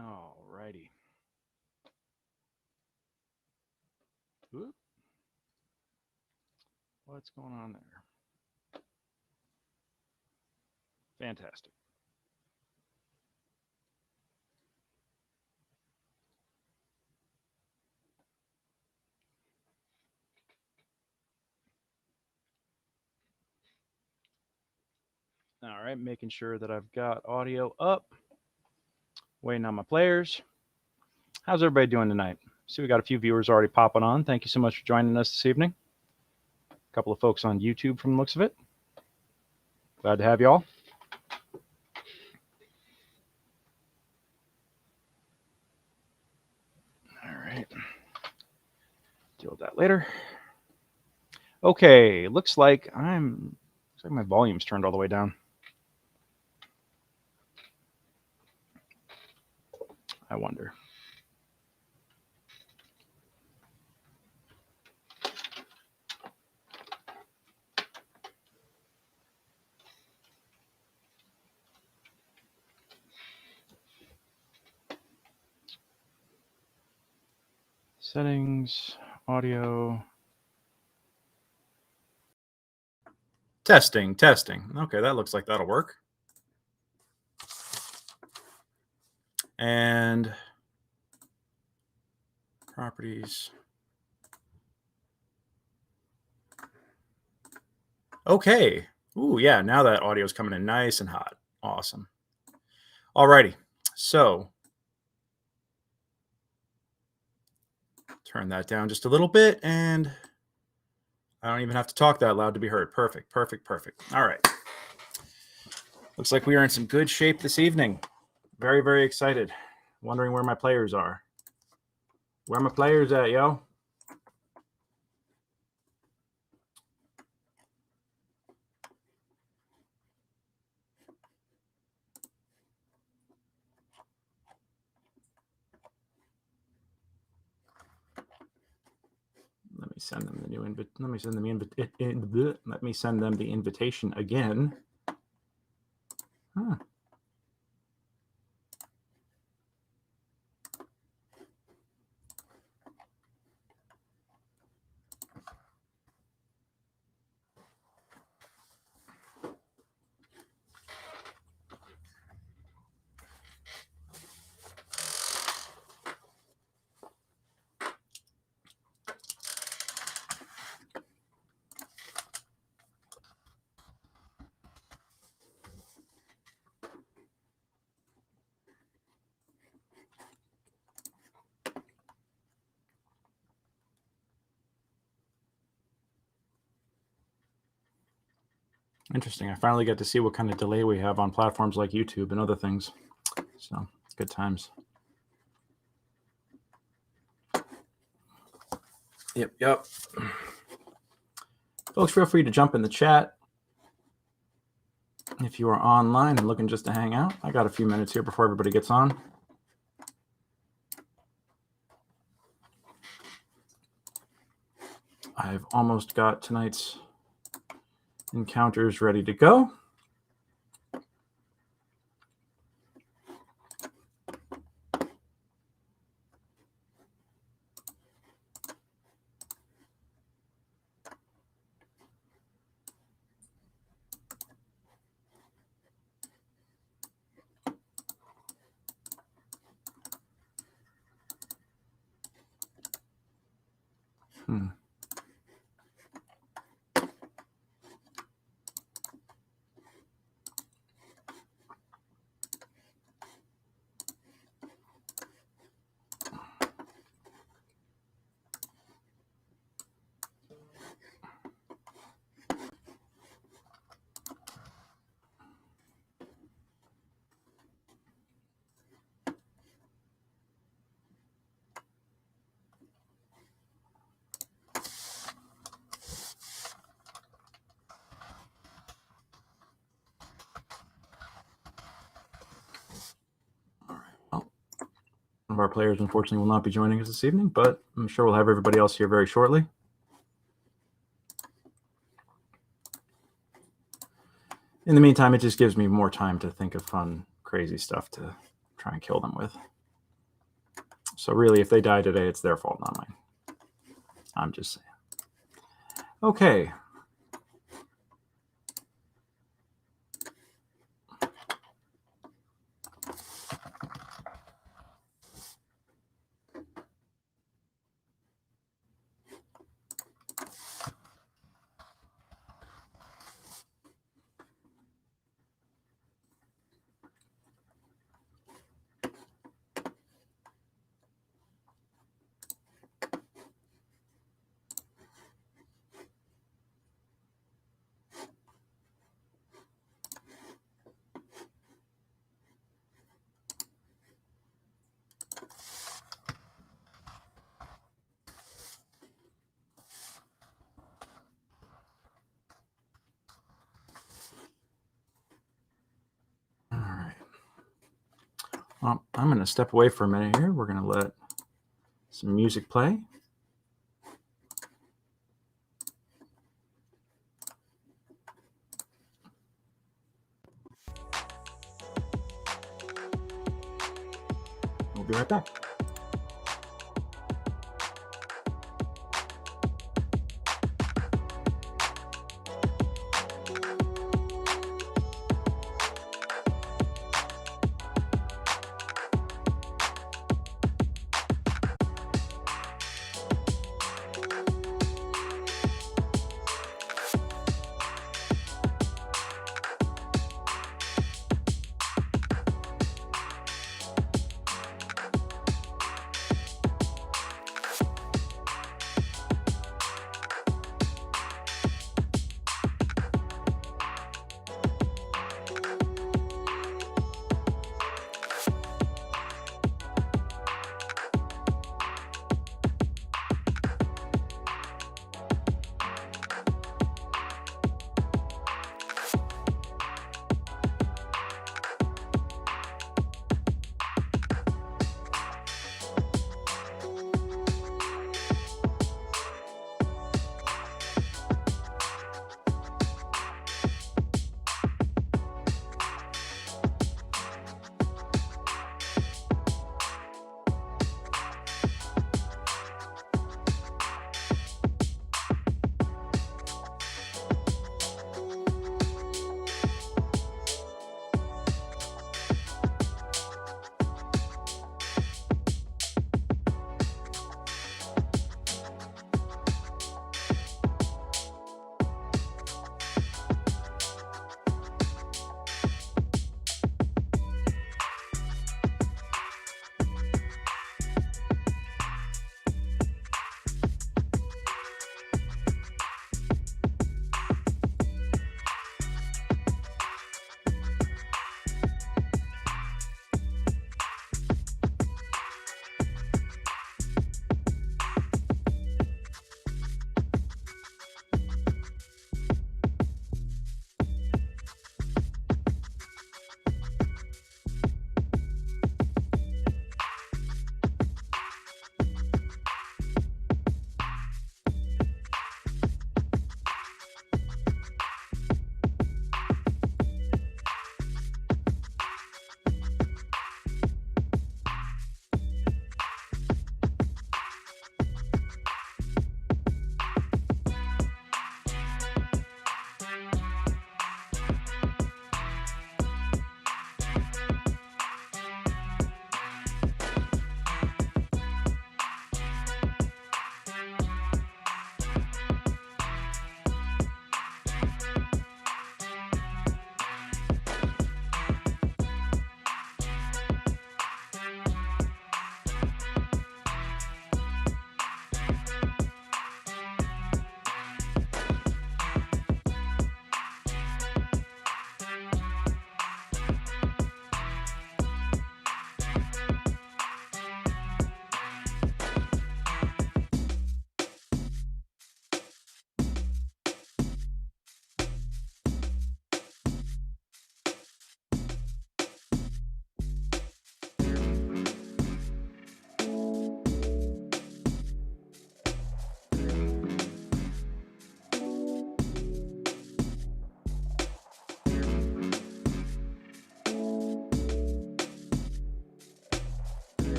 All righty. Whoop. What's going on there? Fantastic. All right, making sure that I've got audio up. Waiting on my players. How's everybody doing tonight? See, we got a few viewers already popping on. Thank you so much for joining us this evening. A couple of folks on YouTube from the looks of it. Glad to have you all. All right. Deal with that later. Okay, looks like my volume's turned all the way down. I wonder. Settings, audio. Testing. Okay, that looks like that'll work. And properties. Okay. Ooh, yeah, now that audio is coming in nice and hot. Awesome. Alrighty. So turn that down just a little bit, and I don't even have to talk that loud to be heard. Perfect. All right. Looks like we are in some good shape this evening. Very, very excited. Wondering where my players are. Where my players at, yo? Let me send them the new invite. Let me send them the invitation again. Huh. Interesting. I finally get to see what kind of delay we have on platforms like YouTube and other things. So, good times. Yep. Folks, feel free to jump in the chat if you are online and looking just to hang out. I got a few minutes here before everybody gets on. I've almost got tonight's encounters ready to go. Of our players, unfortunately, will not be joining us this evening, but I'm sure we'll have everybody else here very shortly. In the meantime, it just gives me more time to think of fun, crazy stuff to try and kill them with. So really, if they die today, it's their fault, not mine. I'm just saying. Okay. All right. Well, I'm going to step away for a minute here. We're going to let some music play. We'll be right back.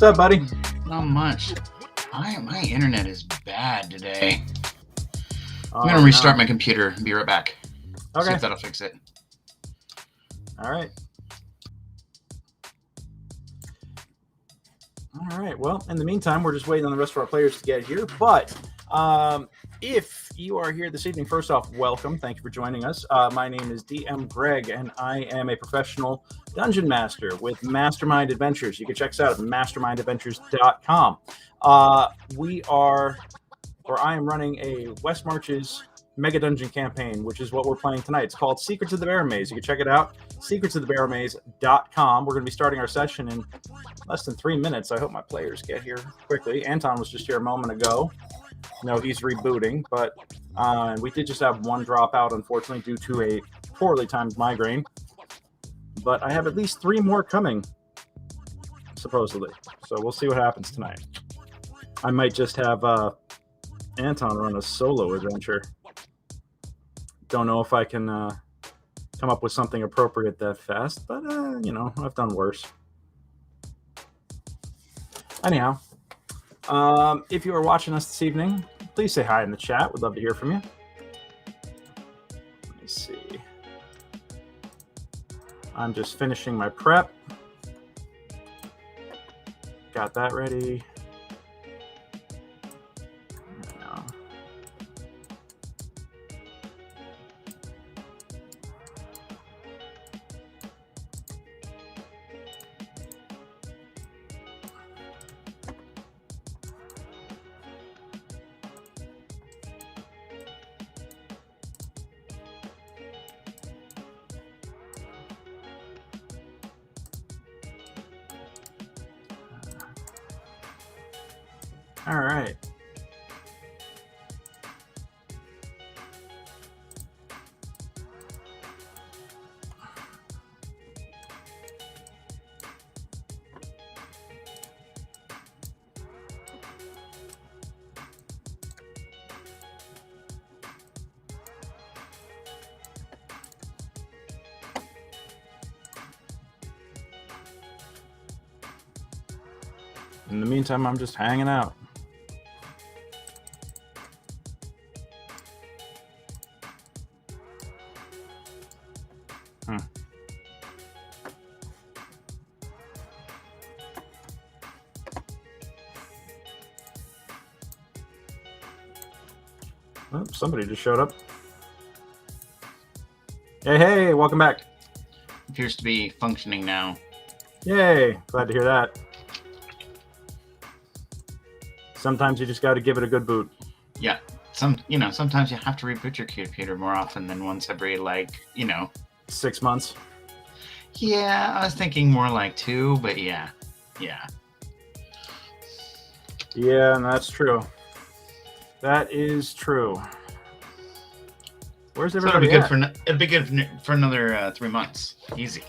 What's up, buddy? Not much. My internet is bad today. I'm gonna restart my computer and be right back. Okay. See if that'll fix it. All right. All right. Well, in the meantime, we're just waiting on the rest of our players to get here. But if you are here this evening, first off, welcome. Thank you for joining us. My name is DM Greg, and I am a professional dungeon master with Mastermind Adventures. You can check us out at mastermindadventures.com. I am running a West Marches MegaDungeon campaign, which is what we're playing tonight. It's called Secrets of the Barrowmaze. You can check it out, secretsofthebarrowmaze.com. We're going to be starting our session in less than 3 minutes. I hope my players get here quickly. Anton was just here a moment ago. No, he's rebooting, but we did just have one dropout, unfortunately, due to a poorly timed migraine. But I have at least 3 more coming, supposedly. So we'll see what happens tonight. I might just have Anton run a solo adventure. Don't know if I can come up with something appropriate that fast, but, you know, I've done worse. Anyhow, if you are watching us this evening, please say hi in the chat. We'd love to hear from you. Let me see. I'm just finishing my prep. Got that ready. All right. In the meantime, I'm just hanging out. Oh, somebody just showed up. Hey, welcome back. Appears to be functioning now. Yay, glad to hear that. Sometimes you just got to give it a good boot. Yeah, sometimes you have to reboot your computer more often than once every 6 months. Yeah, I was thinking more like 2, but yeah. Yeah, that's true. That is true. Where's everybody so at? It'd be good for another 3 months. Easy.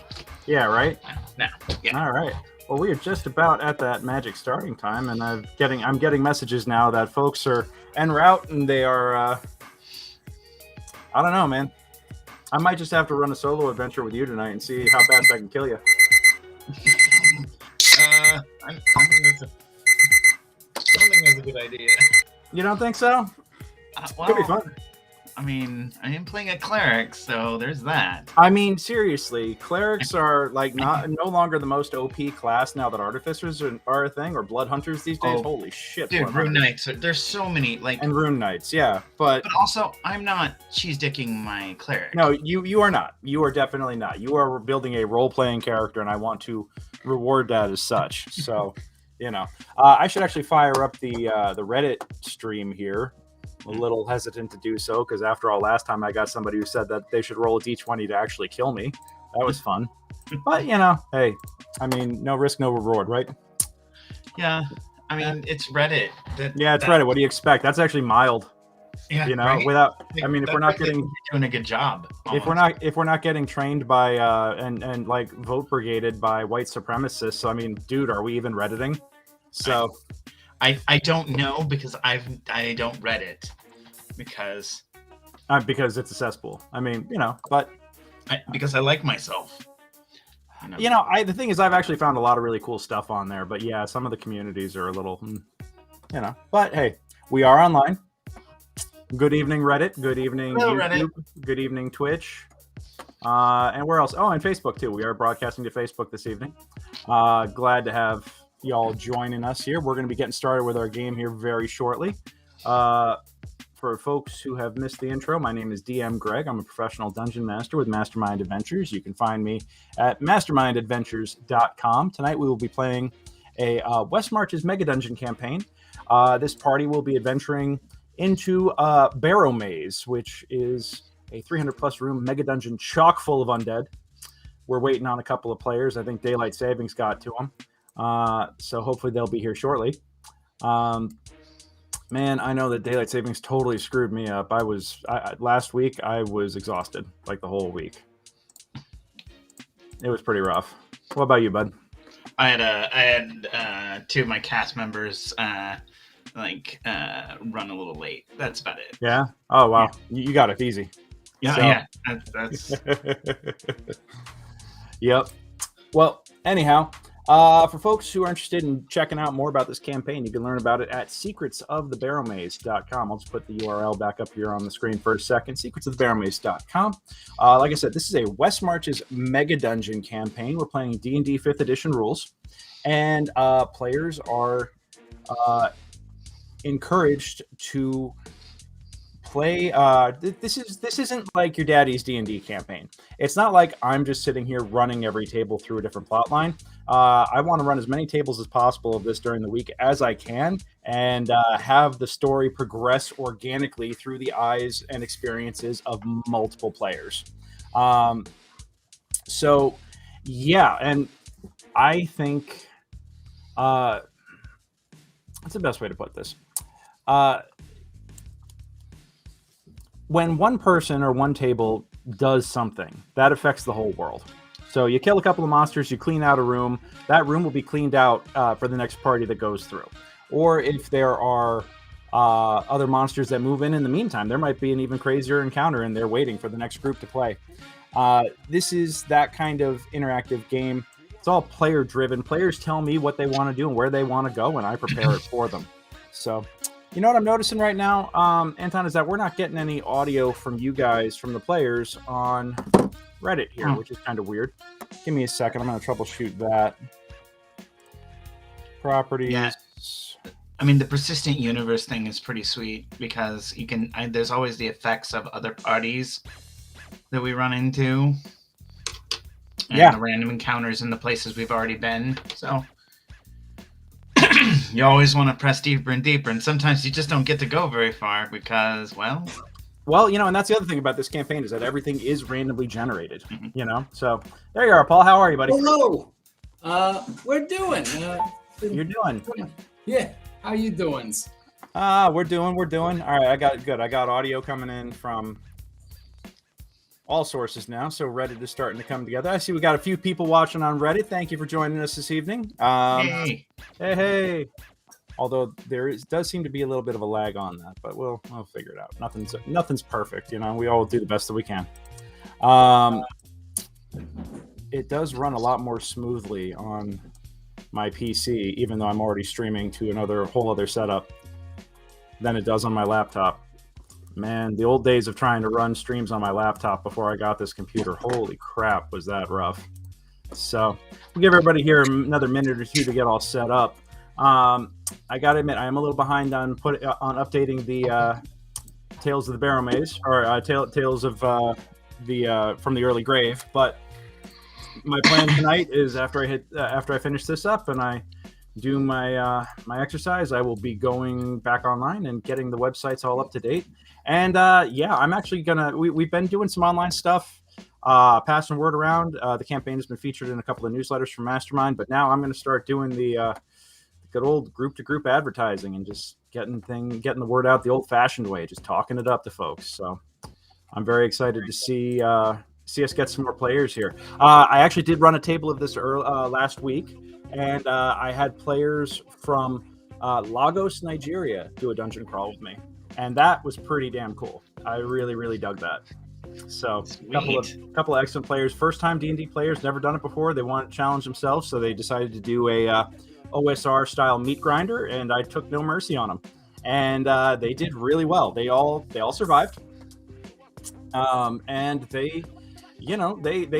Yeah, right? No. Yeah. All right. Well, we are just about at that magic starting time, and I'm getting messages now that folks are en route, and they are, I don't know, man. I might just have to run a solo adventure with you tonight and see how fast I can kill you. I don't think that's a good idea. You don't think so? Well, could be fun. I mean, I am playing a cleric, so there's that. I mean, seriously, clerics are no longer the most OP class now that artificers are a thing, or blood hunters these days. Holy shit, dude! Rune knights. There's so many and rune knights, yeah. But also, I'm not cheese dicking my cleric. No, you are not. You are definitely not. You are building a role playing character, and I want to reward that as such. So, I should actually fire up the Reddit stream here. A little hesitant to do so because after all, last time I got somebody who said that they should roll a d20 to actually kill me. That was fun. But hey, I mean, no risk, no reward, right? Yeah, I mean, it's Reddit. It's Reddit. What do you expect? That's actually mild. Yeah, right? If we're not getting doing a good job, almost. if we're not getting trained by and like vote brigaded by white supremacists, I mean, dude, are we even Redditing? So. I don't know because I don't Reddit because it's a cesspool. I mean, but because I like myself. The thing is, I've actually found a lot of really cool stuff on there. But yeah, some of the communities are a little, But hey, we are online. Good evening, Reddit. Good evening, Hello, YouTube. Reddit. Good evening, Twitch. And where else? Oh, and Facebook too. We are broadcasting to Facebook this evening. Glad to have y'all joining us here. We're going to be getting started with our game here very shortly. For folks who have missed the intro, my name is DM Greg. I'm a professional dungeon master with Mastermind Adventures. You can find me at mastermindadventures.com. Tonight we will be playing a West Marches MegaDungeon campaign. This party will be adventuring into Barrowmaze, which is a 300-plus room MegaDungeon chock full of undead. We're waiting on a couple of players. I think Daylight Savings got to them. So hopefully they'll be here shortly. Man, I know that Daylight Savings totally screwed me up. Last week I was exhausted, like the whole week. It was pretty rough. What about you, bud? I had two of my cast members run a little late. That's about it. Yeah. Oh wow, yeah. You got it easy. Yeah, so. Yeah. That's. Yep. Well, anyhow. For folks who are interested in checking out more about this campaign, you can learn about it at secretsofthebarrowmaze.com. I'll just put the URL back up here on the screen for a second. Secretsofthebarrowmaze.com. Like I said, this is a West Marches MegaDungeon campaign. We're playing D&D 5th edition rules, and players are encouraged to play. This isn't like your daddy's D&D campaign. It's not like I'm just sitting here running every table through a different plot line. I want to run as many tables as possible of this during the week as I can, and have the story progress organically through the eyes and experiences of multiple players. So yeah, and I think that's the best way to put this. When one person or one table does something, that affects the whole world. So you kill a couple of monsters, you clean out a room, that room will be cleaned out for the next party that goes through. Or if there are other monsters that move in the meantime, there might be an even crazier encounter and they're waiting for the next group to play. This is that kind of interactive game. It's all player driven. Players tell me what they want to do and where they want to go, and I prepare it for them. So, you know what I'm noticing right now, Anton, is that we're not getting any audio from you guys, from the players on Reddit here, which is kind of weird. Give me a second. I'm going to troubleshoot that. Properties. Yeah. I mean, the persistent universe thing is pretty sweet because there's always the effects of other parties that we run into. And the random encounters in the places we've already been. So you always want to press deeper and deeper, and sometimes you just don't get to go very far because, well, and that's the other thing about this campaign is that everything is randomly generated. So there you are, Paul. How are you, buddy? Hello. We're doing. You're doing. Yeah. How you doing? We're doing. All right, I got audio coming in from all sources now, so Reddit is starting to come together. I see we got a few people watching on Reddit. Thank you for joining us this evening. Hey. Although does seem to be a little bit of a lag on that, but we'll figure it out. Nothing's perfect, we all do the best that we can. It does run a lot more smoothly on my PC, even though I'm already streaming to a whole other setup than it does on my laptop. Man, the old days of trying to run streams on my laptop before I got this computer, holy crap, was that rough. So we'll give everybody here another minute or two to get all set up. I gotta admit, I am a little behind on updating the Tales of the Barrowmaze, or Tales of from the Early Grave. But my plan tonight is after I finish this up and I do my exercise, I will be going back online and getting the websites all up to date. And I'm actually we've been doing some online stuff, passing word around. The campaign has been featured in a couple of newsletters from Mastermind, but now I'm going to start doing the good old group-to-group advertising and just getting the word out the old-fashioned way, just talking it up to folks. So I'm very excited to see us get some more players here. I actually did run a table of this last week, and I had players from Lagos, Nigeria, do a dungeon crawl with me, and that was pretty damn cool. I really, really dug that. So Sweet. couple of excellent players, first time D&D players, never done it before. They wanted to challenge themselves, so they decided to do a OSR style meat grinder, and I took no mercy on them. And they did really well. They all survived, and they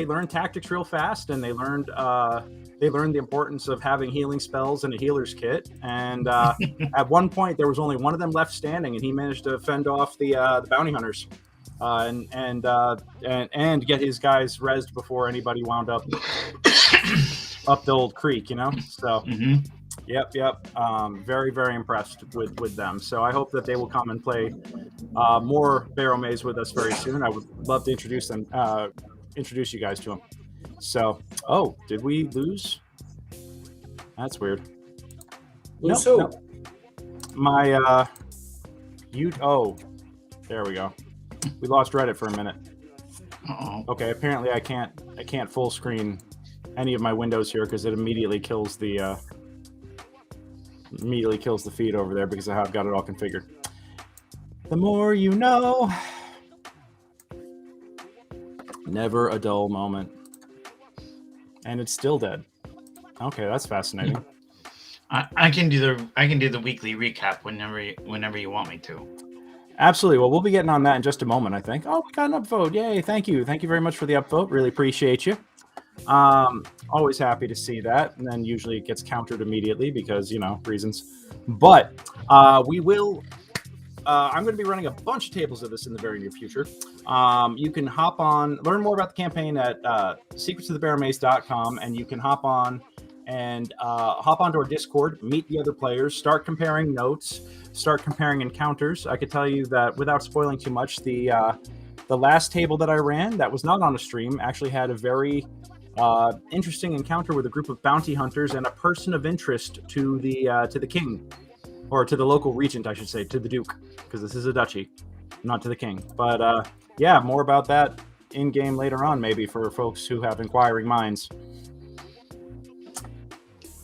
learned tactics real fast, and they learned the importance of having healing spells and a healer's kit. And at one point, there was only one of them left standing, and he managed to fend off the bounty hunters and get his guys rezzed before anybody wound up the old creek. So. Mm-hmm. Yep. Very, very impressed with them. So I hope that they will come and play more Barrowmaze with us very soon. I would love to introduce you guys to them. So, did we lose? That's weird. Lose Nope. who? My there we go. We lost Reddit for a minute. Uh-oh. Okay, apparently I can't full screen any of my windows here because it immediately kills the feed over there because I've got it all configured. The more you know. Never a dull moment. And it's still dead. Okay, that's fascinating. I can do the weekly recap whenever you want me to. Absolutely. Well, we'll be getting on that in just a moment, I think. Oh, we got an upvote. Yay, thank you. Thank you very much for the upvote. Really appreciate you. Always happy to see that. And then usually it gets countered immediately because, reasons. But we will... I'm going to be running a bunch of tables of this in the very near future. You can learn more about the campaign at secretsofthebarrowmaze.com, and you can hop onto our Discord, meet the other players, start comparing notes, start comparing encounters. I could tell you that without spoiling too much, the last table that I ran that was not on a stream actually had a very interesting encounter with a group of bounty hunters and a person of interest to the king. Or to the local regent, I should say, to the Duke, because this is a duchy, not to the king. But more about that in game later on, maybe for folks who have inquiring minds.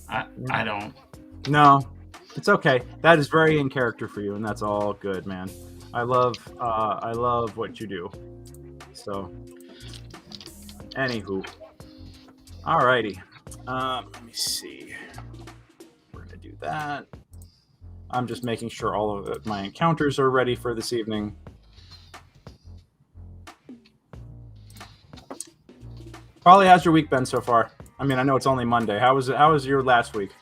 I don't. No, it's okay. That is very in character for you, and that's all good, man. I love what you do. So, anywho, alrighty. Let me see. We're gonna do that. I'm just making sure all of my encounters are ready for this evening. Polly, how's your week been so far? I mean, I know it's only Monday. How was your last week?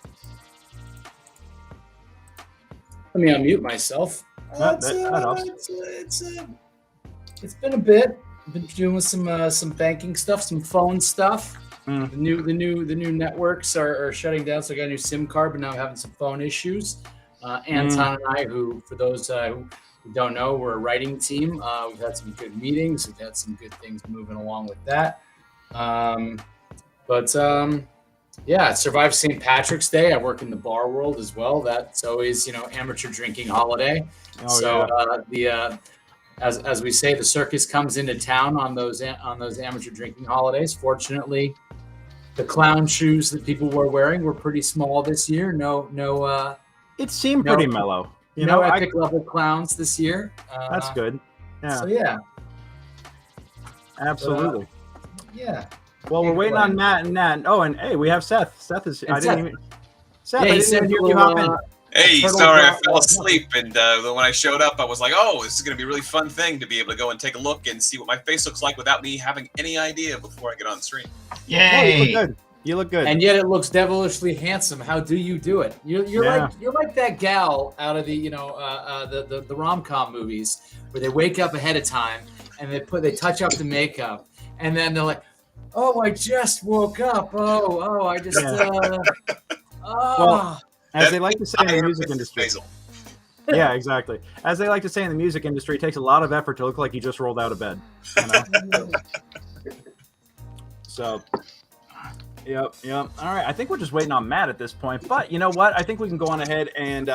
Let me unmute myself. That helps. It's been a bit. I've been doing some banking stuff, some phone stuff. The new networks are shutting down, so I got a new SIM card, but now I'm having some phone issues. Anton and I, who, for those who don't know, we're a writing team. We've had some good meetings. We've had some good things moving along with that. I survived St. Patrick's Day. I work in the bar world as well. That's always, amateur drinking holiday. As we say, the circus comes into town on those amateur drinking holidays. Fortunately, the clown shoes that people were wearing were pretty small this year. It seemed pretty mellow. Epic level clowns this year. That's good. Yeah. So yeah. Absolutely. Yeah. Well, we're waiting on Matt and Nat. Oh, and hey, we have Seth. Seth, I didn't even hear you hop in. Hey, sorry, I fell asleep, and when I showed up, I was like, "Oh, this is going to be a really fun thing to be able to go and take a look and see what my face looks like without me having any idea before I get on stream." Yay! Oh, you look good. And yet it looks devilishly handsome. How do you do it? You're like that gal out of the the rom-com movies where they wake up ahead of time and they touch up the makeup and then they're like, "Oh, I just woke up. Oh, I just Well, as they like to say in the music industry. Yeah, exactly. As they like to say in the music industry, it takes a lot of effort to look like you just rolled out of bed. So, yep. All right, I think we're just waiting on Matt at this point. But you know what? I think we can go on ahead and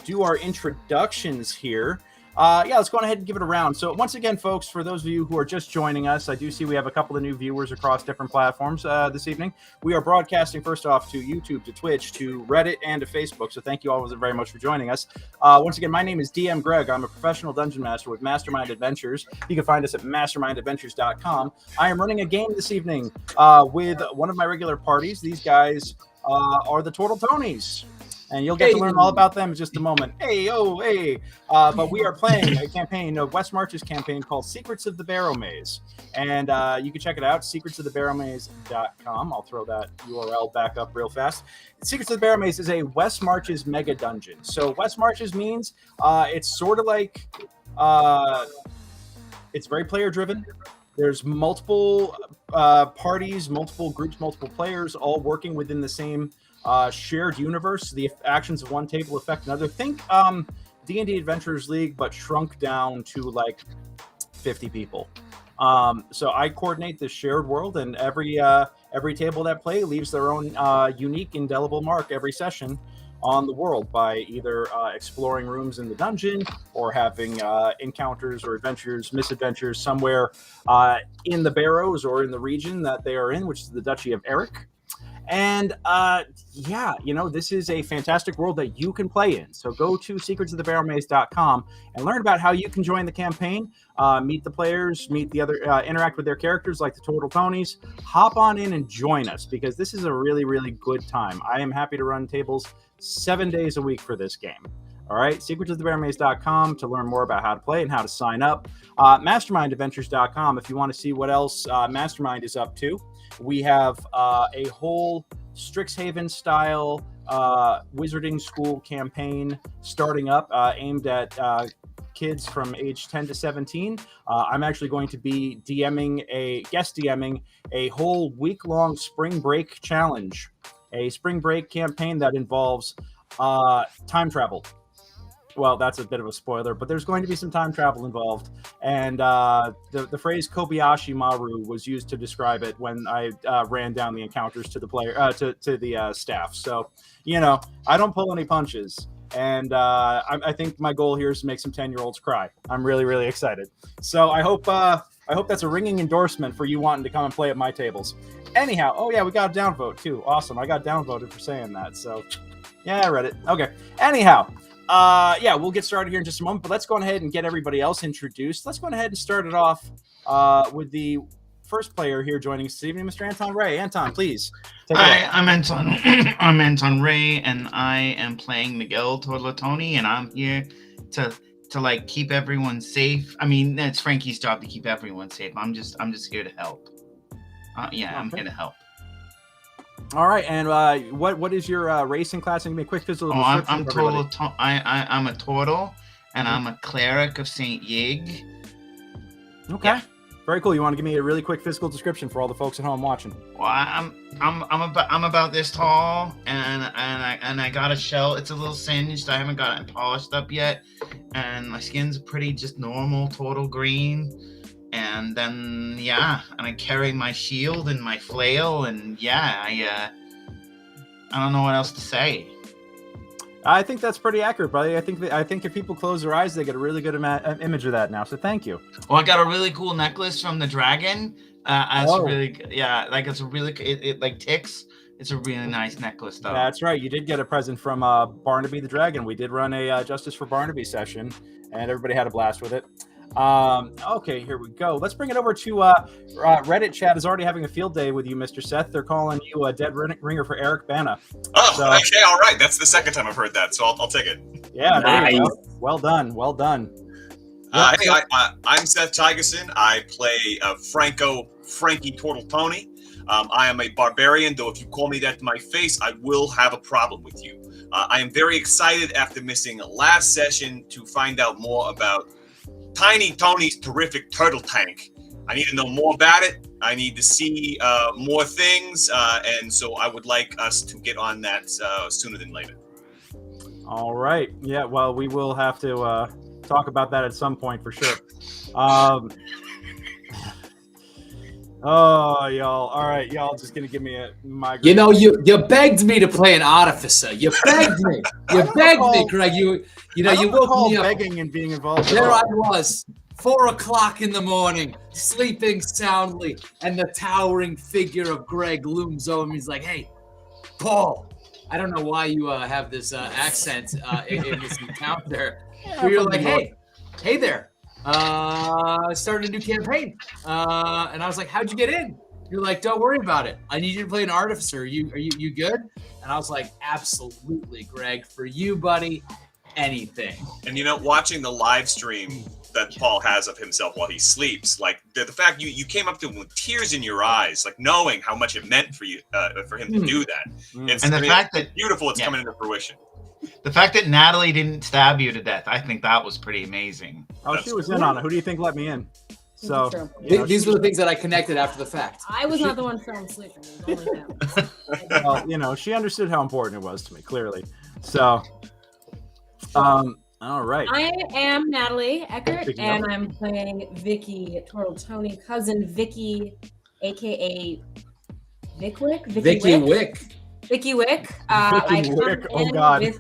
do our introductions here. let's go ahead and give it a round. So once again, folks, for those of you who are just joining us, I do see we have a couple of new viewers across different platforms this evening. We are broadcasting first off to YouTube, to Twitch, to Reddit, and to Facebook. So thank you all very much for joining us. Once again, my name is DM Greg. I'm a professional dungeon master with Mastermind Adventures. You can find us at mastermindadventures.com. I am running a game this evening with one of my regular parties. These guys are the Total Tonys. And you'll get to learn all about them in just a moment. Hey. But we are playing a campaign, a West Marches campaign called Secrets of the Barrowmaze. And you can check it out, secretsofthebarrowmaze.com. I'll throw that URL back up real fast. Secrets of the Barrowmaze is a West Marches MegaDungeon. So West Marches means it's sort of like, it's very player-driven. There's multiple parties, multiple groups, multiple players, all working within the same shared universe. The actions of one table affect another. Think D&D Adventurers League, but shrunk down to like 50 people. So I coordinate this shared world, and every table that play leaves their own unique, indelible mark every session on the world by either exploring rooms in the dungeon or having encounters or adventures, misadventures somewhere in the Barrows or in the region that they are in, which is the Duchy of Eric. And this is a fantastic world that you can play in. So go to secretsofthebarrowmaze.com and learn about how you can join the campaign, meet the players, meet the other, interact with their characters like the Total Tonys. Hop on in and join us because this is a really, really good time. I am happy to run tables 7 days a week for this game. All right, secretsofthebarrowmaze.com to learn more about how to play and how to sign up. Mastermindadventures.com if you want to see what else Mastermind is up to. We have a whole Strixhaven style wizarding school campaign starting up aimed at kids from age 10 to 17. I'm actually going to be guest DMing a whole week-long spring break challenge, a spring break campaign that involves time travel. Well, that's a bit of a spoiler, but there's going to be some time travel involved. And the phrase Kobayashi Maru was used to describe it when I ran down the encounters to the player to the staff. So, I don't pull any punches. And I think my goal here is to make some 10-year-olds cry. I'm really, really excited. So I hope that's a ringing endorsement for you wanting to come and play at my tables. Anyhow, oh yeah, we got a downvote too. Awesome. I got downvoted for saying that. So yeah, I read it. Okay. Anyhow. We'll get started here in just a moment, but let's go ahead and get everybody else introduced. Let's go ahead and start it off with the first player here joining us this evening, Mr. Anton Ray. Anton, please. Hi, I'm Anton. I'm Anton Ray, and I am playing Miguel Torlatoni, and I'm here to like keep everyone safe. I mean, it's Frankie's job to keep everyone safe. I'm just here to help. I'm here to help. All right, and what is your racing class? And give me a quick physical description. I'm total. I'm a turtle, and I'm a cleric of Saint Yig. Okay, yeah. Very cool. You want to give me a really quick physical description for all the folks at home watching? Well, I'm about this tall, and I got a shell. It's a little singed. I haven't got it polished up yet, and my skin's pretty just normal turtle green. And then, and I carry my shield and my flail, and I don't know what else to say. I think that's pretty accurate, buddy. I think if people close their eyes, they get a really good image of that now. So thank you. Well, I got a really cool necklace from the dragon. It's a really, it like ticks. It's a really nice necklace, though. That's right. You did get a present from Barnaby the Dragon. We did run a Justice for Barnaby session, and everybody had a blast with it. Okay, here we go. Let's bring it over to Reddit chat is already having a field day with you, Mr. Seth. They're calling you a dead ringer for Eric Bana. Oh, so, okay, all right. That's the second time I've heard that, so I'll take it. Yeah, there you go. Well done. I'm Seth Tigerson. I play Frankie Tortletoni. I am a barbarian, though if you call me that to my face, I will have a problem with you. I am very excited after missing last session to find out more about Tiny Tony's terrific turtle tank. I need to know more about it. I need to see more things, and so I would like us to get on that sooner than later. All right. Yeah, well, we will have to talk about that at some point for sure. Oh, y'all. All right, y'all just gonna give me a migraine. You know, you begged me to play an artificer. You begged me. You begged me, Greg. You woke me up. Begging and being involved. There I was, 4 o'clock in the morning, sleeping soundly, and the towering figure of Greg looms over me. He's like, "Hey, Paul." I don't know why you have this accent in this encounter. Where you're like, hey there. Started a new campaign. And I was like, how'd you get in? You're like, don't worry about it. I need you to play an artificer. Are you good? And I was like, absolutely, Greg. For you, buddy, anything. And watching the live stream that Paul has of himself while he sleeps, like the fact you came up to him with tears in your eyes, like knowing how much it meant for you, for him to do that. Fact that it's beautiful, it's coming into fruition. The fact that Nathalie didn't stab you to death, I think that was pretty amazing. Oh, she was in on it. Who do you think let me in? So these were the things that I connected after the fact. I was not the one film sleeping. It was only him. Well, she understood how important it was to me, clearly. So, all right. I am Nathalie Eckart, and I'm playing Vicky Tortoni, cousin Vicky, aka Vickwick. Vicky Wick. Vicky Wick. Oh God.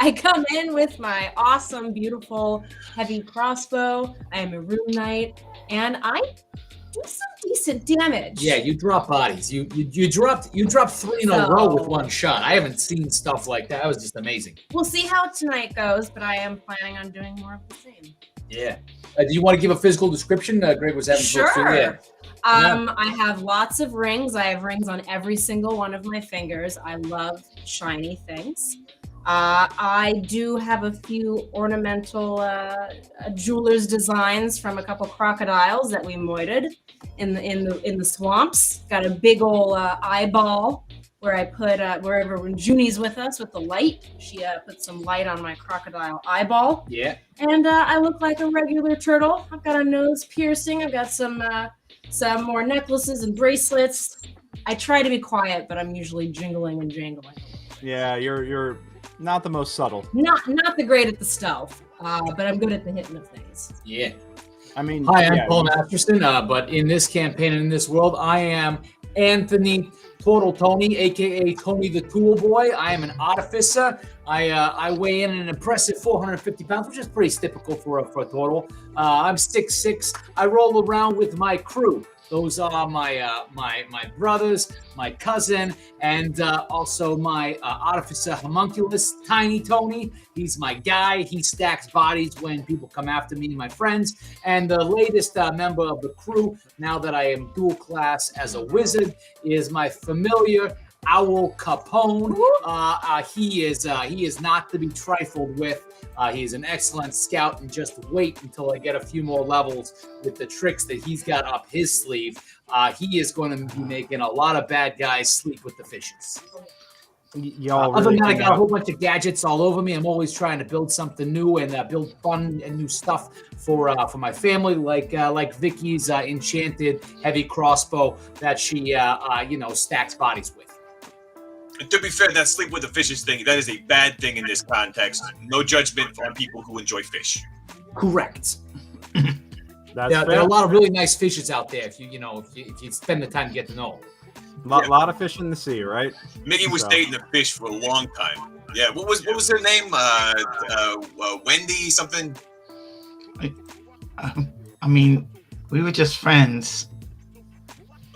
I come in with my awesome, beautiful, heavy crossbow. I am a rune knight, and I do some decent damage. Yeah, you drop bodies. You dropped 3 in a row with one shot. I haven't seen stuff like that. That was just amazing. We'll see how tonight goes, but I am planning on doing more of the same. Yeah. Do you want to give a physical description? Greg was having sure. Too. Yeah. I have lots of rings. I have rings on every single one of my fingers. I love shiny things. I do have a few ornamental jeweler's designs from a couple crocodiles that we moited in the swamps. Got a big old eyeball where I put wherever when Junie's with us with the light, she put some light on my crocodile eyeball. Yeah. And I look like a regular turtle. I've got a nose piercing. I've got some more necklaces and bracelets. I try to be quiet, but I'm usually jingling and jangling. Yeah, you're not the most subtle. Not the great at the stealth, but I'm good at the hitting of things. Yeah. I mean, hi, I'm Paul Masterson, but in this campaign and in this world, I am Anthony Tortoni, aka Tony the Tool Boy. I am an artificer. I weigh in an impressive 450 pounds, which is pretty typical for a total. I'm 6'6". I roll around with my crew. Those are my brothers, my cousin, and also my artificer homunculus, Tiny Tony. He's my guy. He stacks bodies when people come after me, my friends. And the latest member of the crew, now that I am dual class as a wizard, is my familiar Owl Capone. He is not to be trifled with. He's an excellent scout, and just wait until I get a few more levels with the tricks that he's got up his sleeve. He is going to be making a lot of bad guys sleep with the fishes. Y'all other than that, I got a whole bunch of gadgets all over me. I'm always trying to build something new and build fun and new stuff for my family, like Vicky's enchanted heavy crossbow that she stacks bodies with. And to be fair, that sleep with the fishes thing, that is a bad thing in this context. No judgment on people who enjoy fish. Correct. There are a lot of really nice fishes out there if you spend the time to get to know them. Lot of fish in the sea, right? Miggy was dating a fish for a long time. Yeah, what was her name? Wendy something? I mean, we were just friends.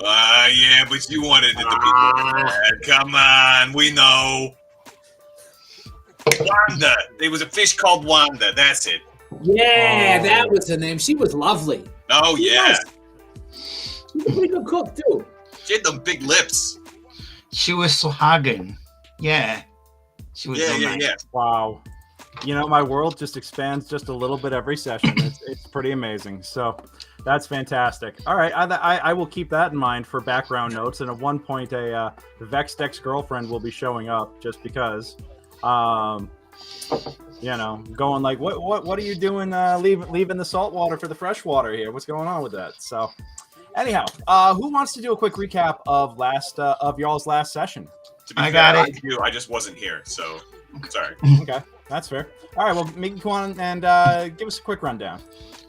Yeah, but you wanted it to be bad. Come on, we know. Wanda. There was a fish called Wanda. That's it. Yeah, that was her name. She was lovely. Oh, yeah. She's a pretty good cook, too. She had them big lips. She was Sohagen. Yeah. She was nice. Yeah. Wow. My world just expands just a little bit every session. It's pretty amazing. So that's fantastic. All right, I will keep that in mind for background notes. And at one point, a Vexed ex-girlfriend will be showing up just because, going like, what are you doing? Leaving the salt water for the fresh water here? What's going on with that? So, anyhow, who wants to do a quick recap of y'all's last session? I got it. I just wasn't here, so sorry. Okay. That's fair. All right, well, Miggy, come on and give us a quick rundown.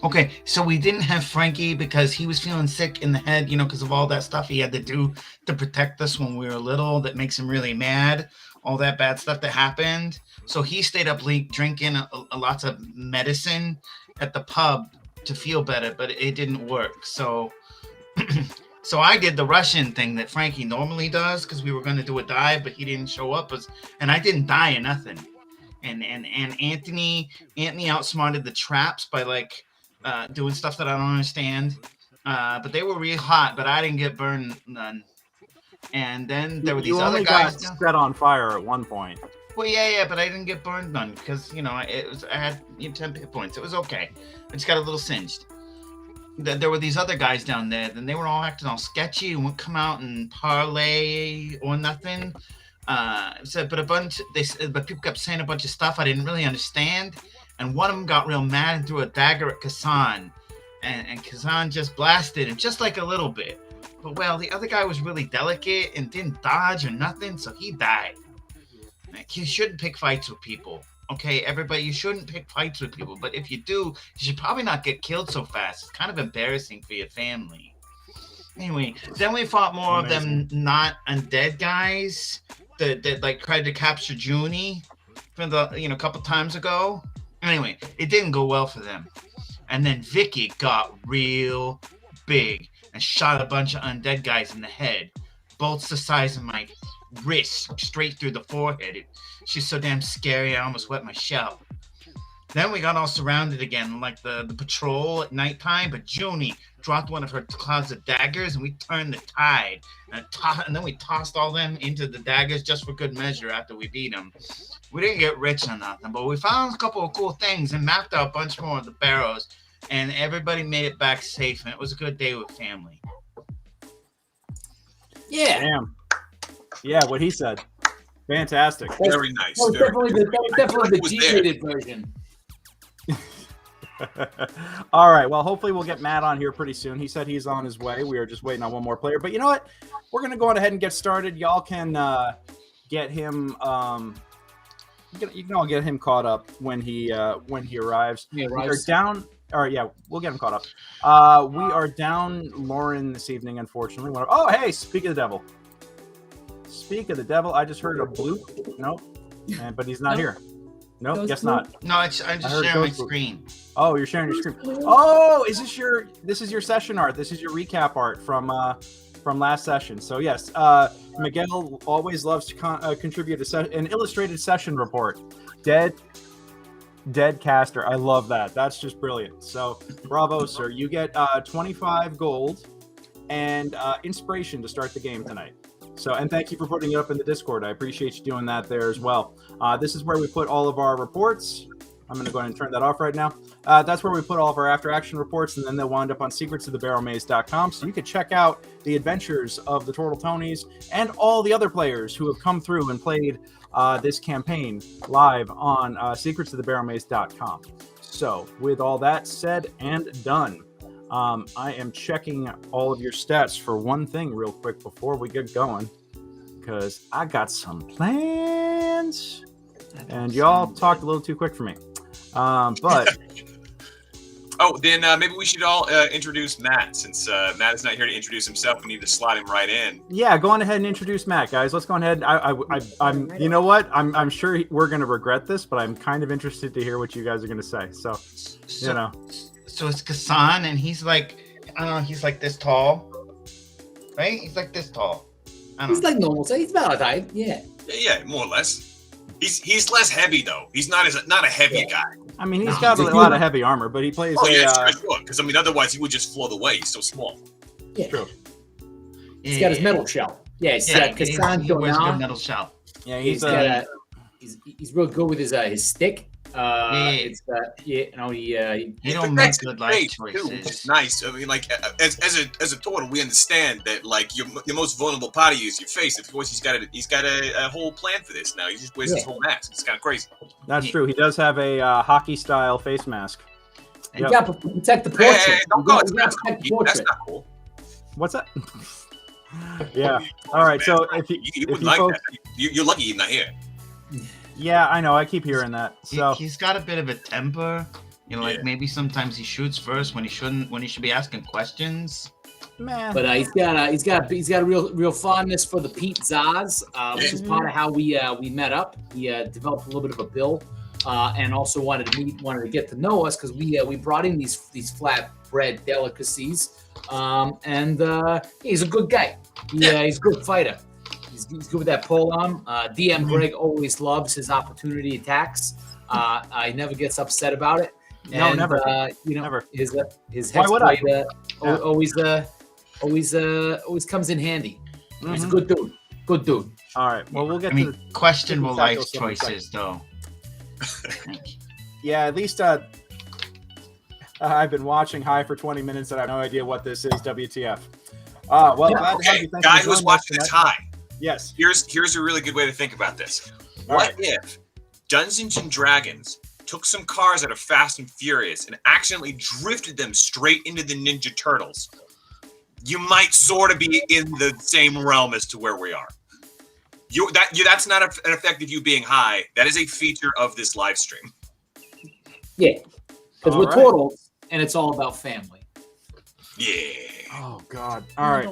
Okay, so we didn't have Frankie because he was feeling sick in the head, because of all that stuff he had to do to protect us when we were little. That makes him really mad. All that bad stuff that happened. So he stayed up late drinking a lots of medicine at the pub to feel better, but it didn't work. So, so I did the Russian thing that Frankie normally does because we were going to do a dive, but he didn't show up. And I didn't die or nothing. And Anthony outsmarted the traps by doing stuff that I don't understand. But they were really hot, but I didn't get burned none. And then there were these other guys got set on fire at one point. Well, yeah, but I didn't get burned none because I had 10 hit points. It was okay. I just got a little singed. There were these other guys down there, and they were all acting all sketchy and wouldn't come out and parlay or nothing. But people kept saying a bunch of stuff I didn't really understand. And one of them got real mad and threw a dagger at Kazan, and Kazan just blasted him just like a little bit. But the other guy was really delicate and didn't dodge or nothing, so he died. You shouldn't pick fights with people. Okay, everybody, you shouldn't pick fights with people. But if you do, you should probably not get killed so fast. It's kind of embarrassing for your family. Anyway, then we fought more of them not undead guys that tried to capture Junie from a couple times ago. Anyway, it didn't go well for them. And then Vicky got real big and shot a bunch of undead guys in the head. Bolts the size of my wrist straight through the forehead. She's so damn scary, I almost wet my shell. Then we got all surrounded again, like the patrol at nighttime, but Junie dropped one of her clouds of daggers and we turned the tide. And then we tossed all them into the daggers just for good measure after we beat them. We didn't get rich or nothing, but we found a couple of cool things and mapped out a bunch more of the barrows, and everybody made it back safe, and it was a good day with family. Yeah. Damn. Yeah, what he said. Fantastic. Very nice. That was definitely the G-rated version. All right. Well, hopefully we'll get Matt on here pretty soon. He said he's on his way. We are just waiting on one more player. But you know what? We're going to go on ahead and get started. Y'all can get him. You can all get him caught up when he arrives. We are down. All right. Yeah, we'll get him caught up. We are down Lauren this evening, unfortunately. Oh, hey, speak of the devil. Speak of the devil. I just heard a bloop. Nope. But he's not here. Nope, guess not. No, I'm just sharing my screen. Oh, you're sharing your screen. Oh, this is your session art. This is your recap art from last session. So yes, Miguel always loves to contribute an illustrated session report. Dead caster. I love that. That's just brilliant. So bravo, sir. You get 25 gold and inspiration to start the game tonight. So, and thank you for putting it up in the Discord. I appreciate you doing that there as well. This is where we put all of our reports. I'm going to go ahead and turn that off right now. That's where we put all of our after action reports, and then they'll wind up on secretsofthebarrowmaze.com. So you can check out the adventures of the Turtle Tonys and all the other players who have come through and played this campaign live on secretsofthebarrowmaze.com. So with all that said and done, I am checking all of your stats for one thing real quick before we get going, because I got some plans, and y'all talked a little too quick for me. But then maybe we should all introduce Matt, since Matt is not here to introduce himself. We need to slot him right in. Yeah, go on ahead and introduce Matt, guys. Let's go on ahead. I'm you know what? I'm sure we're going to regret this, but I'm kind of interested to hear what you guys are going to say. So you know. So it's Kazan, and he's like, I don't know, he's like this tall, right? He's like this tall. He's like normal, so he's about a height, yeah. Yeah, more or less. He's less heavy though. He's not a heavy guy. I mean, he's got a lot of heavy armor, but he plays. Oh yeah, sure. Because I mean, otherwise he would just float away. He's so small. Yeah. True. He's got his metal shell. Yeah, he's got Kazan going on. Metal shell. Yeah, he's real good with his stick. It's you don't make good life choices. It's nice. I mean, like as a total, we understand that like your most vulnerable part is your face. Of course, he's got a whole plan for this now. He just wears his whole mask. It's kind of crazy. That's true. He does have a hockey style face mask. You got to protect the portrait. Hey, don't go. That's not cool. What's that? Yeah. All right. So if you wouldn't like that. You're lucky he's not here. Yeah, I know. I keep hearing that. So he's got a bit of a temper, You know, like maybe sometimes he shoots first when he shouldn't, when he should be asking questions. Man. But he's got a real fondness for the Pete Zaz, which is part of how we met up. He developed a little bit of a bill, and also wanted to get to know us because we brought in these flatbread delicacies, and he's a good guy. He's a good fighter. He's good with that polearm. DM Greg always loves his opportunity attacks. He never gets upset about it. No, And, never. Never. His Why Hex would I? Blade always comes in handy. He's a good dude. Good dude. All right. Well, we'll get I mean, to questionable to life tackle some of the choices, though. yeah. At least I've been watching High for 20 minutes and I have no idea what this is. WTF? Well, glad to have Okay, you. Thank guy you for who's joining us watching this tonight. high. Yes. Here's a really good way to think about this. All What if Dungeons and Dragons took some cars out of Fast and Furious and accidentally drifted them straight into the Ninja Turtles? You might sort of be in the same realm as to where we are. That's not an effect of you being high. That is a feature of this live stream. Yeah, because we're turtles, and it's all about family. Yeah. Oh God. All right.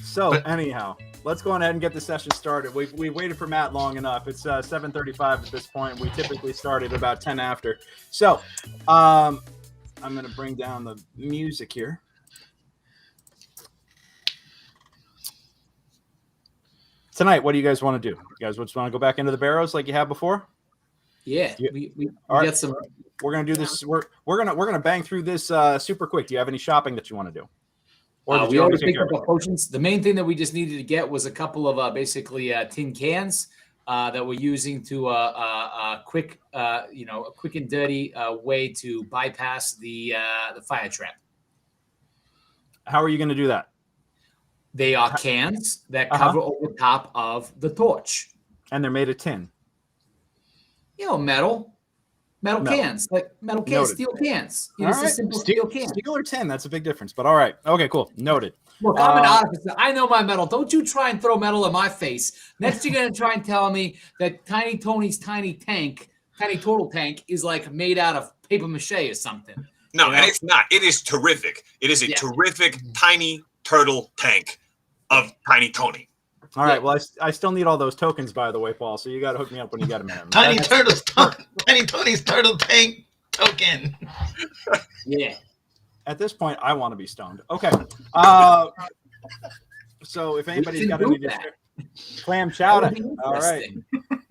So anyhow, let's go ahead and get the session started. We waited for Matt long enough. It's 7:35 at this point. We typically start at about 10 after. So I'm going to bring down the music here. Tonight, what do you guys want to do? You guys just want to go back into the barrows like you have before? Yeah, Yeah. we All right. got some. We're gonna do this. We're gonna bang through this super quick. Do you have any shopping that you want to do? Or did We you already already take picked care up of our it? potions. The main thing that we just needed to get was a couple of basically tin cans that we're using to a quick and dirty way to bypass the fire trap. How are you gonna do that? They are cans that cover over top of the torch. And they're made of tin. Metal cans, like metal cans, Noted. steel cans. All It's a right. simple steel can. Steel or tin? That's a big difference. But all right. Okay, cool. Noted. Look, I'm an artificer. I know my metal. Don't you try and throw metal in my face. Next, you're going to try and tell me that Tiny Tony's tiny turtle tank is like made out of paper mache or something. No, and it's not. It is terrific. It is a terrific tiny turtle tank of Tiny Tony. All right. Well, I still need all those tokens, by the way, Paul. So you got to hook me up when you get them in. Tiny Tony's turtle tank token. Yeah. At this point, I want to be stoned. Okay. So if anybody's got any clam chowder, all right.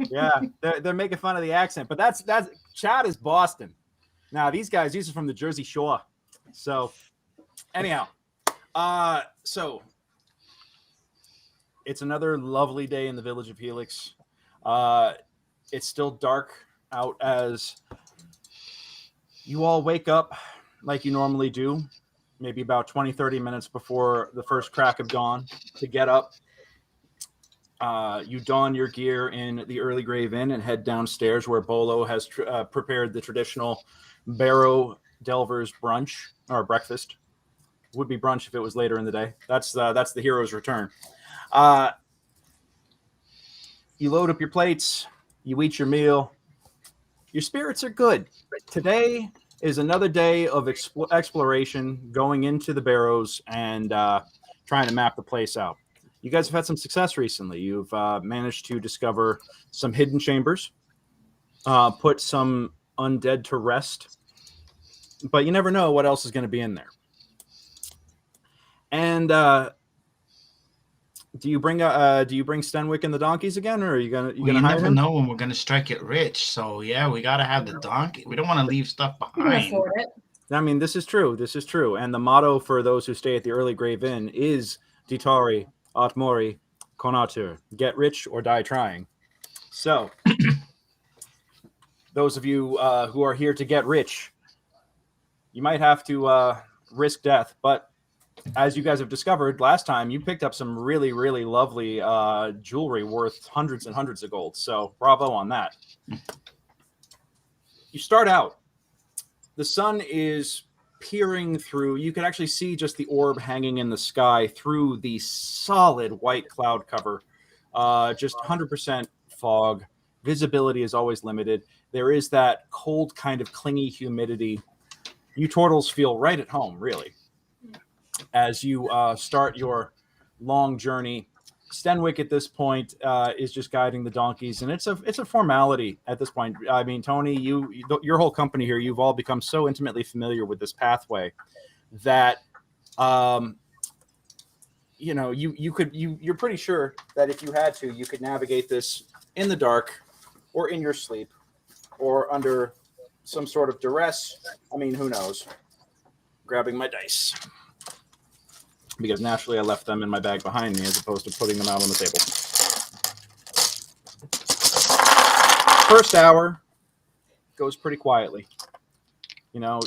Yeah, they're making fun of the accent, but that's Chad is Boston. Now these are from the Jersey Shore. So anyhow, so it's another lovely day in the village of Helix. It's still dark out as you all wake up like you normally do, maybe about 20-30 minutes before the first crack of dawn to get up. You don your gear in the Early Grave Inn and head downstairs where Bolo has prepared the traditional Barrow Delvers brunch or breakfast. Would be brunch if it was later in the day. That's the hero's return. You load up your plates, you eat your meal. Your spirits are good. Today is another day of exploration, going into the Barrows and trying to map the place out. You guys have had some success recently. You've managed to discover some hidden chambers, put some undead to rest, but you never know what else is going to be in there. And do you bring Stenwick and the donkeys again, or are you gonna You hire never him? know when we're gonna strike it rich. So yeah, we gotta have the donkey. We don't want to leave stuff You can behind. afford it. I mean, this is true. This is true. And the motto for those who stay at the Early Grave Inn is Ditari Aut Mori Conatur. Get rich or die trying. So, those of you who are here to get rich, you might have to risk death. But as you guys have discovered last time, you picked up some really, really lovely jewelry worth hundreds and hundreds of gold. So, bravo on that. You start out. The sun is peering through. You can actually see just the orb hanging in the sky through the solid white cloud cover. Just 100% fog. Visibility is always limited. There is that cold kind of clingy humidity you turtles feel right at home, really, as you start your long journey. Stenwick at this point is just guiding the donkeys, and it's a formality at this point. I mean, Tony, your whole company here, you've all become so intimately familiar with this pathway that you're pretty sure that if you had to, you could navigate this in the dark, or in your sleep, or under some sort of duress. I mean, who knows? Grabbing my dice, because naturally I left them in my bag behind me as opposed to putting them out on the table. First hour goes pretty quietly. You know,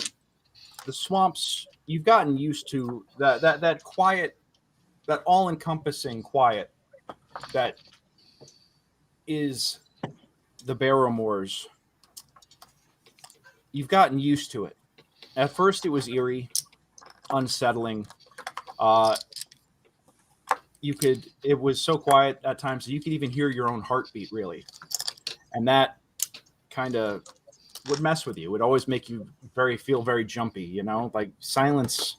the swamps, you've gotten used to that quiet, that all-encompassing quiet that is the Barrowmaze. You've gotten used to it. At first it was eerie, unsettling. It was so quiet at times that you could even hear your own heartbeat, really. And that kind of would mess with you. It would always make you feel very jumpy, you know? Like, silence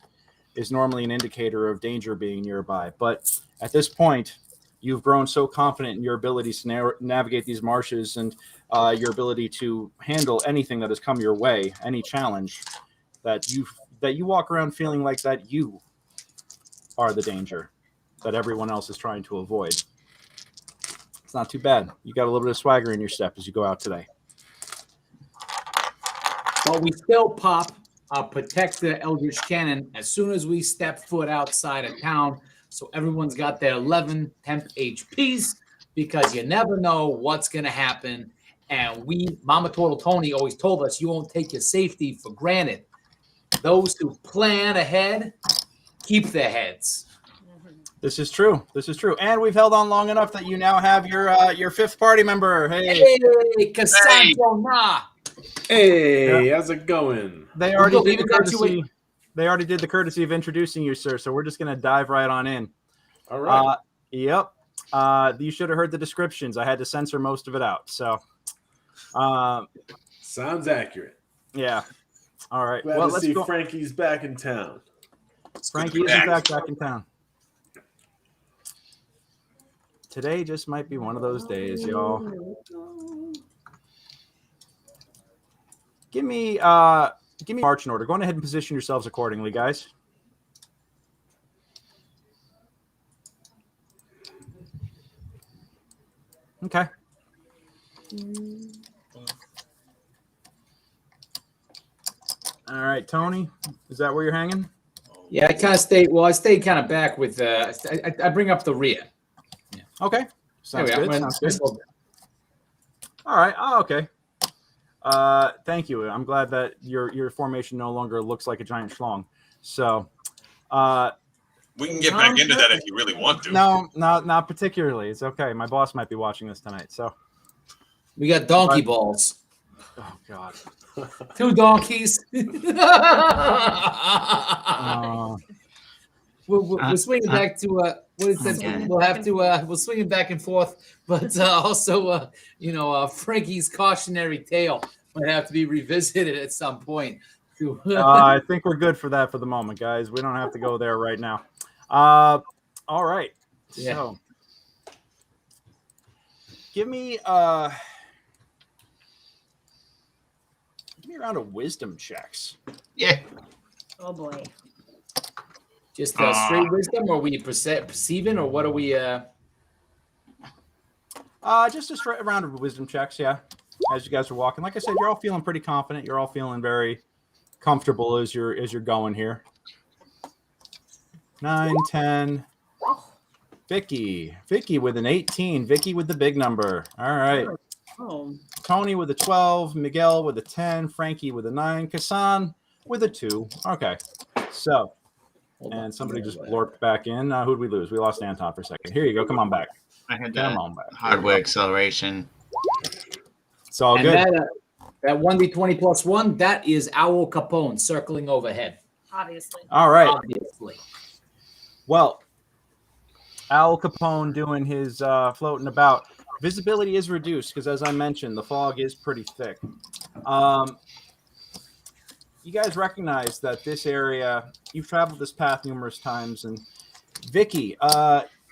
is normally an indicator of danger being nearby. But at this point, you've grown so confident in your abilities to navigate these marshes and your ability to handle anything that has come your way, any challenge, that you walk around feeling like that you are the danger that everyone else is trying to avoid. It's not too bad. You got a little bit of swagger in your step as you go out today. But we still protect the Eldritch Cannon as soon as we step foot outside of town. So everyone's got their 11 temp HPs, because you never know what's going to happen. And Mama Turtle Tony always told us, you won't take your safety for granted. Those who plan ahead keep their heads. This is true. And we've held on long enough that you now have your fifth party member. Hey, Cassandra. Hey, how's it going? They already did the courtesy of introducing you, sir. So we're just going to dive right on in. All right. Yep. You should have heard the descriptions. I had to censor most of it out. So, sounds accurate. Yeah. All right. Glad to see Frankie's back in town. Frankie is back in town. Today just might be one of those days, y'all. Give me marching order. Go on ahead and position yourselves accordingly, guys. Okay. All right, Tony, is that where you're hanging? Yeah, I stayed kind of back with I bring up the rear. Yeah. Okay. Sounds good. All right. Oh, okay. Thank you. I'm glad that your formation no longer looks like a giant schlong. So, we can get back into that if you really want to. No, not particularly. It's okay. My boss might be watching this tonight. So, we got donkey balls. Oh God. 2 donkeys. We're swinging back to what is that? We'll swing it back and forth, but also Frankie's cautionary tale might have to be revisited at some point. I think we're good for that for the moment, guys. We don't have to go there right now. All right. Yeah. So give me a round of wisdom checks. Yeah. Oh boy. Just straight wisdom, or are we perceiving, or what are we? Just a straight round of wisdom checks, yeah. As you guys are walking, like I said, you're all feeling pretty confident. You're all feeling very comfortable as you're going here. 9, 10. Vicky with an 18. Vicky with the big number. All right. Oh. Tony with a 12. Miguel with a 10. Frankie with a 9. Kassan with a 2. Okay. So. And somebody just blorped back in. Who'd we lose? We lost Anton for a second. Here you go. Come on back. I had that hardware acceleration. It's all good. That 1d20 plus 1, that is Owl Capone circling overhead. Obviously. All right. Obviously. Well, Owl Capone doing his floating about. Visibility is reduced because, as I mentioned, the fog is pretty thick. you guys recognize that this area, you've traveled this path numerous times. And Vicky,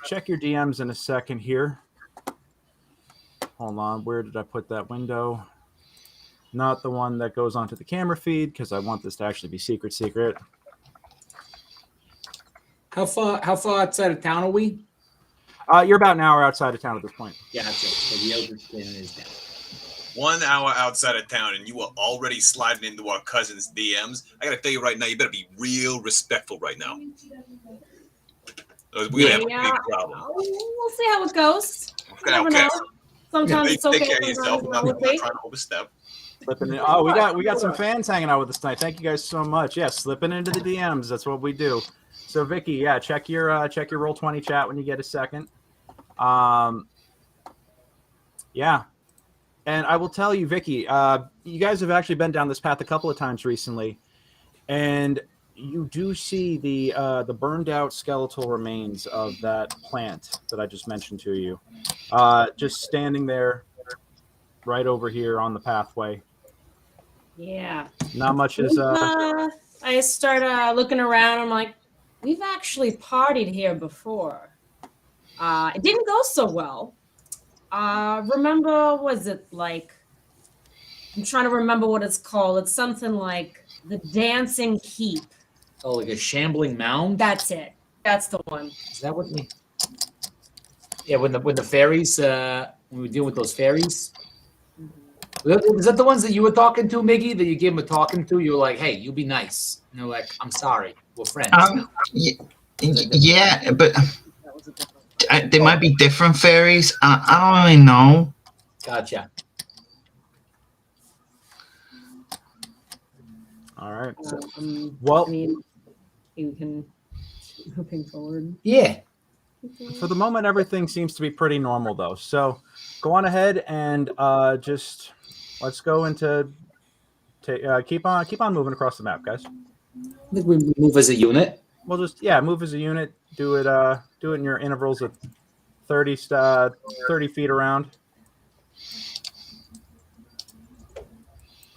check your DMs in a second here. Hold on, where did I put that window? Not the one that goes onto the camera feed, because I want this to actually be secret. How far outside of town are we? You're about an hour outside of town at this point. Yeah, that's it. So the elder skin is down. 1 hour outside of town, and you are already sliding into our cousin's DMs. I gotta tell you right now, you better be real respectful right now. We're gonna have a big problem. We'll see how it goes. Okay. Know. Sometimes it's okay. Take care of yourself. I'm not trying to overstep. Oh, we got some fans hanging out with us tonight. Thank you guys so much. Yeah, slipping into the DMs. That's what we do. So Vicky, yeah, check your Roll20 chat when you get a second. Yeah. And I will tell you, Vicky, you guys have actually been down this path a couple of times recently, and you do see the burned out skeletal remains of that plant that I just mentioned to you, just standing there, right over here on the pathway. Yeah. Not much is. I start looking around. I'm like, we've actually partied here before. It didn't go so well. Remember, was it like, I'm trying to remember what it's called. It's something like the dancing heap. Oh, like a shambling mound? That's it. That's the one. Is that what we... Yeah, when the fairies, when we deal with those fairies. Is that the ones that you were talking to, Miggy, that you gave them a talking to? You were like, hey, you be nice. And they're like, I'm sorry. We're friends. Yeah, but they might be different fairies. I don't really know. Gotcha. All right. Well, I mean, you can moving forward. Yeah. For the moment, everything seems to be pretty normal, though. So go on ahead and just let's go into keep on moving across the map, guys. I think we move as a unit. We'll just move as a unit. Do it in your intervals of 30 feet around.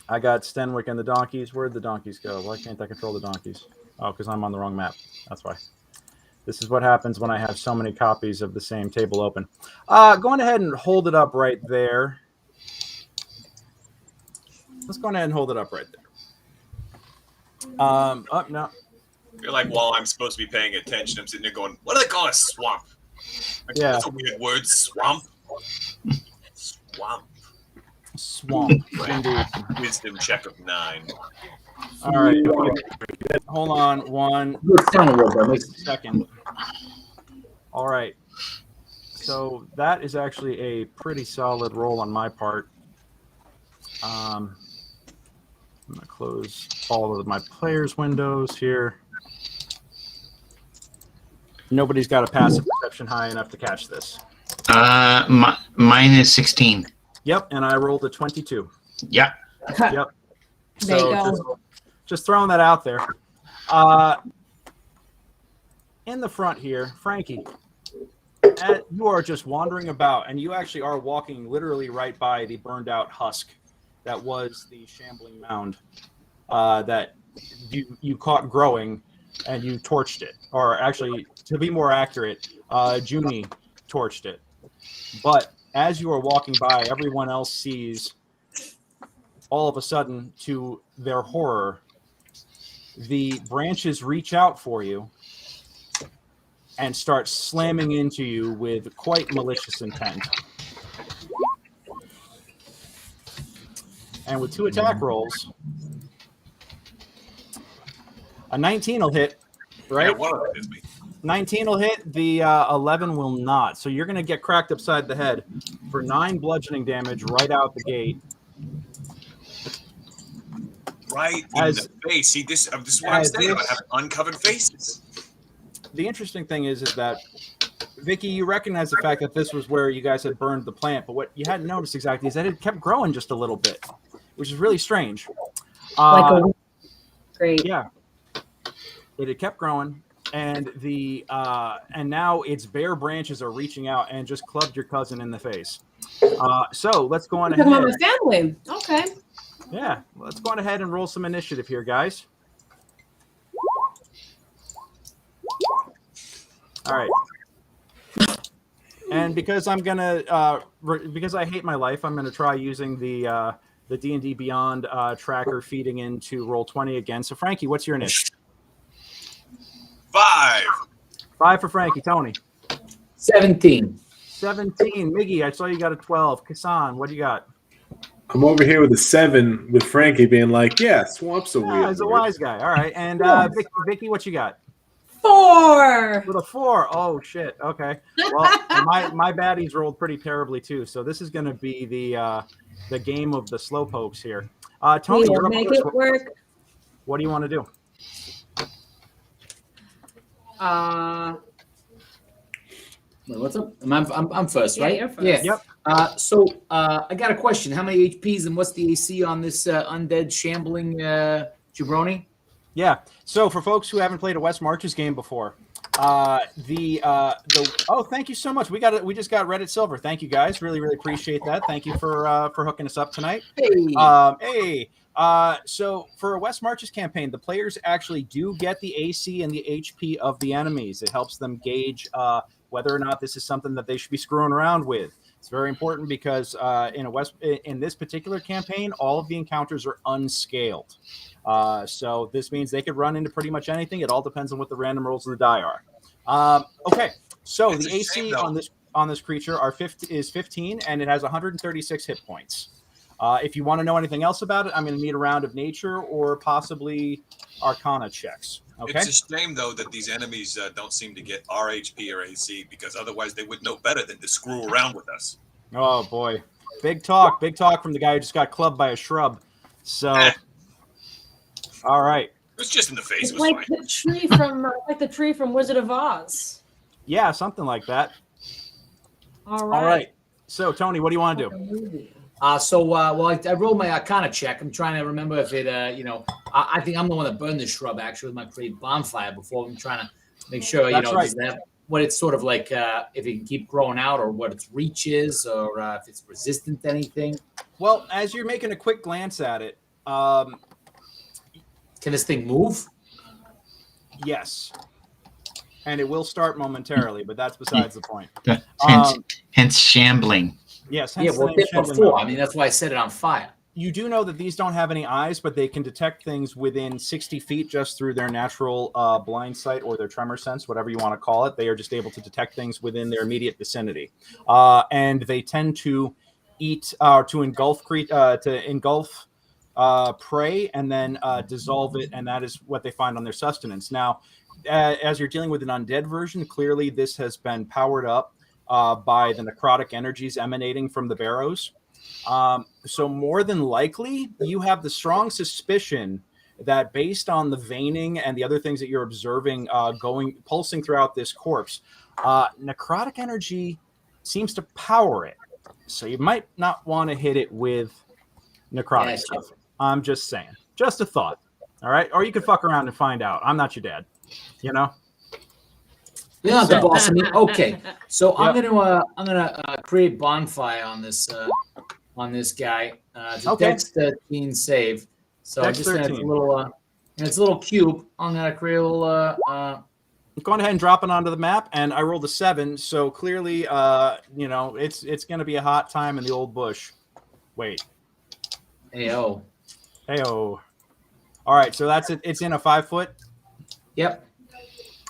I got Stenwick and the donkeys. Where'd the donkeys go? Why can't I control the donkeys? Oh, because I'm on the wrong map. That's why. This is what happens when I have so many copies of the same table open. Go on ahead and hold it up right there. Let's go ahead and hold it up right there. Oh, no. I feel like while I'm supposed to be paying attention, I'm sitting there going, what do they call a swamp? Like, Yeah. That's a weird word, swamp. Swamp. Indeed. Wisdom check of 9. All right. Hold on one second. All right. So that is actually a pretty solid roll on my part. I'm going to close all of my players' windows here. Nobody's got a passive perception high enough to catch this. Mine is 16. Yep, and I rolled a 22. Yeah. Yep. There you go. Just throwing that out there. In the front here, Frankie, you are just wandering about, and you actually are walking literally right by the burned out husk that was the shambling mound that you caught growing, and you torched it. Or actually, to be more accurate, Junie torched it. But as you are walking by, everyone else sees, all of a sudden, to their horror, the branches reach out for you and start slamming into you with quite malicious intent. And with 2 attack rolls, a 19 will hit, right? Yeah, one of them is me. 19 will hit, the 11 will not. So you're going to get cracked upside the head for 9 bludgeoning damage right out the gate. Right in the face. See, this is what I'm saying about having uncovered faces. The interesting thing is that, Vicky, you recognize the fact that this was where you guys had burned the plant, but what you hadn't noticed exactly is that it kept growing just a little bit, which is really strange. Great. Yeah. It had kept growing, and and now its bare branches are reaching out and just clubbed your cousin in the face. So let's go on ahead. My family. Okay. Yeah, let's go on ahead and roll some initiative here, guys. All right. And because I'm gonna, because I hate my life, I'm gonna try using the D&D Beyond tracker feeding into Roll20 again. So, Frankie, what's your initiative? 5. 5 for Frankie. Tony. 17. 17. Miggy, I saw you got a 12. Kassan, what do you got? I'm over here with a 7 with Frankie being like, yeah, swamp's a weird He's a word. wise guy. All right. And Vicky, what you got? 4. With a 4. Oh, shit. Okay. Well, my baddies rolled pretty terribly, too. So this is going to be the game of the slowpokes here. Tony, We will you're up make first. it work. What do you want to do? Wait, what's up? I'm first, Yeah, right? you're first. Yeah. Yep. So I got a question. How many HPs and what's the AC on this undead shambling jabroni? Yeah. So for folks who haven't played a West Marches game before, oh, thank you so much. We just got Reddit Silver. Thank you guys. Really, really appreciate that. Thank you for hooking us up tonight. Hey. So for a West Marches campaign, the players actually do get the AC and the HP of the enemies. It helps them gauge whether or not this is something that they should be screwing around with. It's very important because in this particular campaign, all of the encounters are unscaled. So this means they could run into pretty much anything. It all depends on what the random rolls of the die are. Okay, so It's the a AC shame, though. on this creature is 15, and it has 136 hit points. If you want to know anything else about it, I'm going to need a round of nature or possibly Arcana checks. Okay. It's a shame, though, that these enemies don't seem to get our HP or AC, because otherwise they would know better than to screw around with us. Oh boy, big talk from the guy who just got clubbed by a shrub. So, all right. It was just in the face. It's It was like fine. the tree from Wizard of Oz. Yeah, something like that. All right. All right. So, Tony, what do you want to do? I rolled my Arcana check. I'm trying to remember if it, I think I'm the one that burned the shrub actually with my create bonfire before. I'm trying to make sure, That's right. does that, what it's sort of like, if it can keep growing out or what its reach is or if it's resistant to anything. Well, as you're making a quick glance at it, Can this thing move? yes. And it will start momentarily, but that's besides the point. Hence shambling. Yes. Yeah, well, it did before. I mean, that's why I set it on fire. You do know that these don't have any eyes, but they can detect things within 60 feet just through their natural blind sight or their tremor sense, whatever you want to call it. They are just able to detect things within their immediate vicinity. And they tend to eat, to engulf prey and then dissolve it, and that is what they find on their sustenance. Now, as you're dealing with an undead version, clearly this has been powered up by the necrotic energies emanating from the Barrows. So more than likely, you have the strong suspicion that based on the veining and the other things that you're observing pulsing throughout this corpse, necrotic energy seems to power it. So you might not want to hit it with necrotic stuff. I'm just saying. Just a thought. All right? Or you could fuck around and find out. I'm not your dad. You know? You're not the boss of me. Okay. So I'm gonna create bonfire on this guy. It's a Dex 13 save. So Dex just 13. it's a little cube. I'm gonna create a little Go ahead and drop it onto the map, and I rolled a 7, so clearly, it's going to be a hot time in the old bush. Wait. Heyo. All right, so that's it. It's in a 5-foot. Yep.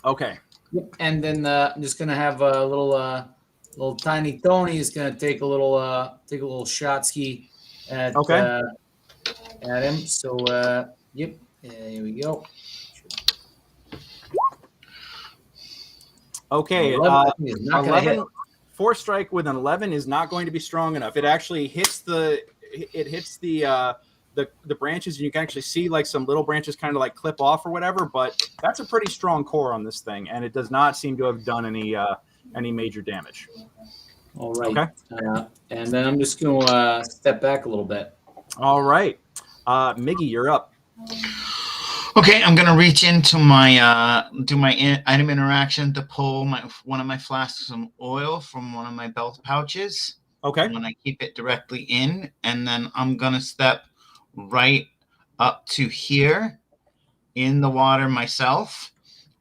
Okay. Yep. And then I'm just gonna have a little tiny Tony is gonna take a little shot ski at him. So yep. Here we go. Okay. 11. 4 strike with an 11 is not going to be strong enough. It actually hits the branches, and you can actually see like some little branches kind of like clip off or whatever. But that's a pretty strong core on this thing, and it does not seem to have done any major damage. All right. Okay. And then I'm just gonna step back a little bit. All right. Miggy, you're up. Okay, I'm gonna reach into my item interaction to pull one of my flasks of oil from one of my belt pouches. Okay. When I keep it directly in, and then I'm gonna step right up to here in the water myself,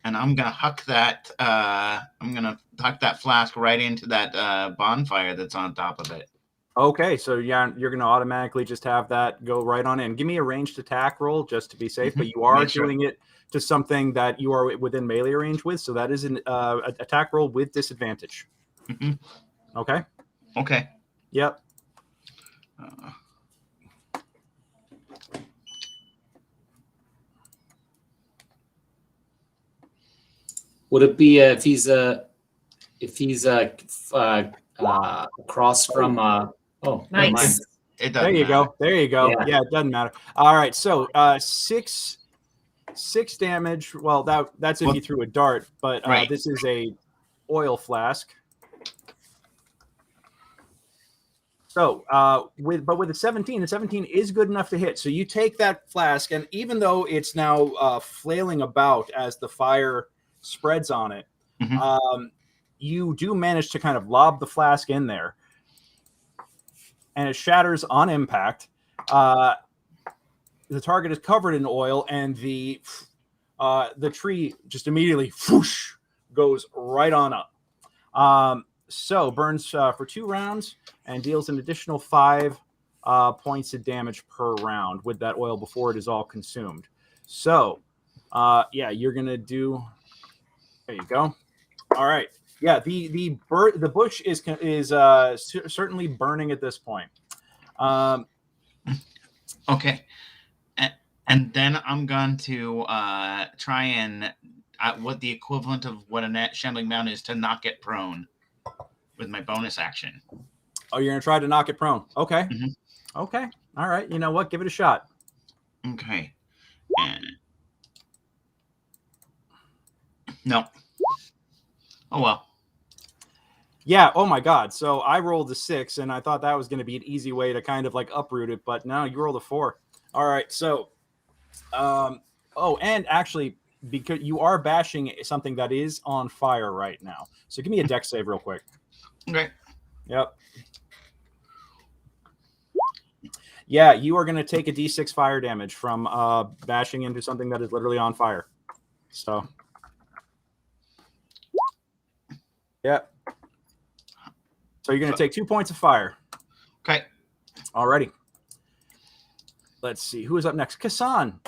and I'm gonna huck that. I'm gonna huck that flask right into that bonfire that's on top of it. Okay, so yeah, you're going to automatically just have that go right on in. Give me a ranged attack roll just to be safe, but you are doing it to something that you are within melee range with, so that is an attack roll with disadvantage. Okay? Okay. Yep. Would it be if he's across from oh, never mind. Nice. It There doesn't you matter. go. There you go. Yeah. Yeah, it doesn't matter. All right, so 6 damage. Well, that's if you threw a dart, but Right. this is a oil flask. So, with a 17, the 17 is good enough to hit. So you take that flask, and even though it's now flailing about as the fire spreads on it, you do manage to kind of lob the flask in there, and it shatters on impact. The target is covered in oil, and the tree just immediately whoosh, goes right on up. So burns for 2 rounds and deals an additional 5 points of damage per round with that oil before it is all consumed. So, yeah, you're gonna do. There you go. All right. Yeah, the bush is certainly burning at this point. Okay. And then I'm going to try and what the equivalent of what a shambling mount is to knock it prone with my bonus action. Oh, you're going to try to knock it prone. Okay. Okay. All right. You know what? Give it a shot. Okay. No. Oh, well. Yeah. Oh, my God. So I rolled a 6, and I thought that was going to be an easy way to kind of like uproot it. But no, you rolled a 4. All right. So, and actually, because you are bashing something that is on fire right now. So give me a dex save real quick. Okay. Yep. Yeah, you are going to take a d6 fire damage from bashing into something that is literally on fire. So, yep. So you're going to take 2 points of fire. Okay. Alrighty. Let's see. Who is up next? Kassan,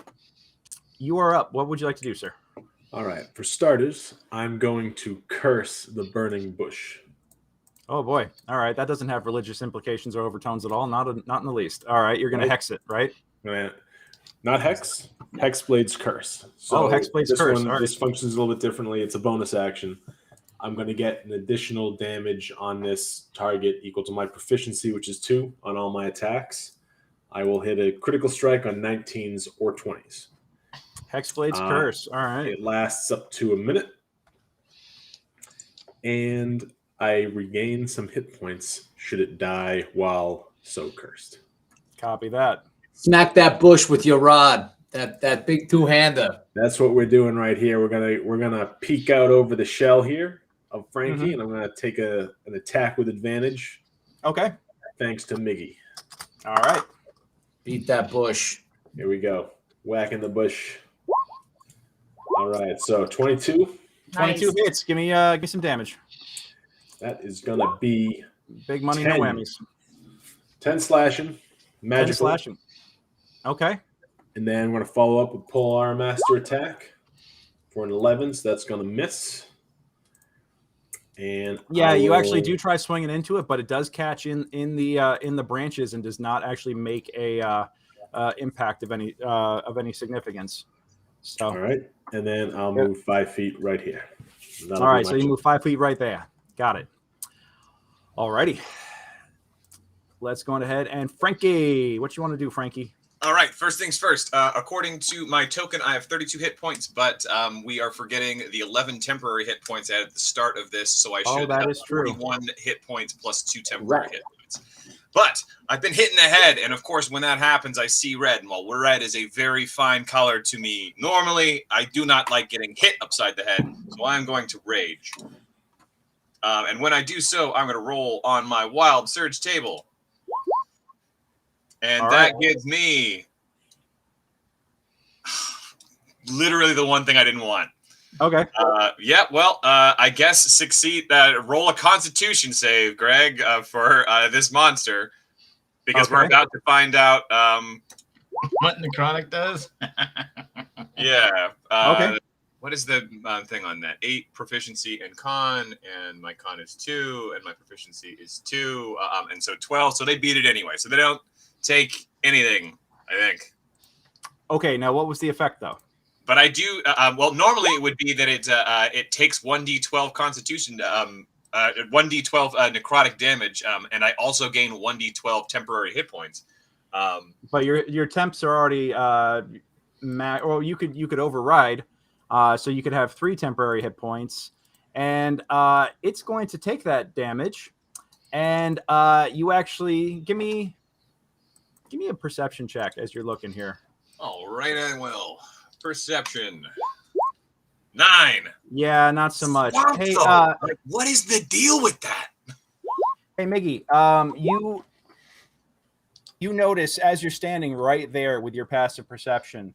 you are up. What would you like to do, sir? All right. For starters, I'm going to curse the burning bush. Oh, boy. All right. That doesn't have religious implications or overtones at all. Not in the least. All right. You're going to hex it, right? Not hex. Hex Blades Curse. So Hex Blades Curse. All right. This functions a little bit differently. It's a bonus action. I'm going to get an additional damage on this target equal to my proficiency, which is 2 on all my attacks. I will hit a critical strike on 19s or 20s. Hex Blades Curse. All right. It lasts up to a minute. And I regain some hit points should it die while so cursed. Copy that. Smack that bush with your rod. That big 2-hander. That's what we're doing right here. We're gonna peek out over the shell here of Frankie, and I'm gonna take an attack with advantage. Okay. Thanks to Miggy. All right. Beat that bush. Here we go. Whacking the bush. All right. So 22. 22 hits. Give me some damage. That is gonna be big money, 10. no whammies. 10 slashing. Magical. 10 slashing. Okay. And then I'm going to follow up with Polar Master Attack for an 11, so that's going to miss. And yeah, you actually do try swinging into it, but it does catch in the branches and does not actually make a impact of any significance. So all right, and then I'll move 5 feet right here. All right, so you move 5 feet right there. Got it. All righty. Let's go on ahead and Frankie, what you want to do, Frankie? All right, first things first. According to my token, I have 32 hit points, but we are forgetting the 11 temporary hit points at the start of this, so I should have 41 hit points plus 2 temporary hit points. But I've been hitting the head, and of course, when that happens, I see red. And while red is a very fine color to me, normally I do not like getting hit upside the head, so I'm going to rage. And when I do so, I'm going to roll on my Wild Surge table. And that gives me literally the one thing I didn't want. Okay. Yeah, well, I guess succeed. Roll a Constitution save, Greg, for this monster, because we're Okay. about to find out. What necrotic does? Yeah. Okay. What is the thing on that? 8 proficiency in con, and my con is 2, and my proficiency is 2, and so 12. So they beat it anyway. So they don't take anything, I think. Okay. Now, what was the effect though? But I do. Well, normally it would be that it takes 1d12 Constitution, 1d12 necrotic damage, and I also gain 1d12 temporary hit points. But your temps are already or you could override, so you could have 3 temporary hit points, and it's going to take that damage. And you actually give me a perception check as you're looking here. All right, I will. Perception. 9. Yeah, not so much. Hey, what is the deal with that? hey, Miggy, you notice as you're standing right there with your passive perception,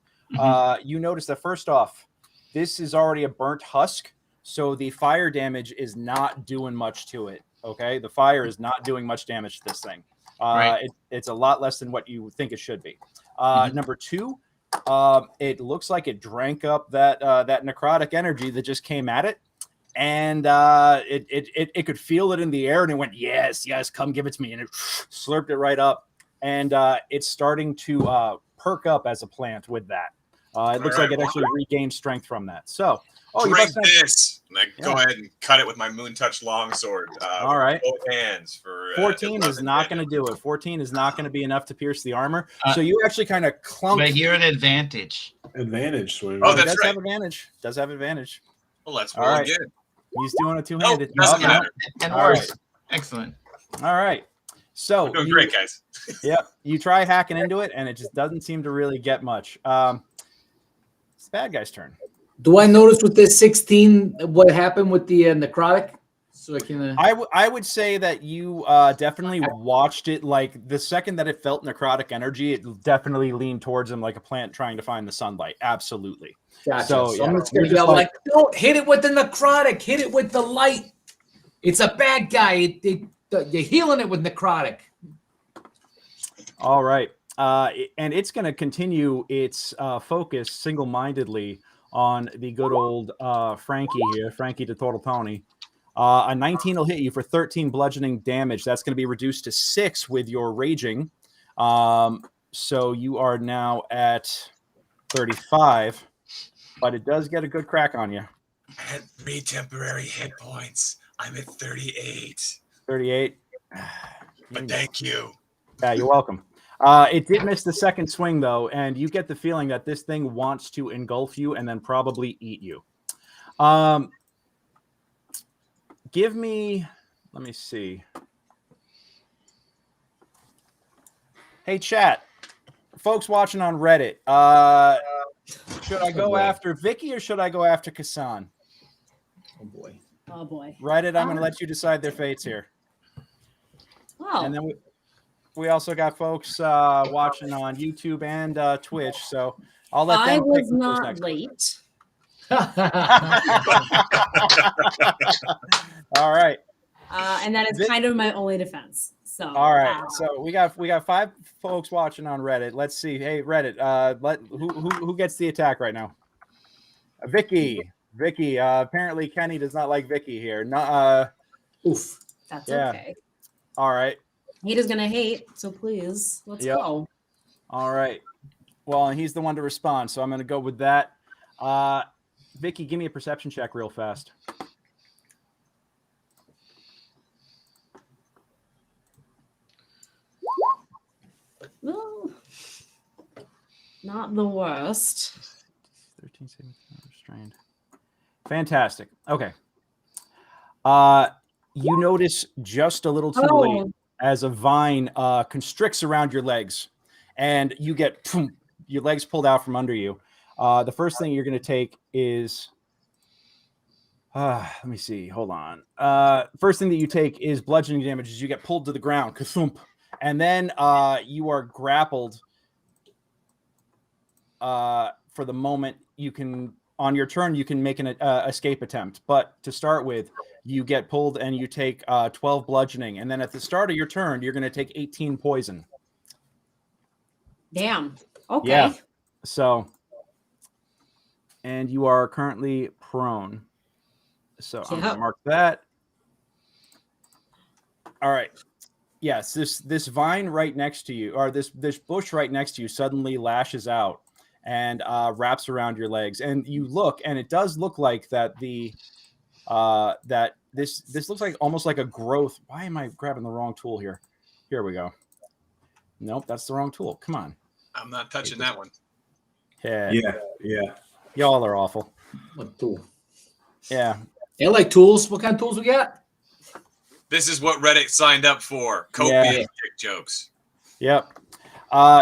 you notice that first off, this is already a burnt husk, so the fire damage is not doing much to it. Okay, the fire is not doing much damage to this thing. Right. It's a lot less than what you think it should be. Number 2. It looks like it drank up that necrotic energy that just came at it, and it could feel it in the air, and it went, yes, come give it to me, and it slurped it right up, and it's starting to perk up as a plant with that. It looks like it actually regained strength from that. So, drink this. And I go ahead and cut it with my Moon Touch longsword. All right. Both hands for 14 is not going to do it. 14 is not going to be enough to pierce the armor. So you actually kind of clunk. But you're at advantage. Advantage swing. Oh, It that's does right. have advantage. Does have advantage. Well, let's All roll right. again. He's doing it two-handed. Doesn't Yep, matter. And All worse. right. Excellent. All right. So We're doing great, guys. Yep. You try hacking into it, and it just doesn't seem to really get much. It's the bad guy's turn. Do I notice with this 16 what happened with the necrotic? So I can. I would say that you definitely watched it. Like the second that it felt necrotic energy, it definitely leaned towards him like a plant trying to find the sunlight. Absolutely. Gotcha. So, So I'm yeah, just gonna you're just yell like, don't hit it with the necrotic, hit it with the light. It's a bad guy. You're healing it with necrotic. All right. And it's going to continue its focus single-mindedly on the good old Frankie here, Frankie the Total Tony. A 19 will hit you for 13 bludgeoning damage. That's going to be reduced to 6 with your raging. So you are now at 35, but it does get a good crack on you. I had 3 temporary hit points. I'm at 38. 38. But thank you. Yeah, you're welcome. It did miss the second swing, though, and you get the feeling that this thing wants to engulf you and then probably eat you. Give me, let me see. Hey, chat. Folks watching on Reddit, should I go after Vicky or should I go after Kassan? Oh boy. Oh boy. Reddit, I'm going to let you decide their fates here. Oh. And then we also got folks watching on YouTube and Twitch, so I'll let them I pick was who goes not next. late. All right. And that is kind of my only defense. So All right. So we got 5 folks watching on Reddit. Let's see. Hey, Reddit, who gets the attack right now? Vicky. Apparently Kenny does not like Vicky here. Oof. that's yeah. okay. All right. Hate is gonna hate, so please let's Yep. go. All right. Well, and he's the one to respond, so I'm going to go with that. Vicky, give me a perception check real fast. Well, not the worst. 13, 17, restrained. Fantastic. Okay. You notice just a little too late as a vine constricts around your legs, and you get your legs pulled out from under you. The first thing you're going to take is, let me see. Hold on. First thing that you take is bludgeoning damage as you get pulled to the ground. Ka-thump. And then you are grappled for the moment, you can on your turn you can make an escape attempt. But to start with, you get pulled and you take 12 bludgeoning, and then at the start of your turn, you're going to take 18 poison. Damn. Okay. Yeah. So, and you are currently prone. So I'm going to mark that. All right. Yes, this vine right next to you, or this bush right next to you, suddenly lashes out and wraps around your legs. And you look, and it does look like that this looks like almost like a growth. Why am I grabbing the wrong tool here? Here we go. Nope, that's the wrong tool. Come on. I'm not touching that one. Yeah. Y'all are awful. What tool? Yeah. They like tools. What kind of tools we got? This is what Reddit signed up for. Copious dick jokes. Yep.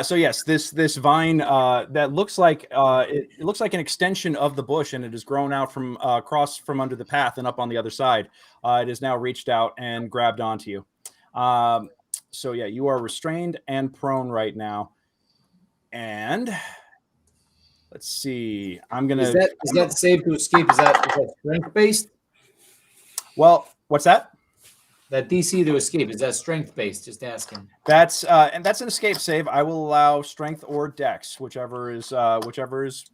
So yes, this vine that looks like it looks like an extension of the bush, and it has grown out from across from under the path and up on the other side. It has now reached out and grabbed onto you. So yeah, you are restrained and prone right now. And let's see. I'm gonna. Is that save to escape? Is that strength based? Well, what's that? That DC to escape, is that strength based? Just asking. That's and that's an escape save. I will allow strength or dex, whichever is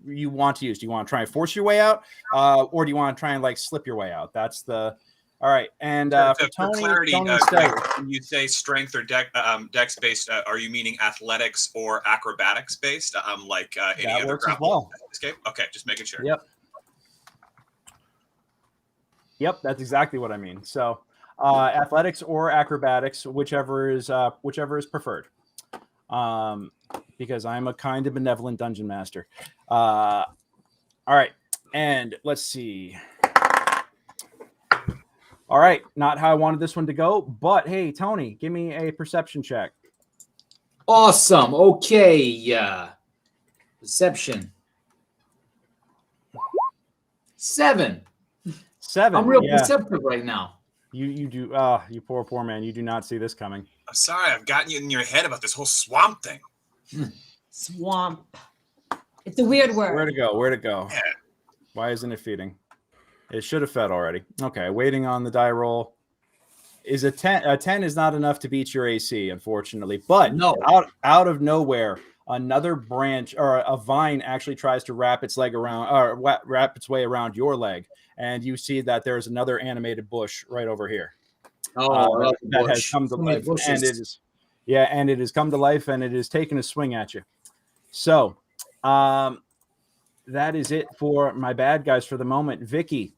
you want to use. Do you want to try and force your way out, or do you want to try and like slip your way out? That's the all right. And for Tony, clarity, Greg, when you say strength or dex based, are you meaning athletics or acrobatics based? Like any that other works as grapple well. escape? Okay, just making sure. Yep, that's exactly what I mean. So. Athletics or acrobatics, whichever is preferred. Because I'm a kind of benevolent dungeon master. All right, and let's see. All right, not how I wanted this one to go, but hey, Tony, give me a perception check. Awesome. Okay. Perception. 7. 7. I'm real perceptive right now. You do. You poor man. You do not see this coming. I'm sorry, I've gotten you in your head about this whole swamp thing. Swamp. It's a weird word. Where to go? Yeah. Why isn't it feeding? It should have fed already. Okay, waiting on the die roll. Is a 10? A 10 is not enough to beat your AC, unfortunately. But no, out of nowhere, another branch or a vine actually tries to wrap its leg around, or wrap its way around your leg. And you see that there's another animated bush right over here. That has come to life, and it has come to life, and it is taking a swing at you. So, that is it for my bad guys for the moment. Vicky,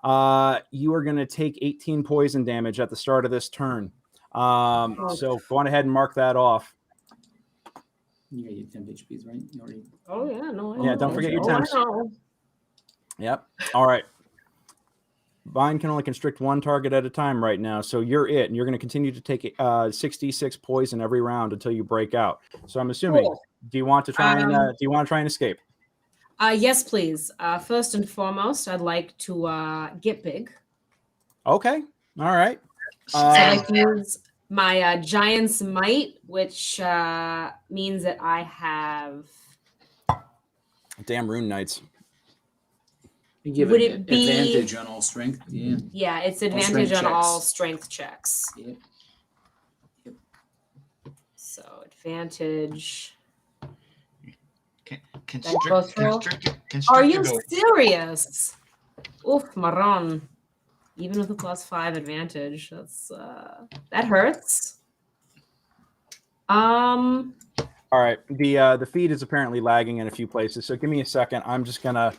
you are going to take 18 poison damage at the start of this turn. So go on ahead and mark that off. You got your 10 HPs, right? You already... Oh yeah, no. Yeah, don't forget your temps. Yep. All right. Vine can only constrict one target at a time right now, so you're it, and you're going to continue to take 66 poison every round until you break out. So I'm assuming, do you want to try and escape? Yes, please. First and foremost, I'd like to get big. Okay, all right. So I'd like to use my Giant's Might, which means that I have. Damn Rune Knights. Would it be advantage on all strength? Yeah. Yeah, it's advantage on all strength checks. Yep. So advantage. Constrict. Are you serious? Oof, Maron. Even with a +5 advantage, that's that hurts. All right, the feed is apparently lagging in a few places, so give me a second. I'm just gonna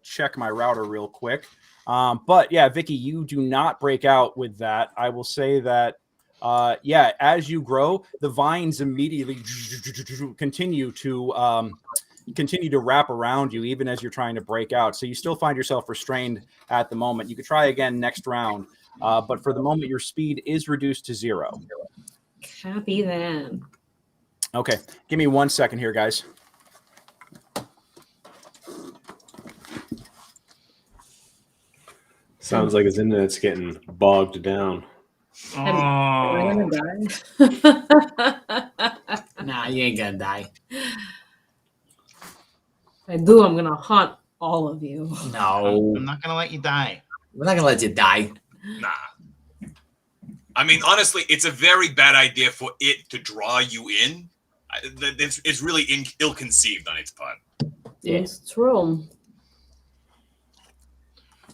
check my router real quick. But yeah, Vicky, you do not break out with that. I will say that as you grow, the vines immediately continue to wrap around you, even as you're trying to break out. So you still find yourself restrained at the moment. You could try again next round, but for the moment, your speed is reduced to 0. Copy that. Okay, give me 1 second here, guys. Sounds like his internet's getting bogged down. Nah, you ain't gonna die. I do. I'm gonna haunt all of you. No, I'm not gonna let you die. we're not gonna let you die. Nah. I mean, honestly, it's a very bad idea for it to draw you in. It's really ill-conceived on its part. Yeah. It's true.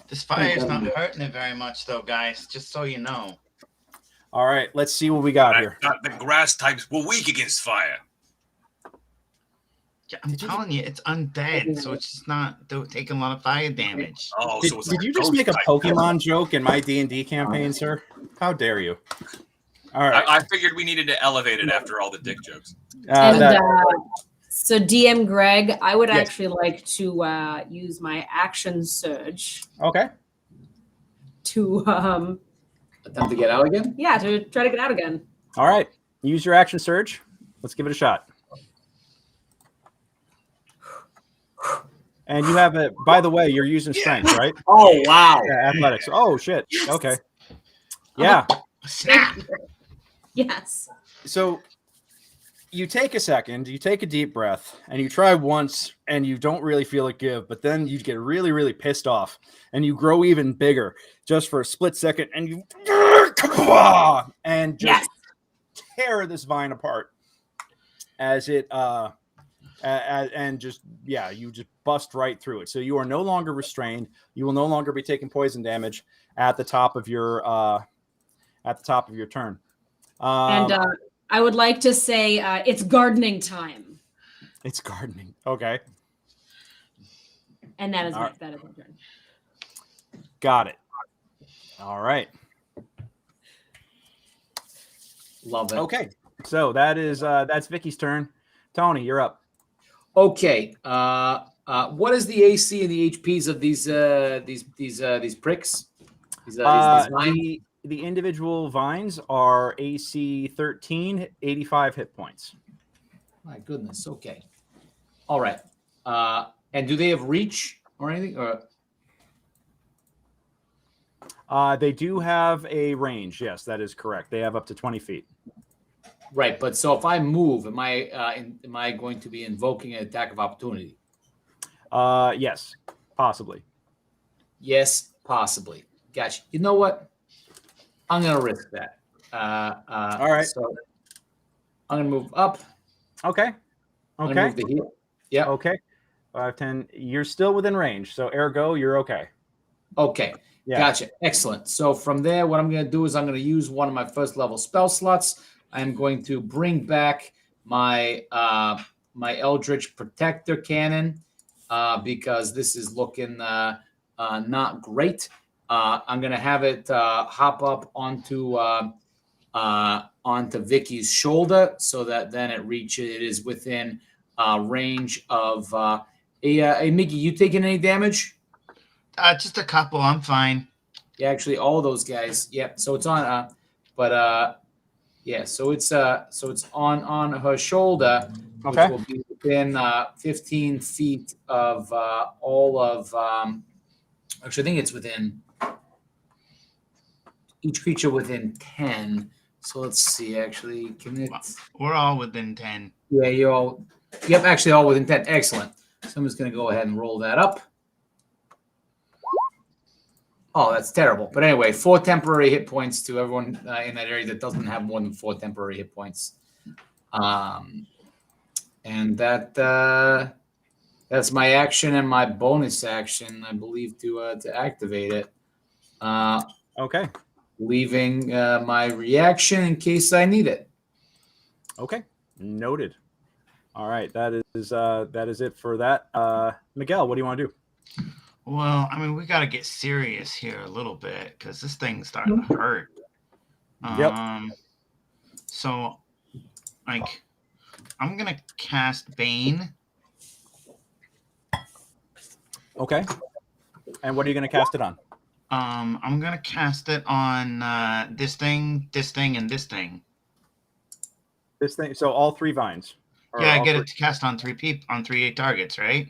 This fire is not hurting it very much, though, guys. Just so you know. All right, let's see what we got here. The grass types were weak against fire. Yeah, I'm telling you, it's undead, so it's just not taking a lot of fire damage. Oh, Did, so it's did like you just ghost make a type. Pokemon joke in my D&D campaign, sir? How dare you? All right. I figured we needed to elevate it after all the dick jokes. So DM Greg, I would Yes. actually like to use my action surge Okay. to Attempt to get out again. yeah, to try to get out again. All right. Use your action surge. Let's give it a shot. And you have it, by the way, you're using strength, right? Oh wow! Yeah, athletics. Oh, shit. Okay. Yeah. Snap! Yes. So you take a second, you take a deep breath, and you try once, and you don't really feel it give, but then you get really, really pissed off, and you grow even bigger just for a split second, and you and just tear this vine apart as it and just you just bust right through it. So you are no longer restrained. You will no longer be taking poison damage at the top of your turn. And I would like to say it's gardening time. It's gardening. Okay. And that is All my right. turn. Got it. All right. Love it. Okay. So that's Vicky's turn. Tony, you're up. Okay. What is the AC and the HPs of these pricks? These vines? The individual vines are AC 13, 85 hit points. My goodness. Okay. All right. And do they have reach or anything? Or They do have a range. Yes, that is correct. They have up to 20 feet. right. But so if I move, am I going to be invoking an attack of opportunity? Yes, possibly. Yes, possibly. Gotcha. You know what? I'm gonna risk that. All right. So I'm gonna move up. Okay. I'm gonna move Okay. the heel. Yeah. Okay. 5, 10. You're still within range. So ergo, you're okay. Okay. Yeah. Gotcha. Excellent. So from there, what I'm going to do is I'm going to use one of my first level spell slots. I'm going to bring back my my Eldritch Protector Cannon because this is looking not great. I'm going to have it hop up onto Vicky's shoulder so that then it is within range of. Hey, Mickey, you taking any damage? Just a couple. I'm fine. Yeah, actually, all those guys. Yep. So it's on. Yeah. So it's on her shoulder, which Okay. will be within 15 feet of all of. Actually, I think it's within each creature within 10. So let's see. Actually, can it? We're all within 10. Yeah, you're all. Yep, actually, all within 10. Excellent. So I'm just going to go ahead and roll that up. Oh, that's terrible. But anyway, 4 temporary hit points to everyone in that area that doesn't have more than 4 temporary hit points. And that's my action and my bonus action, I believe, to activate it. Okay. Leaving my reaction in case I need it. Okay. Noted. All right. That is it for that. Miguel, what do you want to do? Well, I mean, we got to get serious here a little bit because this thing's starting to hurt. Yep. So, like, I'm going to cast Bane. Okay. And what are you going to cast it on? I'm going to cast it on this thing, and this thing. This thing. So all 3 vines. Yeah, I get it to cast on 3 targets, right?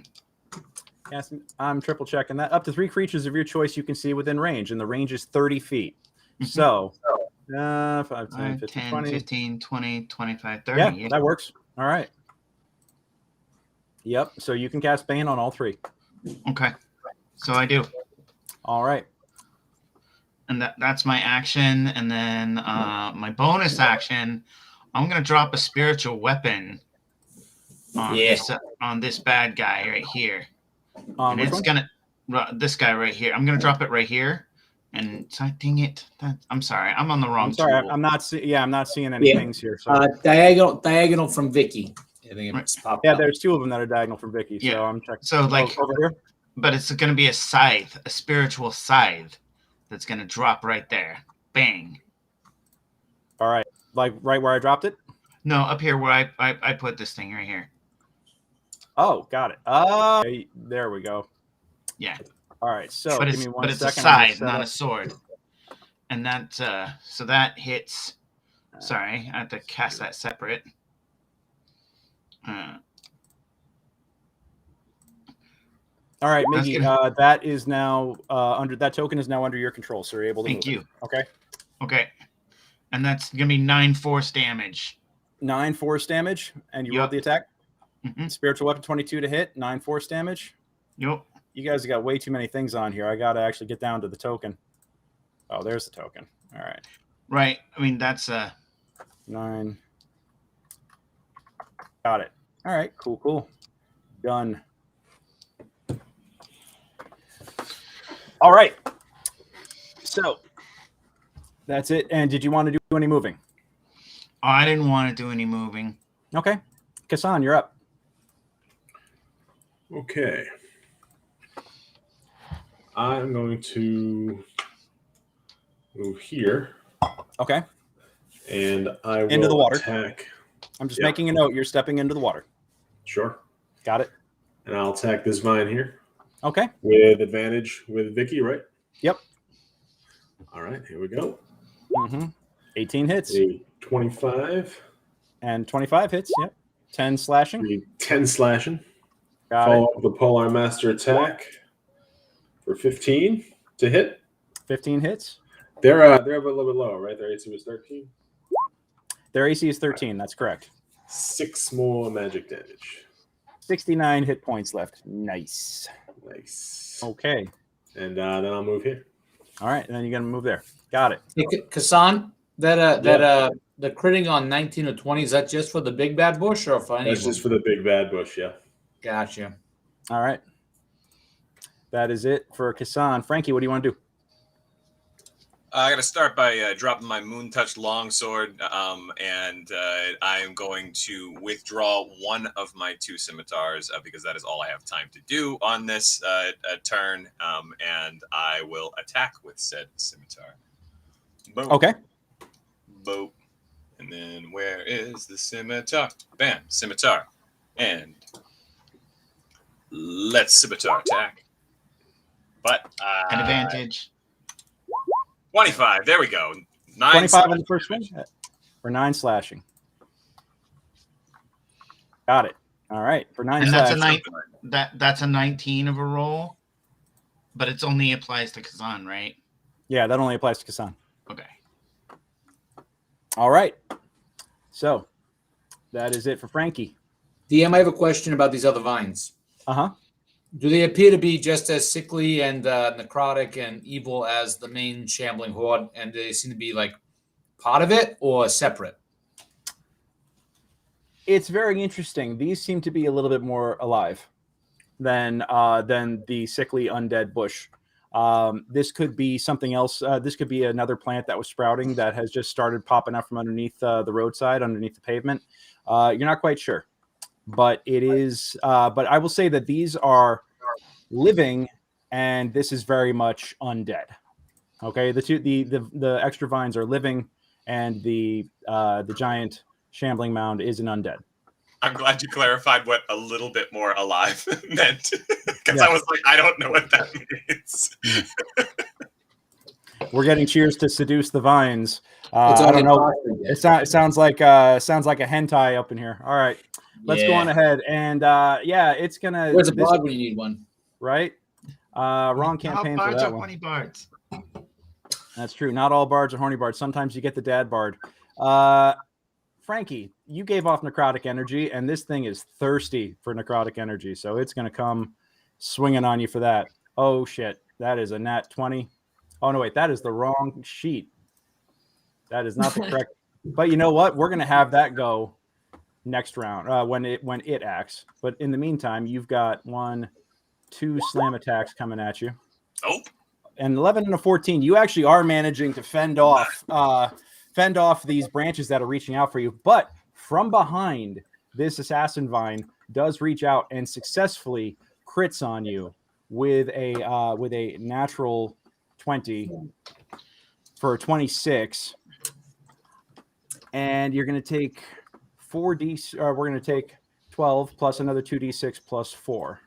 Yes, I'm triple checking that. Up to 3 creatures of your choice you can see within range, and the range is 30 feet. So, 5, 10, 15, 10, 20. 15, 20, 25, 30. Yeah, that works. All right. Yep. So you can cast Bane on all 3. Okay. So I do. All right. And that's my action. And then my bonus action, I'm going to drop a spiritual weapon on this bad guy right here. And it's going to, this guy right here. I'm going to drop it right here. And dang it. I'm sorry. I'm on the wrong I'm sorry. tool. I'm not seeing any things here. So. Diagonal from Vicky. I think it's popped up. There's 2 of them that are diagonal from Vicky. Yeah. So I'm checking. So like over here. But it's going to be a scythe, a spiritual scythe that's going to drop right there. Bang. All right. Like right where I dropped it? No, up here where I put this thing right here. Oh, got it. There we go. Yeah. All right. So but give me one it's second. a scythe, not a sword. And that so that hits. Sorry, I have to cast that separate. All right, Miggy, that is now that token is now under your control, so you're able to Thank you. Okay. Okay. And that's gonna be 9 force damage. 9 force damage, and you rolled the attack. Mm-hmm. Spiritual weapon 22 to hit, 9 force damage. Yep. You guys have got way too many things on here. I gotta actually get down to the token. Oh, there's the token. All right. Right. I mean that's 9. Got it. All right. Cool. Done. All right. So that's it. And did you want to do any moving? I didn't want to do any moving. Okay. Kassan, you're up. Okay. I'm going to move here. Okay. And I will into the water. Attack. I'm just making a note. You're stepping into the water. Sure. Got it. And I'll attack this vine here. Okay. With advantage with Vicky, right? Yep. All right, here we go. 18 hits. 25. And 25 hits. Yep. 10 slashing. 10 slashing. Got Follow it. up the Polar Master attack for 15 to hit. 15 hits. They're a little bit lower, right? Their AC was 13. Their AC is 13. That's correct. 6 more magic damage. 69 hit points left. Nice. Okay. And then I'll move here. All right, and then you're gonna move there. Got it. Hey, Kassan, the critting on 19 or 20, is that just for the big bad bush or for any? That's just for the big bad bush, yeah. Gotcha. All right. That is it for Kassan. Frankie, what do you want to do? I got to start by dropping my Moon Touch Longsword, and I am going to withdraw one of my 2 scimitars because that is all I have time to do on this turn, and I will attack with said scimitar. Boom. Okay. Boom. And then where is the scimitar? Bam, scimitar. And let's scimitar attack. But An advantage. 25. There we go. 9 25 on the first one, or 9 slashing. Got it. All right, for 9 and slashing. That's a 19 of a roll, but it's only applies to Kazan, right? Yeah, that only applies to Kassan. Okay. All right. So that is it for Frankie. DM, I have a question about these other vines. Do they appear to be just as sickly and necrotic and evil as the main shambling horde, and do they seem to be like part of it or separate? It's very interesting. These seem to be a little bit more alive than the sickly undead bush. This could be something else. This could be another plant that was sprouting that has just started popping up from underneath the roadside, underneath the pavement. You're not quite sure. But it is. But I will say that these are living, and this is very much undead. Okay, the extra vines are living, and the giant shambling mound is an undead. I'm glad you clarified what a little bit more alive meant, because I was like, I don't know what that means. We're getting cheers to seduce the vines. I don't know. It sounds like a hentai up in here. All right. Let's go on ahead, and it's gonna. Where's a bard when you need one? Right? Wrong campaign for that one. Horny bards. That's true. Not all bards are horny bards. Sometimes you get the dad bard. Frankie, you gave off necrotic energy, and this thing is thirsty for necrotic energy, so it's going to come swinging on you for that. Oh, shit. That is a nat 20. Oh, no, wait. That is the wrong sheet. That is not the correct. But you know what? We're going to have that go next round when it acts. But in the meantime, you've got 1, 2 slam attacks coming at you. Oh. And 11 and a 14. You actually are managing to fend off these branches that are reaching out for you. But from behind, this assassin vine does reach out and successfully crits on you with a natural 20 for 26. And you're going to take 4d. We're going to take 12 plus another 2d6 plus 4.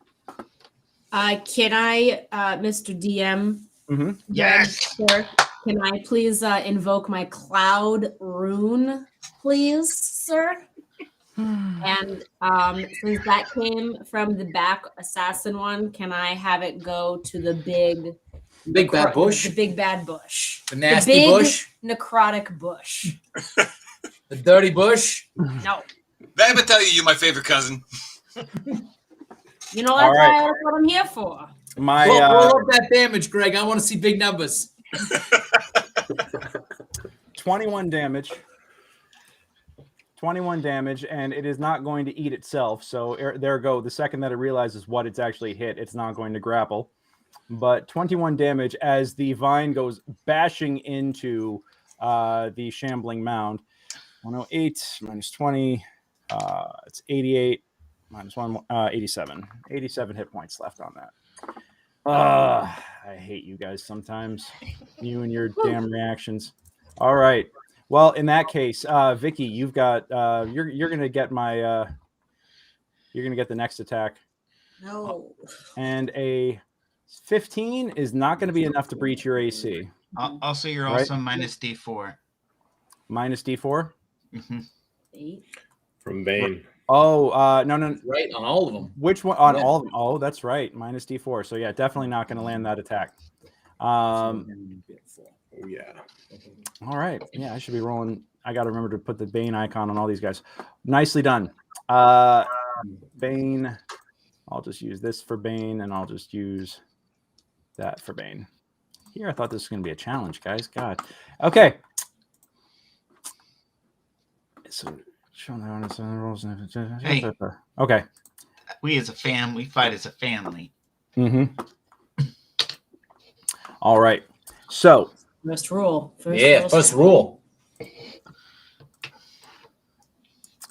Can I, Mr. DM? Mm-hmm. Yes. Sir, can I please invoke my cloud rune, please, sir? And since that came from the back assassin one, can I have it go to the big bad bush? The big bad bush. The nasty big bush? Necrotic bush. The dirty bush? No. Did I ever tell you you're my favorite cousin? You know, that's what I'm here for. Roll up that damage, Greg. I want to see big numbers. 21 damage. 21 damage, and it is not going to eat itself. So there go. The second that it realizes what it's actually hit, it's not going to grapple. But 21 damage as the vine goes bashing into the shambling mound. 108 minus 20. It's 88 minus 1. 87. 87 hit points left on that. I hate you guys sometimes. You and your damn reactions. All right. Well, in that case, Vicky, you've got you're gonna get my you're gonna get the next attack. No. And a 15 is not going to be enough to breach your AC. Also, you're also minus D4. Minus D4. Mm-hmm. 8. From Bane. Oh, no. Right, on all of them. Which one? On all of them. Oh, that's right. Minus D4. So, yeah, definitely not going to land that attack. Oh, yeah. All right. Yeah, I should be rolling. I got to remember to put the Bane icon on all these guys. Nicely done. Bane. I'll just use this for Bane, and I'll just use that for Bane. Here, I thought this was going to be a challenge, guys. God. Okay. So, hey. Okay. We as a fam, we fight as a family. Mm-hmm. All right. So. First rule. First rule.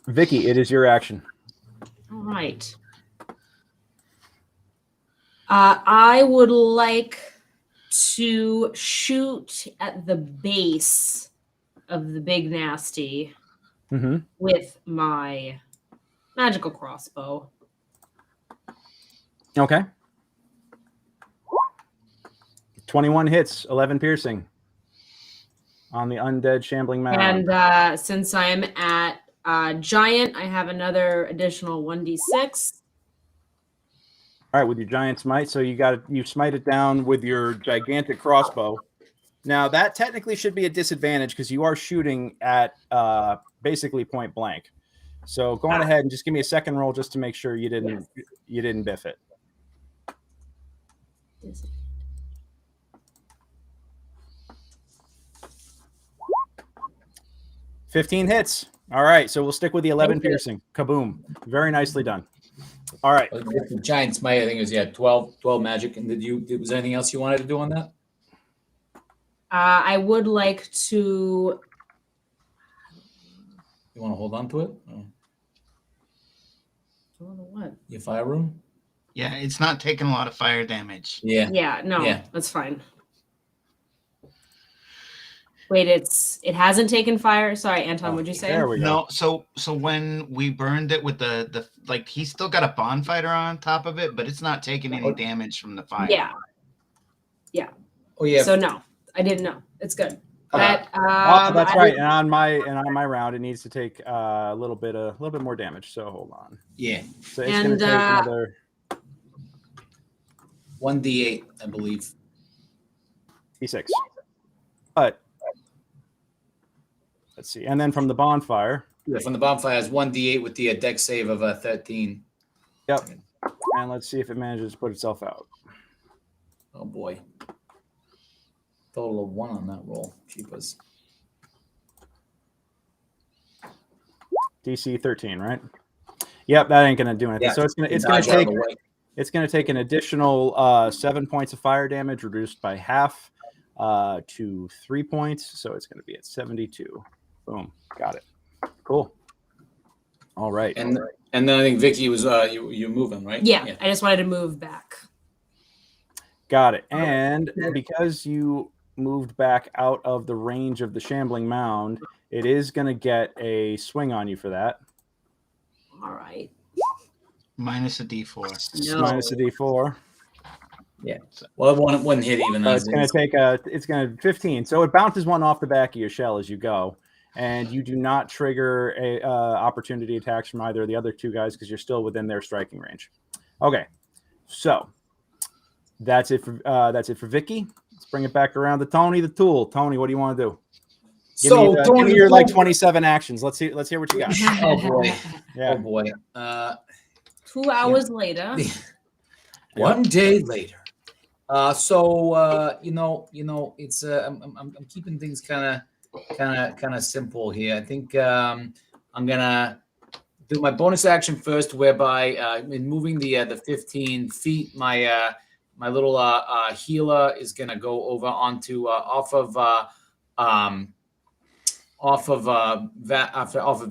Vicky, it is your action. All right. I would like to shoot at the base of the big nasty with my magical crossbow. Okay. 21 hits, 11 piercing on the undead shambling mound. And since I'm at giant, I have another additional 1d6. All right, with your giant smite, so you smite it down with your gigantic crossbow. Now that technically should be a disadvantage because you are shooting at basically point blank. So go on ahead and just give me a second roll just to make sure you didn't biff it. 15 hits. All right, so we'll stick with the 11 piercing. Kaboom! Very nicely done. All right. The giant smite, I think it was 12 magic. And was there anything else you wanted to do on that? I would like to. You want to hold on to it? What? Your fire room? Yeah, it's not taking a lot of fire damage. Yeah. Yeah, no, that's fine. Wait, it hasn't taken fire. Sorry, Anton, what'd you say? There we go. No, so when we burned it with the like, he's still got a bonfire on top of it, but it's not taking any damage from the fire. Yeah. Oh yeah. So no, I didn't know. It's good. That's right. And on my round, it needs to take a little bit more damage. So hold on. Yeah. So it's going to take another 1d8, I believe. D6. But let's see. And then from the bonfire, Yeah, from the bonfire has 1d8 with the dex save of 13. Yep. And let's see if it manages to put itself out. Oh boy. Total of 1 on that roll. Cheapers. DC 13, right? Yep, that ain't gonna do anything. Yeah, So it's gonna take an additional 7 points of fire damage, reduced by half to 3 points. So it's gonna be at 72. Boom, got it. Cool. All right. And then I think Vicky was you moving, right? Yeah, I just wanted to move back. Got it. And because you moved back out of the range of the shambling mound, it is going to get a swing on you for that. All right. Minus a D4. No. Minus a D4. Yeah. Well, it wouldn't hit even. It's going to take it's going to 15. So it bounces one off the back of your shell as you go. And you do not trigger a opportunity attacks from either of the other two guys because you're still within their striking range. Okay. So that's it for Vicky. Let's bring it back around to Tony the Tool. Tony, what do you want to do? Give me your like 27 actions. Let's hear what you got. Oh boy. Yeah. Oh boy. 2 hours later. 1 day later. So it's I'm keeping things kind of simple here. I think I'm gonna do my bonus action first, whereby in moving the 15 feet, my little healer is gonna go over onto off of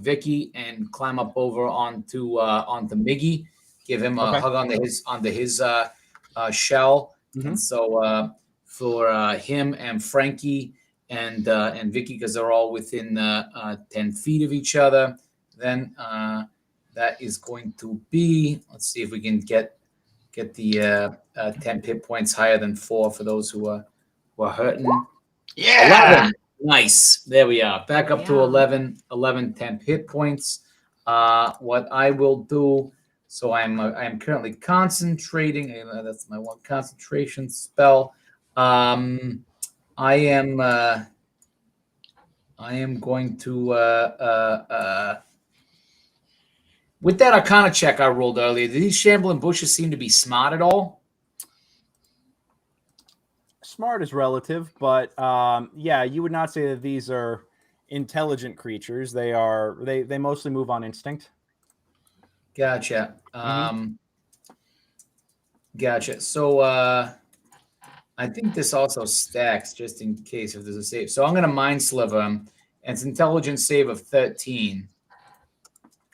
Vicky and climb up over onto Miggy, give him a hug onto his shell. Mm-hmm. And so for him and Frankie and Vicky, because they're all within 10 feet of each other, then that is going to be, let's see if we can get the 10 hit points higher than 4 for those who are hurting. Yeah. 11. Nice. There we are. Back up to 11 10 hit points. What I will do, so I'm currently concentrating. That's my one concentration spell. I am going to with that Arcana check I rolled earlier, do these shambling bushes seem to be smart at all? Smart is relative, but yeah, you would not say that these are intelligent creatures. They mostly move on instinct. Gotcha. Gotcha. So I think this also stacks just in case if there's a save. So I'm going to mind sliver him, and it's intelligence save of 13.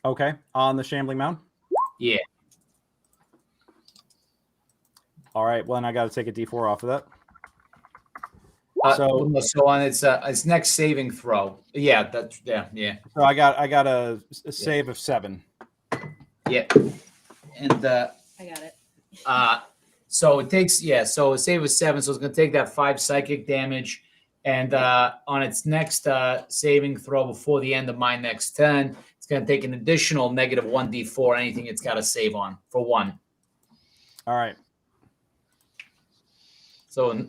Okay, on the shambling mound. Yeah. All right. Well, then I got to take a D4 off of that. So on its next saving throw. Yeah. Yeah. So I got a save of 7. Yeah. And I got it. so it takes so a save of 7, so it's going to take that 5 psychic damage, and on its next saving throw before the end of my next turn, it's going to take an additional negative 1d4 anything it's got to save on for 1. All right. So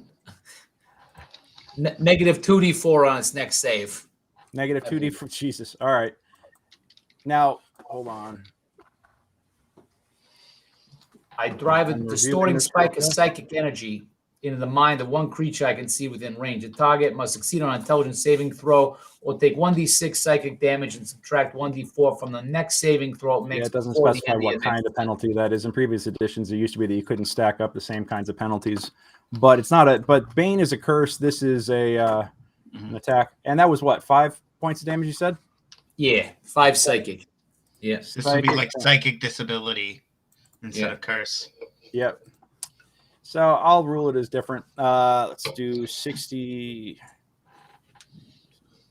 negative 2d4 on its next save. Negative 2d for Jesus. All right. Now hold on. I drive a distorting spike of psychic energy into the mind of one creature I can see within range. The target must succeed on an intelligence saving throw or take 1d6 psychic damage and subtract 1d4 from the next saving throw. It doesn't specify what kind of penalty that is. In previous editions, it used to be that you couldn't stack up the same kinds of penalties. But it's not but Bane is a curse. This is an attack. And that was what, 5 points of damage you said? Yeah, 5 psychic. Yes. This would be like psychic disability instead of curse. Yep. So I'll rule it as different. Let's do 68.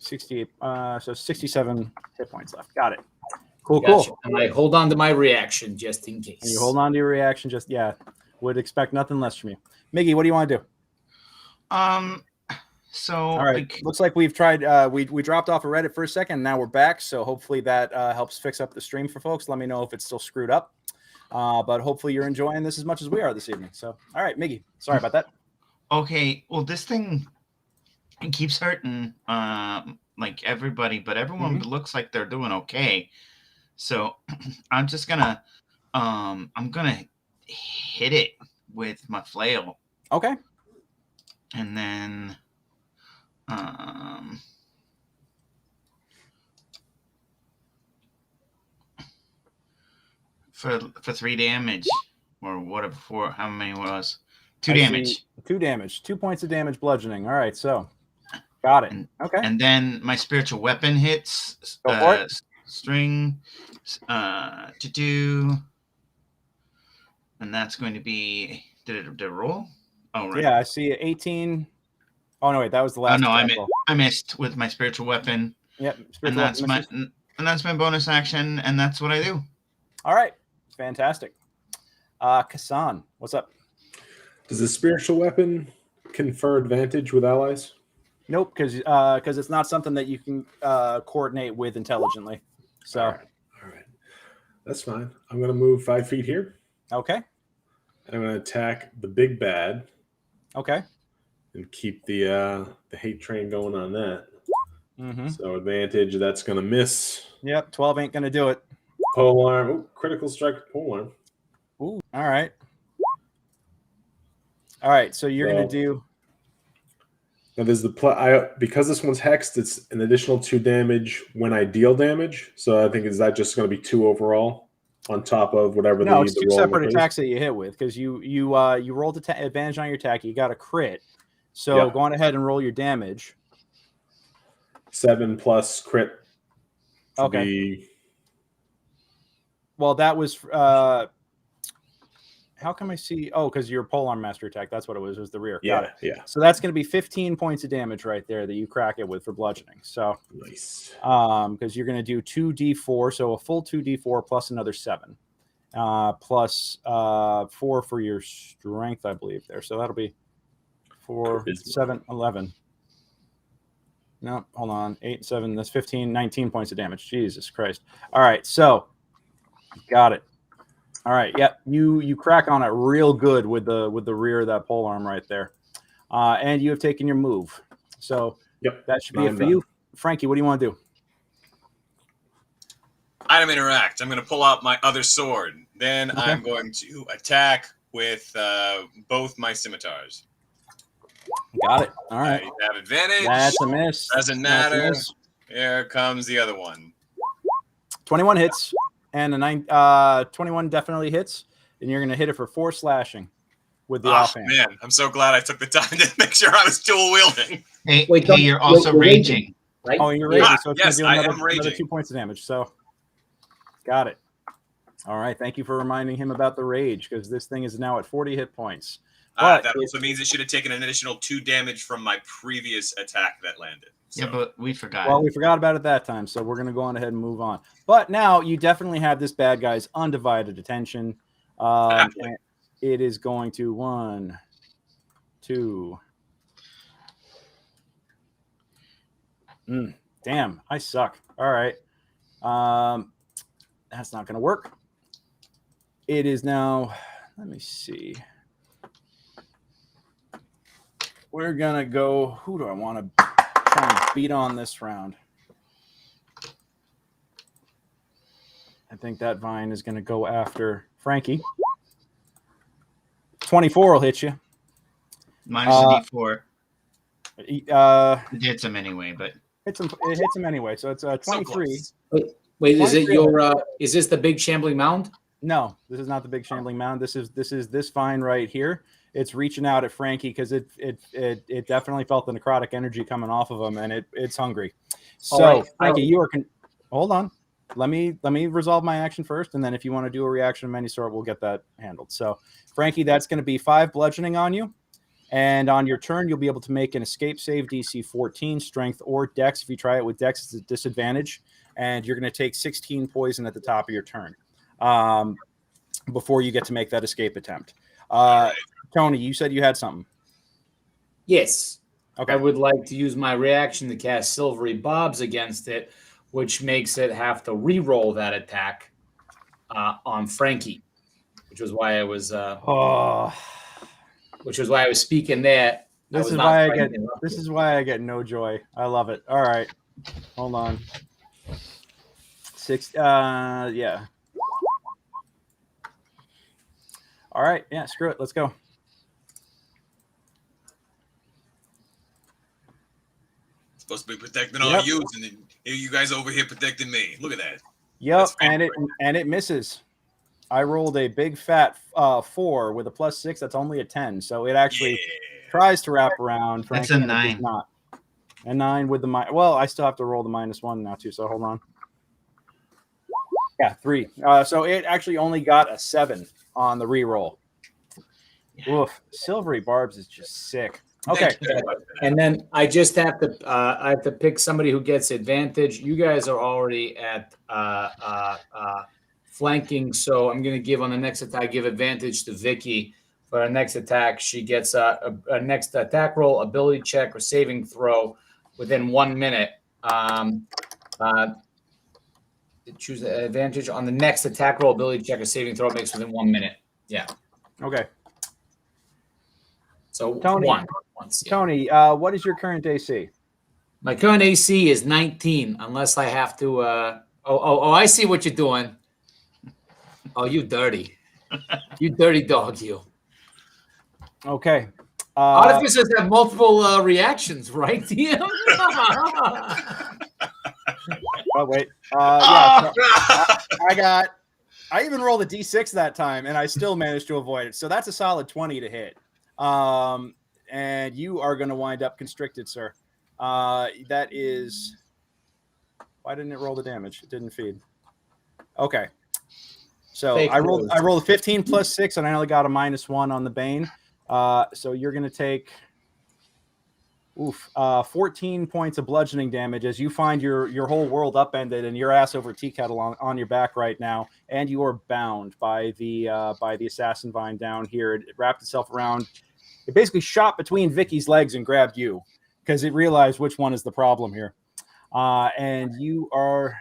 So 67 hit points left. Got it. Cool. And I hold on to my reaction just in case. And you hold on to your reaction. Would expect nothing less from you. Miggy, what do you want to do? So all right. Looks like we've tried. We dropped off of Reddit for a second. Now we're back. So hopefully that helps fix up the stream for folks. Let me know if it's still screwed up. But hopefully you're enjoying this as much as we are this evening. So, all right, Miggy, sorry about that. Okay, well, this thing, it keeps hurting my like everybody, but everyone Mm-hmm. looks like they're doing okay. So I'm just gonna I'm gonna hit it with my flail, Okay. and then for 3 damage or whatever, for how many was 2 damage. 2 damage, 2 points of damage bludgeoning. All right, so got it. Okay. And then my spiritual weapon hits. Go for it. String to do, and that's going to be. Did it roll? Oh right. Yeah, I see 18. Oh no, wait, that was the last. Oh no, I missed with my spiritual weapon. Yep. And that's my bonus action, and that's what I do. All right, fantastic. Kassan, what's up? Does the spiritual weapon confer advantage with allies? Nope, because it's not something that you can coordinate with intelligently. So, all right, that's fine. I'm going to move 5 feet here. Okay. And I'm going to attack the big bad. Okay. And keep the hate train going on that. Mm-hmm. So advantage, that's going to miss. Yep, 12 ain't going to do it. Polearm. Oh, critical strike with polearm. Ooh, all right. All right, so you're going to do... Now there's because this one's hexed, it's an additional 2 damage when I deal damage. So I think is that just going to be 2 overall on top of whatever no, the it's 2 roll separate is? attacks that you hit with because you rolled advantage on your attack. You got a crit. So Yeah. go on ahead and roll your damage. 7 plus crit. Okay. Well, that was how come I see? Oh, because your polearm master attack. That's what it was. Was the rear? Got it. Yeah. So that's going to be 15 points of damage right there that you crack it with for bludgeoning. So Nice. because you're going to do 2d4, so a full 2d4 plus another 7, plus 4 for your strength, I believe there. So that'll be 4, 7, 11. No, hold on. 8, 7. That's 15, 19 points of damage. Jesus Christ. All right, so got it. All right, yep. You crack on it real good with the rear of that polearm right there, and you have taken your move. So yep, that should be it for you, Frankie. What do you want to do? Item interact. I'm going to pull out my other sword. Then Okay. I'm going to attack with both my scimitars. Got it. All right. I have advantage. That's a miss. Doesn't That's a matter. miss. Here comes the other one. 21 hits, and 21 definitely hits, and you're going to hit it for 4 slashing with the offhand. Man, I'm so glad I took the time to make sure I was dual wielding. Hey, Wait, you're also raging. Right? Oh, you're raging, so it's yes, going I to do am another raging. 2 points of damage. So, got it. All right. Thank you for reminding him about the rage, because this thing is now at 40 hit points. But That also means it should have taken an additional 2 damage from my previous attack that landed. So. Yeah, but we forgot. Well, we forgot about it that time, so we're going to go on ahead and move on. But now you definitely have this bad guy's undivided attention. And it is going to 1, 2. Damn, I suck. All right. That's not going to work. It is now, let me see. We're going to go, who do I want to try and beat on this round? I think that vine is going to go after Frankie. 24 will hit you. Minus a D4. It hits him anyway, but hits him anyway. So it's 23. Wait, is it your? Is this the big shambling mound? No, this is not the big shambling mound. This is this vine right here. It's reaching out at Frankie because it definitely felt the necrotic energy coming off of him, and it's hungry. So right. Frankie, you are hold on. Let me resolve my action first, and then if you want to do a reaction of any sort, we'll get that handled. So Frankie, that's going to be 5 bludgeoning on you, and on your turn, you'll be able to make an escape save DC 14, strength or dex. If you try it with dex, it's a disadvantage, and you're going to take 16 poison at the top of your turn before you get to make that escape attempt. Tony, you said you had something. Yes. Okay. I would like to use my reaction to cast Silvery Bobs against it, which makes it have to re-roll that attack on Frankie, which was why I was speaking there. This is why I get no joy. I love it. All right. Hold on. 6. Yeah. All right. Yeah. Screw it. Let's go. Supposed to be protecting all you, and then here you guys over here protecting me. Look at that. Yep. And it misses. I rolled a big fat 4 with a +6. That's only a 10. So it actually tries to wrap around. That's a 9. Not. A 9 with the well, I still have to roll the -1 now too. So hold on. Yeah, 3. So it actually only got a 7 on the reroll. Yeah. Oof, silvery barbs is just sick. Okay, and then I just have to pick somebody who gets advantage. You guys are already at flanking, so I'm going to give on the next attack. Give advantage to Vicky for her next attack. She gets a next attack roll, ability check, or saving throw within 1 minute. Choose the advantage on the next attack roll, ability check, or saving throw makes within 1 minute. Yeah. Okay. So Tony, once, yeah. Tony, what is your current AC? My current AC is 19, unless I have to. I see what you're doing. Oh, you dirty. You dirty dog, you. Okay. Artificers have multiple reactions, right? Oh, wait. Yeah, I even rolled a D6 that time, and I still managed to avoid it. So that's a solid 20 to hit. And you are going to wind up constricted, sir. That is... Why didn't it roll the damage? It didn't feed. Okay. So I rolled a 15 + 6, and I only got a -1 on the Bane. So you're going to take 14 points of bludgeoning damage as you find your whole world upended and your ass over tea kettle on your back right now, and you are bound by the assassin vine down here. It wrapped itself around. It basically shot between Vicky's legs and grabbed you because it realized which one is the problem here. And you are...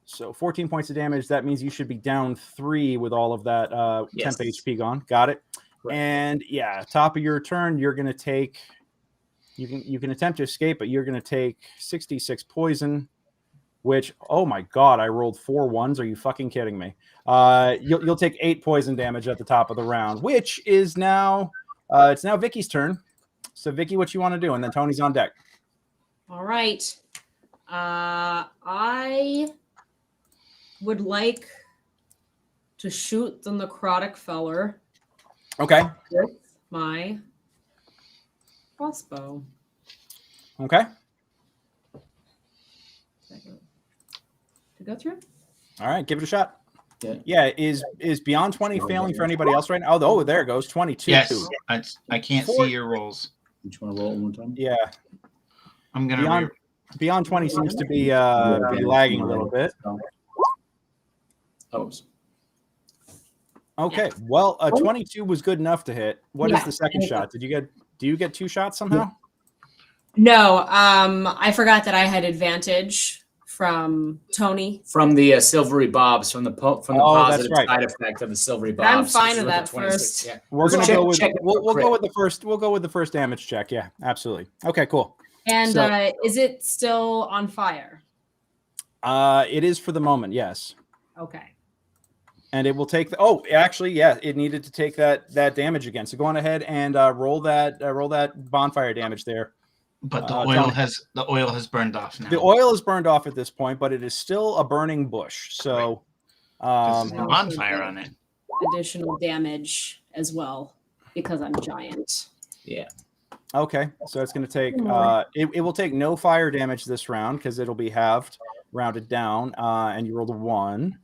So 14 points of damage. That means you should be down 3 with all of that temp HP gone. Got it. Right. And yeah, top of your turn, you're going to take... You can attempt to escape, but you're going to take 66 poison, which, oh my God, I rolled 4 1s. Are you fucking kidding me? You'll take 8 poison damage at the top of the round, which is now... it's now Vicky's turn. So Vicky, what you want to do? And then Tony's on deck. All right. I would like to shoot the necrotic feller. Okay. With my crossbow. Okay. To go through? All right, give it a shot. Yeah, is beyond 20 failing for anybody else right now? Oh, there it goes. 22. Yes. I can't see your rolls. You want to roll one more time? Yeah. I'm gonna beyond 20 seems to be lagging a little bit. Okay. Well, a 22 was good enough to hit. What is the second shot? Do you get 2 shots somehow? No. I forgot that I had advantage from Tony. From the silvery bobs, from the positive side effect of the silvery bobs. I'm fine with that first. Yeah. We're gonna go with we'll go with the first. We'll go with the first damage check. Yeah, absolutely. Okay, cool. And is it still on fire? It is for the moment. Yes. Okay. And it will take it needed to take that damage again. So go on ahead and roll that bonfire damage there. But the oil has burned off now. The oil is burned off at this point, but it is still a burning bush. So there's a bonfire on it. Additional damage as well because I'm giant. Yeah. Okay, so it's going to take it will take no fire damage this round because it'll be halved, rounded down, and you rolled a 1.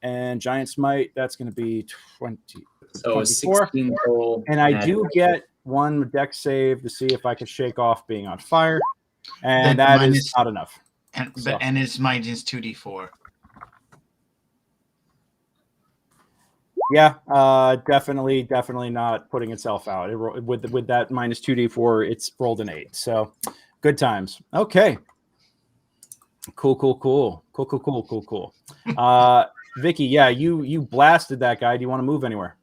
And giant smite, that's going to be 20. So 24. 16 total. And I do get 1 dex save to see if I can shake off being on fire, and that is not enough. And its smite is 2d4. Yeah, definitely not putting itself out. With that minus 2d4, it's rolled an 8. So good times. Okay. Cool. Vicky, yeah, you blasted that guy. Do you want to move anywhere?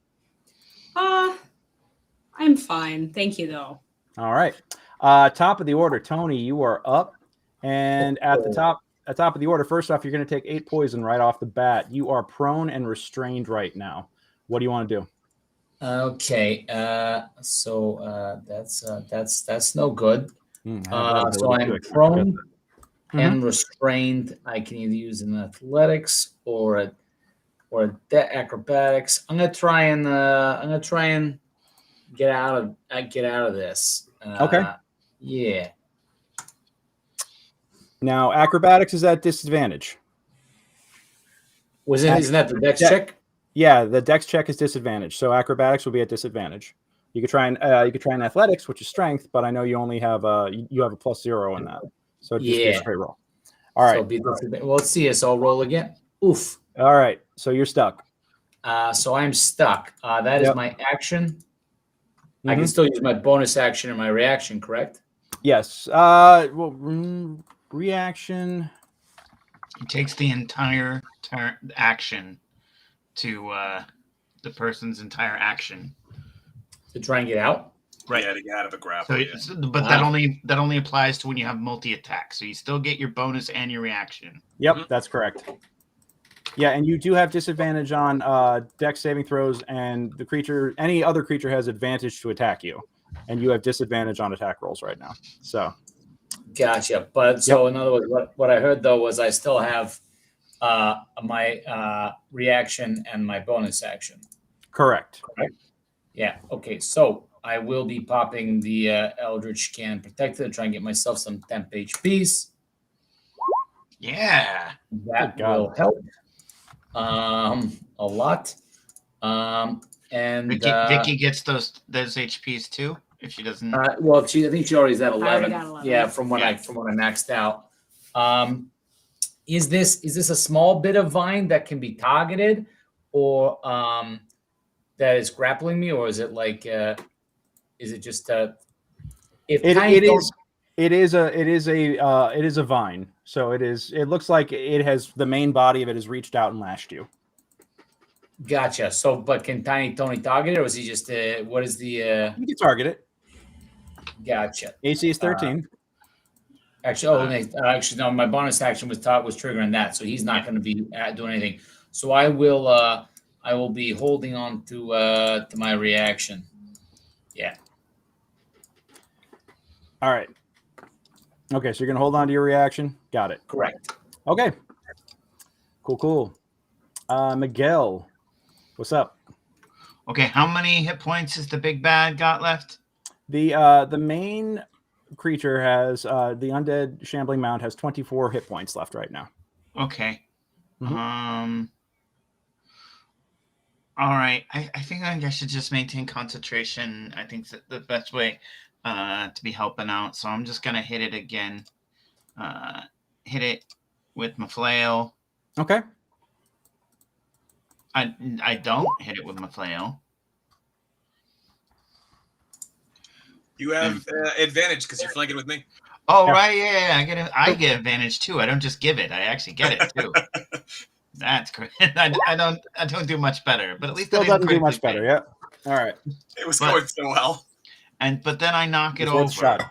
I'm fine. Thank you, though. All right. Top of the order, Tony, you are up. And at the top of the order, first off, you're going to take 8 poison right off the bat. You are prone and restrained right now. What do you want to do? Okay. So that's no good. So I'm prone and restrained. I can either use an athletics or a acrobatics. I'm gonna try and get out of this. Okay. Yeah. Now, acrobatics is at disadvantage. Isn't that the dex check? Yeah, the dex check is disadvantage, so acrobatics will be at disadvantage. You could try an athletics, which is strength, but I know you only have you have a +0 in that, so just be a straight roll. All right. Well, let's see. So I'll roll again. Oof. All right. So you're stuck. So I'm stuck. That is my action. I can still use my bonus action and my reaction, correct? Yes. Reaction. It takes the entire action to the person's entire action to try and get out. Right. Yeah, to get out of a grapple. But that only applies to when you have multi-attack. So you still get your bonus and your reaction. Yep, that's correct. Yeah, and you do have disadvantage on dex saving throws, and any other creature has advantage to attack you, and you have disadvantage on attack rolls right now. So, gotcha. But so in other words, what I heard though was I still have my reaction and my bonus action. Correct. Yeah. Okay. So I will be popping the Eldritch Can Protector to try and get myself some temp HPs. Yeah, that will help. A lot. And Vicky gets those HPs too if she doesn't. Well, I think she already is at 11. 11. Yeah, from when I maxed out. Is this a small bit of vine that can be targeted, or that is grappling me, or is it like is it just if it is a vine. So it looks like it has the main body of it has reached out and lashed you. Gotcha. So, but can Tiny Tony target it, or is he just what is the you can target it. Gotcha. AC is 13. Actually, no, my bonus action was triggering that, so he's not going to be doing anything. So I will be holding on to my reaction. Yeah. All right. Okay, so you're going to hold on to your reaction. Got it. Correct. Okay. Cool. Miguel, what's up? Okay, how many hit points has the big bad got left? The main creature has the undead shambling mound has 24 hit points left right now. Okay. All right. I think I should just maintain concentration. I think that the best way to be helping out. So I'm just gonna hit it again. Hit it with my flail. Okay. I don't hit it with my flail. You have advantage because you're flanking with me. Oh yeah. Right, yeah. I get advantage too. I don't just give it. I actually get it too. That's great. I don't do much better, but at least still doesn't do much better. Yeah. All right. It was going so well. But then I knock it over. Shot.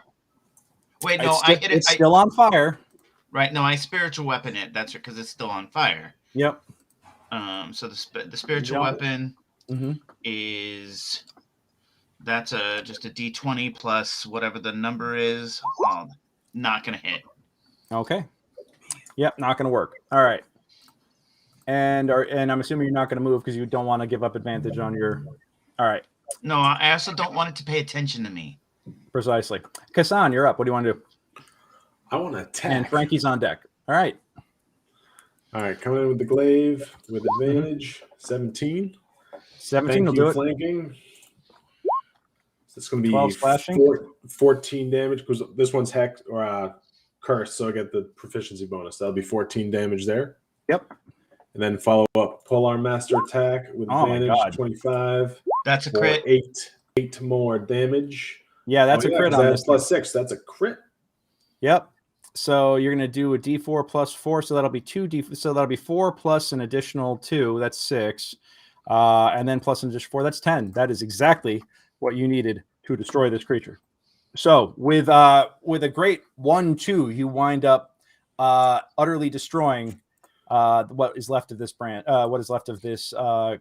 Wait, no, I get it. It's still on fire. Right. No, I spiritual weapon it. That's because it's still on fire. Yep. So the spiritual weapon is that's just a D20 plus whatever the number is. Not gonna hit. Okay. Yep, not gonna work. All right. And I'm assuming you're not gonna move because you don't want to give up advantage on your. All right. No, I also don't want it to pay attention to me. Precisely. Kassan, you're up. What do you want to do? I want to attack. And Frankie's on deck. All right. All right, coming in with the glaive with advantage. 17. 17 will do it. Flanking. So it's going to be 12 slashing. 14 damage because this one's hex or curse, so I get the proficiency bonus. That'll be 14 damage there. Yep. And then follow up Polearm Master attack with advantage. 25. That's a crit. 8 more damage. Yeah, that's a crit on this. Plus 6. That's a crit. Yep. So you're going to do a D4 plus 4, so that'll be 2D. So that'll be 4 plus an additional 2. That's 6. And then plus an additional 4. That's 10. That is exactly what you needed to destroy this creature. So with a great 1-2, you wind up utterly destroying what is left of this brand. What is left of this Demonic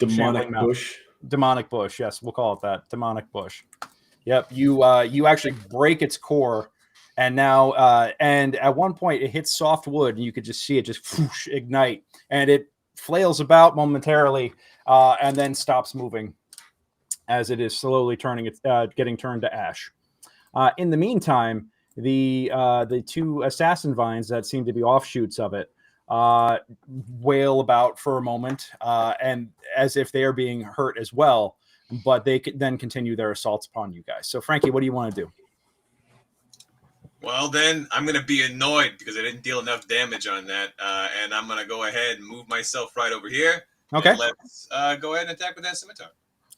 Shambling bush. demonic bush? Yes, we'll call it that. Demonic bush. Yep. You actually break its core, and now and at one point it hits soft wood, and you could just see it just whoosh, ignite, and it flails about momentarily, and then stops moving as it is slowly getting turned to ash. In the meantime, the two assassin vines that seem to be offshoots of it wail about for a moment, and as if they are being hurt as well. But they could then continue their assaults upon you guys. So, Frankie, what do you want to do? Well, then I'm going to be annoyed because I didn't deal enough damage on that, and I'm going to go ahead and move myself right over here. Okay. And let's go ahead and attack with that scimitar.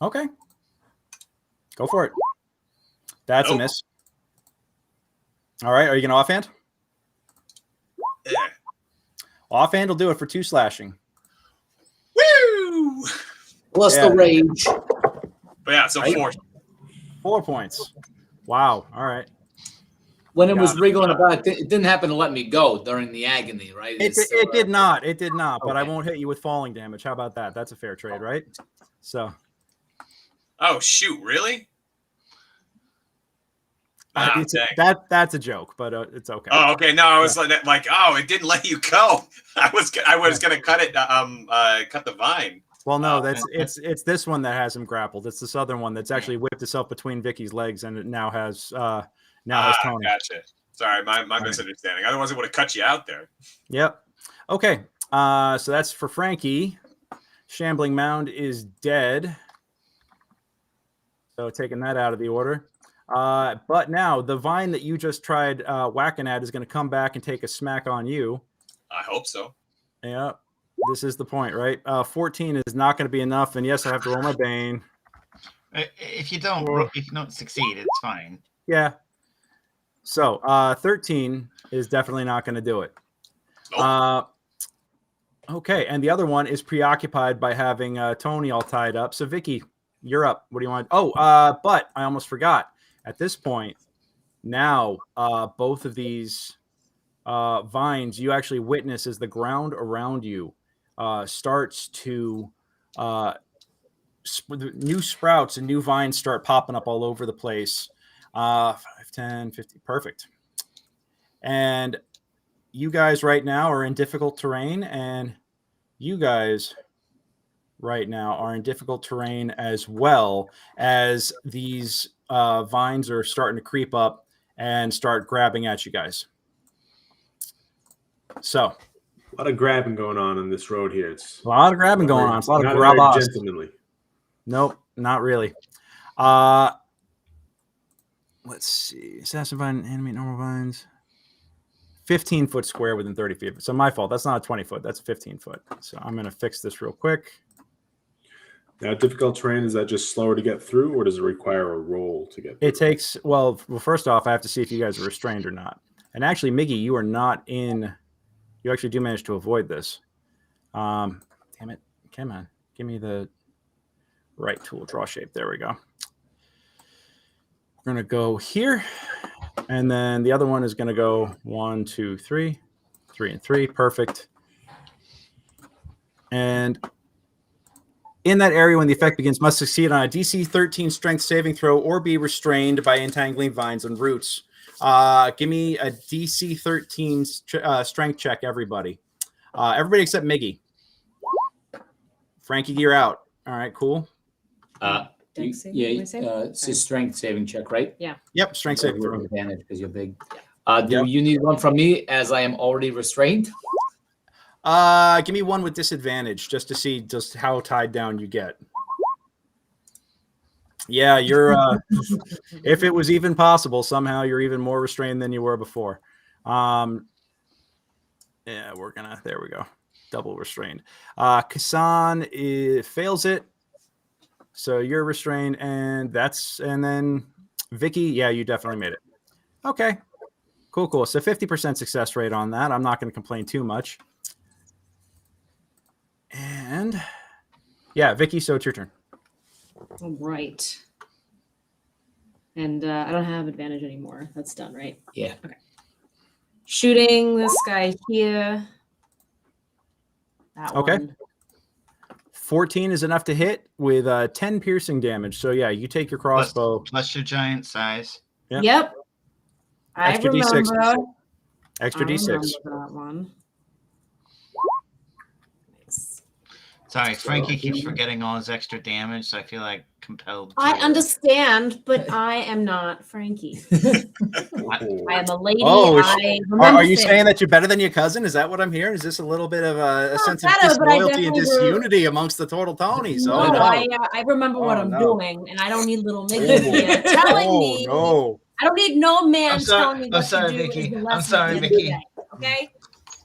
Okay. Go for it. That's a miss. All right. Are you going to offhand? Yeah. Offhand will do it for 2 slashing. Woo! Plus the rage. But yeah, so 4. 4 points. Wow. All right. When it was wriggling about, it didn't happen to let me go during the agony, right? It did not. It did not. But I Okay. won't hit you with falling damage. How about that? That's a fair trade, right? So. Oh, shoot. Really? Ah, dang. That's a joke, but it's okay. Oh, okay. No, I was like, oh, it didn't let you go. I was gonna cut it. Cut the vine. Well, no, it's this one that has him grappled. It's this other one that's actually whipped itself between Vicky's legs, and it now has Tony. Gotcha. Sorry, my misunderstanding. Otherwise, it would have cut you out there. Yep. Okay. So that's for Frankie. Shambling Mound is dead. So taking that out of the order. But now the vine that you just tried whacking at is going to come back and take a smack on you. I hope so. Yeah. This is the point, right? 14 is not going to be enough, and yes, I have to roll my bane. If you don't succeed, it's fine. Yeah. So 13 is definitely not going to do it. Nope. Okay, and the other one is preoccupied by having Tony all tied up. So Vicky, you're up. What do you want? But I almost forgot. At this point, now both of these vines, you actually witness as the ground around you starts to new sprouts and new vines start popping up all over the place. 5, 10, 50, perfect. And you guys right now are in difficult terrain, and you guys right now are in difficult terrain as well, as these vines are starting to creep up and start grabbing at you guys. So a lot of grabbing going on this road here. It's a lot of grabbing going on. It's a lot of grabas. Gentlemanly. Nope, not really. Let's see. Assassin vine, animate normal vines. 15-foot square within 30 feet. So my fault. That's not a 20-foot. That's a 15-foot. So I'm going to fix this real quick. Now, difficult terrain, is that just slower to get through, or does it require a roll to get through? It takes, well, first off, I have to see if you guys are restrained or not. And actually, Miggy, you are not in. You actually do manage to avoid this. Damn it. Come on. Give me the right tool. Draw shape. There we go. We're going to go here. And then the other one is going to go 1, 2, 3. 3 and 3. Perfect. And in that area, when the effect begins, must succeed on a DC 13 strength saving throw or be restrained by entangling vines and roots. Give me a DC 13 strength check, everybody. Everybody except Miggy. Frankie, you're out. All right, cool. It's a strength saving check, right? Yeah. Yep, strength saving throw. Advantage because you're big. Do you need one from me as I am already restrained? Give me one with disadvantage just to see just how tied down you get. Yeah, you're. If it was even possible, somehow you're even more restrained than you were before. Yeah, we're gonna. There we go. Double restrained. Kassan fails it, so you're restrained, and then Vicky. Yeah, you definitely made it. Okay, cool. So 50% success rate on that. I'm not going to complain too much. And yeah, Vicky, so it's your turn. All right. And I don't have advantage anymore. That's done, right? Yeah. Okay. Shooting this guy here. That Okay. one. 14 is enough to hit with 10 piercing damage. So yeah, you take your crossbow. Plus your giant size. Yep. I Extra remember. D6. Extra I D6. remember that one. Nice. Sorry, Frankie keeps forgetting all his extra damage, so I feel like compelled. I to- understand, but I am not Frankie. I am a lady. Oh, I remember are you things. saying that you're better than your cousin? Is that what I'm hearing? Is this a little bit of a sense of better, but I disloyalty and definitely disunity amongst the Total Tonys? No, Oh, no. I remember what Oh, I'm no. doing, and I don't need little Mickey here telling Oh, me. no. I don't need no man I'm sorry- telling me I'm what sorry, to do. Vicky. is the I'm lesson sorry, at the end of the Vicky. day, okay?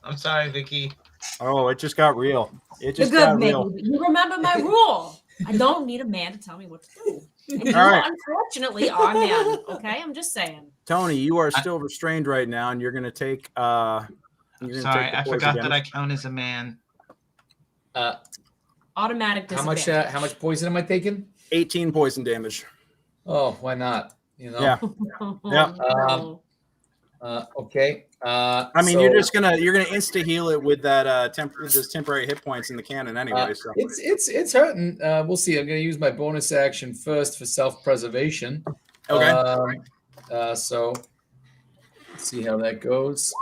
I'm sorry, Vicky. Oh, it just got real. It You're just good, got Mickey. real. But you remember my rule. I don't need a man to tell me what to do. And you, All right. unfortunately, are man. Okay, I'm just saying. Tony, you are still restrained right now, and you're going to take. Sorry, I forgot that I count as a man. Automatic How much? disadvantage. How much poison am I taking? 18 poison damage. Oh, why not? You know. Yeah. Yeah. No. Okay. I mean, so, you're gonna insta heal it with that those temporary hit points in the cannon anyway. So it's hurting. We'll see. I'm gonna use my bonus action first for self-preservation. okay. So let's see how that goes.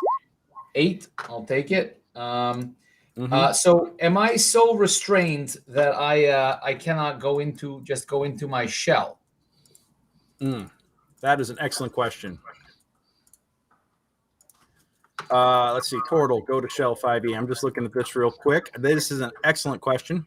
8. I'll take it. So am I so restrained that I cannot go into my shell? That is an excellent question. Let's see. Portal, go to shell 5e. I'm just looking at this real quick. This is an excellent question.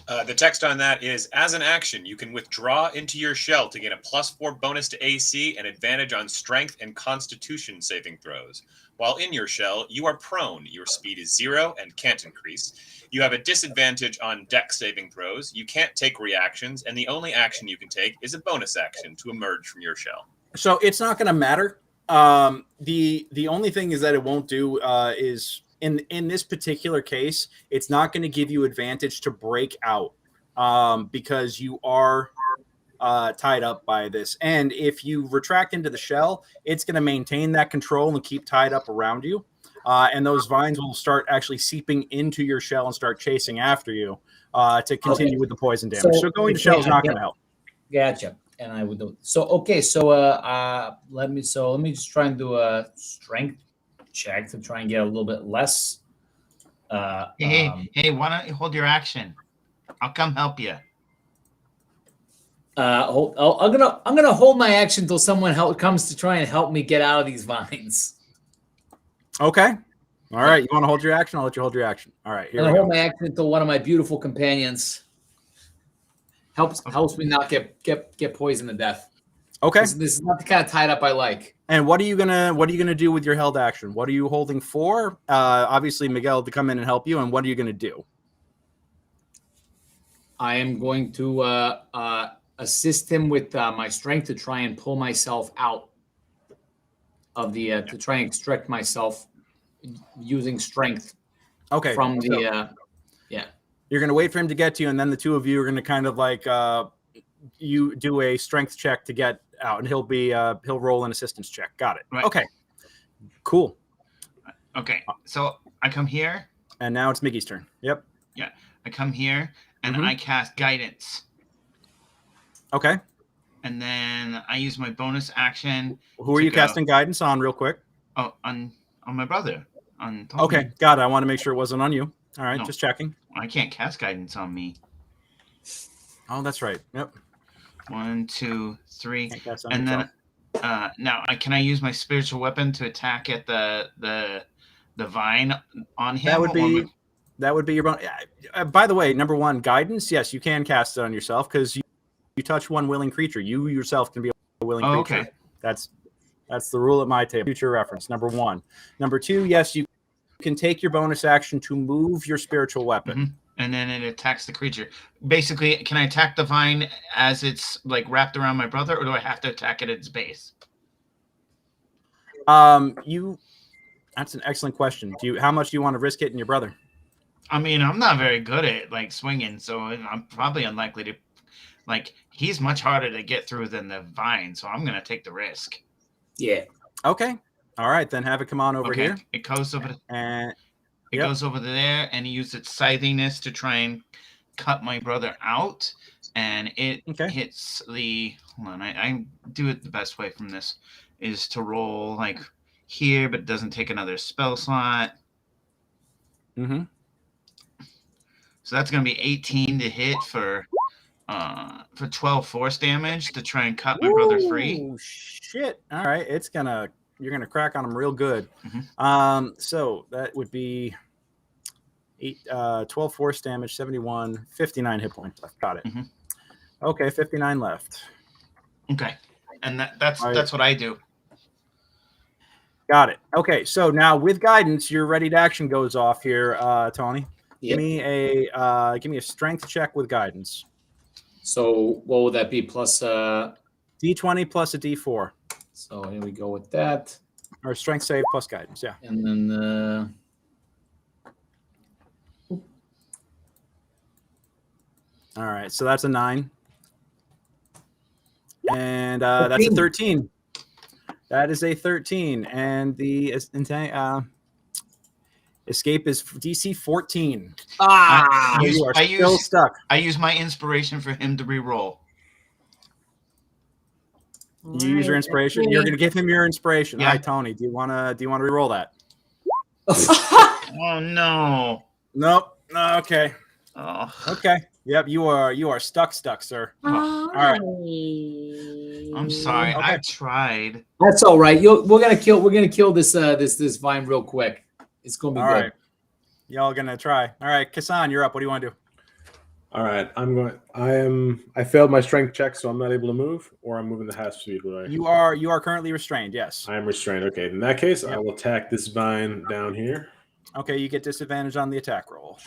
The text on that is, as an action, you can withdraw into your shell to gain a +4 bonus to AC and advantage on strength and constitution saving throws. While in your shell, you are prone. Your speed is 0 and can't increase. You have a disadvantage on dex saving throws. You can't take reactions, and the only action you can take is a bonus action to emerge from your shell. So it's not going to matter. The only thing is that it won't do is in this particular case, it's not going to give you advantage to break out because you are tied up by this. And if you retract into the shell, it's going to maintain that control and keep tied up around you. And those vines will start actually seeping into your shell and start chasing after you to continue with the poison damage. So going to shell is not going to help. Gotcha. And I would do so. Okay, so let me just try and do a strength check to try and get a little bit less. Hey, why don't you hold your action? I'll come help you. I'm gonna hold my action until someone comes to try and help me get out of these vines. Okay. All right. You want to hold your action? I'll let you hold your action. All right. Here I'm we gonna go. hold my action until one of my beautiful companions helps me not get poisoned to death. Okay. This is not the kind of tied up I like. And what are you gonna do with your held action? What are you holding for? Obviously, Miguel to come in and help you. And what are you gonna do? I am going to assist him with my strength to try and pull myself out of the to try and extract myself using strength. Okay. From so the you're gonna wait for him to get to you, and then the two of you are gonna kind of like you do a strength check to get out, and he'll roll an assistance check. Got it. Right. Okay. Cool. Okay, so I come here. And now it's Miggy's turn. Yep. Yeah, I come here and I cast guidance. Okay. And then I use my bonus action. Who are you casting guidance on, real quick? Oh, on my brother. On Tony. Okay, got it. I want to make sure it wasn't on you. All right, No. just checking. I can't cast guidance on me. Oh, that's right. Yep. 1, 2, 3, Can't cast on and yourself. then now can I use my spiritual weapon to attack at the vine on him? That would be your bonus. By the way, number one, guidance. Yes, you can cast it on yourself because you touch one willing creature. You yourself can be a willing creature. Okay. That's the rule at my table. Future reference. Number one. Number two, yes, you can take your bonus action to move your spiritual weapon. And then it attacks the creature. Basically, can I attack the vine as it's like wrapped around my brother, or do I have to attack it at its base? That's an excellent question. How much do you want to risk hitting your brother? I mean, I'm not very good at like swinging, so I'm probably unlikely to like he's much harder to get through than the vine, so I'm gonna take the risk. Yeah. Okay. All right, then have it come on over here. It goes over And it goes over there, and he used its scythiness to try and cut my brother out, and it hits the. Hold on, I do it the best way from this is to roll like here, but it doesn't take another spell slot. Mm-hmm. So that's going to be 18 to hit for 12 force damage to try and cut my brother free. Oh shit! All right, you're gonna crack on him real good. Mm-hmm. So that would be 12 force damage, 71, 59 hit points left. Got it. Mm-hmm. Okay, 59 left. Okay, and that's what I do. Got it. Okay, so now with guidance, your ready to action goes off here, Tony. Yep. Give me a strength check with guidance. So what would that be? Plus D20 plus a D4. So here we go with that. Or strength save plus guidance, yeah. And then all right, so that's a 9. And that's a 13. That is a 13. And the escape is DC 14. You are still stuck. I use my inspiration for him to re-roll. You use your inspiration. You're going to give him your inspiration. Yeah. All right, Tony. Do you want to re-roll that? Oh no. Nope. Okay. Oh. Okay. Yep. You are stuck, sir. All right. I'm sorry. Okay. I tried. that's all right. We're gonna kill this this vine real quick. It's gonna be All good. right. Y'all gonna try. All right, Kassan, you're up. What do you want to do? All right, I failed my strength check, so I'm not able to move, or I'm moving the half speed. Right? You are currently restrained. Yes. I am restrained. Okay, in that case, Yep. I will attack this vine down here. Okay, you get disadvantage on the attack roll.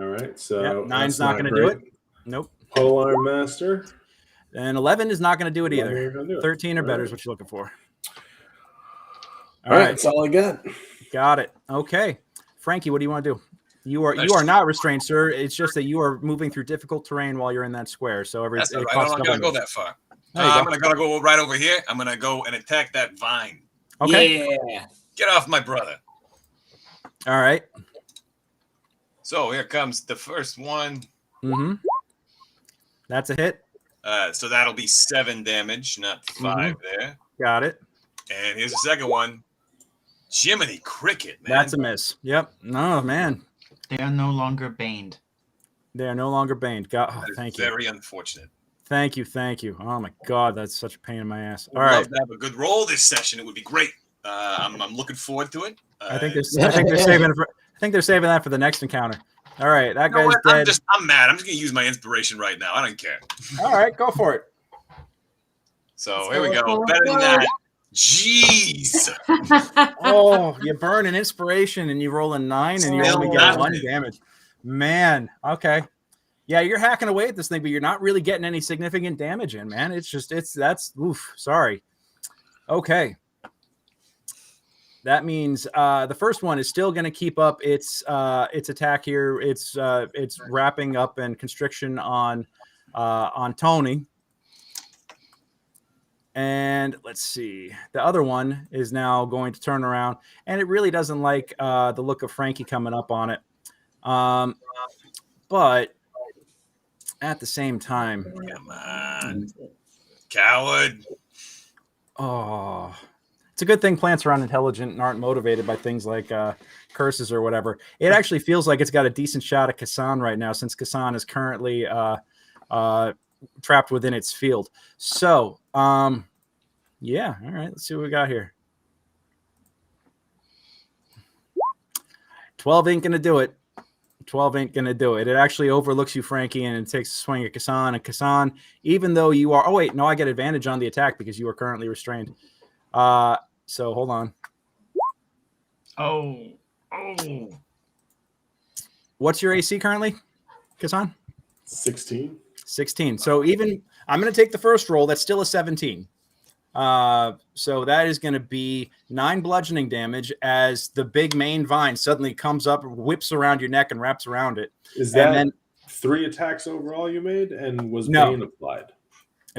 All right, so 9's not going to do it. Nope. Polearm Master. And 11 is not going to do it either. Do it. 13 or better is what you're looking for. All right, that's all I got. Got it. Okay, Frankie, what do you want to do? You are not restrained, sir. It's just that you are moving through difficult terrain while you're in that square. So That's all right. I'm not gonna go that far. There you I'm go. gonna go right over here. I'm gonna go and attack that vine. Okay. Yeah. Get off my brother. All right. So here comes the first one. Mm-hmm. That's a hit. So that'll be 7 damage, not 5 there. Got it. And here's the second one. Jiminy Cricket, man. That's a miss. Yep. No, man. They are no longer baned. They are no longer baned. God, That is thank you. very unfortunate. Thank you. Oh my God, that's such a pain in my ass. All I'd right. love to have a good roll this session. It would be great. I'm looking forward to it. I think they're saving it they're saving that for the next encounter. All right, that You know guy's what? dead. I'm mad. I'm just gonna use my inspiration right now. I don't care. All right, go for it. So here we go. Better than that. Jeez. Oh, you burn an inspiration and you roll a 9 and you Still only get nothing. 1 damage. Man, okay. Yeah, you're hacking away at this thing, but you're not really getting any significant damage in, man. That's sorry. Okay. That means the first one is still going to keep up its attack here. It's wrapping up and constriction on Tony. And let's see. The other one is now going to turn around, and it really doesn't like the look of Frankie coming up on it. But at the same time, Come on. Coward. oh, it's a good thing plants are unintelligent and aren't motivated by things like curses or whatever. It actually feels like it's got a decent shot at Kassan right now, since Kassan is currently trapped within its field. So, yeah. All right. Let's see what we got here. 12 ain't going to do it. 12 ain't going to do it. It actually overlooks you, Frankie, and it takes a swing at Kassan. And Kassan, even though you are... Oh, wait. No, I get advantage on the attack because you are currently restrained. So, hold on. Oh. What's your AC currently, Kassan? 16. 16. So even I'm going to take the first roll. That's still a 17. So that is going to be 9 bludgeoning damage as the big main vine suddenly comes up, whips around your neck, and wraps around it. Is that 3 attacks overall you made, and was No. Bane applied?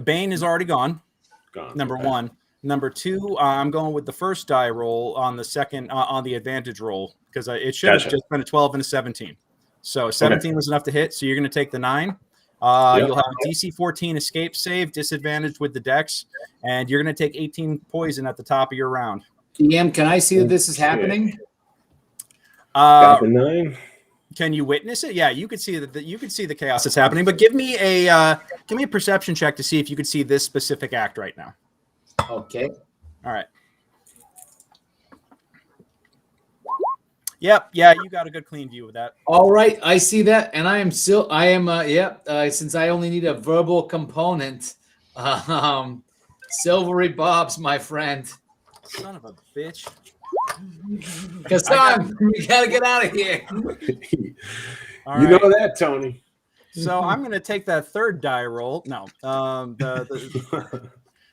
Bane is already gone. Gone. Number okay. 1. Number 2, I'm going with the first die roll on the second on the advantage roll because it should have Gotcha. just been a 12 and a 17. So 17 was enough to hit. So you're going to take the 9. Yep. You'll have a DC 14 escape save, disadvantage with the dex, and you're going to take 18 poison at the top of your round. DM, can I see that this is Okay. happening? Got the 9. Can you witness it? Yeah, you could see that. You could see the chaos that's happening. But give me a perception check to see if you could see this specific act right now. Okay. All right. Yep. Yeah, you got a good clean view of that. All right, I see that, and since I only need a verbal component, silvery bobs, my friend. Son of a bitch. Kassan, we gotta get out of here. All You right. know that, Tony. So I'm going to take that third die roll. No,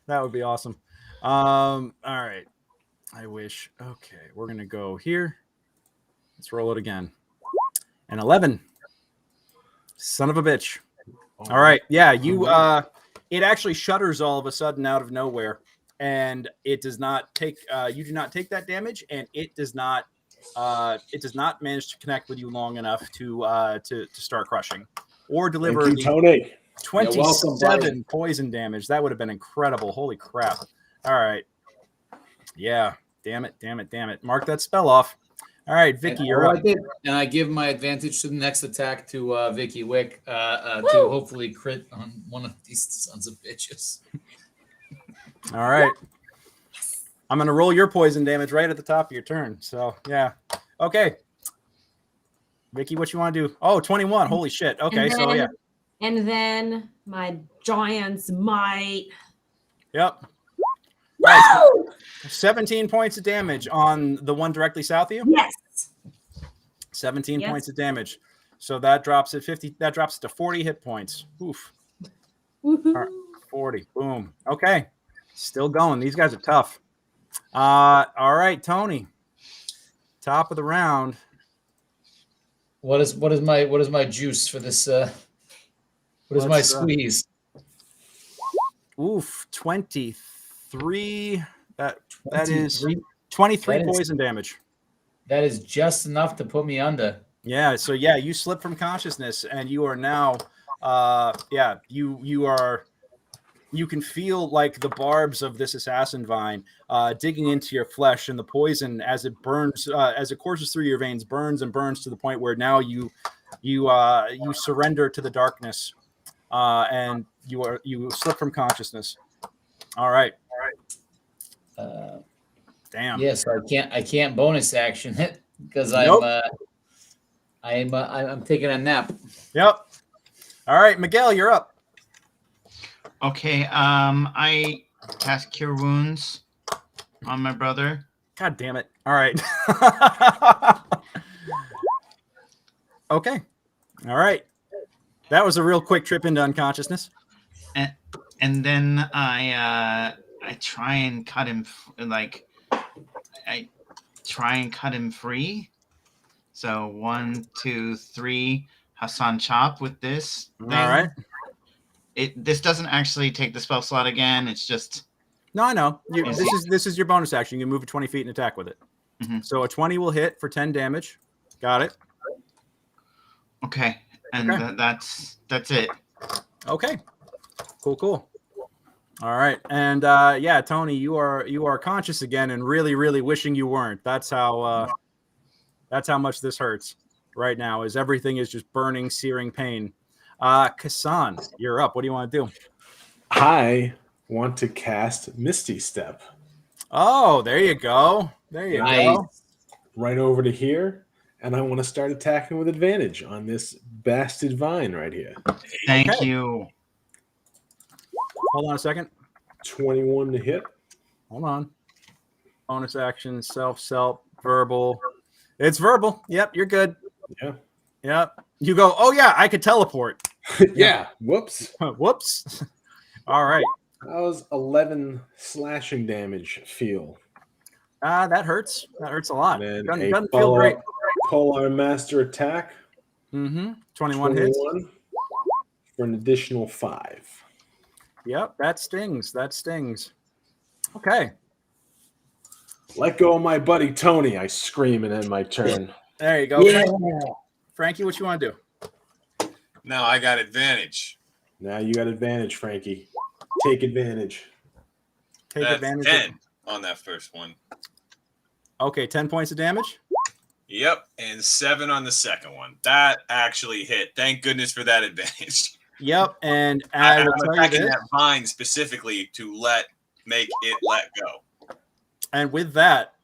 that would be awesome. All right. I wish. Okay, we're going to go here. Let's roll it again. An 11. Son of a bitch. All right. Yeah, you. It actually shudders all of a sudden out of nowhere, and it does not take. You do not take that damage, and it does not. It does not manage to connect with you long enough to start crushing or deliver Thank you, the Tony. 27 poison damage. That would have been incredible. Holy crap. All right. Yeah. Damn it. Mark that spell off. All right, Vicky, you're up. And I give my advantage to the next attack to Vicky Wick to hopefully crit on one of these sons of bitches. All right. I'm going to roll your poison damage right at the top of your turn. So, yeah. Okay. Vicky, what you want to do? Oh, 21. Holy shit. Okay, so yeah. And then my giant's might. Yep. Woo! Right. 17 points of damage on the one directly south of you? Yes. 17 points of damage. So that drops it 50. That drops it to 40 hit points. Oof. All right, 40. Boom. Okay. Still going. These guys are tough. All right, Tony. Top of the round. What is my juice for this? What is my squeeze? Oof, 23. That is 23 poison damage. That is just enough to put me under. Yeah. So yeah, you slip from consciousness, and you are now. You can feel like the barbs of this assassin vine digging into your flesh, and the poison as it burns, as it courses through your veins, burns and burns to the point where now you surrender to the darkness, and you slip from consciousness. All right. Damn. Yes, I can't bonus action it because I'm taking a nap. Yep. All right, Miguel, you're up. Okay, I cast Cure Wounds on my brother. God damn it. All right. Okay. All right. That was a real quick trip into unconsciousness. And then I try and cut him free. So 1, 2, 3 Hassan Chop with this thing. All right. This doesn't actually take the spell slot again. It's just No, I know. This is your bonus action. You can move it 20 feet and attack with it. Mm-hmm. So a 20 will hit for 10 damage. Got it. okay. And Okay. that's it. Okay. Cool. All right. And yeah, Tony, you are conscious again and really, really wishing you weren't. That's how much this hurts right now, is everything is just burning, searing pain. Kassan, you're up. What do you want to do? I want to cast Misty Step. Oh, there you go. There you go. Right over to here, and I want to start attacking with advantage on this bastard vine right here. Thank you. Hold on a second. 21 to hit. Hold on. Bonus action, self, verbal. It's verbal. Yep, you're good. Yeah. Yep. You go, oh yeah, I could teleport. Yeah. Whoops. Whoops. All right. That was 11 slashing damage feel. That hurts. That hurts a lot. And Doesn't a feel great. Polar Master attack Mm-hmm. 21 hits. 21 for an additional 5. Yep, that stings. That stings. Okay. Let go of my buddy Tony, I scream and end my turn. There you go. Yeah. Frankie, what you want to do? Now I got advantage. Now you got advantage, Frankie. Take advantage. Take That's advantage. 10 on that first one. Okay, 10 points of damage. Yep, and 7 on the second one. That actually hit. Thank goodness for that advantage. Yep, and I I'm will tell you attacking this. that vine specifically to make it let go. And with that,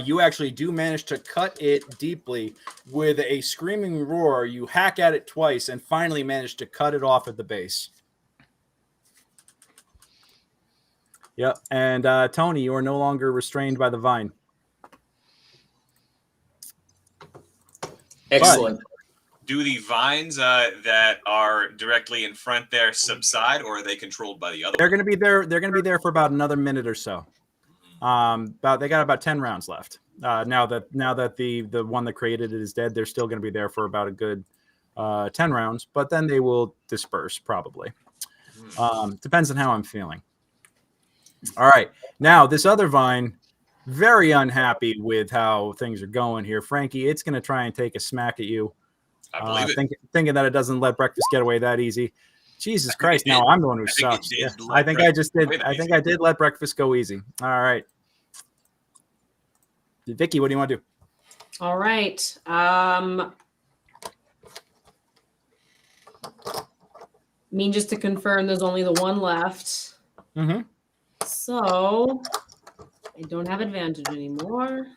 you actually do manage to cut it deeply with a screaming roar. You hack at it twice and finally manage to cut it off at the base. Yep. And Tony, you are no longer restrained by the vine. Excellent. Do the vines that are directly in front there subside, or are they controlled by the other? They're going to be there. They're going to be there for about another minute or so. They got about 10 rounds left. Now that the one that created it is dead, they're still going to be there for about a good 10 rounds, but then they will disperse probably. Depends on how I'm feeling. All right. Now this other vine, very unhappy with how things are going here. Frankie, it's going to try and take a smack at you. I believe it. Thinking that it doesn't let breakfast get away that easy. Jesus Christ! Now I'm the one who sucks. I think I just did. I think I did let breakfast go easy. All right, Vicky, what do you want to do? All right. Just to confirm, there's only the one left. Mm-hmm. So I don't have advantage anymore.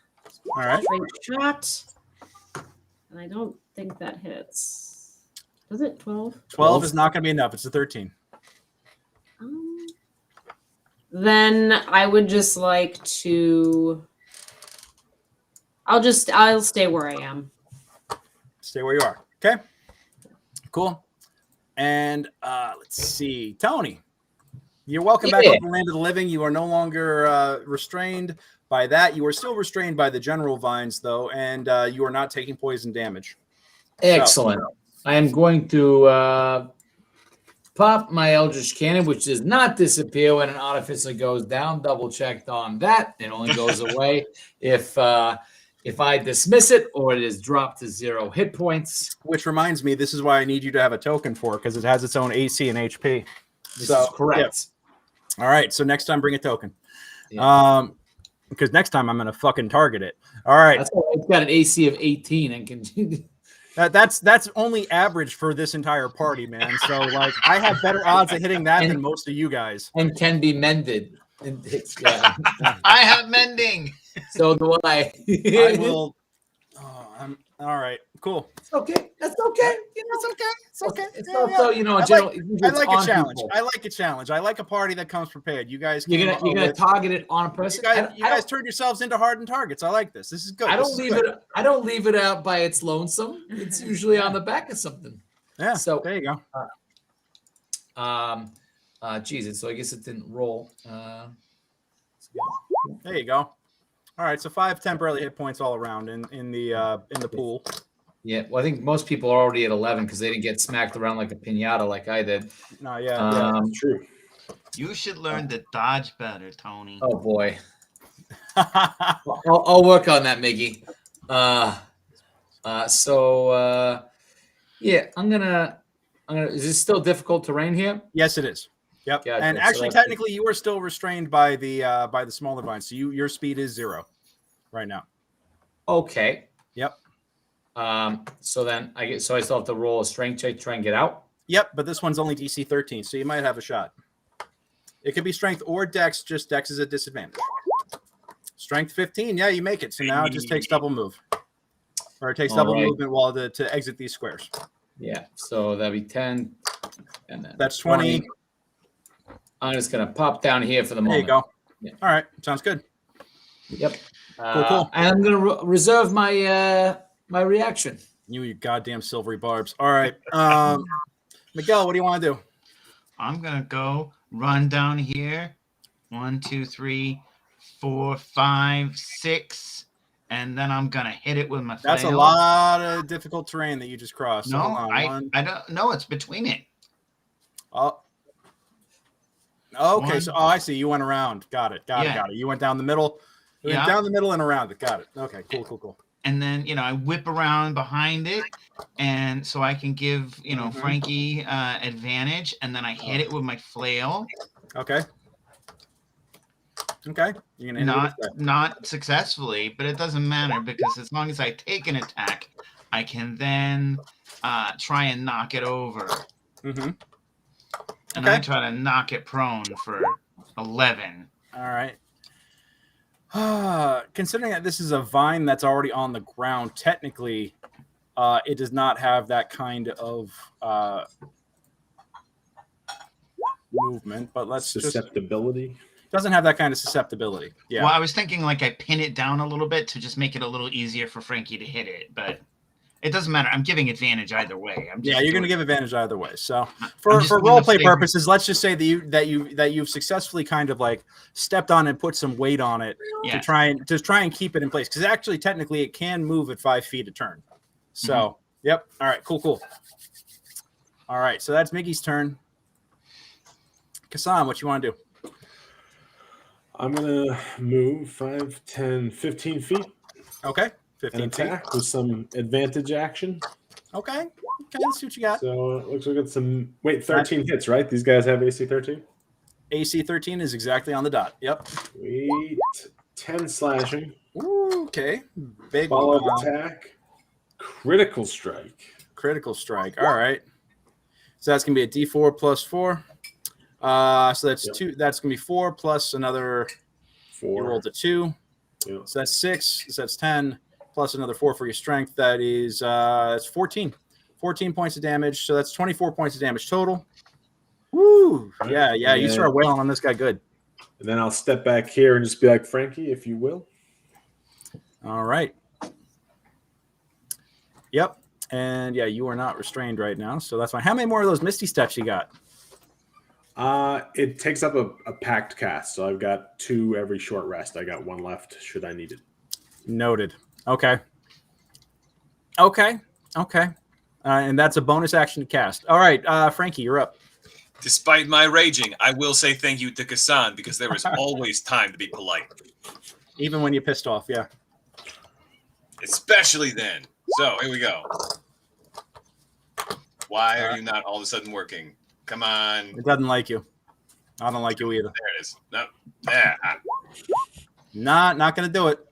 All right. Straight shot. And I don't think that hits. Does it? 12? 12 is not going to be enough. It's a 13. Then I would just like to. I'll stay where I am. Stay where you are. Okay. Cool. And let's see, Tony. You're welcome back to the land of the living. You are no longer restrained by that. You are still restrained by the general vines, though, and you are not taking poison damage. Excellent. I am going to pop my Eldritch Cannon, which does not disappear when an artificer goes down. Double checked on that. It only goes away if I dismiss it or it is dropped to 0 hit points. Which reminds me, this is why I need you to have a token for, because it has its own AC and HP. This is correct. Yeah. All right, so next time bring a token. Yeah. Because next time I'm going to fucking target it. All right. It's got an AC of 18 and can. That's only average for this entire party, man. So like, I have better odds of hitting that than most of you guys. And can be mended. I have mending. So do I. I will. All right. Cool. It's okay. That's okay. It's okay. It's okay. It's Yeah, also, yeah. I like a challenge. People. I like a challenge. I like a party that comes prepared. You guys, you're gonna target it on a person. You guys turned yourselves into hardened targets. I like this. This is good. I don't leave it out by its lonesome. It's usually on the back of something. Yeah. So there you go. Jesus. So I guess it didn't roll. There you go. All right, so 5 temporary hit points all around in the pool. Yeah, well, I think most people are already at 11 because they didn't get smacked around like a pinata like I did. No, yeah, true. You should learn to dodge better, Tony. Oh boy, I'll work on that, Miggy. Yeah, I'm gonna. Is this still difficult terrain here? Yes, it is. Yep. Gotcha. And actually, technically, you are still restrained by the smaller vines. So your speed is 0 right now. Okay. Yep. So then I still have to roll a strength check to try and get out. Yep, but this one's only DC 13, so you might have a shot. It could be strength or dex. Just dex is a disadvantage. Strength 15. Yeah, you make it. So now it just takes double move, or it takes double movement while to exit these squares. Yeah. So that'd be 10, and then that's 20. I'm just gonna pop down here for the moment. There you go. Yeah. All right, sounds good. Yep. Cool. And I'm gonna reserve my my reaction. You goddamn silvery barbs. All right, Miguel, what do you want to do? I'm gonna go run down here. 1, 2, 3, 4, 5, 6, and then I'm gonna hit it with my flail. That's a lot of difficult terrain that you just crossed. So No, hold on. I don't know. It's between it. Oh. Okay, so I see. You went around. Got it. Got it. You went down the middle. You went down the middle and around it. Got it. Okay, cool. And then, I whip around behind it, and so I can give, Frankie advantage, and then I hit it with my flail. Okay. You're gonna not successfully, but it doesn't matter because as long as I take an attack, I can then try and knock it over. Mm-hmm. And I try to knock it prone for 11. All right. Considering that this is a vine that's already on the ground, technically, it does not have that kind of movement. But let's susceptibility. Doesn't have that kind of susceptibility. Yeah. Well, I was thinking like I pin it down a little bit to just make it a little easier for Frankie to hit it, but it doesn't matter. I'm giving advantage either way. You're going to give advantage either way. So for role play purposes, let's just say that you've successfully kind of like stepped on and put some weight on it to try and keep it in place. Because actually, technically, it can move at 5 feet a turn. So yep. All right. Cool. All right. So that's Miggy's turn. Kassan, what you want to do? I'm going to move 5, 10, 15 feet. Okay. 15 attack with some advantage action. Okay, let's see what you got. So it looks like it's 13 hits, right? These guys have AC 13? AC 13 is exactly on the dot. Yep. Sweet. 10 slashing. Ooh, okay. Big follow-up attack. Critical strike. All right. So that's going to be a D4 plus 4. So that's 2. That's going to be 4 plus another 4. You rolled a 2. Yep. So that's 6. So that's 10. Plus another 4 for your strength. That is that's 14. 14 points of damage. So that's 24 points of damage total. Woo! Right. Yeah. You start wailing on this guy good. And then I'll step back here and just be like, Frankie, if you will. All right. Yep. And you are not restrained right now, so that's fine. How many more of those Misty Steps you got? It takes up a packed cast, so I've got 2 every short rest. I got 1 left should I need it. Noted. Okay. And that's a bonus action to cast. All right, Frankie, you're up. Despite my raging, I will say thank you to Kassan because there is always time to be polite. Even when you're pissed off, yeah. Especially then. So, here we go. Why are you not all of a sudden working? Come on. It doesn't like you. I don't like you either. There it is. No. There. Not going to do it.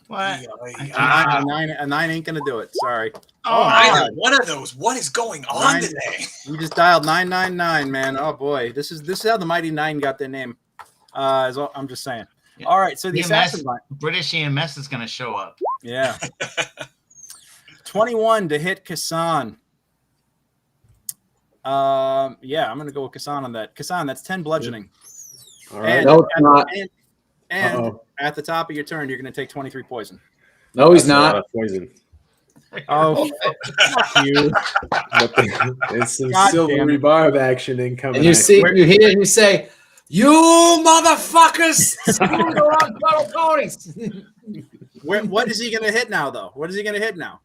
What? A 9 ain't gonna do it. Sorry. Neither one of those. What is going on today? You just dialed 999, man. Oh boy, this is how the Mighty Nine got their name. I'm just saying. Yeah. All right, so the assassin line. British EMS is gonna show up. Yeah. 21 to hit Kassan. I'm gonna go with Kassan on that. Kassan, that's 10 bludgeoning. All right. No, it's not. And at the top of your turn, you're going to take 23 poison. No, he's not. Poison. Oh, fuck you. There's some silvery barb action incoming. And you hear it and you say, you motherfuckers! What is he going to hit now, though? What is he going to hit now?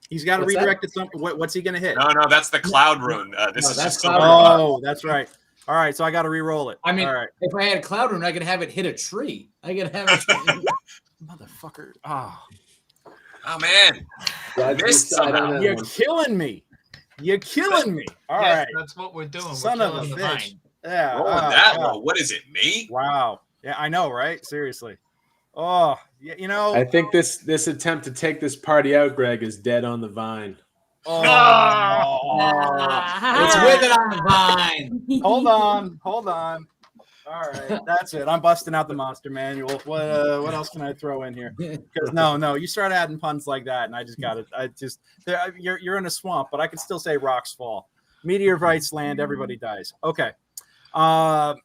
He's got to redirect it. What's he going to hit? No, that's the cloud rune. This is just that's right. All right, so I got to re-roll it. I mean, all right. If I had a cloud rune, I could have it hit a tree. I could have it. Motherfucker. Oh, man. You're killing me. All right. That's what we're doing. Son of a bitch. Yeah. Rolling that low. What is it, me? Wow. Yeah, I know, right? Seriously. Oh, you know. I think this attempt to take this party out, Greg, is dead on the vine. It's with it on the vine. Hold on. All right, that's it. I'm busting out the monster manual. What else can I throw in here? Because no, you start adding puns like that, and I just got it. You're in a swamp, but I can still say rocks fall, meteorites land, everybody dies. Okay. All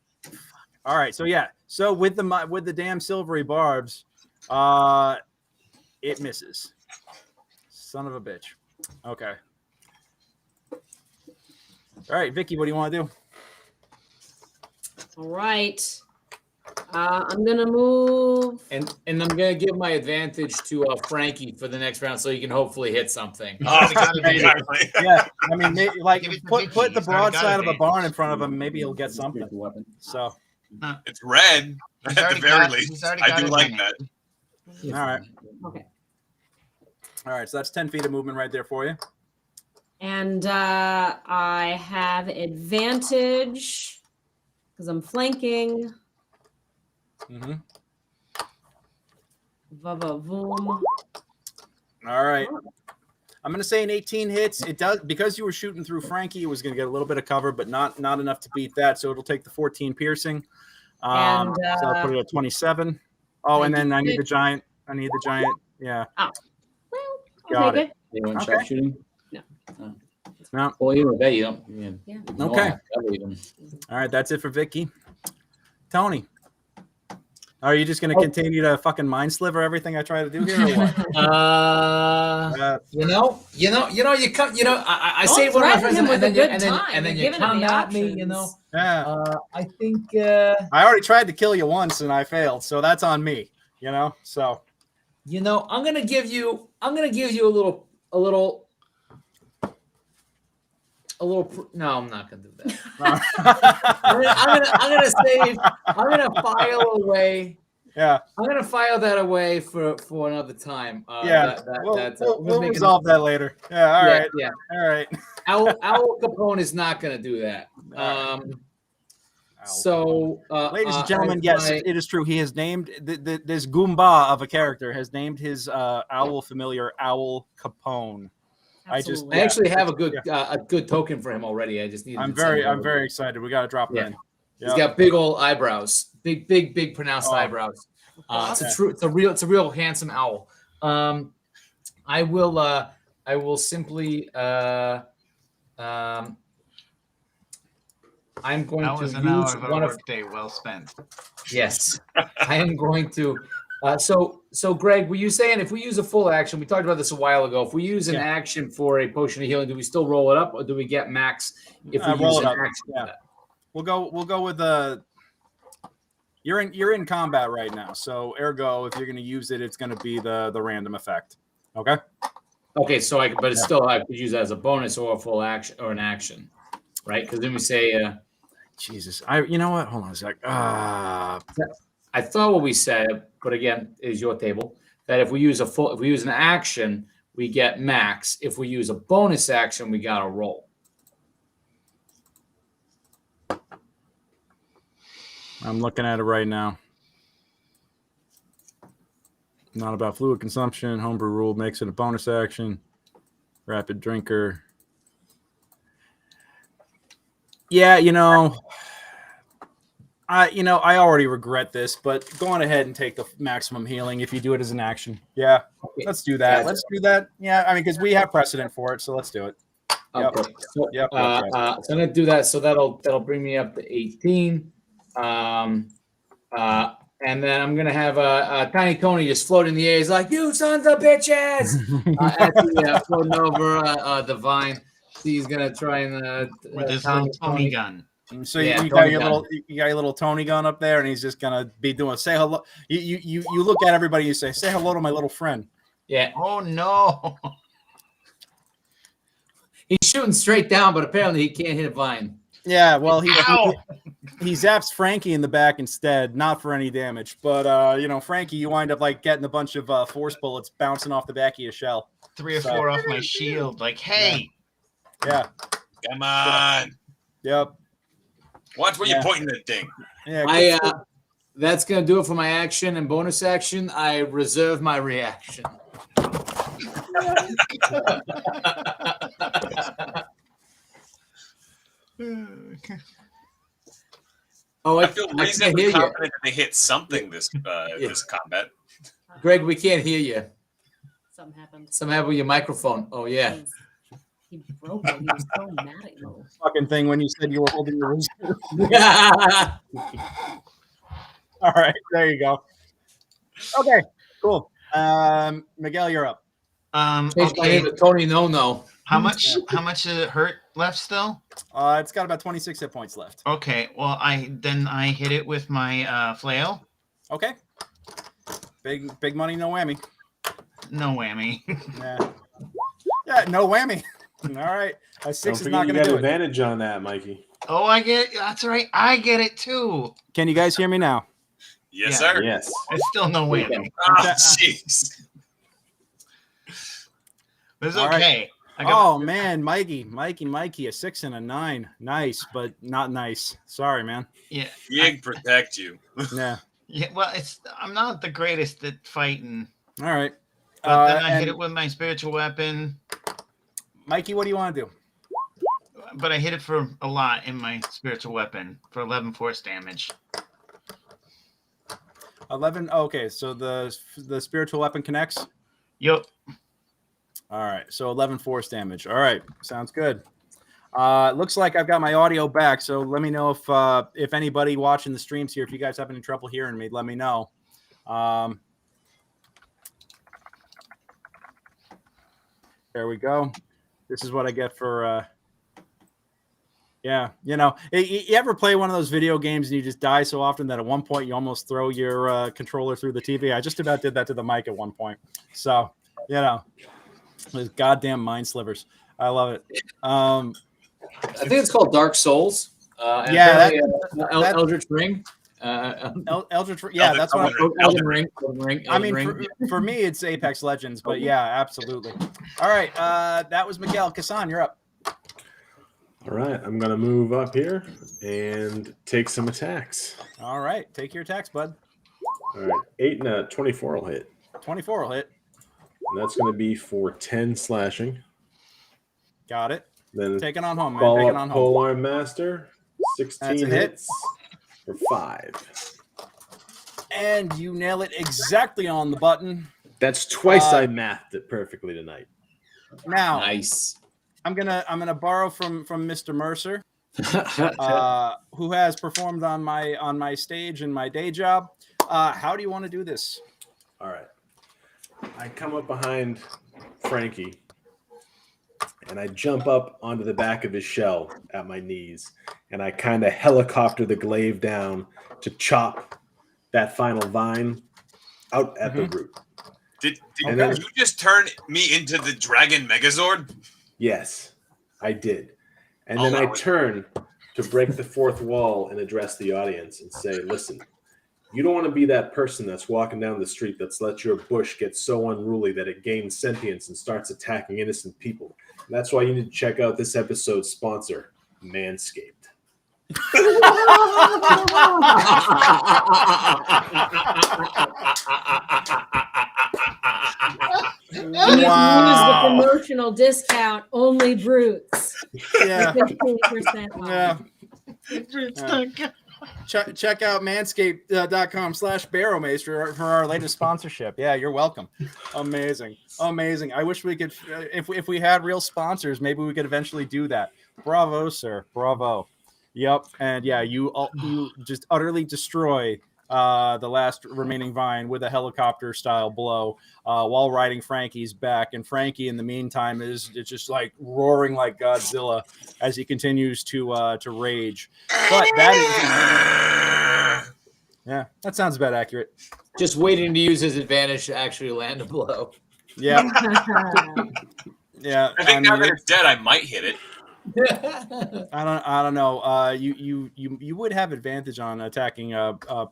right. So with the damn silvery barbs, it misses. Son of a bitch. Okay. All right, Vicky, what do you want to do? All right. I'm gonna move. And I'm gonna give my advantage to Frankie for the next round, so you can hopefully hit something. Oh, Exactly. Yeah, I mean, like Give it to put Vicky. the He's already got broadside of a advantage. barn in front of him. Maybe he'll get something. So, it's red He's at already the very got- least. he's already I got do like advantage. that. all right, Okay. all right. So that's 10 feet of movement right there for you. And I have advantage because I'm flanking. Mm-hmm. Va-va-voom. All right. I'm gonna say an 18 hits. It does because you were shooting through Frankie. It was gonna get a little bit of cover, but not enough to beat that. So it'll take the 14 piercing. And, so I'll put it at 27. Oh, and then I need the 96. giant. Yeah. Well, Got I'll take it. it. You want Okay. sharpshooting? No. Well, you bet you don't. Yeah. Okay. No, All right. That's it for Vicky. Tony. Are you just going to continue to fucking mind sliver everything I try to do here, or what? you come. I Don't say one of my threaten friends, him with and then a you, good and then, time. and then You're you giving him come the at me. options. Yeah. I think. I already tried to kill you once and I failed, so that's on me. So. I'm gonna give you a little. No, I'm not gonna do that. I'm gonna file away. Yeah. I'm gonna file that away for another time. Yeah. We'll resolve that later. Yeah. All right. Yeah. All right. Al Capone is not gonna do that. Ladies and gentlemen, yes, it is true. He has named this Goomba of a character has named his owl familiar Owl Capone. I actually have a good token for him already. I just need. I'm very excited. We got to drop it in. He's got big old eyebrows, big pronounced eyebrows. It's a real handsome owl. I will simply. I'm going to use one of day well spent. Yes, I am going to. So Greg, were you saying if we use a full action? We talked about this a while ago. If we use an action for a potion of healing, do we still roll it up, or do we get max if we use an action? Yeah. We'll go with the. You're in combat right now, so ergo, if you're going to use it, it's going to be the random effect. Okay. Okay, so I could use that as a bonus or a full action or an action, right? Because then we say, Jesus, you know what? Hold on a sec. I thought what we said, but again, is your table that if we use an action, we get max. If we use a bonus action, we got to roll. I'm looking at it right now. Not about fluid consumption. Homebrew rule makes it a bonus action. Rapid drinker. Yeah, I already regret this, but go on ahead and take the maximum healing if you do it as an action. Yeah, Okay. let's do that. Let's do that. Yeah, I mean, because we have precedent for it, so let's do it. Okay. So, Yep. so I'm gonna do that. So that'll bring me up to 18. And then I'm gonna have Tiny Tony just float in the air. He's like, "You sons of bitches!" As floating over the vine. He's gonna try and with his little Tony gun. So you got your little Tony gun up there, and he's just gonna be doing say hello. You look at everybody. You say hello to my little friend. Yeah. Oh no. He's shooting straight down, but apparently he can't hit a vine. Yeah, well, he zaps Frankie in the back instead, not for any damage. But Frankie, you wind up like getting a bunch of force bullets bouncing off the back of your shell. 3 or 4 off my shield. Like, hey. Yeah. Come on. Yep. Watch where you're pointing that thing. Yeah. That's gonna do it for my action and bonus action. I reserve my reaction. I feel reasonably confident that they hit something this combat. Greg, we can't hear you. Something happened. Something happened with your microphone. Oh yeah. He broke it. He was so mad at you. Fucking thing when you said you were holding your reserve. All right, there you go. Okay, cool. Miguel, you're up. Okay. Tony, no. How much did it hurt left still? It's got about 26 hit points left. Okay. Well, I hit it with my flail. Okay. Big money, no whammy. No whammy. Yeah, no whammy. All right. A 6 is not going to do it. Advantage on that, Mikey. Oh, I get it. That's right. I get it too. Can you guys hear me now? Yes, Yeah. sir. Yes. It's still no whammy. Oh, jeez. But it's All okay. right. Oh man, Mikey, a 6 and a 9. Nice, but not nice. Sorry, man. Yeah. Yig protect you. Yeah. Yeah. Well, I'm not the greatest at fighting. All right. But then I hit it with my spiritual weapon. Mikey, what do you want to do? But I hit it for a lot in my spiritual weapon for 11 force damage. 11. Okay, so the spiritual weapon connects. Yep. All right, so 11 force damage. All right, sounds good. Looks like I've got my audio back, so let me know if anybody watching the streams here, if you guys have any trouble hearing me, let me know. There we go. This is what I get for. Yeah, you ever play one of those video games and you just die so often that at one point you almost throw your controller through the TV? I just about did that to the mic at one point. So, those goddamn mind slivers. I love it. I think it's called Dark Souls. Eldritch Ring. Eldritch, yeah, that's what. Elden Ring. I mean, for me, it's Apex Legends, but yeah, absolutely. All right, that was Miguel. Kassan, you're up. All right, I'm going to move up here and take some attacks. All right, take your attacks, bud. All right, 8 and a 24 will hit. 24 will hit. And that's going to be for 10 slashing. Got it. Then take it on home, man. Take it on home. Polearm Master, 16 hits for 5. And you nail it exactly on the button. That's twice I mathed it perfectly tonight. Now, nice. I'm gonna borrow from Mr. Mercer, who has performed on my stage in my day job. How do you want to do this? All right. I come up behind Frankie, and I jump up onto the back of his shell at my knees, and I kind of helicopter the glaive down to chop that final vine out at the root. Did you just turn me into the Dragon Megazord? Yes, I did. And then I turn to break the fourth wall and address the audience and say, listen, you don't want to be that person that's walking down the street that's let your bush get so unruly that it gains sentience and starts attacking innocent people. And that's why you need to check out this episode's sponsor, Manscaped. And you can use the promotional discount, only brutes. Yeah. 15% off. Yeah. Check out manscaped.com/barrowmaze for our latest sponsorship. Yeah, you're welcome. Amazing. I wish we could, if we had real sponsors, maybe we could eventually do that. Bravo, sir. Bravo. Yep. And yeah, you just utterly destroy the last remaining vine with a helicopter style blow while riding Frankie's back. And Frankie, in the meantime, is just like roaring like Godzilla as he continues to rage. But that is, yeah, that sounds about accurate. Just waiting to use his advantage to actually land a blow. Yeah. Yeah. I think now that it's dead, I might hit it. I don't know. You would have advantage on attacking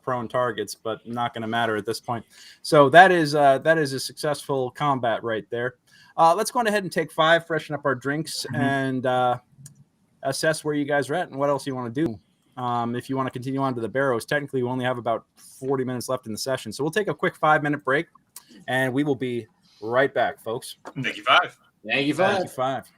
prone targets, but not going to matter at this point. So that is a successful combat right there. Let's go on ahead and take 5, freshen up our drinks, and assess where you guys are at and what else you want to do. If you want to continue on to the Barrows, technically we only have about 40 minutes left in the session, so we'll take a quick 5-minute break, and we will be right back, folks. Thank you, 5. Thank you, 5. Thank you, 5.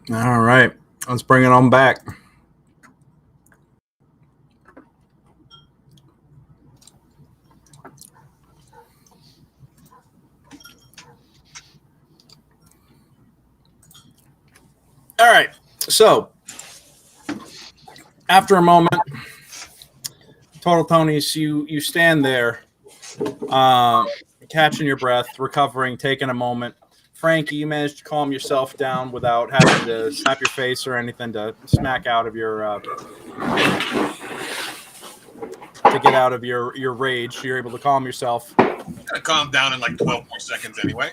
All right. Let's bring it on back. All right. So, after a moment, Total Tony's, you stand there, catching your breath, recovering, taking a moment. Frankie, you managed to calm yourself down without having to slap your face or anything to smack out of your to get out of your rage. You're able to calm yourself. Gonna calm down in like 12 more seconds anyway.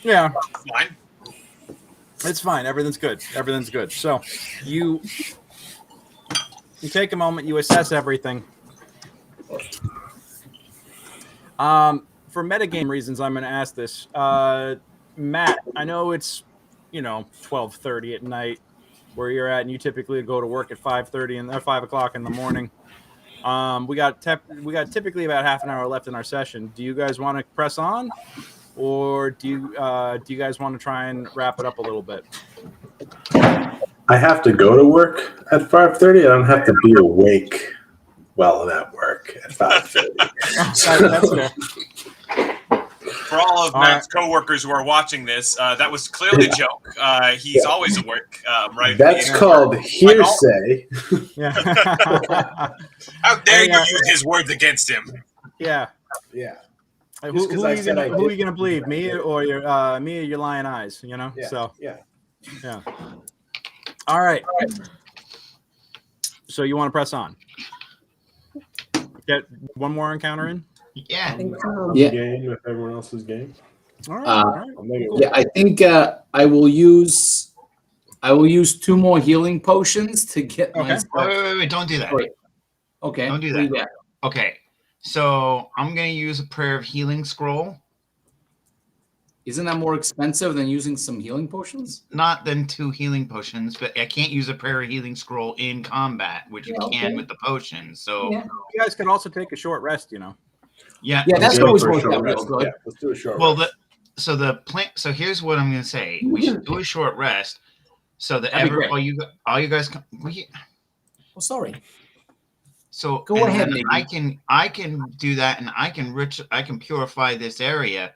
Yeah, Fine. it's fine. Everything's good. Everything's good. So you take a moment. You assess everything. For metagame reasons, I'm going to ask this. Matt, I know it's 12:30 at night where you're at, and you typically go to work at 5:30 and 5 o'clock in the morning. We got typically about half an hour left in our session. Do you guys want to press on, or do you guys want to try and wrap it up a little bit? I have to go to work at 5:30. I don't have to be awake while I'm at work at 5:30. That's fair. For all of Matt's coworkers who are watching this, that was clearly a joke. He's always at work, right? That's called hearsay. Yeah. How dare you use his words against him? Yeah. Yeah. Who Just 'cause are I you said gonna I who are did. you gonna believe, me or your lying eyes? Yeah. So Yeah. yeah. All right. So you want to press on? Get one more encounter in. Yeah. Yeah. Game if everyone else is game. All right. Uh, all right. I'll make it Yeah, I think I will use 2 more healing potions to get Okay. myself. Wait, don't do that. Wait. Okay. Don't do what that. Okay. So I'm going to use a prayer of healing scroll. Isn't that more expensive than using some healing potions? Not than 2 healing potions, but I can't use a prayer of healing scroll in combat, which you can with the potion. So Yeah. You guys could also take a short rest. yeah. Yeah, Let's that's do it always for a worked short out real rest. good. Yeah, let's do a short Well, rest. So here's what I'm going to say. We should do a short rest so that That'd be great. all you guys can. Oh, sorry. So Go and ahead, then Mickey. I can do that, and I can purify this area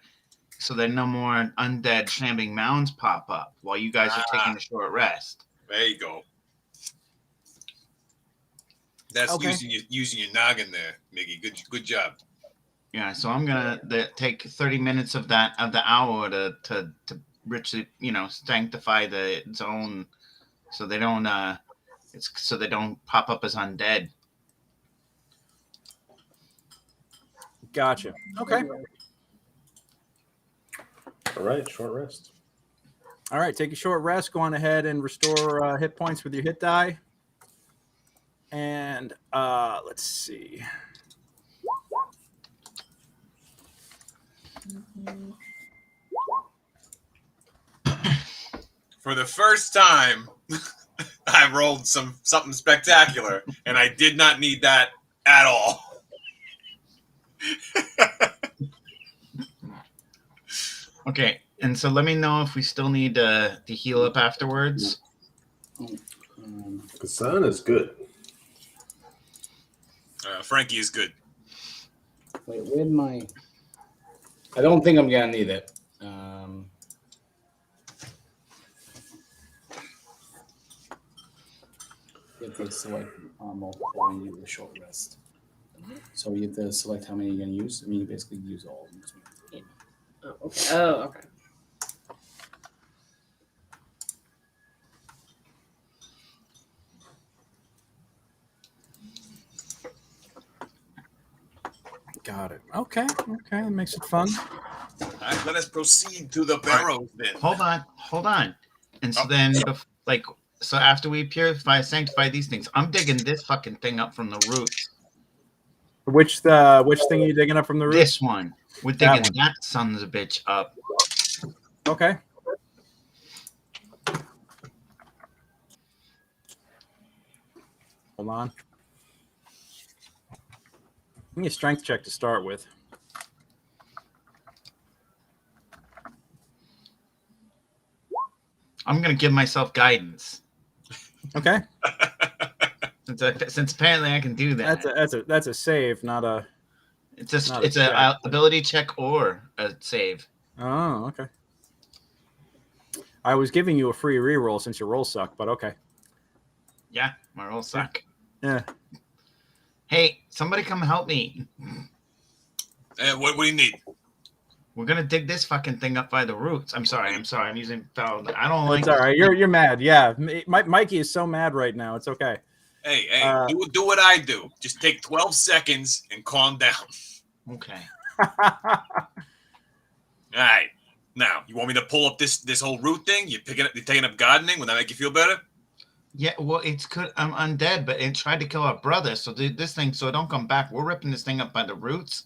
so that no more undead shambling mounds pop up while you guys are taking a short rest. There you go. That's Okay. using your noggin there, Miggy. Good job. Yeah, so I'm gonna take 30 minutes of the hour to richly sanctify the zone so they don't pop up as undead. Gotcha. Okay. All right, short rest. All right. Take a short rest. Go on ahead and restore hit points with your hit die. And let's see. For the first time, I rolled something spectacular, and I did not need that at all. Okay, and so let me know if we still need to heal up afterwards. Kassan is good. Frankie is good. Wait, where'd my? I don't think I'm gonna need it. You have to select while you use a short rest. So you have to select how many you're gonna use. I mean, you basically use all of them. Oh, okay. Oh, okay. Got it. Okay. Okay. That makes it fun. All right, let us proceed to the Barrows then. Hold on. And so then, so after we sanctify these things, I'm digging this fucking thing up from the roots. Which thing are you digging up from the roots? This one. We're digging that son of a bitch up. Okay. Hold on. Give me a strength check to start with. I'm gonna give myself guidance. Okay. Since apparently I can do that. That's a save, not a. It's not a a check. ability check or a save. Oh, okay. I was giving you a free reroll since your rolls suck, but okay. Yeah, my rolls suck. Yeah. Hey, somebody come help me. What do you need? We're gonna dig this fucking thing up by the roots. I'm sorry. I'm using foul. I don't like. It's all right. You're mad. Yeah. Mikey is so mad right now. It's okay. Hey, do what I do. Just take 12 seconds and calm down. Okay. All right. Now, you want me to pull up this whole root thing? You're taking up gardening? Will that make you feel better? Yeah, well, it's good. I'm undead, but it tried to kill our brother. So this thing, so it don't come back. We're ripping this thing up by the roots,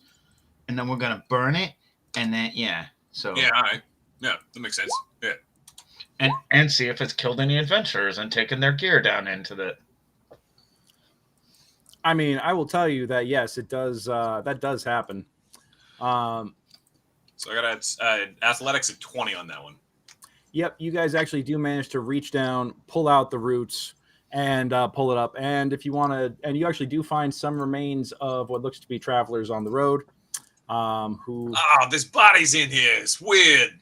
and then we're gonna burn it, and then So yeah, all right. Yeah, that makes sense. Yeah. And see if it's killed any adventurers and taken their gear down into the. I mean, I will tell you that yes, it does. That does happen. So I got athletics at 20 on that one. Yep, you guys actually do manage to reach down, pull out the roots, and pull it up. And if you want to, and you actually do find some remains of what looks to be travelers on the road. Who? Oh, there's bodies in here. It's weird.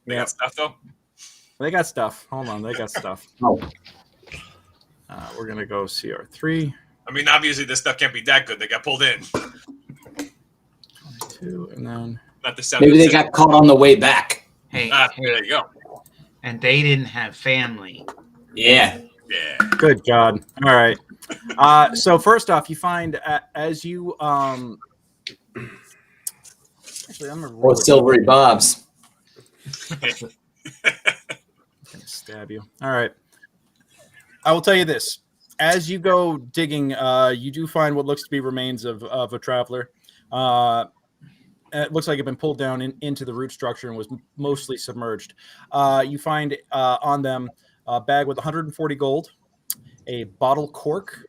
They got stuff though. They got stuff. Hold on, they got stuff. We're gonna go CR3. I mean, obviously this stuff can't be that good. They got pulled in. 22, and then not the Maybe they got caught on the way back. Hey, there you go. And they didn't have family. Yeah. Yeah. Good God. All right. So first off, you find as you actually I'm gonna roll Silvery Bobs. I'm gonna stab you. All right. I will tell you this. As you go digging, you do find what looks to be remains of a traveler. It looks like it had been pulled down into the root structure and was mostly submerged. You find on them a bag with 140 gold, a bottle cork,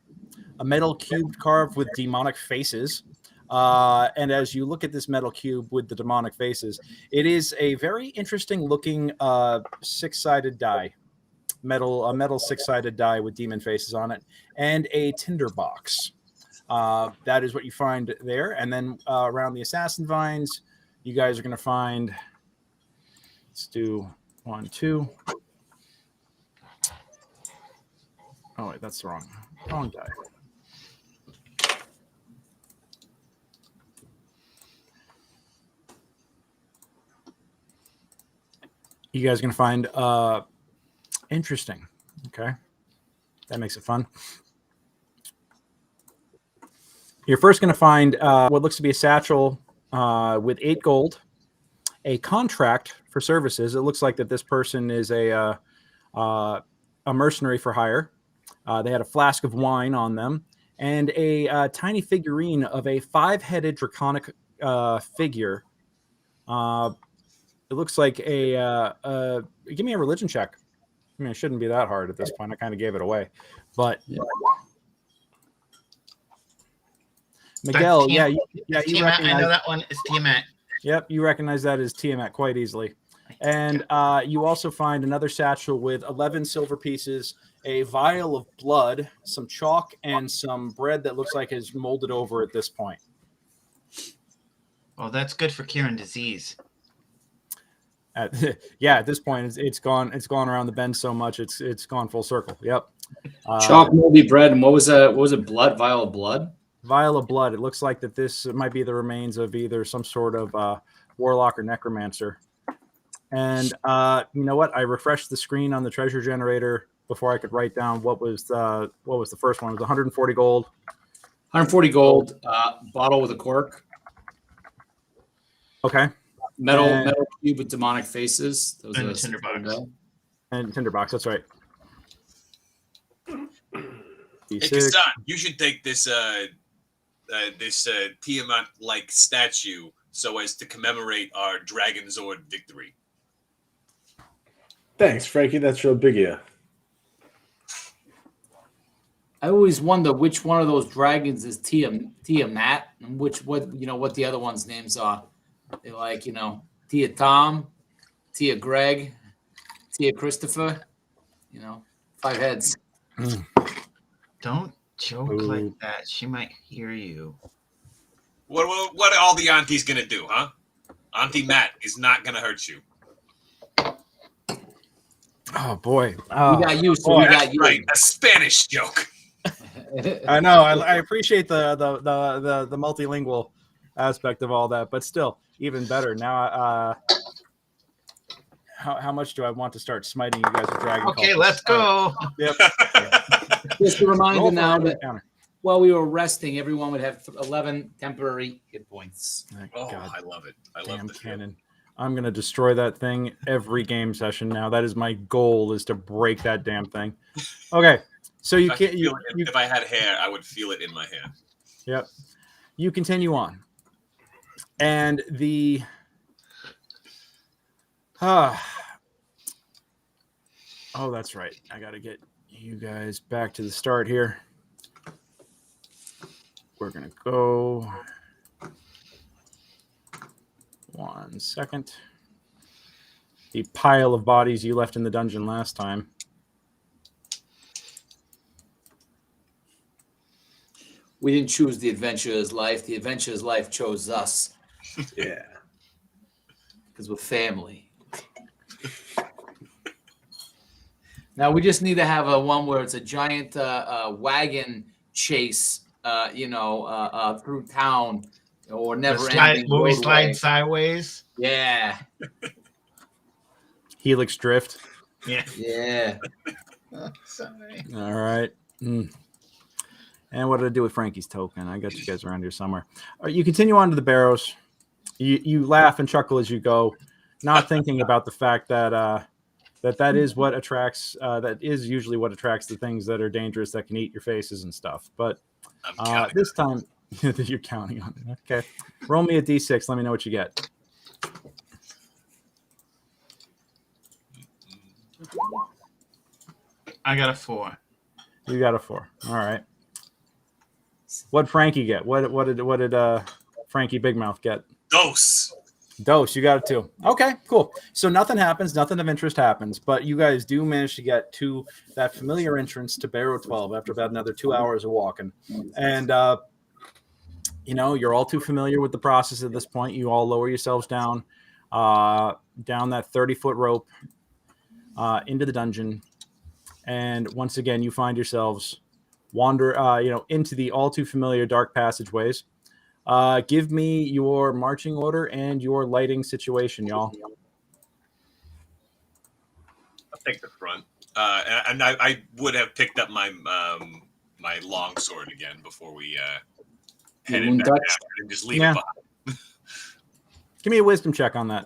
a metal cube carved with demonic faces. And as you look at this metal cube with the demonic faces, it is a very interesting looking six-sided die. A metal six-sided die with demon faces on it, and a tinder box. That is what you find there. And then around the assassin vines, you guys are going to find, let's do 1, 2. Oh, wait, that's the wrong die. You guys are going to find interesting. Okay. That makes it fun. You're first going to find what looks to be a satchel with 8 gold, a contract for services. It looks like that this person is a mercenary for hire. They had a flask of wine on them and a tiny figurine of a 5-headed draconic figure. It looks like give me a religion check. I mean, it shouldn't be that hard at this point. I kind of gave it away, but Miguel, you recognize. I know that one is Tiamat. Yep, you recognize that as Tiamat quite easily. And you also find another satchel with 11 silver pieces, a vial of blood, some chalk, and some bread that looks like is molded over at this point. Oh, that's good for curing disease. At this point, it's gone around the bend so much it's gone full circle. Yep. Chalk, moldy bread, and what was it? Blood, vial of blood. Vial of blood. It looks like that this might be the remains of either some sort of warlock or necromancer. And you know what? I refreshed the screen on the treasure generator before I could write down what was the first one. It was 140 gold. 140 gold. Bottle with a cork. Okay. Metal cube with demonic faces. Those And are a tinderbox. And tinderbox. That's right. Hey, Kassan, you should take this Tiamat-like statue so as to commemorate our Dragon Zord victory. Thanks, Frankie. That's real big of you. I always wonder which one of those dragons is Tiamat and what the other ones' names are. They Tia Tom. Tia Greg, Tia Christopher. 5 heads. Don't joke Ooh. like that. She might hear you. What are all the aunties gonna do, huh? Auntie Matt is not gonna hurt you. Oh boy. We got you, so boy, we got That's you. right, a Spanish joke. I know. I appreciate the multilingual aspect of all that, but still, even better. Now, how much do I want to start smiting you guys with dragon? Okay, cultists? let's go. Yep. Just a reminder Roll for now random that encounter. while we were resting, everyone would have 11 temporary hit points. Oh, God I love it. I damn love the cannon. I'm gonna destroy that thing every game session now. That is my goal, is to break that damn thing. Okay, so you can't. If I had hair, I would feel it in my hair. Yep. You continue on, and the oh, that's right. I got to get you guys back to the start here. We're gonna go. 1 second. The pile of bodies you left in the dungeon last time. We didn't choose the adventurer's life. The adventurer's life chose us Yeah. because we're family. Now we just need to have a one where it's a giant wagon chase, through town, or never ending. Will we slide sideways? Yeah, Helix drift. Yeah. yeah. Sorry. All right. And what did I do with Frankie's token? I got you guys around here somewhere. All right, you continue on to the Barrows. You laugh and chuckle as you go, not thinking about the fact that that is what attracts. That is usually what attracts the things that are dangerous, that can eat your faces and stuff. But this time, you're counting on it. Okay. Roll me a d6. Let me know what you get. I got a 4. You got a 4. All right. What'd Frankie get? What did Frankie Big Mouth get? Dose. You got it too. Okay, cool. So nothing happens. Nothing of interest happens. But you guys do manage to get to that familiar entrance to Barrow 12 after about another 2 hours of walking. And, you're all too familiar with the process at this point. You all lower yourselves down that 30-foot rope into the dungeon. And once again, you find yourselves wander, into the all too familiar dark passageways. Give me your marching order and your lighting situation, y'all. I'll take the front. And I would have picked up my my long sword again before we headed back after and just leave it behind. Give me a wisdom check on that.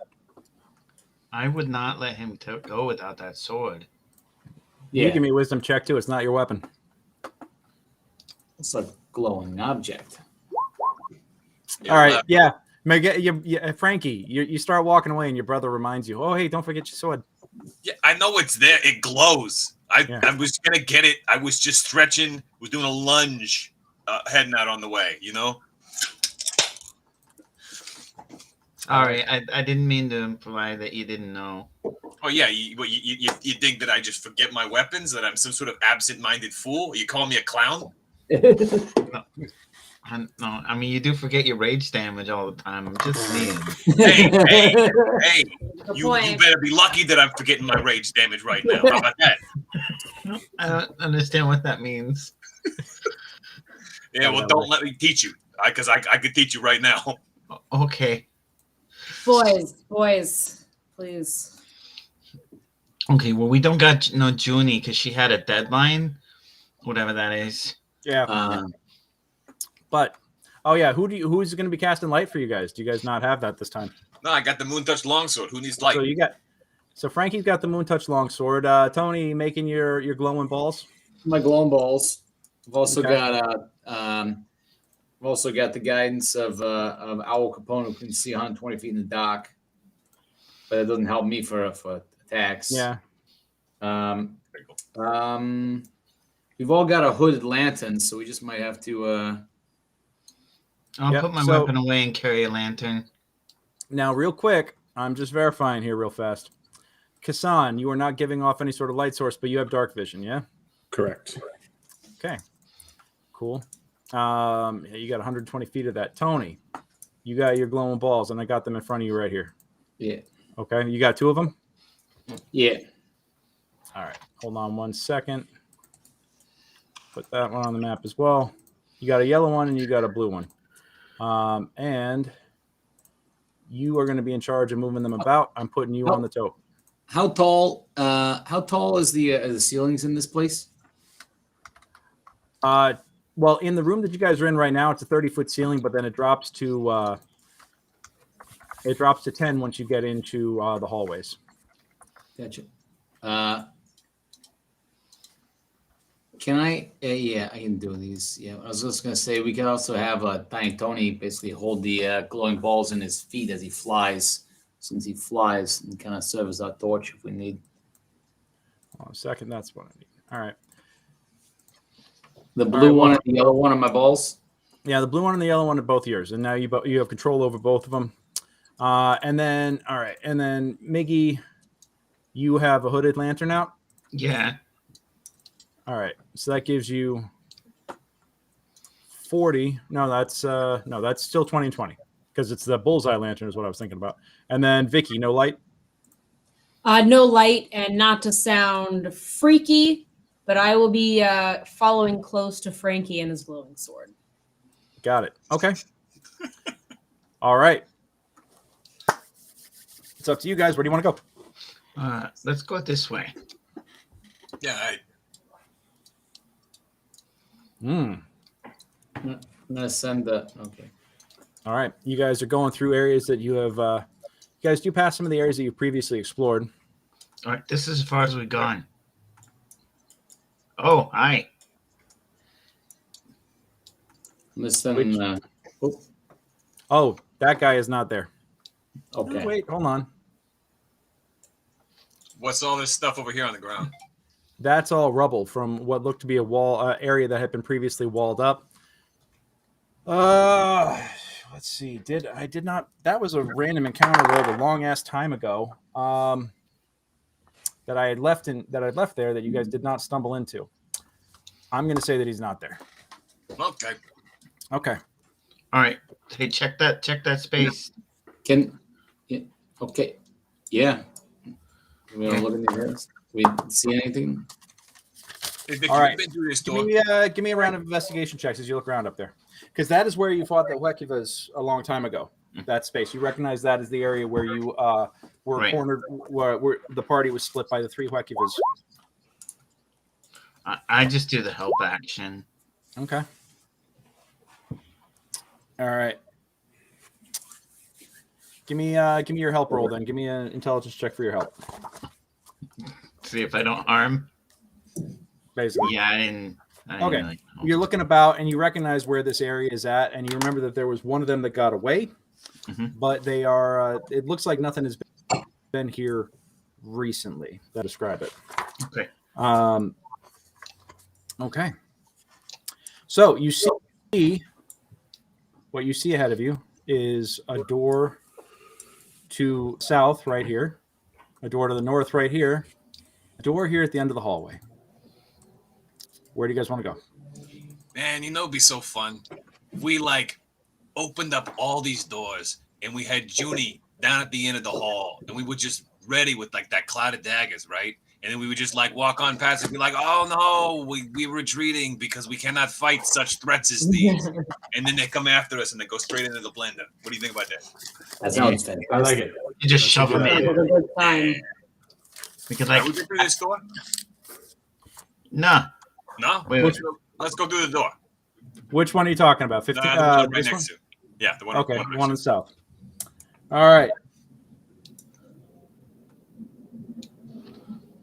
I would not let him go without that sword. Yeah. You give me a wisdom check too. It's not your weapon. It's a glowing object. All right. Yeah. Frankie, you start walking away and your brother reminds you, oh, hey, don't forget your sword. Yeah, I know it's there. It glows. I was going to get it. I was just stretching, was doing a lunge, heading out on the way, All right. I didn't mean to imply that you didn't know. Oh, yeah. You think that I just forget my weapons, that I'm some sort of absent-minded fool? You call me a clown? No, I mean, you do forget your rage damage all the time. I'm just saying. Hey, you better be lucky that I'm forgetting my rage damage right now. How about that? I don't understand what that means. Yeah, well, don't let me teach you, because I could teach you right now. Okay. Boys, please. Okay, well, we don't got no Junie because she had a deadline, whatever that is. Yeah. But who's going to be casting light for you guys? Do you guys not have that this time? No, I got the Moon Touch Longsword. Who needs light? So Frankie's got the Moon Touch Longsword. Tony, making your glowing balls. My glowing balls. I've also got the guidance of Owl Capone, who can see 120 feet in the dark, but it doesn't help me for attacks. Yeah. We've all got a hooded lantern, so we just might have to. I'll put my weapon away and carry a lantern. Now, real quick, I'm just verifying here real fast. Kassan, you are not giving off any sort of light source, but you have dark vision, yeah? Correct. Okay. Cool. You got 120 feet of that. Tony, you got your glowing balls, and I got them in front of you right here. Yeah. Okay. You got 2 of them? Yeah. All right. Hold on 1 second. Put that one on the map as well. You got a yellow one and you got a blue one. And you are going to be in charge of moving them about. I'm putting you on the tote. How tall is the ceilings in this place? Well, in the room that you guys are in right now, it's a 30-foot ceiling, but then it drops to 10 once you get into the hallways. Gotcha. Can I? Yeah, I can do these. Yeah, I was just gonna say we could also have Tiny Tony basically hold the glowing balls in his feet as he flies, since he flies, and kind of serve as our torch if we need. Hold on a second. That's what I need. All right. The blue one and the yellow one on my balls. Yeah, the blue one and the yellow one are both yours, and now you have control over both of them. And then Miggy, you have a hooded lantern out. Yeah. All right, so that gives you 40. No, that's still 20 and 20 because it's the bullseye lantern is what I was thinking about. And then Vicky, no light. No light, and not to sound freaky, but I will be following close to Frankie and his glowing sword. Got it. Okay. All right. It's up to you guys. Where do you want to go? Let's go this way. Yeah. I'm gonna send the. Okay. All right. You guys are going through areas that you have. You guys do pass some of the areas that you previously explored. All right. This is as far as we've gone. Oh, hi. Listen. Oh, that guy is not there. Okay. No, wait, hold on. What's all this stuff over here on the ground? That's all rubble from what looked to be a wall area that had been previously walled up. Let's see. That was a random encounter roll a long ass time ago. That I had left there that you guys did not stumble into. I'm going to say that he's not there. Okay. Okay. All right. Hey, check that space. Okay. Yeah. We want to look in the areas. We see anything? All right. Give me a round of investigation checks as you look around up there, because that is where you fought the Wekivas a long time ago. That space, you recognize that as the area where you were cornered, where the party was split by the 3 Wekivas. I just do the help action. Okay. All right. Give me your help roll then. Give me an intelligence check for your help. See if I don't harm. Basically. Yeah, I didn't okay. Really You're looking about and you recognize where this area is at, and you remember that there was one of them that got away, but they are. It looks like nothing has been here recently. That describe it. Okay. Okay. So you see what you see ahead of you is a door to south right here, a door to the north right here, a door here at the end of the hallway. Where do you guys want to go? Man, it'd be so fun. We opened up all these doors and we had Junie down at the end of the hall, and we were just ready with that cloud of daggers, right? And then we would just walk on past and be like, oh no, we're retreating because we cannot fight such threats as these. And then they come after us and they go straight into the blender. What do you think about that? That sounds fantastic. I like it. You just shove them in. Because we get through this door? No. No? Wait. Let's go through the door. Which one are you talking about? 15. The one right next to. Yeah, the one. Okay, the one in the south. All right.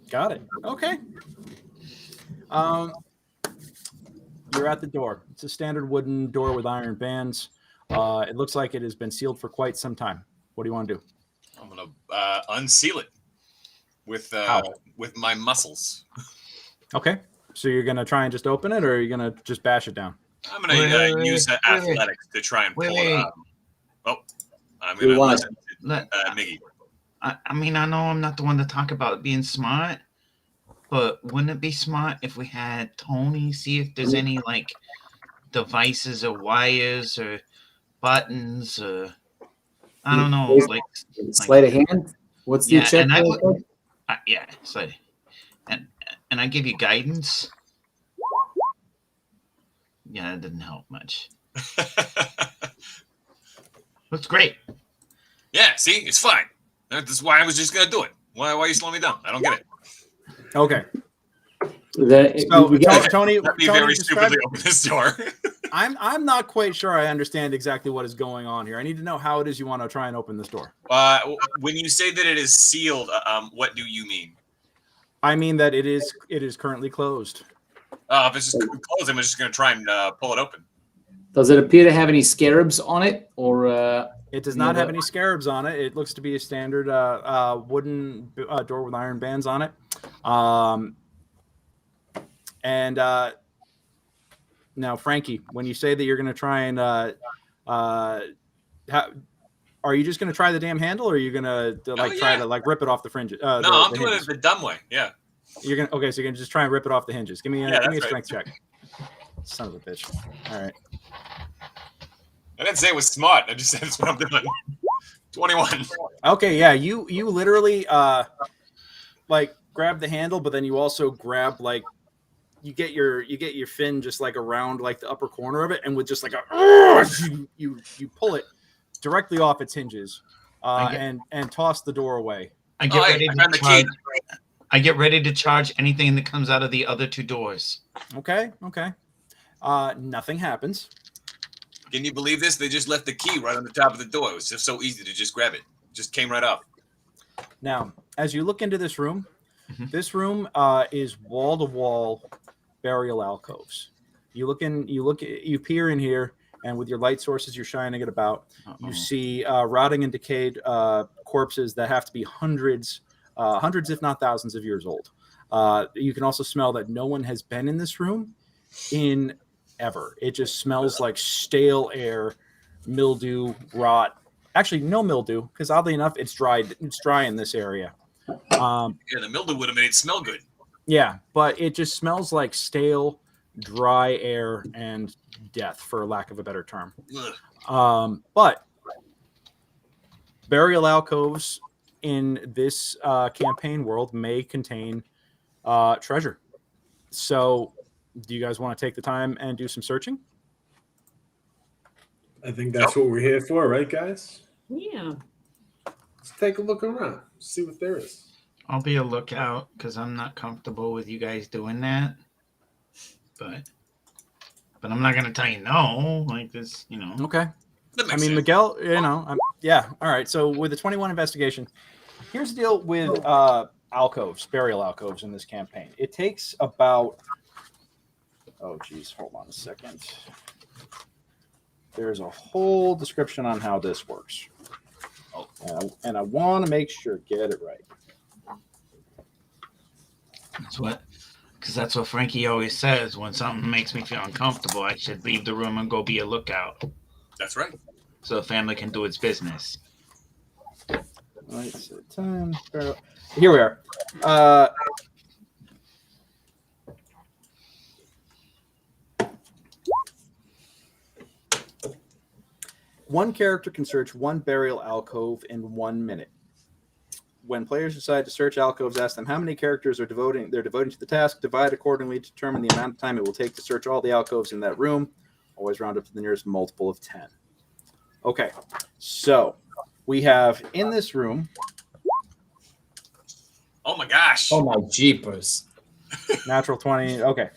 Got it. Okay. You're at the door. It's a standard wooden door with iron bands. It looks like it has been sealed for quite some time. What do you want to do? I'm gonna unseal it with my muscles. Okay. So you're gonna try and just open it, or are you gonna just bash it down? I'm gonna use athletics to try and pull it out. Oh, I'm gonna let Miggy. I mean, I know I'm not the one to talk about being smart, but wouldn't it be smart if we had Tony see if there's any like devices or wires or buttons or I don't know, like Sleight of hand. What's the yeah, check? and I would, yeah, so and I give you guidance. Yeah, that didn't help much. That's great. Yeah, see, it's fine. That's why I was just gonna do it. Why are you slowing me down? I don't get it. Okay. So, Tony, Let me Tony very describe- stupidly open this door. I'm not quite sure I understand exactly what is going on here. I need to know how it is you want to try and open this door. When you say that it is sealed, what do you mean? I mean that it is currently closed. If it's just closed, I'm just gonna try and pull it open. does it appear to have any scarabs on it, or It does not have any scarabs on it. It looks to be a standard wooden door with iron bands on it. Now, Frankie, when you say that you're going to try and are you just going to try the damn handle, or are you going to try to rip it off the fringes? No, I'm doing it the dumb way. Yeah. You're gonna so you're gonna just try and rip it off the hinges. Give me a strength check. Son of a bitch. All right. I didn't say it was smart. I just said that's what I'm doing. 21. Okay, yeah, you literally grab the handle, but then you also grab you get your fin just around the upper corner of it, and with just you pull it directly off its hinges, and toss the door away. I get ready to charge anything that comes out of the other two doors. Okay. Nothing happens. Can you believe this? They just left the key right on the top of the door. It was just so easy to just grab it. Just came right up. Now, as you look into this room, this room is wall to wall burial alcoves. You peer in here, and with your light sources, you're shining it about. You see rotting and decayed corpses that have to be hundreds, if not thousands of years old. You can also smell that no one has been in this room in ever. It just smells like stale air, mildew, rot. Actually, no mildew, because oddly enough, it's dry. It's dry in this area. Yeah, the mildew would have made it smell good. Yeah, but it just smells like stale, dry air and death, for lack of a better term. But burial alcoves in this campaign world may contain treasure. So, do you guys want to take the time and do some searching? I think that's what we're here for, right, guys? Yeah. Let's take a look around, see what there is. I'll be a lookout because I'm not comfortable with you guys doing that. But I'm not gonna tell you no, like this, Okay. That makes I mean, sense. Miguel, yeah. All right. So with the 21 investigation, here's the deal with alcoves, burial alcoves in this campaign. It takes about, hold on a second. There's a whole description on how this works. And I want to make sure, get it right. That's what Frankie always says. When something makes me feel uncomfortable, I should leave the room and go be a lookout. That's right. So the family can do its business. Right, so time. Here we are. One character can search one burial alcove in 1 minute. When players decide to search alcoves, ask them how many characters they're devoting to the task. Divide accordingly to determine the amount of time it will take to search all the alcoves in that room. Always round up to the nearest multiple of 10. Okay, so we have in this room. Oh my gosh. Oh my jeepers! Natural 20. Okay.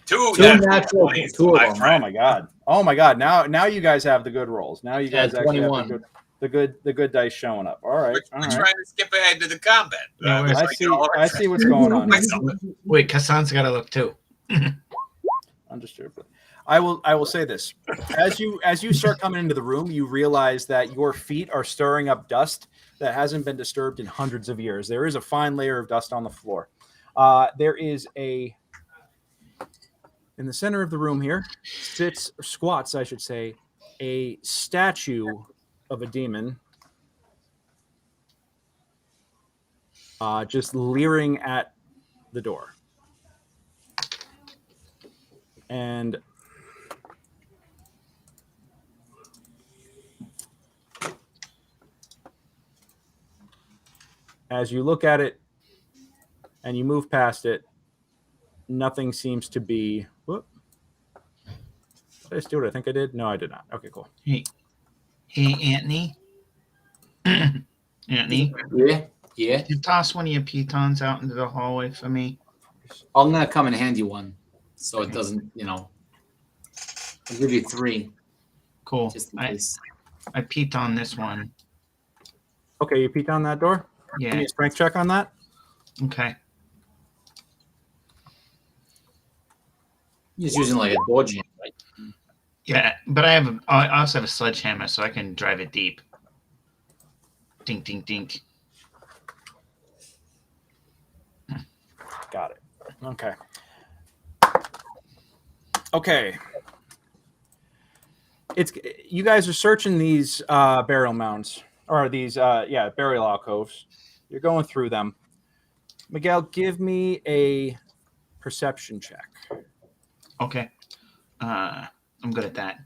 Two natural 20s. two of them. Oh my god. Oh my god. Now you guys have the good rolls. Now you guys actually 21. have the good dice showing up. All right. We're All right. trying to skip ahead to the combat. No, I see what's going on. Wait, Kassan's got to look too. Understood. I will say this. As you start coming into the room, you realize that your feet are stirring up dust that hasn't been disturbed in hundreds of years. There is a fine layer of dust on the floor. There is in the center of the room here squats, I should say, a statue of a demon just leering at the door. And as you look at it and you move past it, nothing seems to be. Whoop. Did I just do what I think I did? No, I did not. Okay, cool. Hey, Anthony. Anthony, Yeah. could you toss one of your pitons out into the hallway for me? I'm gonna come and hand you one, so it doesn't, I'll give you 3, Cool. just in case. I piton this one. Okay, you peeked on that door? Give Yeah. me a strength check on that. Okay. He's using like a door jam, right? Yeah, but I also have a sledgehammer, so I can drive it deep. Dink, dink, dink. Got it. Okay. Okay. You guys are searching these burial mounds, or these burial alcoves. You're going through them. Miguel, give me a perception check. Okay. I'm good at that.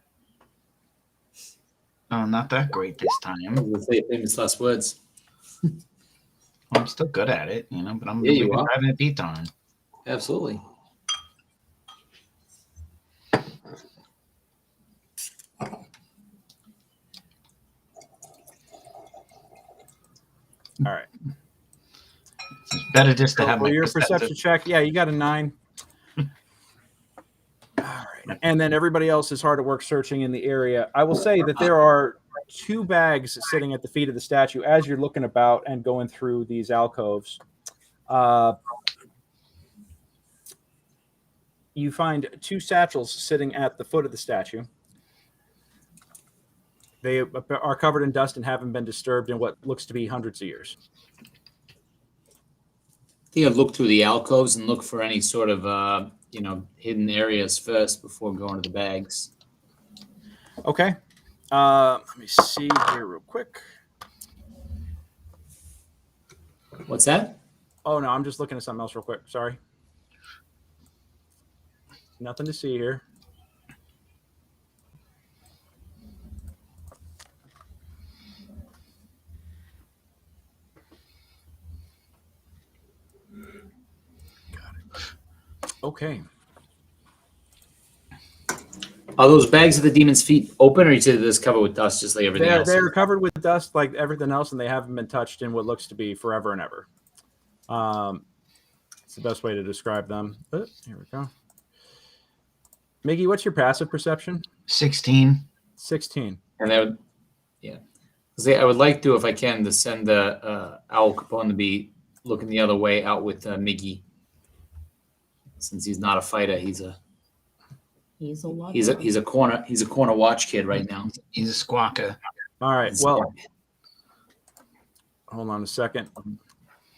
Oh, not that great this time. We'll say famous last words. I'm still good at it, but I'm Yeah, you are. driving a piton. Absolutely. All right. It's better just to have For my your perceptive- perception check, yeah, you got a 9. All right. And then everybody else is hard at work searching in the area. I will say that there are 2 bags sitting at the feet of the statue as you're looking about and going through these alcoves. You find 2 satchels sitting at the foot of the statue. They are covered in dust and haven't been disturbed in what looks to be hundreds of years. I think I'd look through the alcoves and look for any sort of, hidden areas first before going to the bags. Okay. Let me see here real quick. What's that? Oh, no, I'm just looking at something else real quick. Sorry. Nothing to see here. Got it. Okay. Are those bags of the demon's feet open, or you said this covered with dust, just like everything else? They're covered with dust like everything else, and they haven't been touched in what looks to be forever and ever. It's the best way to describe them. But here we go. Miggy, what's your passive perception? 16. 16. And I would, I would like to, if I can, to send the Owl Capone to be looking the other way out with Miggy. Since he's not a fighter, he's a corner watch kid right now. He's a squawker. All right. Well, hold on a second.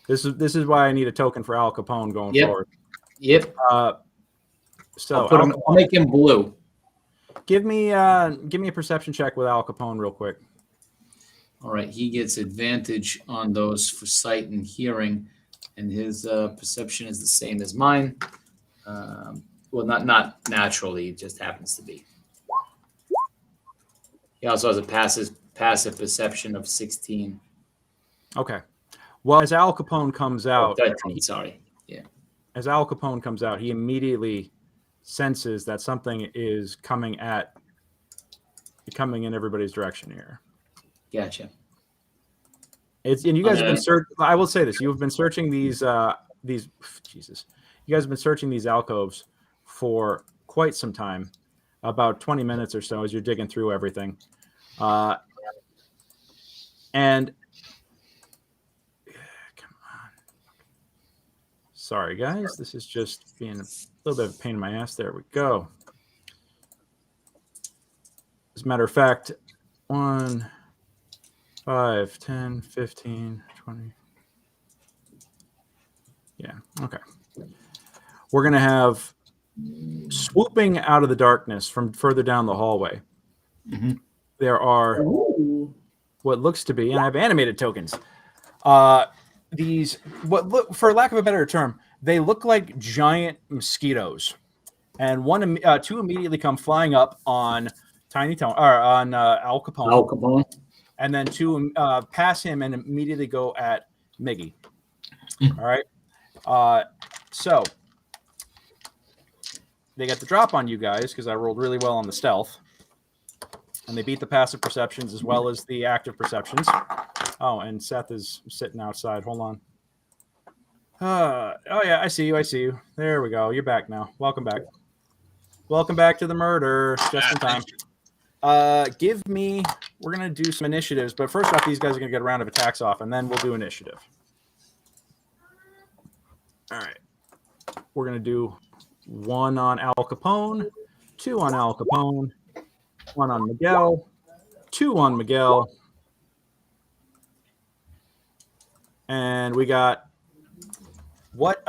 This is why I need a token for Al Capone going forward. Yep. So I'll make him blue. Give me a perception check with Al Capone real quick. All right, he gets advantage on those for sight and hearing, and his perception is the same as mine. Well, not naturally, it just happens to be. He also has a passive perception of 16. Okay. Well, as Al Capone comes out, 13, sorry. Yeah. As Al Capone comes out, he immediately senses that something is coming in everybody's direction here. Gotcha. And you guys have been searching. I will say this: you have been searching these. Jesus, you guys have been searching these alcoves for quite some time, about 20 minutes or so, as you're digging through everything. And come on, sorry guys, this is just being a little bit of a pain in my ass. There we go. As a matter of fact, 1, 5, 10, 15, 20. Yeah, okay. We're going to have swooping out of the darkness from further down the hallway. Mm-hmm. There are what looks to be, and I have animated tokens, these what look, for lack of a better term, they look like giant mosquitoes, and two immediately come flying up on Tiny Tone or on Al Capone. Al Capone. And then two pass him and immediately go at Miggy. All right. So they get the drop on you guys because I rolled really well on the stealth. And they beat the passive perceptions as well as the active perceptions. Oh, and Seth is sitting outside. Hold on. Oh, yeah, I see you. I see you. There we go. You're back now. Welcome back. Welcome back to the murder. Just in time. Give me, we're going to do some initiatives, but first off, these guys are going to get a round of attacks off, and then we'll do initiative. All right. We're going to do 1 on Al Capone, 2 on Al Capone, 1 on Miguel, 2 on Miguel, and we got what?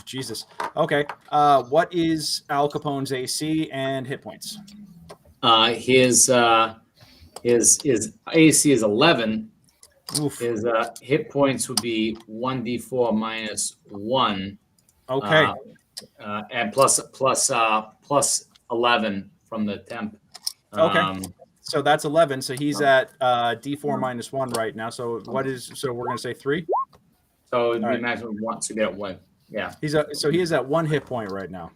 Jesus. Okay. What is Al Capone's AC and hit points? His AC is 11. Oof. His hit points would be 1d4 minus 1. Okay. And plus 11 from the temp. Okay. So that's 11. So he's at D4 minus 1 right now. So what is? So we're going to say 3. So it'd be right. maximum one to get 1. Yeah. So he is at 1 hit point right now.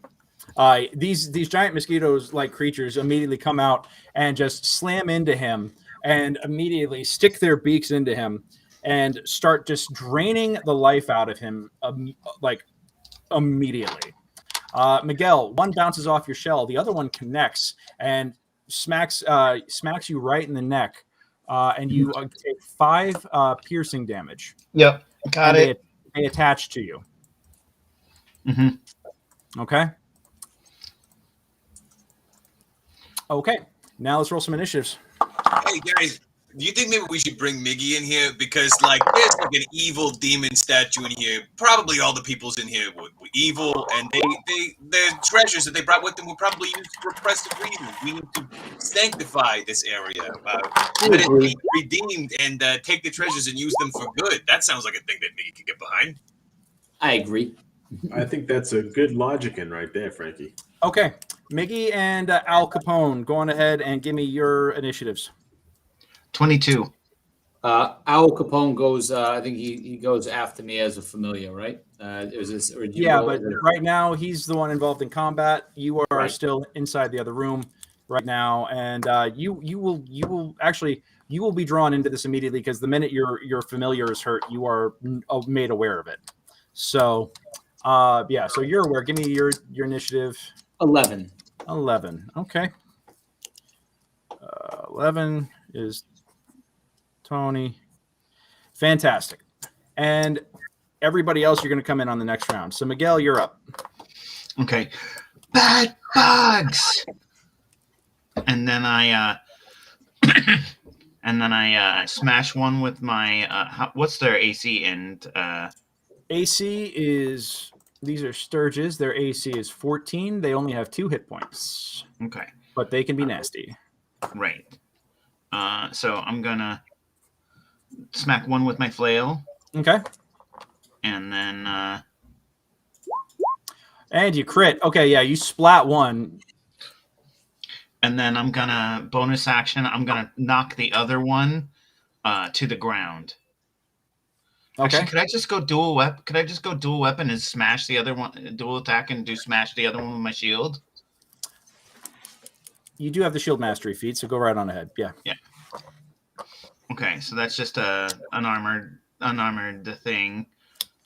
These giant mosquitoes-like creatures immediately come out and just slam into him and immediately stick their beaks into him and start just draining the life out of him like immediately. Miguel, one bounces off your shell, the other one connects and smacks you right in the neck, and you take 5 piercing damage. Yep, got it. They attach to you. Mm-hmm. Okay. Okay, now let's roll some initiatives. Hey guys, do you think maybe we should bring Miggy in here? Because like there's like an evil demon statue in here. Probably all the peoples in here were evil, and their treasures that they brought with them were probably used for oppressive reasons. We need to sanctify this area, let it be redeemed, and take the treasures and use them for good. That sounds like a thing that Miggy could get behind. I agree. I think that's a good logic in right there, Frankie. Okay, Miggy and Al Capone, go on ahead and give me your initiatives. 22. Al Capone goes. I think he goes after me as a familiar, right? But right now he's the one involved in combat. You are still inside the other room right now, and you will be drawn into this immediately because the minute your familiar is hurt, you are made aware of it. So, so you're aware. Give me your initiative. 11. 11. Okay. 11 is Tony. Fantastic. And everybody else, you're going to come in on the next round. So Miguel, you're up. Okay. Bad bugs. And then I smash one with my what's their AC and AC is, these are Sturges. Their AC is 14. They only have 2 hit points. Okay. But they can be nasty. Right. So I'm gonna smack one with my flail. Okay. And then and you crit. Okay, yeah, you splat one. And then I'm gonna bonus action. I'm gonna knock the other one to the ground. Okay. Actually, could I just go dual weapon? Could I just go dual weapon and smash the other one, dual attack and smash the other one with my shield? You do have the shield mastery feat, so go right on ahead. Yeah. Yeah. Okay, so that's just a unarmored thing,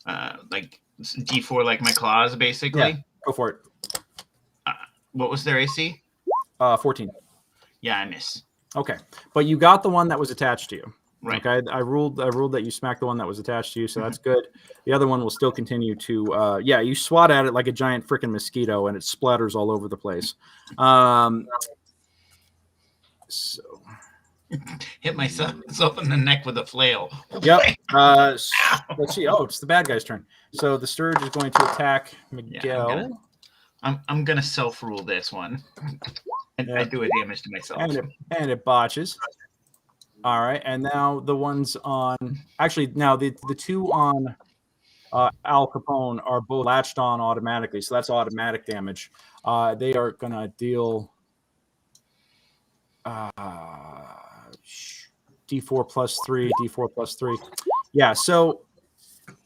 like D4, like my claws, basically. Yeah, go for it. What was their AC? 14. Yeah, I miss. Okay, but you got the one that was attached to you. Right. Okay, I ruled that you smacked the one that was attached to you, so that's good. The other one will still continue to. You swat at it like a giant freaking mosquito, and it splatters all over the place. So. Hit myself in the neck with a flail. Yep. Let's see. Oh, it's the bad guy's turn. So the Sturge is going to attack Miguel. Yeah, I'm gonna self-rule this one. And I do a damage to myself. And it botches. All right, and now the ones on now the two on Al Capone are both latched on automatically, so that's automatic damage. They are gonna deal D4 plus 3, D4 plus 3. Yeah, so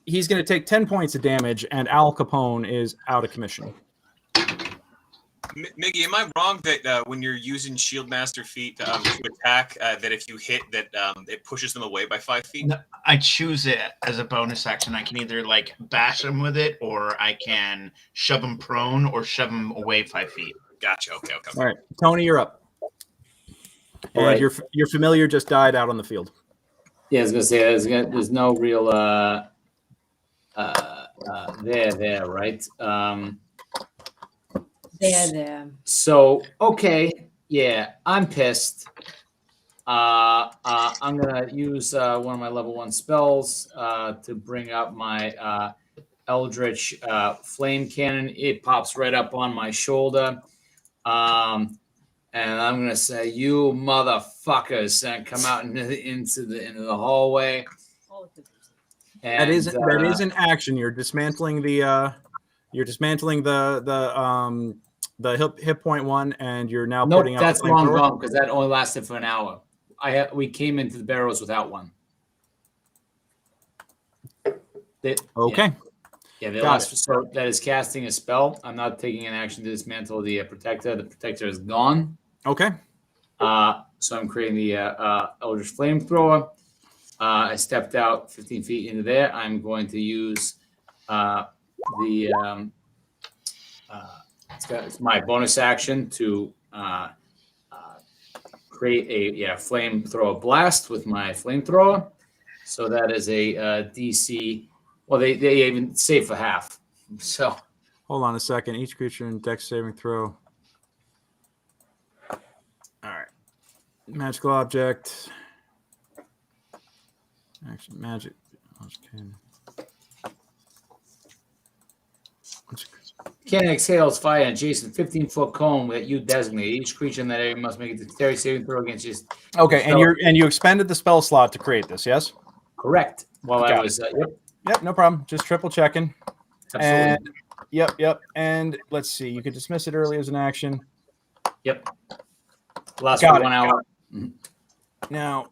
he's gonna take 10 points of damage, and Al Capone is out of commission. Miggy, am I wrong that when you're using Shield Master feat to attack, that if you hit, that it pushes them away by 5 feet? No, I choose it as a bonus action. I can either like bash them with it, or I can shove them prone or shove them away 5 feet. Gotcha. Okay. All right, Tony, you're up. And right. your familiar just died out on the field. Yeah, I was gonna say there's no real there, right? There. So okay, yeah, I'm pissed. I'm gonna use one of my level 1 spells to bring up my Eldritch Flame Cannon. It pops right up on my shoulder, and I'm gonna say, "You motherfuckers, and come out into the hallway." And, that is an action. You're dismantling the hit point one, and you're now nope, putting out. That's the long flamethrower. gone because that only lasted for an hour. We came into the Barrows without one. Okay. Yeah, they last. So that is casting a spell. I'm not taking an action to dismantle the protector. The protector is gone. Okay. So I'm creating the Eldritch Flamethrower. I stepped out 15 feet into there. I'm going to use it's my bonus action to create a flamethrower blast with my flamethrower. So that is a DC. Well, they even save for half. So hold on a second. Each creature in Dex saving throw. All right. Magical object. Action magic. Cannon exhales fire and adjacent 15-foot cone that you designate. Each creature in that area must make a dexterity saving throw against you. Okay, and you expended the spell slot to create this, yes? Correct. Well, I was Yep, no problem. Just triple checking. Absolutely. And yep. And let's see. You could dismiss it early as an action. Yep. Last for 1 hour. Mm-hmm. Now,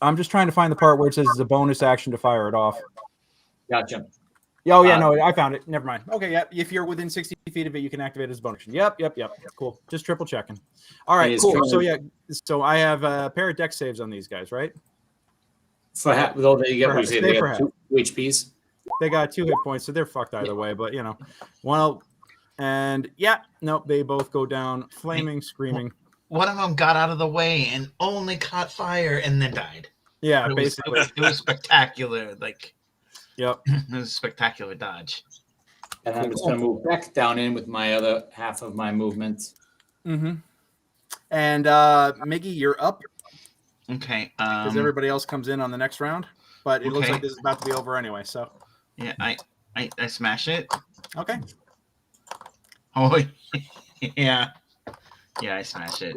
I'm just trying to find the part where it says it's a bonus action to fire it off. Gotcha. Oh, yeah, no, I found it. Never mind. Okay, yeah. If you're within 60 feet of it, you can activate it as a bonus action. Yep. Cool. Just triple checking. All right, cool. So I have a pair of dex saves on these guys, right? For half, they get they got 2 HPs. They got 2 hit points, so they're fucked either way. But they both go down, flaming, screaming. One of them got out of the way and only caught fire and then died. Yeah, basically, it was spectacular. Yep, it was a spectacular dodge. And I'm just gonna move back down in with my other half of my movement. Mm-hmm. And Miggy, you're up. Okay. Because everybody else comes in on the next round, but it looks like this is about to be over anyway. So yeah, I smash it. Okay. Oh yeah, I smash it.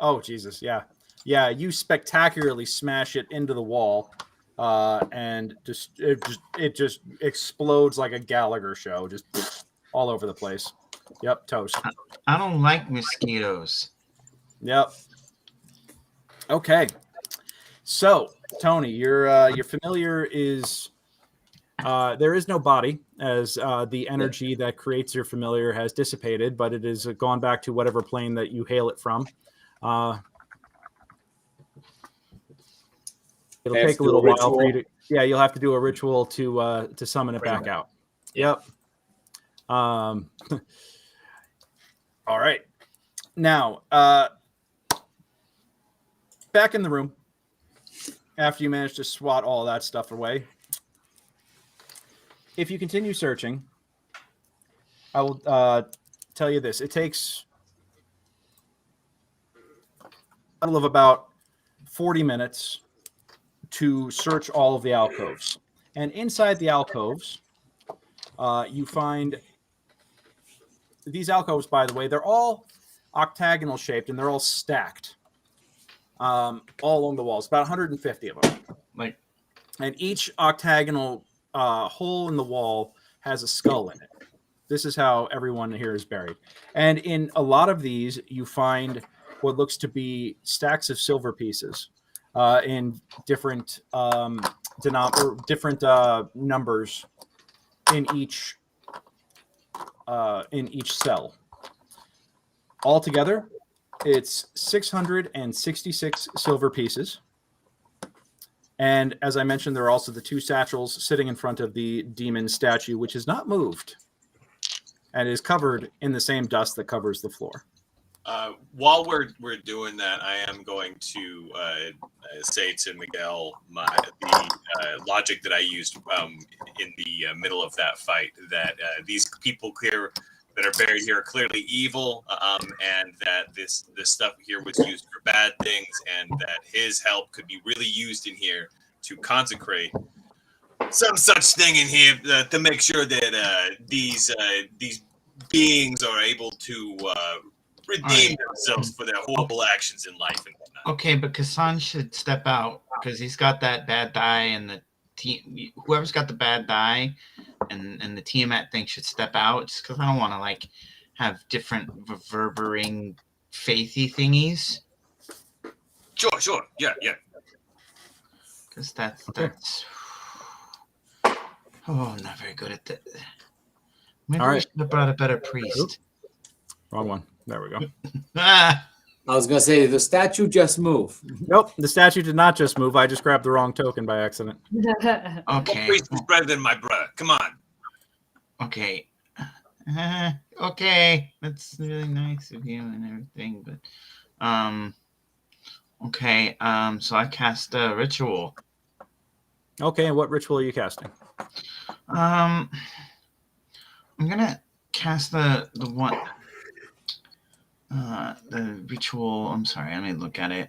Oh Jesus, yeah. You spectacularly smash it into the wall, and it just explodes like a Gallagher show, just all over the place. Yep, toast. I don't like mosquitoes. Yep. Okay, so Tony, your familiar is there is no body, as the energy that creates your familiar has dissipated, but it has gone back to whatever plane that you hail it from. It'll take a little while for you to. Yeah, you'll have to do a ritual to summon it back out. Yep. All right. Now, back in the room, after you manage to swat all that stuff away, if you continue searching, I will tell you this. It takes a total of about 40 minutes to search all of the alcoves. And inside the alcoves, you find these alcoves, by the way, they're all octagonal shaped and they're all stacked. all along the walls, about 150 of them. Like, And each octagonal hole in the wall has a skull in it. This is how everyone here is buried. And in a lot of these, you find what looks to be stacks of silver pieces in different different numbers in each cell. Altogether, it's 666 silver pieces. And as I mentioned, there are also the 2 satchels sitting in front of the demon statue, which is not moved and is covered in the same dust that covers the floor. While we're doing that, I am going to say to Miguel the logic that I used in the middle of that fight, that these people here that are buried here are clearly evil, and that this stuff here was used for bad things, and that his help could be really used in here to consecrate some such thing in here to make sure that these beings are able to redeem themselves for their horrible actions in life and whatnot. okay, but Kassan should step out because he's got that bad die, and the team, whoever's got the bad die, and the Tiamat thing should step out. Just because I don't want to like have different reverberating faithy thingies. Sure, yeah. Because that's not very good at that. Maybe All we right. should have brought a better priest. Wrong one. There we go. Ah, I was gonna say the statue just moved. Nope, the statue did not just move. I just grabbed the wrong token by accident. okay. Priest is better than my brother. Come on. Okay. Okay. That's really nice of you and everything, but okay. So I cast a ritual. Okay, what ritual are you casting? I'm gonna cast the one the ritual. I'm sorry, let me look at it.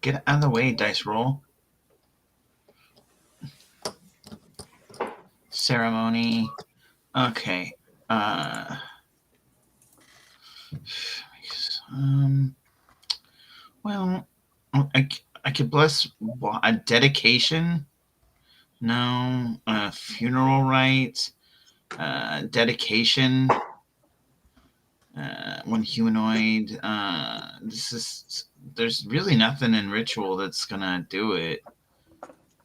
Get out of the way, dice roll. Ceremony. Okay. Well, I could bless a dedication. No, funeral rites, dedication. One humanoid. There's really nothing in ritual that's gonna do it.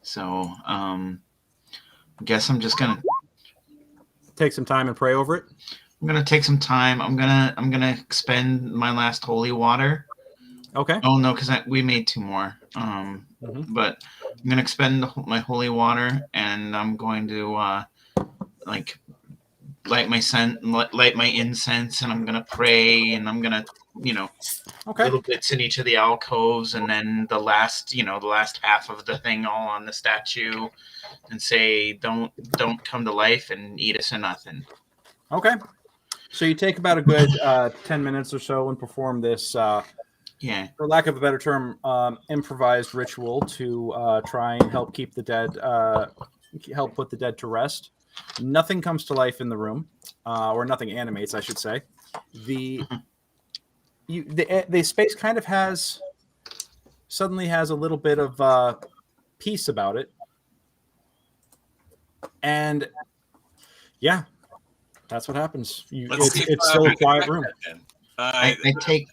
So, I guess I'm just gonna Take some time and pray over it. I'm gonna take some time. I'm gonna expend my last holy water. Okay. Oh no, because we made 2 more. But I'm gonna expend my holy water, and I'm going to like light my incense, and I'm gonna pray, and I'm gonna Okay. little bits in each of the alcoves, and then the last half of the thing all on the statue, and say, don't come to life and eat us or nothing. Okay. So you take about a good 10 minutes or so and perform this, for lack of a better term, improvised ritual to try and help keep the dead, help put the dead to rest. Nothing comes to life in the room, or nothing animates, I should say. The space kind of suddenly has a little bit of peace about it. And yeah, that's what happens. It's still a quiet room. I take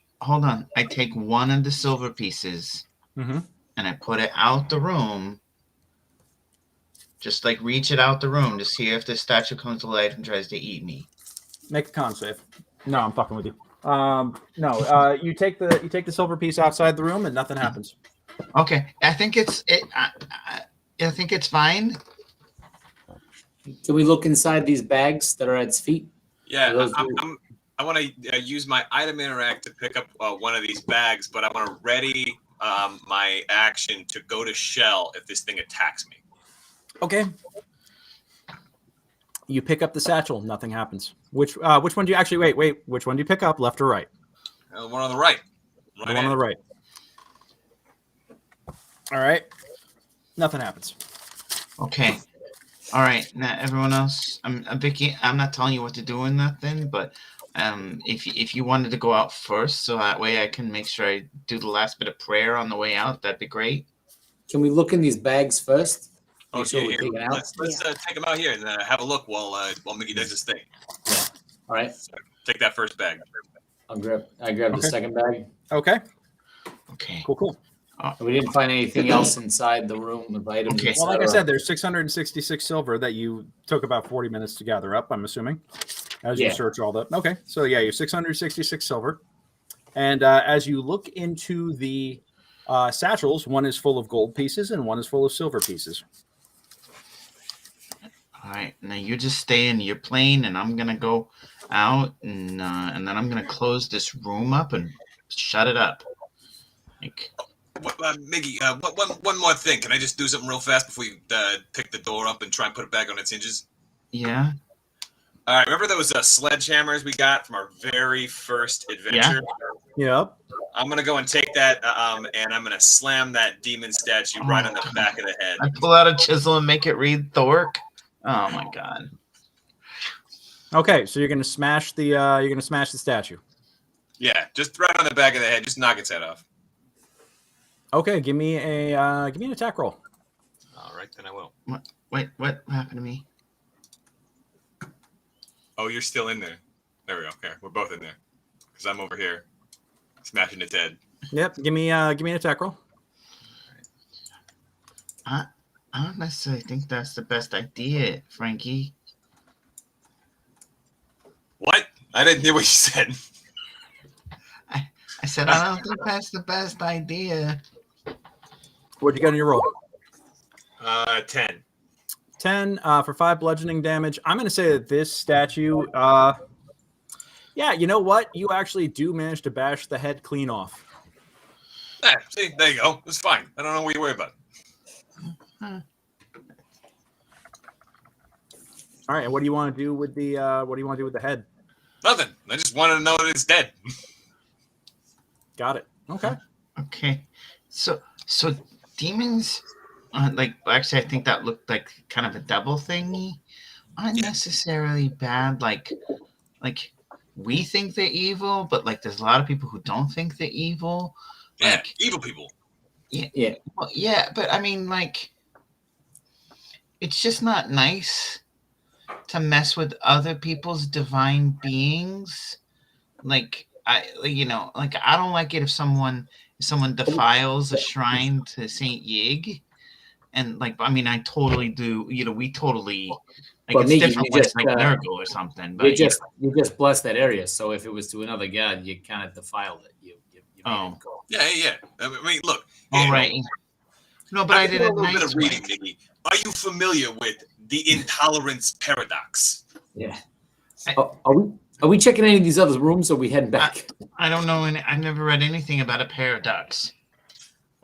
one of the silver pieces, and I put it out the room. Just like reach it out the room to see if the statue comes to life and tries to eat me. Make a con save. No, I'm fucking with you. No, you take the silver piece outside the room and nothing happens. Okay, I think it's fine. Can we look inside these bags that are at its feet? Yeah, I want to use my item interact to pick up one of these bags, but I want to ready my action to go to shell if this thing attacks me. Okay. You pick up the satchel. Nothing happens. Which one do you actually wait? Which one do you pick up? Left or right? The one on the right. The one on the right. All right. Nothing happens. Okay. All right, now everyone else, I'm Vicky. I'm not telling you what to do or nothing, but if you wanted to go out first, so that way I can make sure I do the last bit of prayer on the way out, that'd be great. Can we look in these bags first? Oh, Make sure yeah, we're here. taking out. Let's take them out here and have a look while Mickey does his thing. Yeah. All right. So, take that first bag. I grabbed the second bag. Okay. Okay. Cool. We didn't find anything else inside the room with items. Okay. Well, like I said, there's 666 silver that you took about 40 minutes to gather up, I'm assuming, as you search all the... Okay, so yeah, you have 666 silver. And as you look into the satchels, one is full of gold pieces and one is full of silver pieces. All right, now you just stay in your plane, and I'm gonna go out, and then I'm gonna close this room up and shut it up. Like, Miggy, one more thing. Can I just do something real fast before you pick the door up and try and put it back on its hinges? yeah, All right. Remember those sledgehammers we got from our very first adventure? Yep. I'm gonna go and take that, and I'm gonna slam that demon statue right on the back of the head. I pull out a chisel and make it read Thork. Oh my god. Okay, so you're gonna smash the statue. Yeah, just right on the back of the head. Just knock its head off. Okay, give me an attack roll. All right, then I will. Wait, what happened to me? Oh, you're still in there. There we go. Okay, we're both in there. Because I'm over here, smashing its head. Yep. Give me an attack roll. I don't necessarily think that's the best idea, Frankie. What? I didn't hear what you said. I said I don't think that's the best idea. What'd you get on your roll? 10. 10 for 5 bludgeoning damage. I'm going to say that this statue, yeah, you know what? You actually do manage to bash the head clean off. See, there you go. It's fine. I don't know what you worry about. All right, and what do you want to do with the head? Nothing. I just wanted to know that it's dead. Got it. Okay. Okay. So demons, actually, I think that looked like kind of a devil thingy. Aren't necessarily bad. Like we think they're evil, but like there's a lot of people who don't think they're evil. Yeah, Like, evil people. Yeah. well, yeah, but I mean, like, it's just not nice to mess with other people's divine beings. Like, I don't like it if someone defiles a shrine to Saint Yig, and like, I mean, I totally do. We totally like But it's Miggy, different you when it's just, like Nurgle or something. But You just blessed that area. So if it was to another god, you kind of defiled it. You made it go. Yeah. I mean, look. all yeah, right. No, but I did a it little bit nice of reading, way. Miggy. Are you familiar with the intolerance paradox? Yeah. Are we checking any of these other rooms, or are we heading back? I don't know, and I've never read anything about a paradox.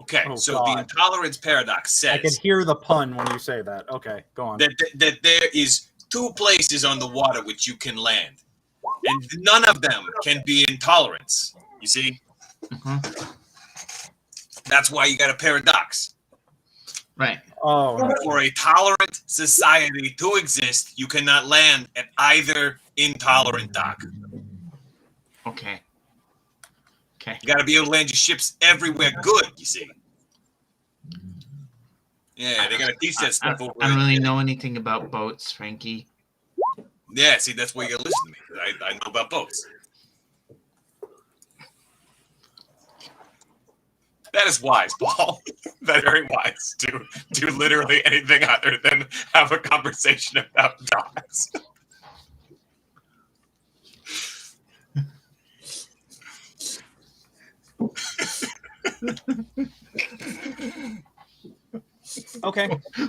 Okay, Oh, so God. the intolerance paradox I can says hear the pun when you say that. Okay, go on. that there is 2 places on the water which you can land, and none of them can be intolerance. You see? Mhm. That's why you got a paradox. Right. Oh, For a tolerant society to exist, you cannot land at either intolerant dock. Okay. You got to be able to land your ships everywhere good, you see. Yeah, they got to teach that stuff over I don't there. really know anything about boats, Frankie. Yeah, see, that's why you got to listen to me. I know about boats. That is wise, Paul. Very wise to do literally anything other than have a conversation about dogs. okay.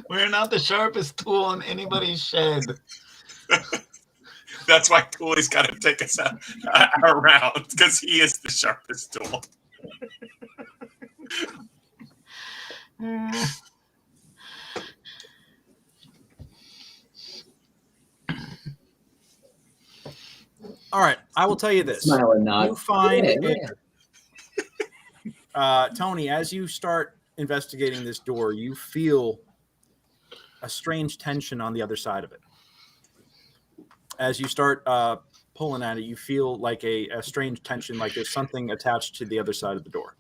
We're not the sharpest tool in anybody's shed. That's why Cooley's got to take us around, because he is the sharpest tool. All right, I will tell you this. Smile and nod. You find Yeah. Tony, as you start investigating this door, you feel a strange tension on the other side of it. As you start pulling at it, you feel like a strange tension, like there's something attached to the other side of the door.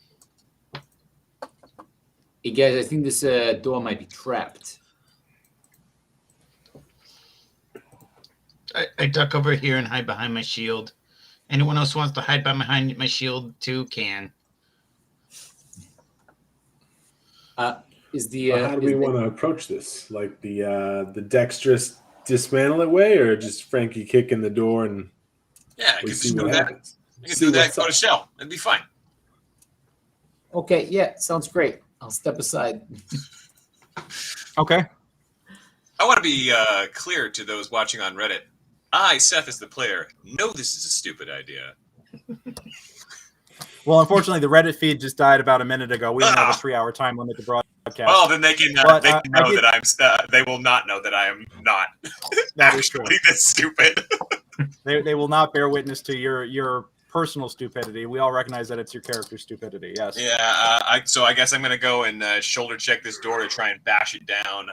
Hey guys, I think this door might be trapped. I duck over here and hide behind my shield. Anyone else wants to hide behind my shield too can. Is the How do we want to approach this? Like the dexterous dismantle it way, or just Frankie kick in the door and Yeah, I we can see just do what that. happens? I can See do that. what's Go to up. shell. It'd be fine. Okay, yeah, sounds great. I'll step aside. Okay. I want to be clear to those watching on Reddit. I, Seth, as the player, know this is a stupid idea. Well, unfortunately, the Reddit feed just died about a minute ago. We don't have a 3-hour time limit to broadcast. Well, then they can But, they can I know did- that I'm. They will not know that I am not That is true. actually this stupid. They will not bear witness to your personal stupidity. We all recognize that it's your character's stupidity. Yes. Yeah. So I guess I'm gonna go and shoulder check this door to try and bash it down.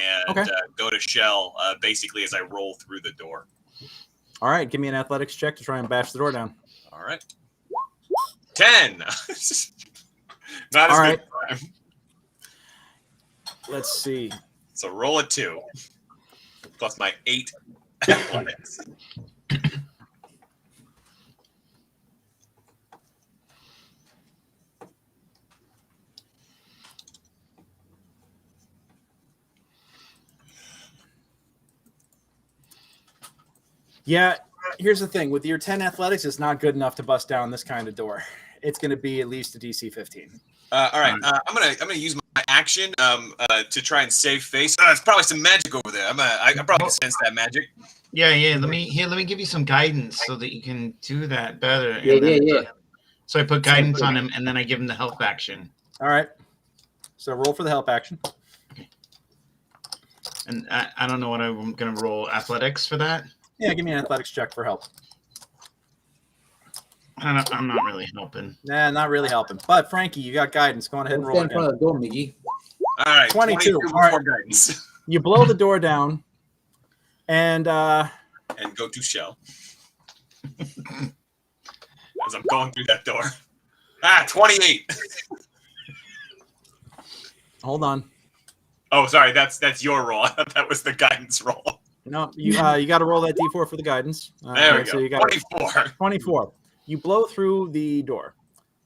And Okay. go to shell basically as I roll through the door. All right. Give me an athletics check to try and bash the door down. All right. 10. Not as All good. right. As time. Let's see. So roll a 2 plus my 8 athletics. Yeah. Here's the thing. With your 10 athletics, it's not good enough to bust down this kind of door. It's going to be at least a DC 15. All right, I'm gonna use my action to try and save face. There's probably some magic over there. I probably sense that magic. Yeah. Let me give you some guidance so that you can do that better. Yeah. So I put guidance on him, and then I give him the help action. All right. So roll for the help action. And I don't know what I'm going to roll. Athletics for that? Yeah, give me an athletics check for help. I'm not really helping. Nah, not really helping. But Frankie, you got guidance. Go on ahead and roll Stand in front again. of the door, Miggy. All right, 22. before All right. guidance. You blow the door down, and And go to shell. As I'm going through that door. 28. hold on. Oh, sorry, that's your roll. I thought that was the guidance roll. No, you got to roll that D4 for the guidance. There we go. So you got 24. 24. You blow through the door.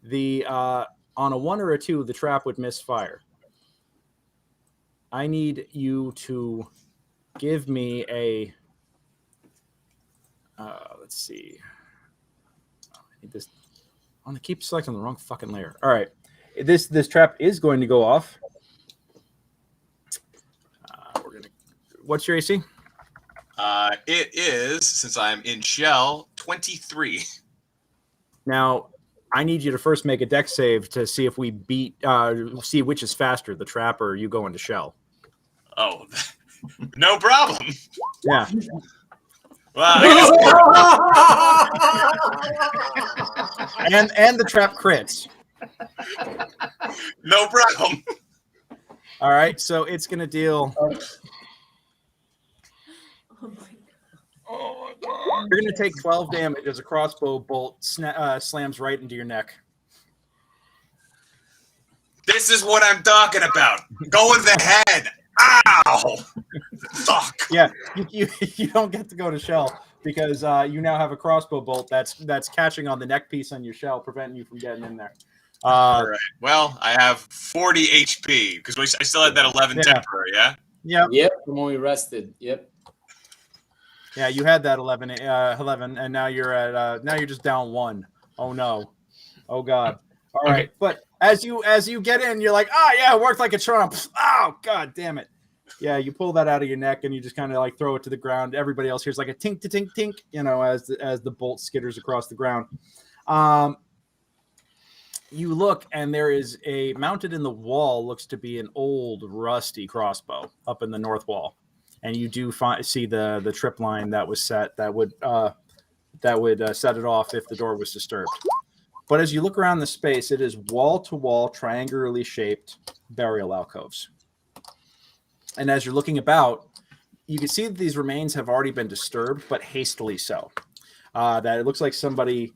The on a 1 or a 2, the trap would miss fire. I need you to give me a. Let's see. I need this. I'm gonna keep selecting the wrong fucking layer. All right, this trap is going to go off. We're gonna. What's your AC? It is, since I'm in shell, 23. Now, I need you to first make a dex save to see if we beat, see which is faster, the trap or you go into shell. Oh, no problem. Yeah. Well, And the trap crits. no problem. All right, so it's going to deal. Oh my You're going to take 12 damage as a crossbow bolt slams right into your neck. This is what I'm talking about. Go in the head. Ow! Fuck. Yeah, you don't get to go to shell because you now have a crossbow bolt that's catching on the neck piece on your shell, preventing you from getting in there. All right. Well, I have 40 HP because I still had that 11 Yeah. temporary. Yeah. Yep. Yep, from when we rested. Yep. Yeah, you had that 11, and now you're at now you're just down 1. Oh no, oh god. All right, Okay. but as you get in, you're like, oh yeah, it worked like a trump. Oh god, damn it. Yeah, you pull that out of your neck and you just kind of like throw it to the ground. Everybody else hears like a tink to tink tink, as the bolt skitters across the ground. You look and there is a mounted in the wall, looks to be an old rusty crossbow up in the north wall. And you do see the trip line that was set that would set it off if the door was disturbed. But as you look around the space, it is wall-to-wall, triangularly shaped burial alcoves. And as you're looking about, you can see that these remains have already been disturbed, but hastily so. That it looks like somebody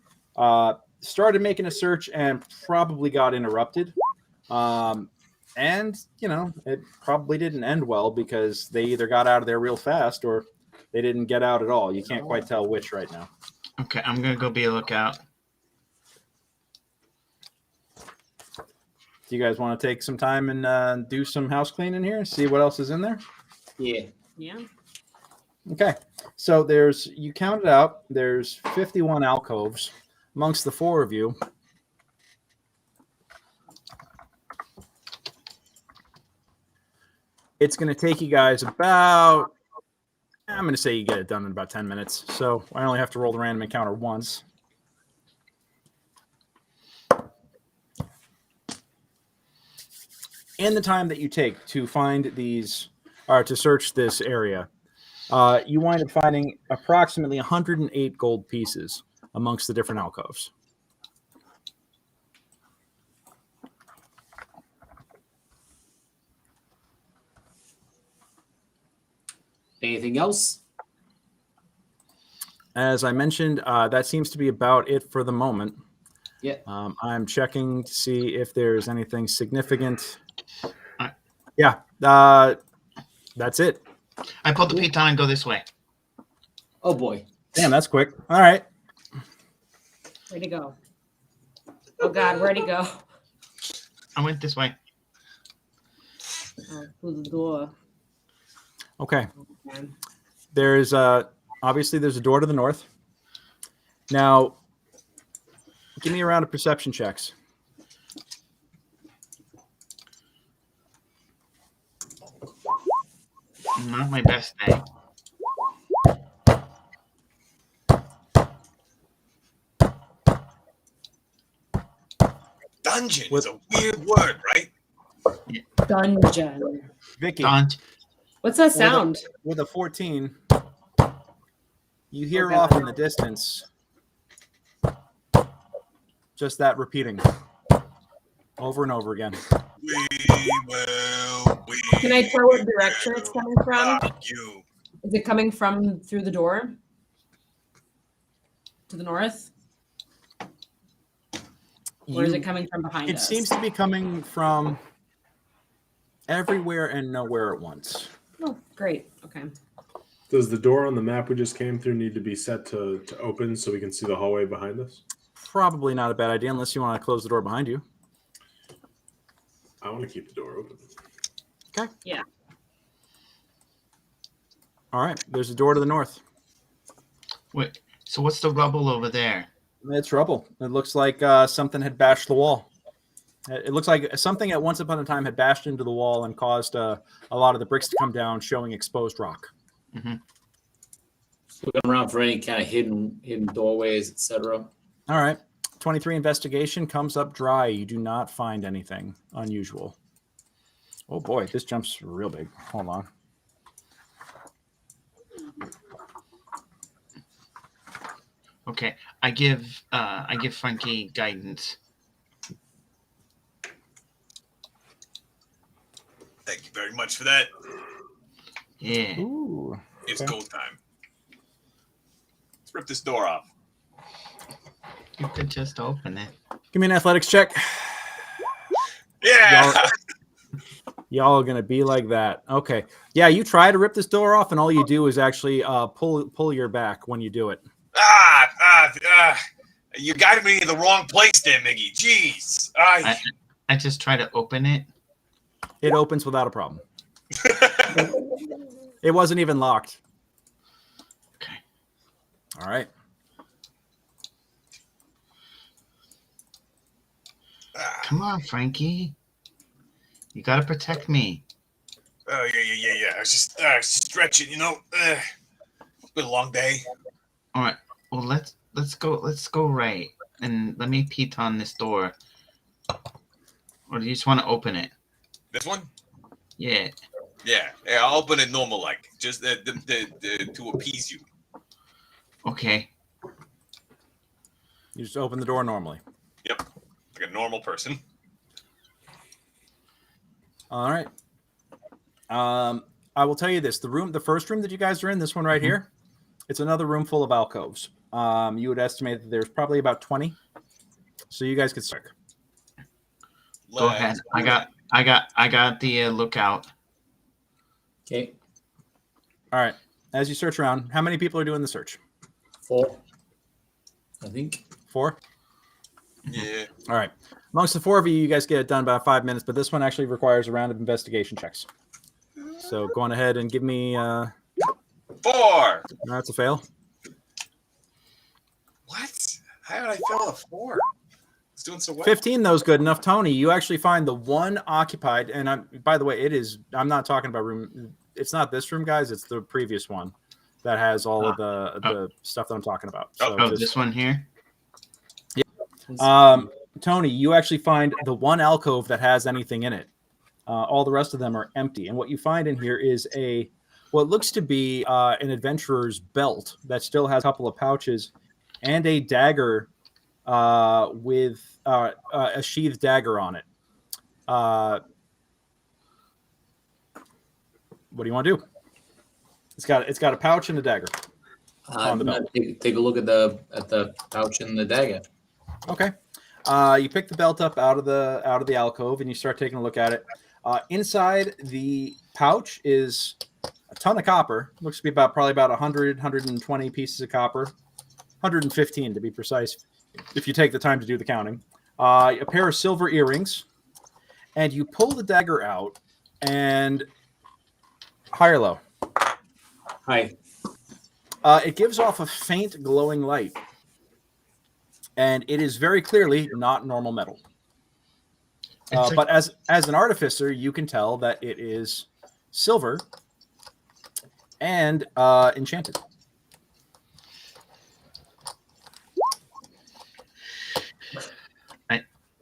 started making a search and probably got interrupted. And, you know, it probably didn't end well because they either got out of there real fast or they didn't get out at all. You can't quite tell which right now. Okay, I'm going to go be a lookout. Do you guys want to take some time and do some house cleaning here and see what else is in there? Yeah. Yeah. Okay. So you counted out, there's 51 alcoves amongst the four of you. It's going to take you guys about, I'm going to say you get it done in about 10 minutes. So I only have to roll the random encounter once. In the time that you take to find these, or to search this area, you wind up finding approximately 108 gold pieces amongst the different alcoves. Anything else? As I mentioned, that seems to be about it for the moment. Yeah. I'm checking to see if there's anything significant. Right. Yeah, that's it. I pulled the piton and go this way. Oh boy. Damn, that's quick. All right. Where'd he go? Oh God, where'd he go? I went this way. Oh, through the door. Okay. Okay. There's obviously there's a door to the north. Now, give me a round of perception checks. Not my best day. Dungeon is a weird word, right? Dungeon. Vicky, Don't. What's that sound? with a 14, you hear Okay. off in the distance just that repeating over and over again. We Can I tell what direction it's coming from? you. Is it coming from through the door? To the north? Or is it coming from behind It us? seems to be coming from everywhere and nowhere at once. Oh, great. Okay. Does the door on the map we just came through need to be set to open so we can see the hallway behind us? Probably not a bad idea unless you want to close the door behind you. I want to keep the door open. Okay. Yeah. All right. There's a door to the north. Wait. So what's the rubble over there? It's rubble. It looks like something had bashed the wall. It looks like something at once upon a time had bashed into the wall and caused a lot of the bricks to come down, showing exposed rock. Mm-hmm. Looking around for any kind of hidden doorways, etc. All right. 23 investigation comes up dry. You do not find anything unusual. Oh boy, this jump's real big. Hold on. Okay. I give Frankie guidance. Thank you very much for that. Yeah. Ooh. It's Okay. go time. Let's rip this door off. You could just open it. Give me an athletics check. Yeah. Y'all are gonna be like that. Okay. Yeah, you try to rip this door off, and all you do is actually pull your back when you do it. You guided me in the wrong place there, Miggy. Jeez. I just try to open it. It opens without a problem. It wasn't even locked. Okay. All right. Come on, Frankie. You gotta protect me. Oh, yeah. I was just stretching, you know. It's been a long day. All right. Well, let's go right, and let me piton this door. Or do you just want to open it? This one? Yeah. Yeah, I'll open it normal, like just to appease you. Okay. You just open the door normally. Yep, like a normal person. All right. I will tell you this: the first room that you guys are in, this one right here, it's another room full of alcoves. You would estimate that there's probably about 20. So you guys could start. Go ahead. I got the lookout. Okay. All right. As you search around, how many people are doing the search? 4. I think. 4? Yeah. All right. Amongst the 4 of you, you guys get it done about 5 minutes, but this one actually requires a round of investigation checks. So go on ahead and give me... 4. That's a fail. What? How did I fail a 4? It's doing so well. 15, though, is good enough. Tony, you actually find the one occupied, and by the way, it is... I'm not talking about room... It's not this room, guys. It's the previous one that has all of the stuff that I'm talking about. So this one here? Yeah. Tony, you actually find the one alcove that has anything in it. All the rest of them are empty. And what you find in here is what looks to be an adventurer's belt that still has a couple of pouches and a dagger with a sheathed dagger on it. What do you want to do? It's got a pouch and a dagger on the belt. Take a look at the pouch and the dagger. Okay. You pick the belt up out of the alcove and you start taking a look at it. Inside the pouch is a ton of copper. Looks to be probably about 100, 120 pieces of copper. 115 to be precise, if you take the time to do the counting. A pair of silver earrings, and you pull the dagger out and high or low? Hi. It gives off a faint glowing light, and it is very clearly not normal metal. But as an artificer, you can tell that it is silver and enchanted.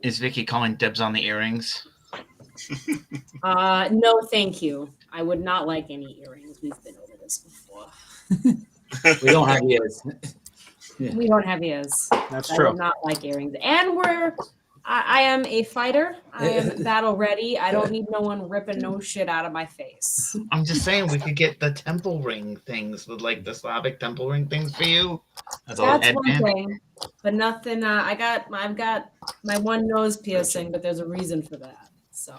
Is Vicky calling dibs on the earrings? No, thank you. I would not like any earrings. We've been over this before. We don't have ears. We don't have ears. That's I true. would not like earrings. And I am a fighter. I am battle ready. I don't need no one ripping no shit out of my face. I'm just saying we could get the temple ring things with like the Slavic temple ring things for you. That's one thing, but nothing. I've got my one nose piercing, but there's a reason for that. So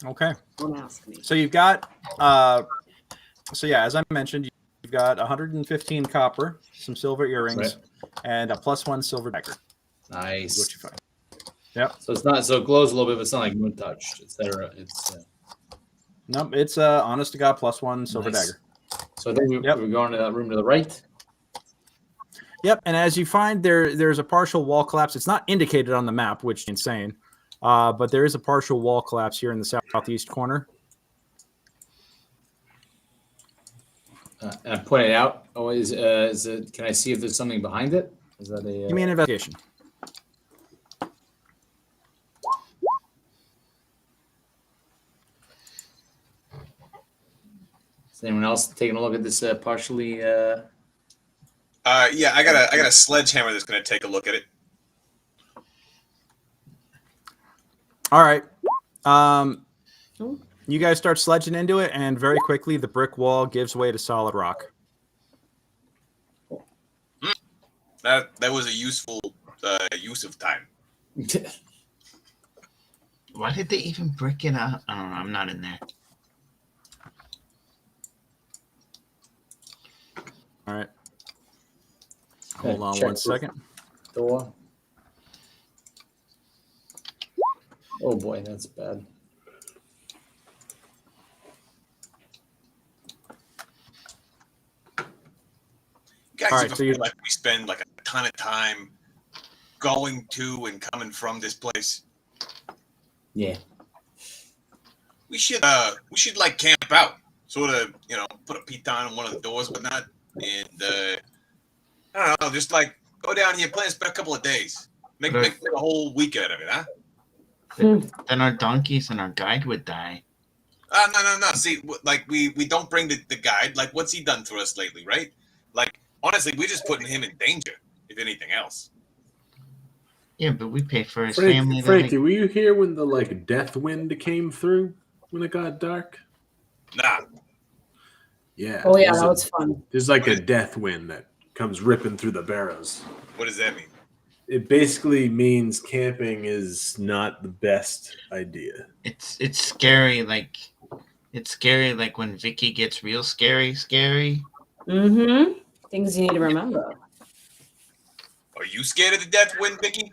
Okay. don't ask me. So you've got, as I mentioned, you've got 115 copper, some silver earrings, and a +1 silver dagger. Nice. What you find? Yep. So it glows a little bit, but it's not like moon touched, etc. It's Nope. It's honest to God +1 silver dagger. So then we're going to that room to the right. Yep. And as you find there's a partial wall collapse. It's not indicated on the map, which is insane. But there is a partial wall collapse here in the southeast corner. And I point it out. Oh, is it? Can I see if there's something behind it? Is that a? Give me an investigation. Is anyone else taking a look at this partially? Yeah, I got a sledgehammer that's going to take a look at it. All right. You guys start sledging into it, and very quickly the brick wall gives way to solid rock. That was a useful use of time. Why did they even brick it up? I don't know. I'm not in there. All right. Hold on one second. Door. Oh boy, that's bad. You guys All right, ever so feel like we spend like a ton of time going to and coming from this place? Yeah. We should like camp out, sort of, put a piton on one of the doors, whatnot, and I don't know, just like go down here, plan spend a couple of days, make a whole week out of it, huh? Then our donkeys and our guide would die. No. See, like we don't bring the guide. Like, what's he done for us lately, right? Like, honestly, we're just putting him in danger, if anything else. Yeah, but we pay for his family. Frankie, were you here when the death wind came through? when it got dark? Nah. Yeah. Oh yeah, there's that a- was fun. There's like a death wind that comes ripping through the barrows. What does that mean? It basically means camping is not the best idea. It's scary. It's scary. Like when Vicky gets real scary. Mm-hmm. Things you need to remember. Are you scared of the death wind, Vicky?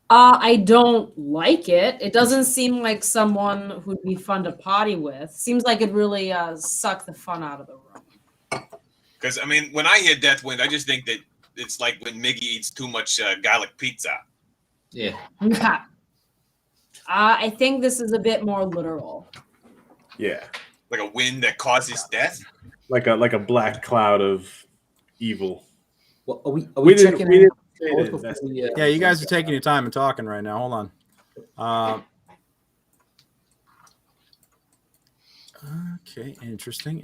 I don't like it. It doesn't seem like someone who'd be fun to potty with. Seems like it really suck the fun out of the room. Because, I mean, when I hear death wind, I just think that it's like when Miggy eats too much garlic pizza. Yeah. Okay. I think this is a bit more literal. Yeah. Like a wind that causes death? Like a black cloud of evil. Well, are we We didn't- checking we in? didn't say that Before that's- we, Yeah, you guys are taking your time and talking right now. Hold on. Okay, interesting.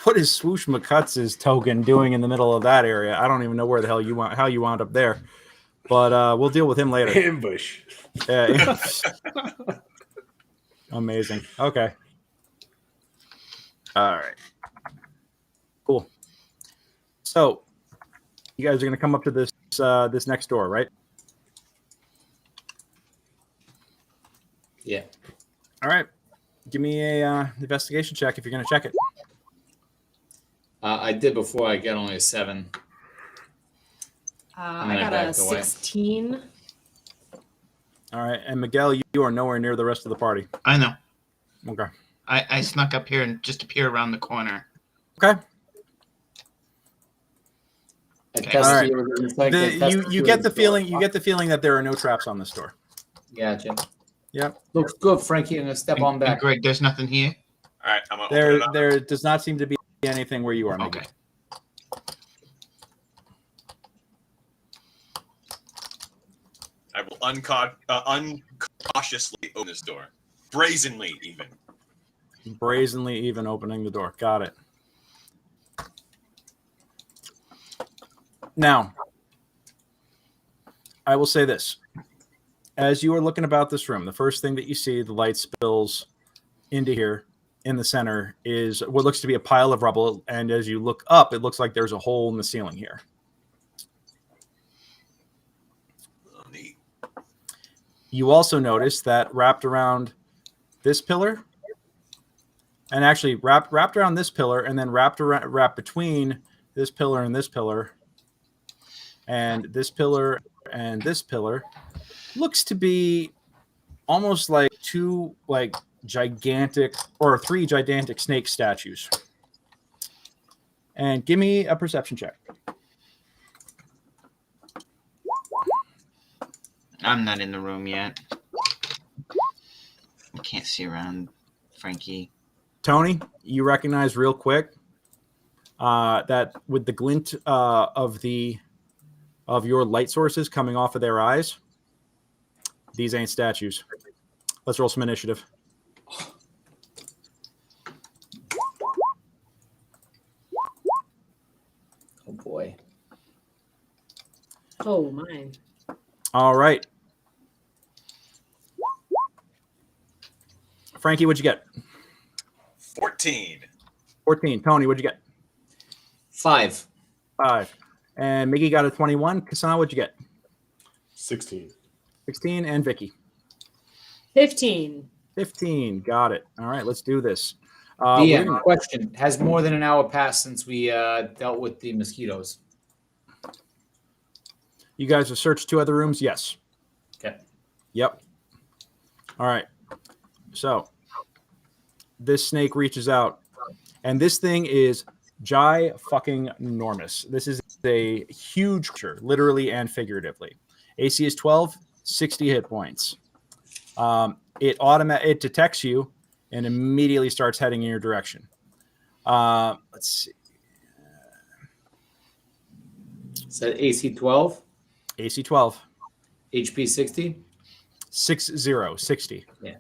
What is Swoosh McCuts' token doing in the middle of that area? I don't even know where the hell how you wound up there. But we'll deal with him later. Ambush. Yeah. Amazing. Okay. All right. Cool. So, you guys are going to come up to this this next door, right? Yeah. All right. Give me a investigation check if you're going to check it. I did before. I got only a 7. I got a backed away. 16. All right. And Miguel, you are nowhere near the rest of the party. I know. Okay. I snuck up here and just appear around the corner. Okay. Okay. All right. You get the feeling that there are no traps on this door. Gotcha. Yep. Looks good, Frankie. I'm gonna step on And back. Greg, there's nothing here. All right, I'm going to open it up. There does not seem to be anything where you are, Miguel. Okay. I will uncautiously open this door. Brazenly, even. Brazenly even opening the door. Got it. Now, I will say this. As you are looking about this room, the first thing that you see, the light spills into here in the center, is what looks to be a pile of rubble. And as you look up, it looks like there's a hole in the ceiling here. Oh, neat. You also notice that wrapped around this pillar, and actually wrapped around this pillar, and then wrapped between this pillar and this pillar, and this pillar and this pillar, looks to be almost like three gigantic snake statues. And give me a perception check. I'm not in the room yet. I can't see around Frankie. Tony, you recognize real quick that with the glint of your light sources coming off of their eyes, these ain't statues. Let's roll some initiative. Oh boy. Oh, mine. All right. Frankie, what'd you get? 14. 14. Tony, what'd you get? 5. 5. And Miggy got a 21. Kassan, what'd you get? 16. 16. And Vicky? 15. 15. Got it. All right, let's do this. DM, question. Has more than an hour passed since we dealt with the mosquitoes? You guys have searched 2 other rooms? Yes. Okay. Yep. All right. So this snake reaches out, and this thing is fucking-enormous. This is a huge creature, literally and figuratively. AC is 12, 60 hit points. It detects you and immediately starts heading in your direction. Let's see. Is that AC 12? AC 12. HP 60? 60. Yeah.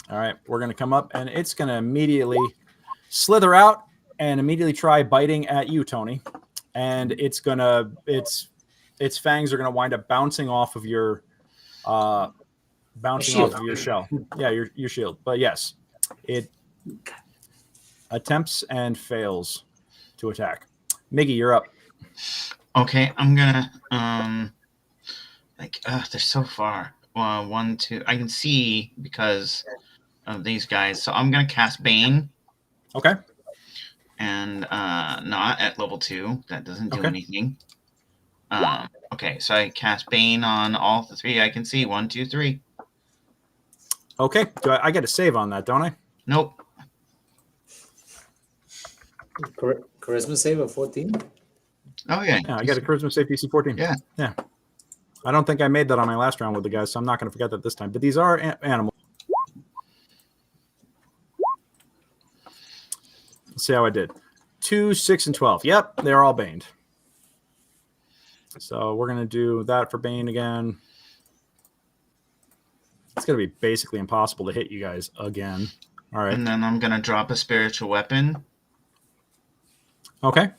All right, we're going to come up, and it's going to immediately slither out and immediately try biting at you, Tony. And it's its fangs are going to wind up bouncing off of your shell. Yeah, your shield. But yes, it attempts and fails to attack. Miggy, you're up. Okay, I'm gonna they're so far. 1, 2. I can see because of these guys, so I'm gonna cast Bane. Okay. And not at level 2. That doesn't do Okay. anything. Okay, so I cast Bane on all the 3 I can see. 1, 2, 3. Okay. I get a save on that, don't I? Nope. Charisma save of 14. Oh yeah. Yeah, I got a charisma save DC 14. Yeah. Yeah. I don't think I made that on my last round with the guys, so I'm not going to forget that this time. But these are animals. Let's see how I did. 2, 6, and 12. Yep, they're all baned. So we're going to do that for Bane again. It's going to be basically impossible to hit you guys again. All right. And then I'm gonna drop a spiritual weapon. Okay.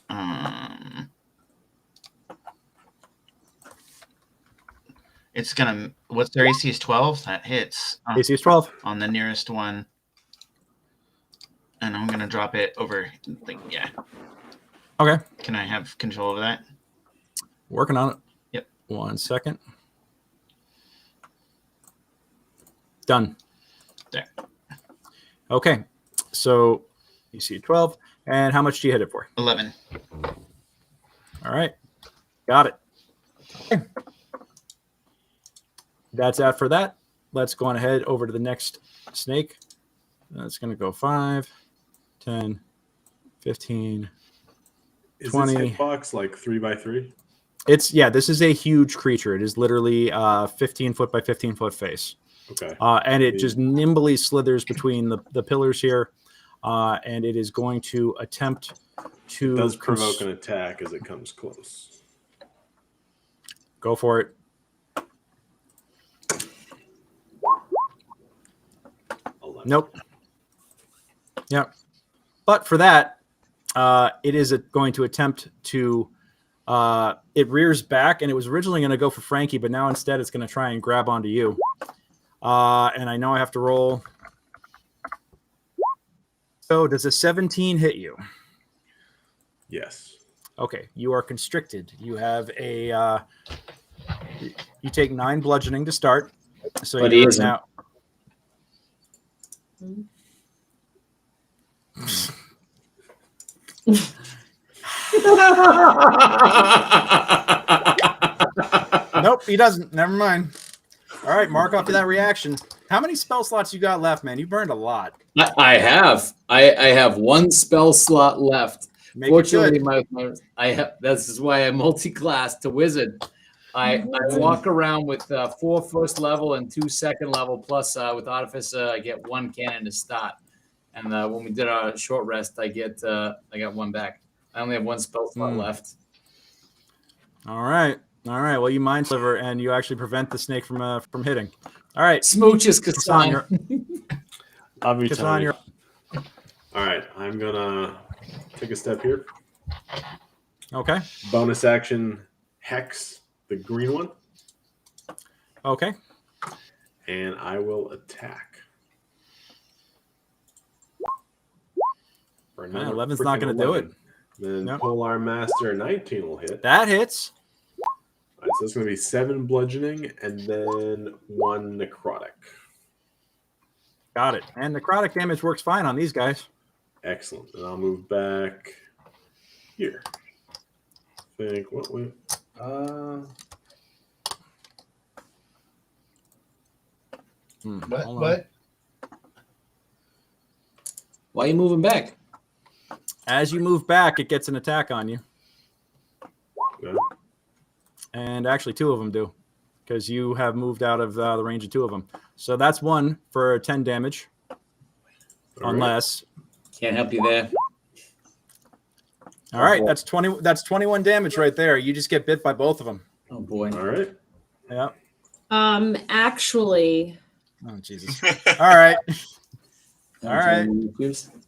It's gonna. What's their AC is 12? That hits. AC is 12. On the nearest one. And I'm gonna drop it over. Yeah. Okay. Can I have control of that? Working on it. Yep. 1 second. Done. There. Okay. So you see 12. And how much do you hit it for? 11. All right. Got it. Okay. That's that for that. Let's go on ahead over to the next snake. That's going to go 5, 10, 15, Is 20. this hitbox like 3x3? This is a huge creature. It is literally 15 foot by 15 foot face. Okay. And it just nimbly slithers between the pillars here. And it is going to attempt to... It does provoke an attack as it comes close. Go for it. Nope. Yep. But for that, it is going to attempt to... it rears back, and it was originally going to go for Frankie, but now instead it's going to try and grab onto you. And I know I have to roll. So does a 17 hit you? Yes. Okay, you are constricted. You have a... you take 9 bludgeoning to start. So But you're he isn't. now... Nope, he doesn't. Never mind. All right, mark off to that reaction. How many spell slots you got left, man? You burned a lot. I have. I have 1 spell slot left. Make it Fortunately, good. this is why I multi-class to wizard. I walk around with 4 first level and 2 second level, plus with artificer I get 1 cannon to start. And when we did our short rest, I got 1 back. I only have 1 spell slot left. All right. Well, you mind sliver, and you actually prevent the snake from hitting. All right. Smooches, Kassan. I'll be Kassan, telling you. you're... All right, I'm gonna take a step here. Okay. Bonus action, Hex, the green one, Okay. and I will attack. For another 11's not freaking going to do it. 11. Then Nope. Polar Master 19 will hit. That hits. All right, so it's going to be 7 bludgeoning and then 1 necrotic. Got it. And necrotic damage works fine on these guys. Excellent. And I'll move back here. Think what we Hold on. Why are you moving back? As you move back, it gets an attack on you. yeah. And actually 2 of them do, because you have moved out of the range of 2 of them. So that's 1 for 10 damage. All right. Unless... Can't help you there. All right, that's 20. That's 21 damage right there. You just get bit by both of them. Oh boy. All right. Yeah. Actually, Oh Jesus. All right. All right.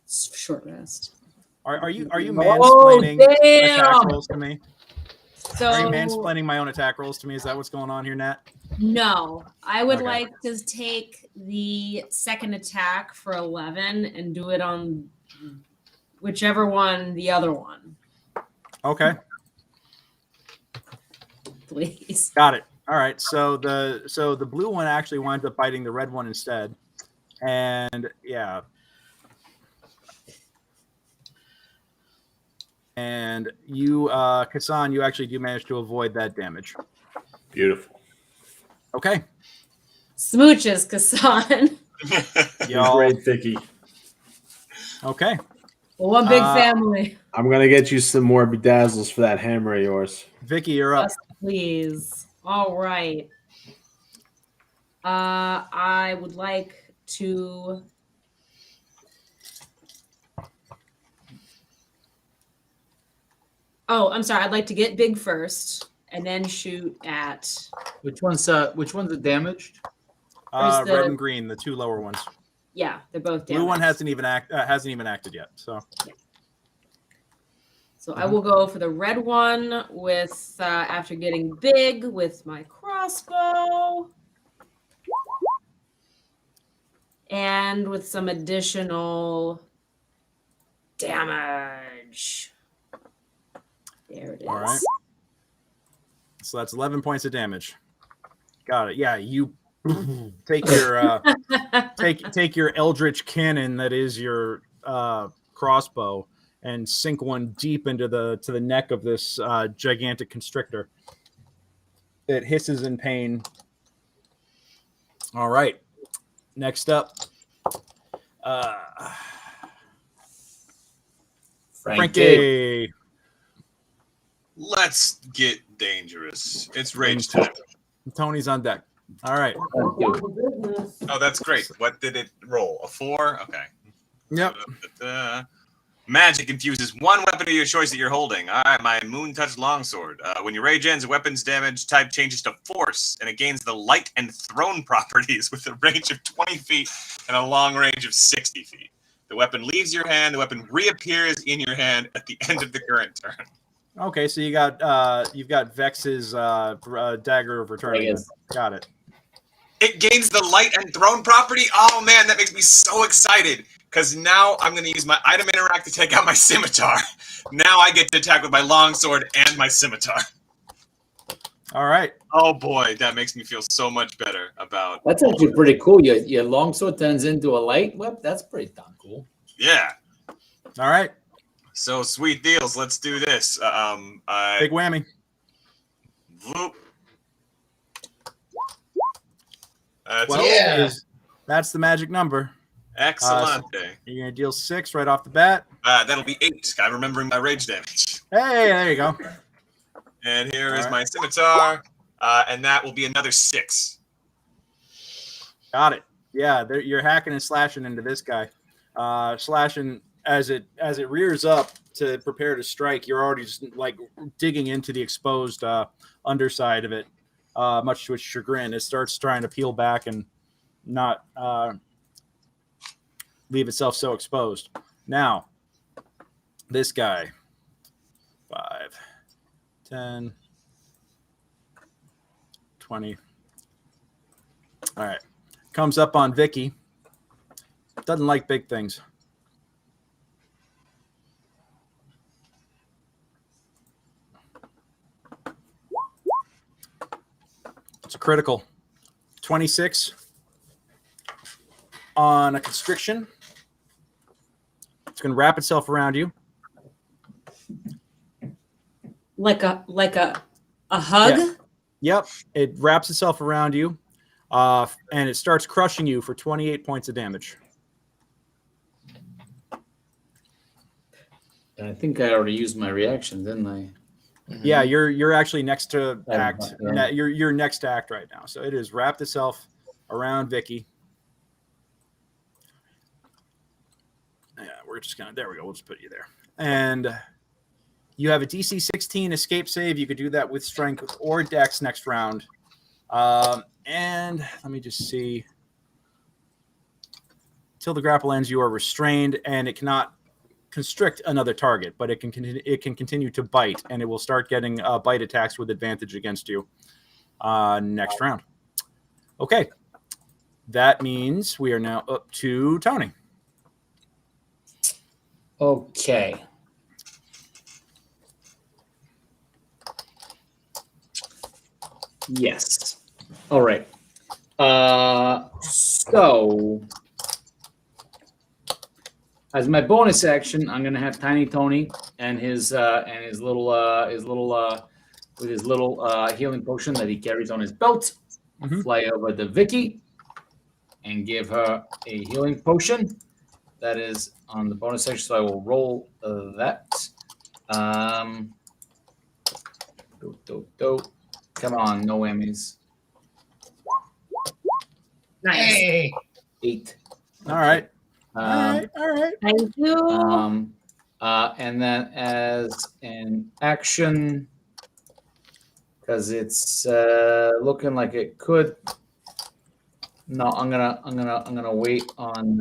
short rest. Are you Oh, mansplaining damn! attack rolls to me? So Are you mansplaining my own attack rolls to me? Is that what's going on here, Nat? no, I would Okay. like to take the second attack for 11 and do it on whichever one the other one, Okay, please. got it. All right. So the blue one actually winds up biting the red one instead, and yeah. And you, Kassan, you actually do manage to avoid that damage. Beautiful. Okay. Smooches, Kassan. Y'all. Great, Vicky. Okay. One big family. I'm gonna get you some more bedazzles for that hammer of yours. Vicky, you're up. Yes, please. All right. I would like to. Oh, I'm sorry. I'd like to get big first, and then shoot at. Which one's the damaged? There's the- Red and green, the two lower ones. Yeah, they're both Blue one damaged. hasn't even acted yet. So So I will go for the red one with after getting big with my crossbow. And with some additional damage. There it is. all right. So that's 11 points of damage. Got it. Yeah, you take your take your eldritch cannon that is your crossbow and sink one deep into the neck of this gigantic constrictor. It hisses in pain. All right. Next up, Frankie. Let's get dangerous. It's rage time. Tony's on deck. All right. Oh, that's great. What did it roll? A 4? Okay. Yep. Magic infuses one weapon of your choice that you're holding. All right, my moon touch longsword. When your rage ends, weapon's damage type changes to force, and it gains the light and thrown properties with a range of 20 feet and a long range of 60 feet. The weapon leaves your hand. The weapon reappears in your hand at the end of the current turn. Okay, so you've got Vex's dagger of returning. Yes. Got it. It gains the light and thrown property. Oh man, that makes me so excited. Because now I'm going to use my item interact to take out my scimitar. Now I get to attack with my longsword and my scimitar. All right. Oh boy, that makes me feel so much better about. That's actually pretty cool. Your longsword turns into a light whip. That's pretty darn cool. Yeah. All right. So sweet deals. Let's do this. Big whammy. Whoop. That's 12 Yeah. that's the magic number. excellent. You're gonna deal 6 right off the bat. That'll be 8. I'm remembering my rage damage. Hey, there you go. And here All is right. my scimitar, and that will be another 6. Got it. Yeah, you're hacking and slashing into this guy. Slashing as it rears up to prepare to strike. You're already just like digging into the exposed underside of it, much to its chagrin. It starts trying to peel back and not leave itself so exposed. Now, this guy, 5, 10, 20. All right. Comes up on Vicky. Doesn't like big things. It's a critical. 26 on a constriction. It's going to wrap itself around you. Like a hug. Yeah. Yep. It wraps itself around you, and it starts crushing you for 28 points of damage. I think I already used my reaction, didn't I? Yeah, you're actually next to Yeah. act. You're next to act right now. So it has wrapped itself around Vicky. Yeah, we're just gonna. There we go. We'll just put you there. And you have a DC 16 escape save. You could do that with strength or dex next round. And let me just see. Till the grapple ends, you are restrained, and it cannot constrict another target, but it can continue to bite, and it will start getting bite attacks with advantage against you next round. Okay, that means we are now up to Tony. Okay. Yes. All right. So as my bonus action, I'm gonna have Tiny Tony and his little healing potion that he carries on his belt. Fly over to Vicky and give her a healing potion. That is on the bonus action, so I will roll that. Come on, no whammies. Nice. Hey. 8. All right. All right. Thank you. And then as an action, because it's looking like it could. No, I'm gonna wait on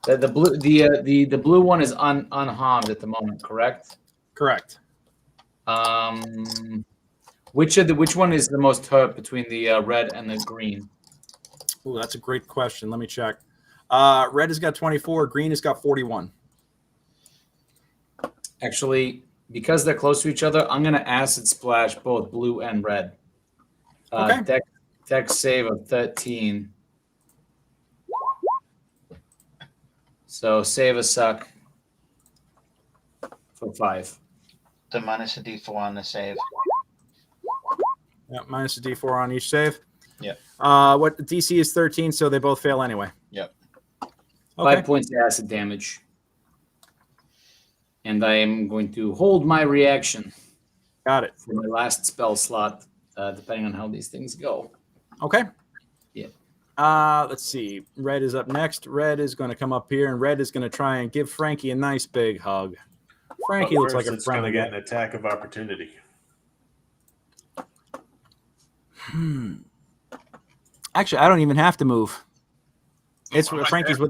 the blue one is unharmed at the moment, correct? Correct. Which one is the most hurt between the red and the green? Oh, that's a great question. Let me check. Red has got 24. Green has got 41. Actually, because they're close to each other, I'm going to acid splash both blue and red. Okay. Dex save of 13. So save a suck for 5. The minus a d4 on the save. Yeah, minus a d4 on each save. Yep. What DC is 13, so they both fail anyway. Yep. Okay. 5 points of acid damage. And I am going to hold my reaction. Got it. For my last spell slot, depending on how these things go. Okay. Yeah. Let's see. Red is up next. Red is going to come up here, and Red is going to try and give Frankie a nice big hug. Frankie looks like a it's going to friendly get guy. an attack of opportunity. Actually, I don't even have to move. It's Oh, right Frankie's there.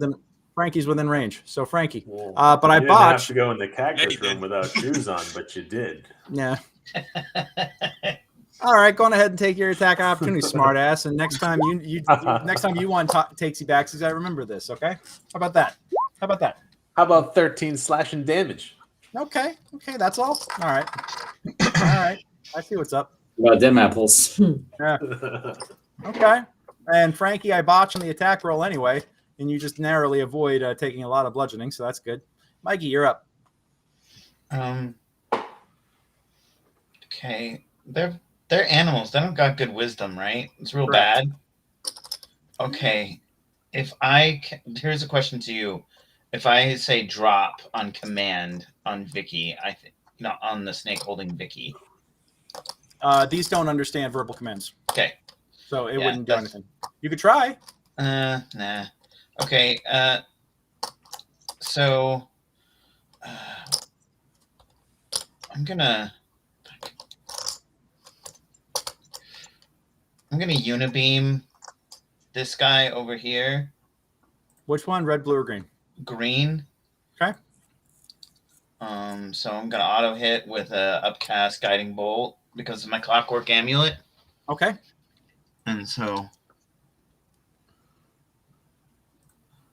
within range. So Frankie. Well, But I you didn't have botched. to go in the Yeah, cactus you room did. without shoes on, but you did. Yeah. All right, go on ahead and take your attack opportunity, smartass. And next time you want takesy backsies, I remember this. Okay. How about that? How about 13 slashing damage? Okay. That's all. All right. I see what's up. About them apples. Yeah. Okay. And Frankie, I botched on the attack roll anyway, and you just narrowly avoid taking a lot of bludgeoning, so that's good. Mikey, you're up. Okay. They're animals. They don't got good wisdom, right? It's real Correct. bad. Okay. Here's a question to you. If I say drop on command on Vicky, not on the snake holding Vicky. These don't understand verbal commands, Okay. so it Yeah, wouldn't do that's- anything. You could try. Nah. Okay. So I'm gonna unibeam this guy over here, Which one? Red, blue, or green? green. Okay. So I'm gonna auto hit with a upcast guiding bolt because of my clockwork amulet, Okay. and so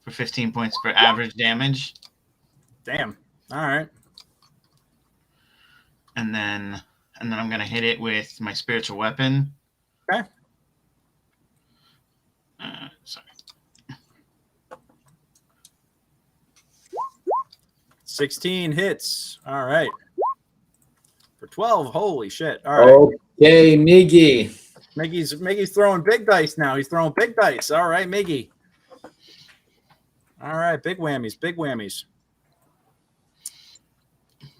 for 15 points per average damage, Damn. All right. and then I'm gonna hit it with my spiritual weapon. Okay. Sorry. 16 hits. All right. For 12. Holy shit. All right. Okay, Miggy. Miggy's throwing big dice now. He's throwing big dice. All right, Miggy. All right, big whammies.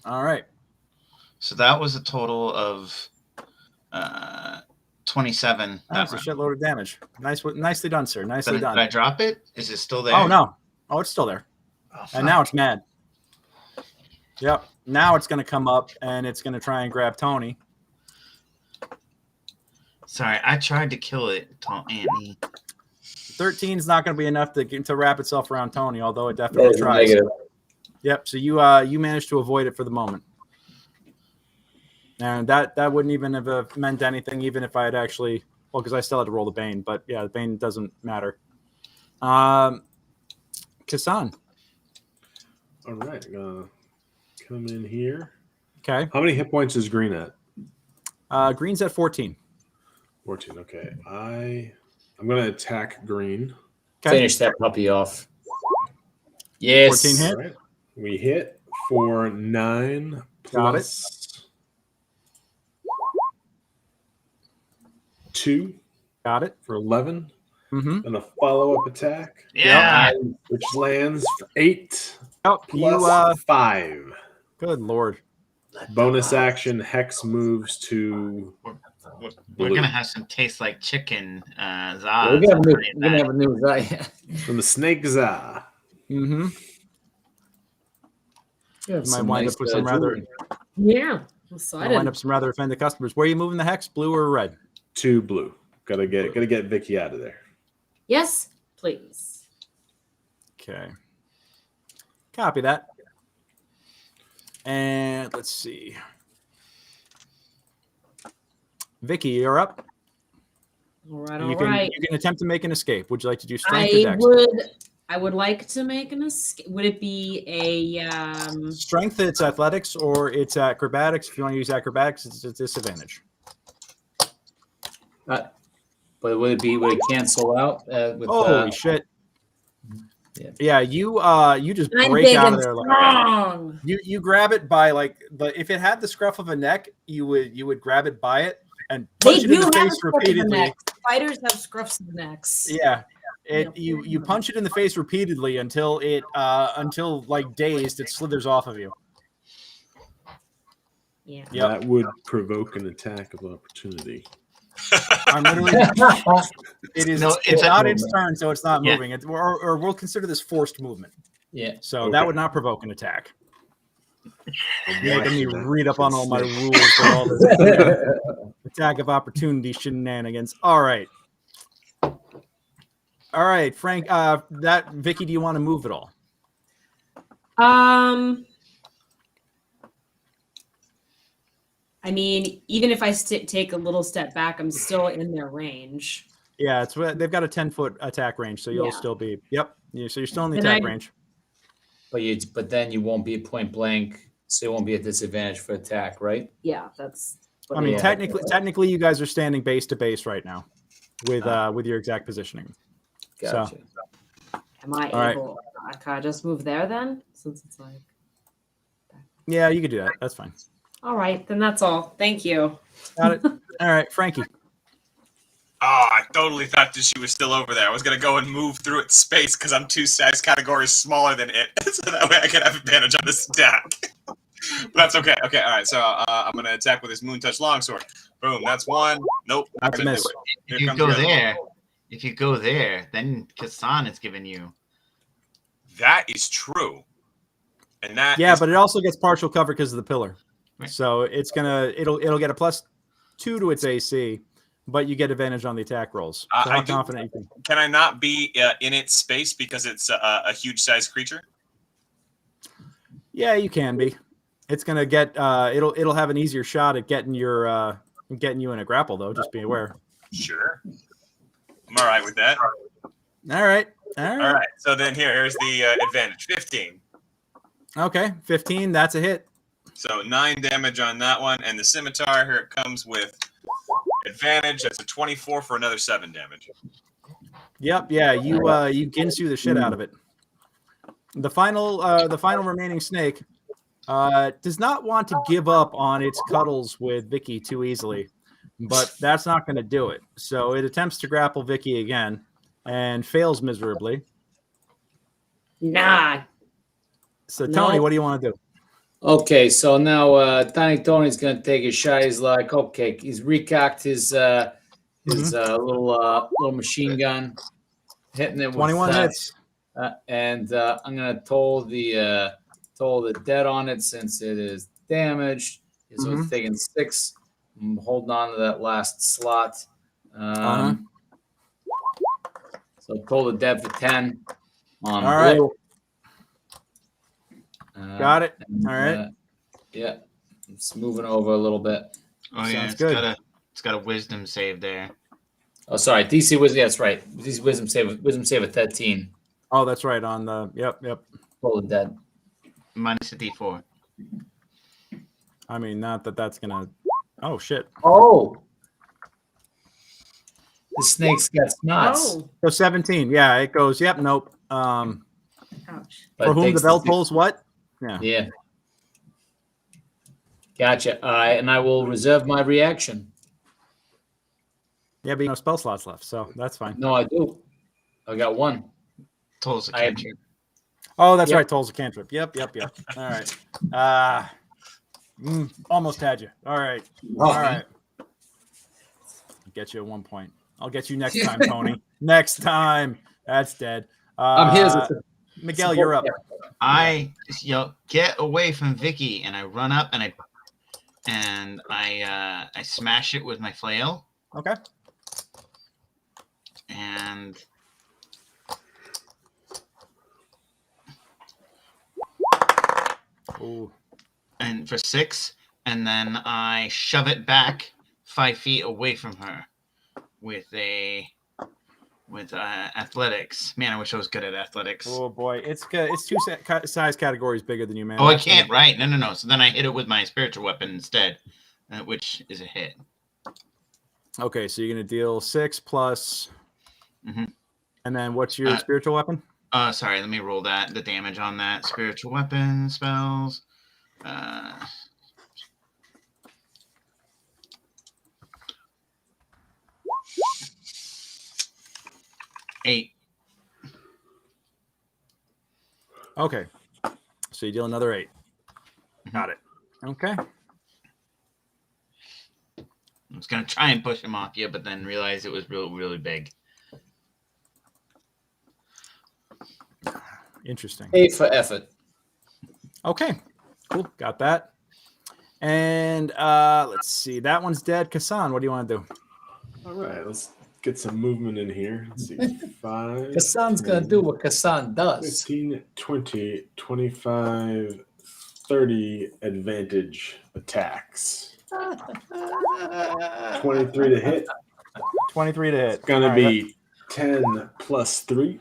All right. So that was a total of 27. That's a shitload of damage. Nicely done, sir. Nicely Did done. I drop it? Is it still there? Oh no. Oh, it's still there. Oh, And now it's mad. Yep. Now it's going to come up and it's going to try and grab Tony. sorry, I tried to kill it, Anthony. 13 is not going to be enough to wrap itself around Tony, although it That definitely is a tries. negative. Yep. So you managed to avoid it for the moment, and that wouldn't even have meant anything, even if I had actually. Well, because I still had to roll the Bane, but yeah, the Bane doesn't matter. Kassan. All right, come in here. Okay. How many hit points is Green at? Green's at 14. 14. Okay, I'm gonna attack Green. Okay. Finish that puppy off. Yes. 14 hit. All right, we hit for 9 Got it. plus 2 Got it. for 11, Mm-hmm. and a follow-up attack, Yeah. which lands for 8 Oh, plus 5. good Lord. Bonus action, Hex moves to We're blue. gonna have some taste like chicken. We're Zaz. gonna have a new guy. from the Snake Za. Mm-hmm. Might wind up with some rather Yeah. I'm might excited. wind up some rather offended customers. Where are you moving the hex? Blue or red? 2 blue. Gotta get Vicky out of there. Yes, please. Okay. Copy that. And let's see. Vicky, you're up. All right, You all can right. you can attempt to make an escape. Would you like to do strength or dex? I would like to make an escape. Would it be a Strength, it's athletics or it's acrobatics. If you want to use acrobatics, it's a disadvantage. But would it cancel out with? Holy shit! Yeah. Yeah, you just I'm break big out of and there. Like, strong. you grab it by like if it had the scruff of a neck, you would grab it by it and They punch it do in the have face scruff of the repeatedly. neck. Spiders have scruffs of the necks. Yeah. You punch it in the face repeatedly until until like dazed it slithers off of you. Yeah. Yep. That would provoke an attack of opportunity. I'm literally it is No, it's it's not a- its turn, so it's not Yeah. moving. Or we'll consider this forced movement. Yeah. So Okay. that would not provoke an attack. I'm You're making me watching that. read up on all my rules for all this attack of opportunity shenanigans. All right. All right, Frank. That Vicky, do you want to move at all? I mean, even if I take a little step back, I'm still in their range. Yeah, it's they've got a 10-foot attack range, so you'll Yeah. still be. Yep. Yeah, so you're still in the And attack I- range. But then you won't be at point blank, so you won't be at disadvantage for attack, right? Yeah, that's. I mean, Yeah. technically, you guys are standing base to base right now, with your exact positioning. Gotcha. Am I All right. able? Can I just move there then? Since it's like. Yeah, you could do that. That's fine. All right, then that's all. Thank you. Got it. All right, Frankie. Oh, I totally thought that she was still over there. I was gonna go and move through its space because I'm 2 size categories smaller than it, so that way I can have advantage on this attack. But that's okay. Okay, all right. So I'm gonna attack with this Moon Touch Longsword. Boom. That's 1. Nope. Not That's a gonna miss. do it. Here If you comes go the other one. there, then Kassan is giving you. That is true. And that Yeah, is- but it also gets partial cover because of the pillar. Right. So it'll get a +2 to its AC, but you get advantage on the attack rolls. So I how do- confident you can? can I not be in its space because it's a huge size creature? Yeah, you can be. It's gonna get it'll have an easier shot at getting you in a grapple though. Just be aware. Sure. I'm all right with that. All right. All right. So then here's the advantage. 15. Okay, 15. That's a hit. So 9 damage on that one, and the scimitar here it comes with advantage. That's a 24 for another 7 damage. Yep. Yeah. You Ginsu the shit out of it. The final remaining snake does not want to give up on its cuddles with Vicky too easily, but that's not going to do it. So it attempts to grapple Vicky again and fails miserably. Nah. So Tony, No. what do you want to do? Okay, so now Tiny Tony's gonna take a shot. He's like, okay, he's recocked his little machine gun, hitting it with 21 hits. and I'm gonna toll the dead on it since it is damaged. So it's taking 6. I'm holding on to that last slot. So toll the dead for 10 on All right. blue. Got it. And, All right. Yeah, it's moving over a little bit. Oh yeah, Sounds good. It's got a wisdom save there. Oh, sorry, DC wisdom. Yeah, that's right. DC wisdom save of 13. Oh, that's right. On the yep. Full dead. Minus a D4. I mean, not that that's gonna. Oh shit. Oh, the snake's got snots. Oh, So 17. Yeah, it goes. Yep. Nope. ouch. But For whom the takes bell the- tolls. What? Yeah. Yeah. Gotcha. And I will reserve my reaction. Yeah, but you no spell slots left, so that's fine. No, I do. I got one. Tolls a I- cantrip. Oh, that's Yep. right. Tolls a cantrip. Yep. All right. Almost had you. All right. All right. Get you at 1 point. I'll get you next time, Tony. Next time. That's dead. I'm here. Miguel, you're up. I get away from Vicky, and I run up and I smash it with my flail, Okay. and Ooh. and for 6, and then I shove it back 5 feet away from her with athletics. Man, I wish I was good at athletics. Oh boy, it's good. It's two size categories bigger than you, man. Oh, I That's can't, gonna- right? No. So then I hit it with my spiritual weapon instead, which is a hit. Okay, so you're gonna deal 6 plus, Mhm. and then what's your spiritual weapon? Sorry, let me roll the damage on that. Spiritual weapon spells. 8. Okay, so you deal another 8. Got it. Okay. I was gonna try and push him off you, but then realized it was really big. Interesting. 8 for effort. Okay, cool. Got that. And let's see. That one's dead. Kassan, what do you want to do? All right, let's get some movement in here. Let's see. 5. Kassan's going to do what Kassan does. 15, 20, 25, 30 advantage attacks. 23 to hit. 23 to hit. It's going to All right, be 10 plus 3,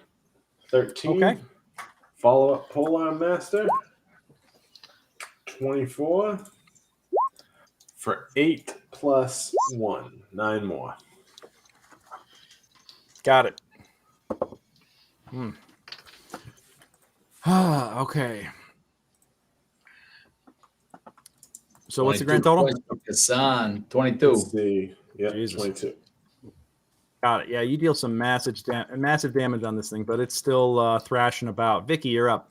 13. Okay. Follow up Polearm Master. 24 for 8 plus 1. 9 more. Got it. Okay. So what's the grand total? Kassan, 22. Let's see. Yep, Jesus. 22. Got it. Yeah, you deal some massive damage on this thing, but it's still thrashing about. Vicky, you're up.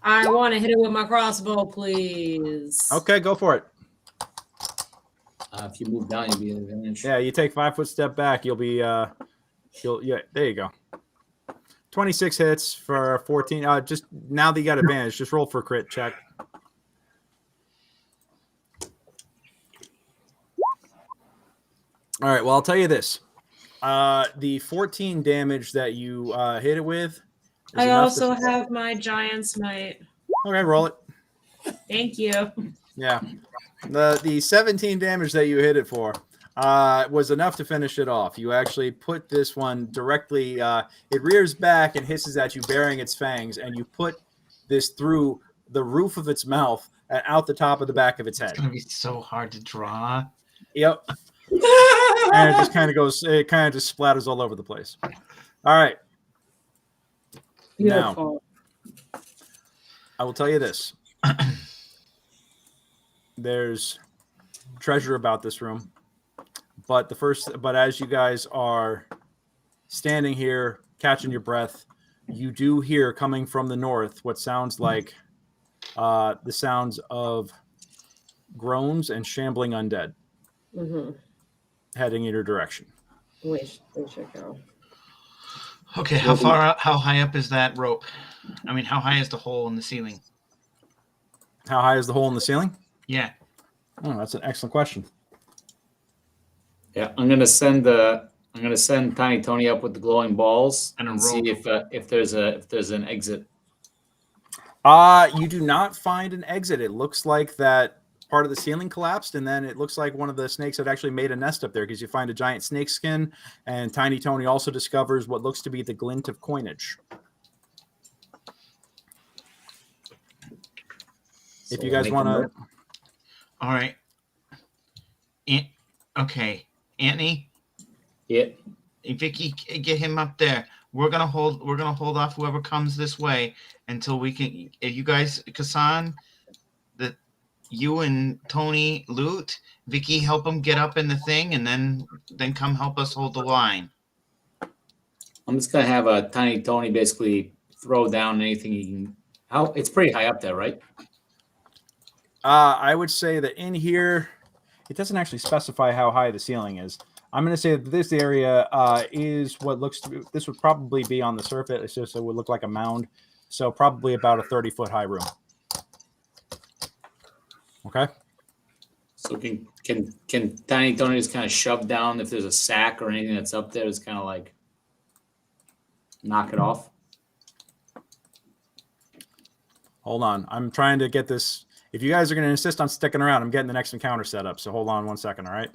I want to hit it with my crossbow, please. Okay, go for it. If you move down, you'll be at advantage. Yeah, you take 5-foot step back. You'll be yeah, there you go. 26 hits for 14. Just now that you got advantage, just roll for a crit check. All right. Well, I'll tell you this. The 14 damage that you hit it with. is I enough also to- have my giant's might. Okay, roll it. Thank you. Yeah. The 17 damage that you hit it for was enough to finish it off. You actually put this one directly, it rears back and hisses at you, baring its fangs, and you put this through the roof of its mouth and out the top of the back of its head. It's gonna be so hard to draw. Yep. And it just kind of goes, it kind of just splatters all over the place. All right. Now, Beautiful. I will tell you this. There's treasure about this room. But as you guys are standing here, catching your breath, you do hear coming from the north what sounds like the sounds of groans and shambling undead heading in your direction. We should go. Okay, how high up is that rope? I mean, how high is the hole in the ceiling? How high is the hole in the ceiling? Yeah. Oh, that's an excellent question. Yeah, I'm gonna send Tiny Tony up with the glowing balls And a and see rope. if there's an exit. You do not find an exit. It looks like that part of the ceiling collapsed, and then it looks like one of the snakes had actually made a nest up there because you find a giant snake skin, and Tiny Tony also discovers what looks to be the glint of coinage. If you guys want to... All right. Okay. Anthony? Yeah. Vicky, get him up there. We're gonna hold off whoever comes this way until we can. You guys, Kasan, you and Tony loot. Vicky, help him get up in the thing, and then come help us hold the line. I'm just gonna have a Tiny Tony basically throw down anything he can. How it's pretty high up there, right? I would say that in here, it doesn't actually specify how high the ceiling is. I'm going to say that this area is what looks to be, this would probably be on the surface. It's just, it would look like a mound. So probably about a 30-foot high room. Okay. So can Tiny Tony just kind of shove down if there's a sack or anything that's up there? It's kind of like knock it off. Hold on. I'm trying to get this. If you guys are going to insist on sticking around, I'm getting the next encounter set up. So hold on 1 second. All right.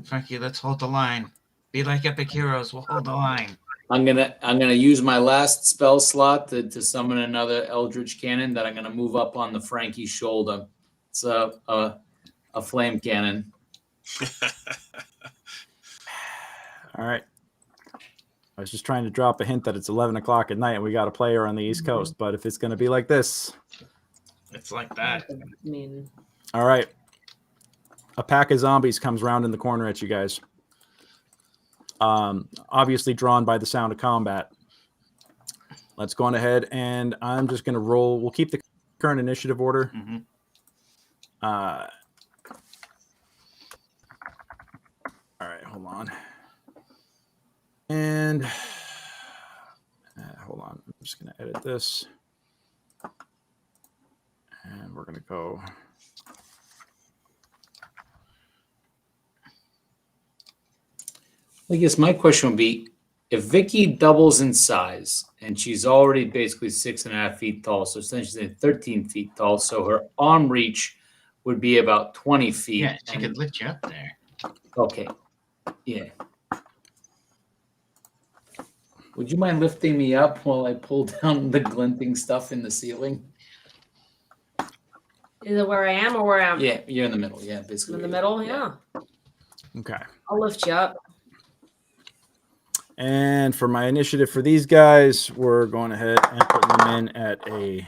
Frankie, let's hold the line. Be like epic heroes. We'll hold the line. I'm gonna use my last spell slot to summon another Eldritch Cannon that I'm gonna move up on the Frankie's shoulder. It's a flame cannon. All right. I was just trying to drop a hint that it's 11 o'clock at night and we got a player on the East Coast. But if it's going to be like this, it's like that. I mean, all right. A pack of zombies comes round in the corner at you guys. Obviously drawn by the sound of combat. Let's go on ahead and I'm just going to roll. We'll keep the current initiative order. Mm-hmm. All right, hold on. And hold on. I'm just going to edit this. And we're going to go. I guess my question would be, if Vicky doubles in size and she's already basically 6.5 feet tall, so essentially 13 feet tall, so her arm reach would be about 20 feet. Yeah, she could lift you up there. Okay. Yeah. Would you mind lifting me up while I pull down the glinting stuff in the ceiling? either where I am or where I'm. Yeah, you're in the middle. Yeah, basically. I'm in the middle. Yeah. Okay. I'll lift you up. And for my initiative for these guys, we're going ahead and putting them in at a.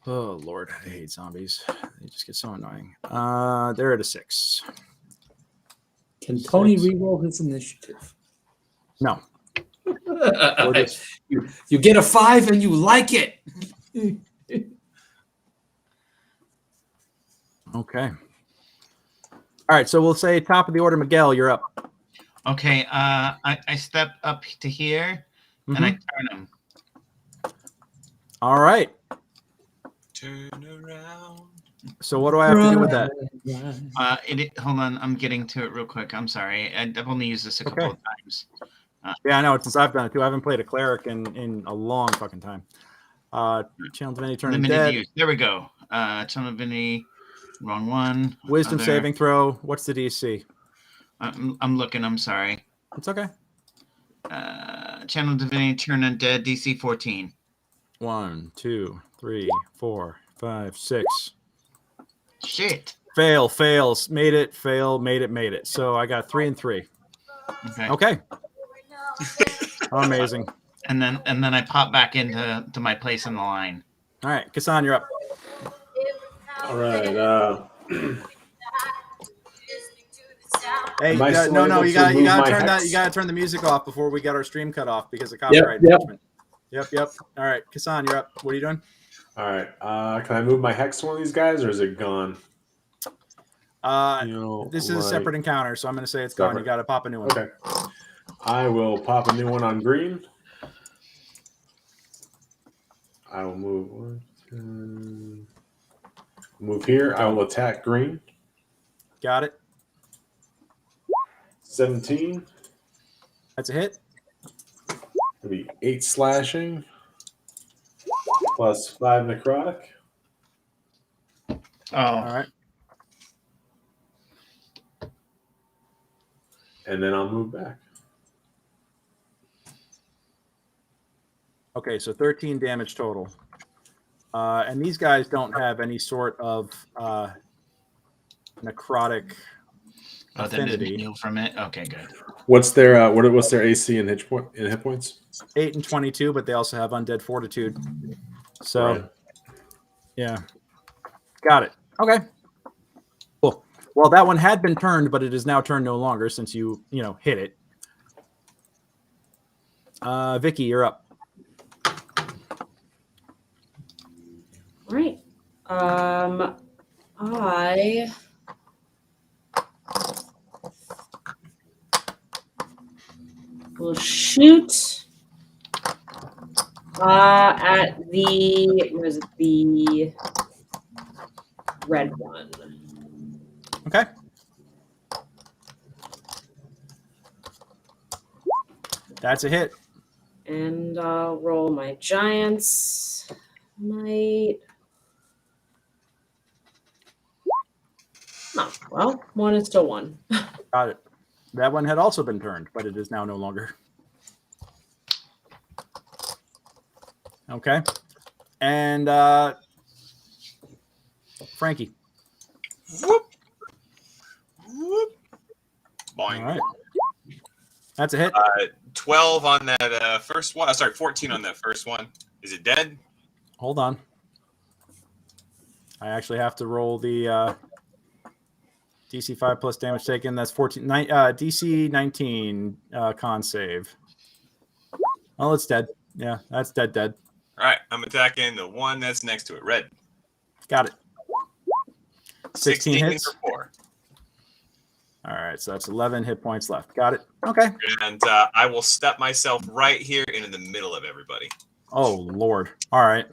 Oh Lord, I hate zombies. They just get so annoying. They're at a 6. Can Tony reroll his initiative? No. You get a 5 and you like it. Okay. All right, so we'll say top of the order, Miguel, you're up. Okay, I step up to here and I turn him. All right. Turn around. So what do I have to do with that? Hold on, I'm getting to it real quick. I'm sorry. I've only used this a couple of times. Yeah, I know. Since I've done it too. I haven't played a cleric in a long fucking time. Channel Divinity, turn dead. Use. There we go. Channel Divinity, wrong one. Wisdom saving throw. What's the DC? I'm looking. I'm sorry. It's okay. Channel Divinity, turn undead, DC 14. 1, 2, 3, 4, 5, 6. Shit. Fail, fails, made it, fail, made it, made it. So I got 3 and 3. Okay. Amazing. And then I pop back into my place in the line. All right, Kasan, you're up. All right. Hey, Am I still no, able you to gotta move my turn hex? that. You gotta turn the music off before we get our stream cut off because of copyright infringement. Yep. All right, Kasan, you're up. What are you doing? All right. Can I move my hex to one of these guys, or is it gone? This is a separate encounter, so I'm going to say it's gone. You got to pop a new one. Okay. I will pop a new one on green. I will move here. I will attack green. Got it. 17. That's a hit. It'll be 8 slashing plus 5 necrotic. Oh, All right. And then I'll move back. Okay, so 13 damage total. And these guys don't have any sort of necrotic oh, then didn't affinity. heal from it. Okay, good. What's their what's their AC and hit points? 8 and 22, but they also have undead fortitude. So, Right. yeah. Got it. Okay. Cool. Well, that one had been turned, but it is now turned no longer since you hit it. Vicky, you're up. All right. I will shoot at the red one. Okay. That's a hit. And I'll roll my giants. Might. Oh, well, one is still one. Got it. That one had also been turned, but it is now no longer. Okay. And Frankie. Whoop. Whoop. All Boing. right. That's a hit. 12 on that first one. Sorry, 14 on that first one. Is it dead? Hold on. I actually have to roll the DC 5 plus damage taken. That's 14. DC 19 con save. Oh, it's dead. Yeah, that's dead. All right, I'm attacking the one that's next to it. Red. Got it. 16 hits. for 4. All right, so that's 11 hit points left. Got it. Okay. And I will step myself right here in the middle of everybody. Oh, Lord. All right.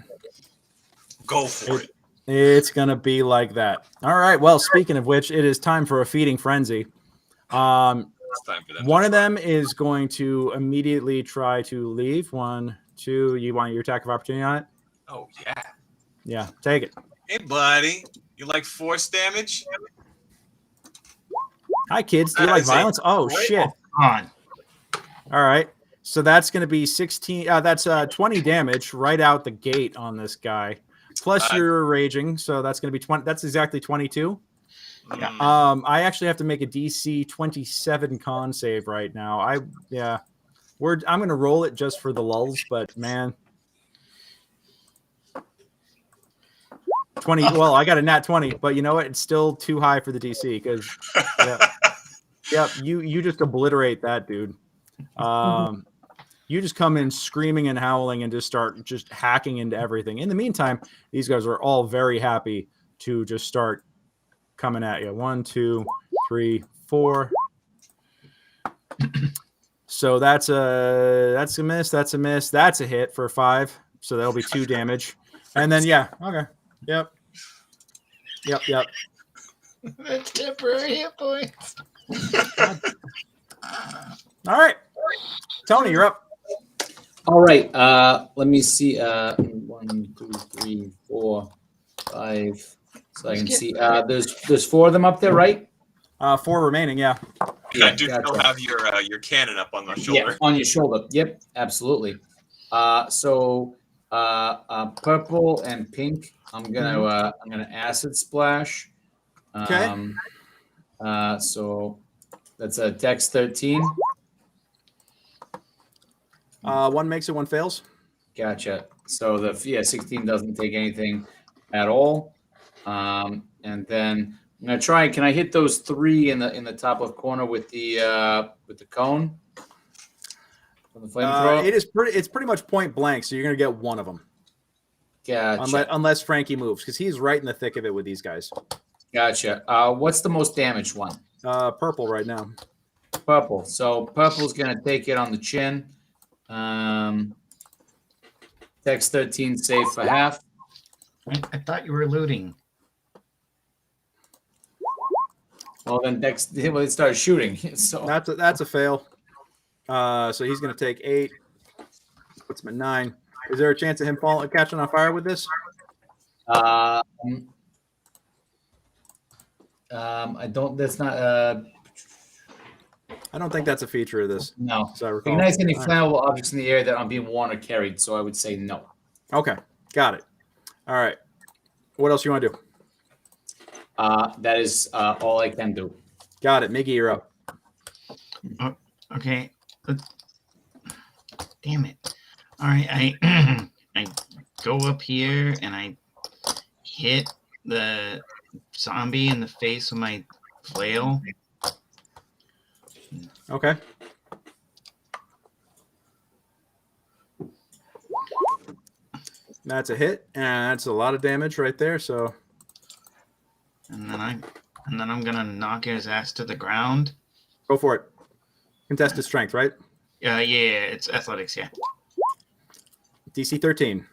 Go for it. It's going to be like that. All right. Well, speaking of which, it is time for a feeding frenzy. It's time for them. One of them is going to immediately try to leave. 1, 2. You want your attack of opportunity on it? Oh, yeah. Yeah, take it. Hey, buddy. You like force damage? Hi, kids. Do you That like is a violence? Oh, great- shit. On. All right. So that's going to be 16. That's 20 damage right out the gate on this guy. Plus you're raging, so that's going to be 20. That's exactly 22. I actually have to make a DC 27 con save right now. I'm going to roll it just for the lulls, but man. 20. Well, I got a nat 20, but you know what? It's still too high for the DC because you just obliterate that dude. You just come in screaming and howling and just start just hacking into everything. In the meantime, these guys are all very happy to just start coming at you. 1, 2, 3, 4. So that's a miss. That's a miss. That's a hit for 5. So that'll be 2 damage. And then okay. Yep. That's temporary hit points. All right. Tony, you're up. All right. Let me see. 1, 2, 3, 4, 5. So I can see. There's 4 of them up there, right? 4 remaining. Yeah. I do still have your cannon up on my shoulder. Yeah, on your shoulder. Yep, absolutely. So purple and pink. I'm gonna acid splash. Okay. So that's a Dex 13. 1 makes it, 1 fails. Gotcha. So the 16 doesn't take anything at all. And then I'm gonna try. Can I hit those 3 in the top left corner with the cone? From the flamethrower? It's pretty much point blank, so you're gonna get 1 of them. Gotcha. Unless Frankie moves, because he's right in the thick of it with these guys. Gotcha. What's the most damaged one? Purple right now. Purple. So purple's gonna take it on the chin. Dex 13 save for half. I thought you were looting. Well, then next, it started shooting. So That's a fail. So he's going to take 8. Puts him at 9. Is there a chance of him catching on fire with this? I don't. That's not. I don't think that's a feature of this. No. As I recall. Ignites any All right. flammable objects in the air that aren't being worn or carried. So I would say no. Okay, got it. All right. What else you want to do? That is all I can do. Got it. Miggy, you're up. Okay. Damn it. All right. I I go up here and I hit the zombie in the face with my flail. Okay. That's a hit, and that's a lot of damage right there. So, And then I'm gonna knock his ass to the ground. go for it. Contested strength, right? Yeah, it's athletics, yeah. DC 13.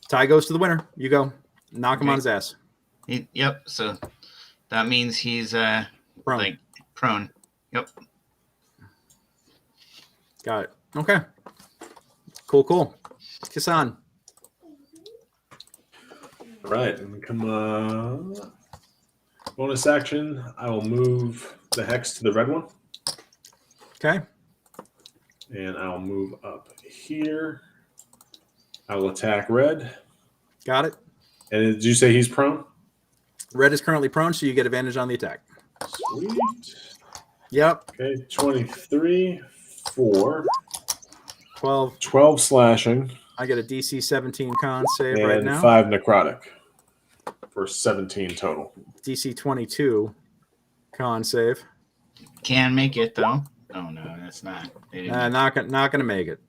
Tie goes to the winner. You go. Knock him Okay. on his ass. Yep, so that means he's Prone. like prone. Yep. Got it. Okay. Cool. Kisan. All right, and come bonus action. I will move the hex to the red one, Okay. and I'll move up here. I will attack red. Got it. And did you say he's prone? Red is currently prone, so you get advantage on the attack. Sweet. Yep. Okay, 23, 4, 12. 12 slashing, I get a DC 17 con save and right now. 5 necrotic for 17 total. DC 22 con save. Can make it though. Oh no, that's not. They didn't Not gonna make it.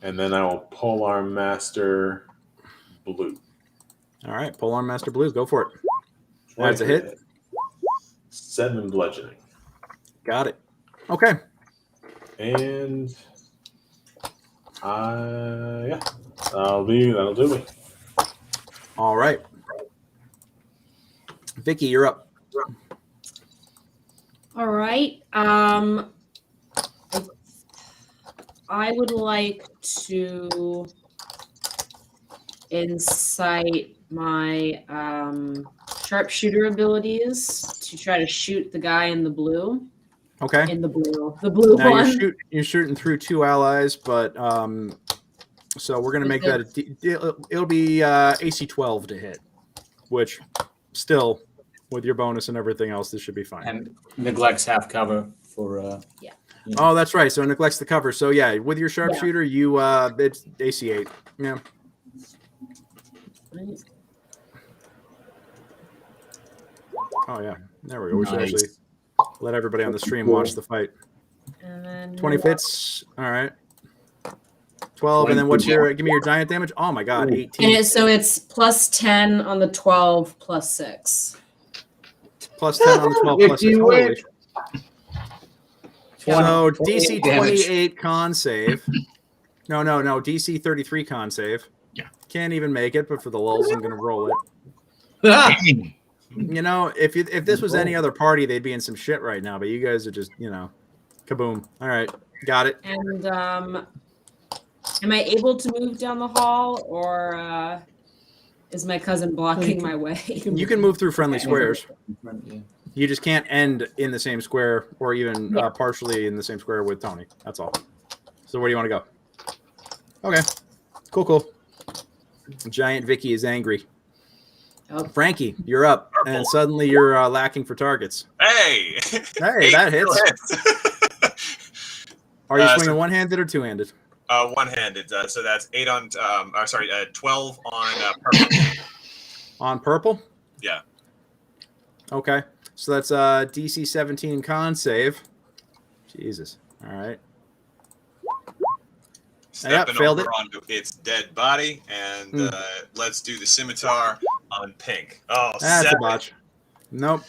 And then I will Polar Master Blue. All right, Polar Master Blue, go for it. That's a hit. 7 bludgeoning. Got it. Okay. And yeah, that'll do me. All right. Vicky, you're up. All right. I would like to incite my sharpshooter abilities to try to shoot the guy in the blue. Okay. In the blue Now one. you're shooting through 2 allies, but so we're gonna make that it'll be AC 12 to hit, which still with your bonus and everything else, this should be fine. And neglects half cover for. Oh, that's right. So it neglects the cover. So yeah, with your sharpshooter, you it's AC 8. Yeah. Oh yeah. There we go. We should Nice. actually let everybody on the stream watch the fight. And then 20 fits. All right. 12, and then what's your? Give me your giant damage. Oh my god, 18. so it's plus 10 on the 12 plus 6. Plus 10 on the 12 plus 6. Holy. So DC 28 con save. No. DC 33 con save. Yeah. Can't even make it, but for the lulz, I'm gonna roll it. Dang. You know, if this was any other party, they'd be in some shit right now. But you guys are just, kaboom. All right, got it. And am I able to move down the hall, or is my cousin blocking my way? You can move through friendly squares. Yeah. You just can't end in the same square, or even partially in the same square with Tony. That's all. So where do you want to go? Okay, cool. Giant Vicky is angry. Oh. Frankie, you're up, and suddenly you're lacking for targets. Hey! Hey, that hits. Are you swinging one-handed or two-handed? One-handed. So that's 12 on purple. On purple? Yeah. Okay. So that's DC 17 con save. Jesus. All right. Stepping failed over onto its dead body, and let's do the scimitar on pink. Oh, That's 7. a botch. Nope.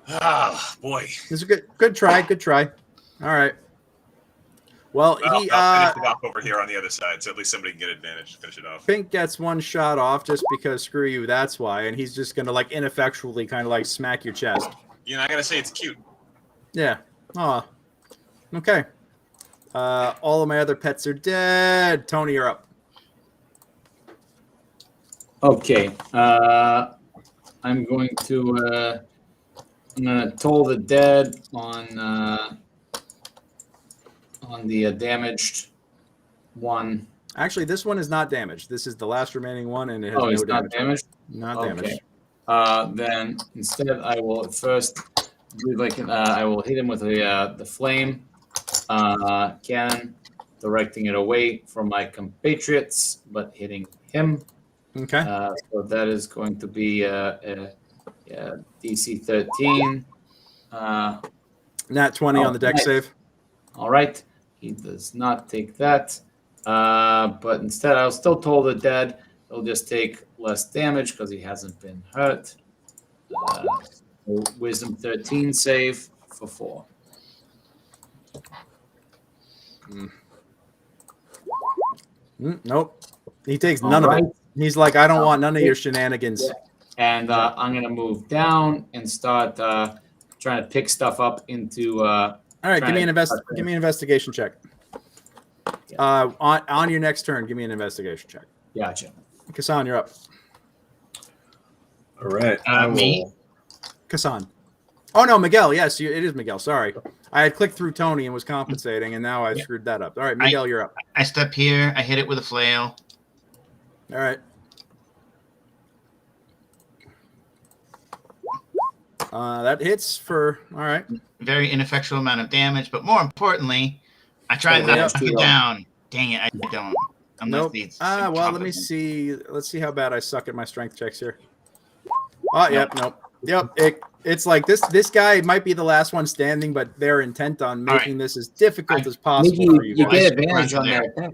Oh, boy. This is a good try. All right. Well, Well, he I'll finish it off over here on the other side, so at least somebody can get advantage to finish it off. Pink gets one shot off just because screw you, that's why, and he's just gonna like ineffectually kind of like smack your chest. You know, I gotta say it's cute. Yeah. Aw. Okay. All of my other pets are dead. Tony, you're up. Okay. I'm going to toll the dead on the damaged one. Actually, this one is not damaged. This is the last remaining one, and it has Oh, no it's damage. not damaged? Not Okay. damaged. Then instead, I will first do I will hit him with the flame cannon, directing it away from my compatriots, but hitting him. Okay. So that is going to be DC 13. Nat 20 on the deck nice. save. All right. He does not take that. But instead, I'll still toll the dead. He'll just take less damage because he hasn't been hurt. So Wisdom 13 save for 4. Nope. He takes none All of it. right. He's like, I don't want none of your shenanigans. Yeah. And I'm going to move down and start trying to pick stuff up into. All right, give me an investigation check. On your next turn, give me an investigation check. Gotcha. Kassan, you're up. All right. Me? Kassan. Oh no, Miguel. Yes, it is Miguel. Sorry, I had clicked through Tony and was compensating, and now I screwed that up. All right, Miguel, you're up. I step here. I hit it with a flail. All right. That hits for all right. Very ineffectual amount of damage, but more importantly, I try not to knock it down. Dang it, I don't. Nope. Well, let me see. Let's see how bad I suck at my strength checks here. Oh, yep, nope. Yep, it's like this guy might be the last one standing, but they're intent on making this as difficult as possible for you You guys. get advantage on that attack.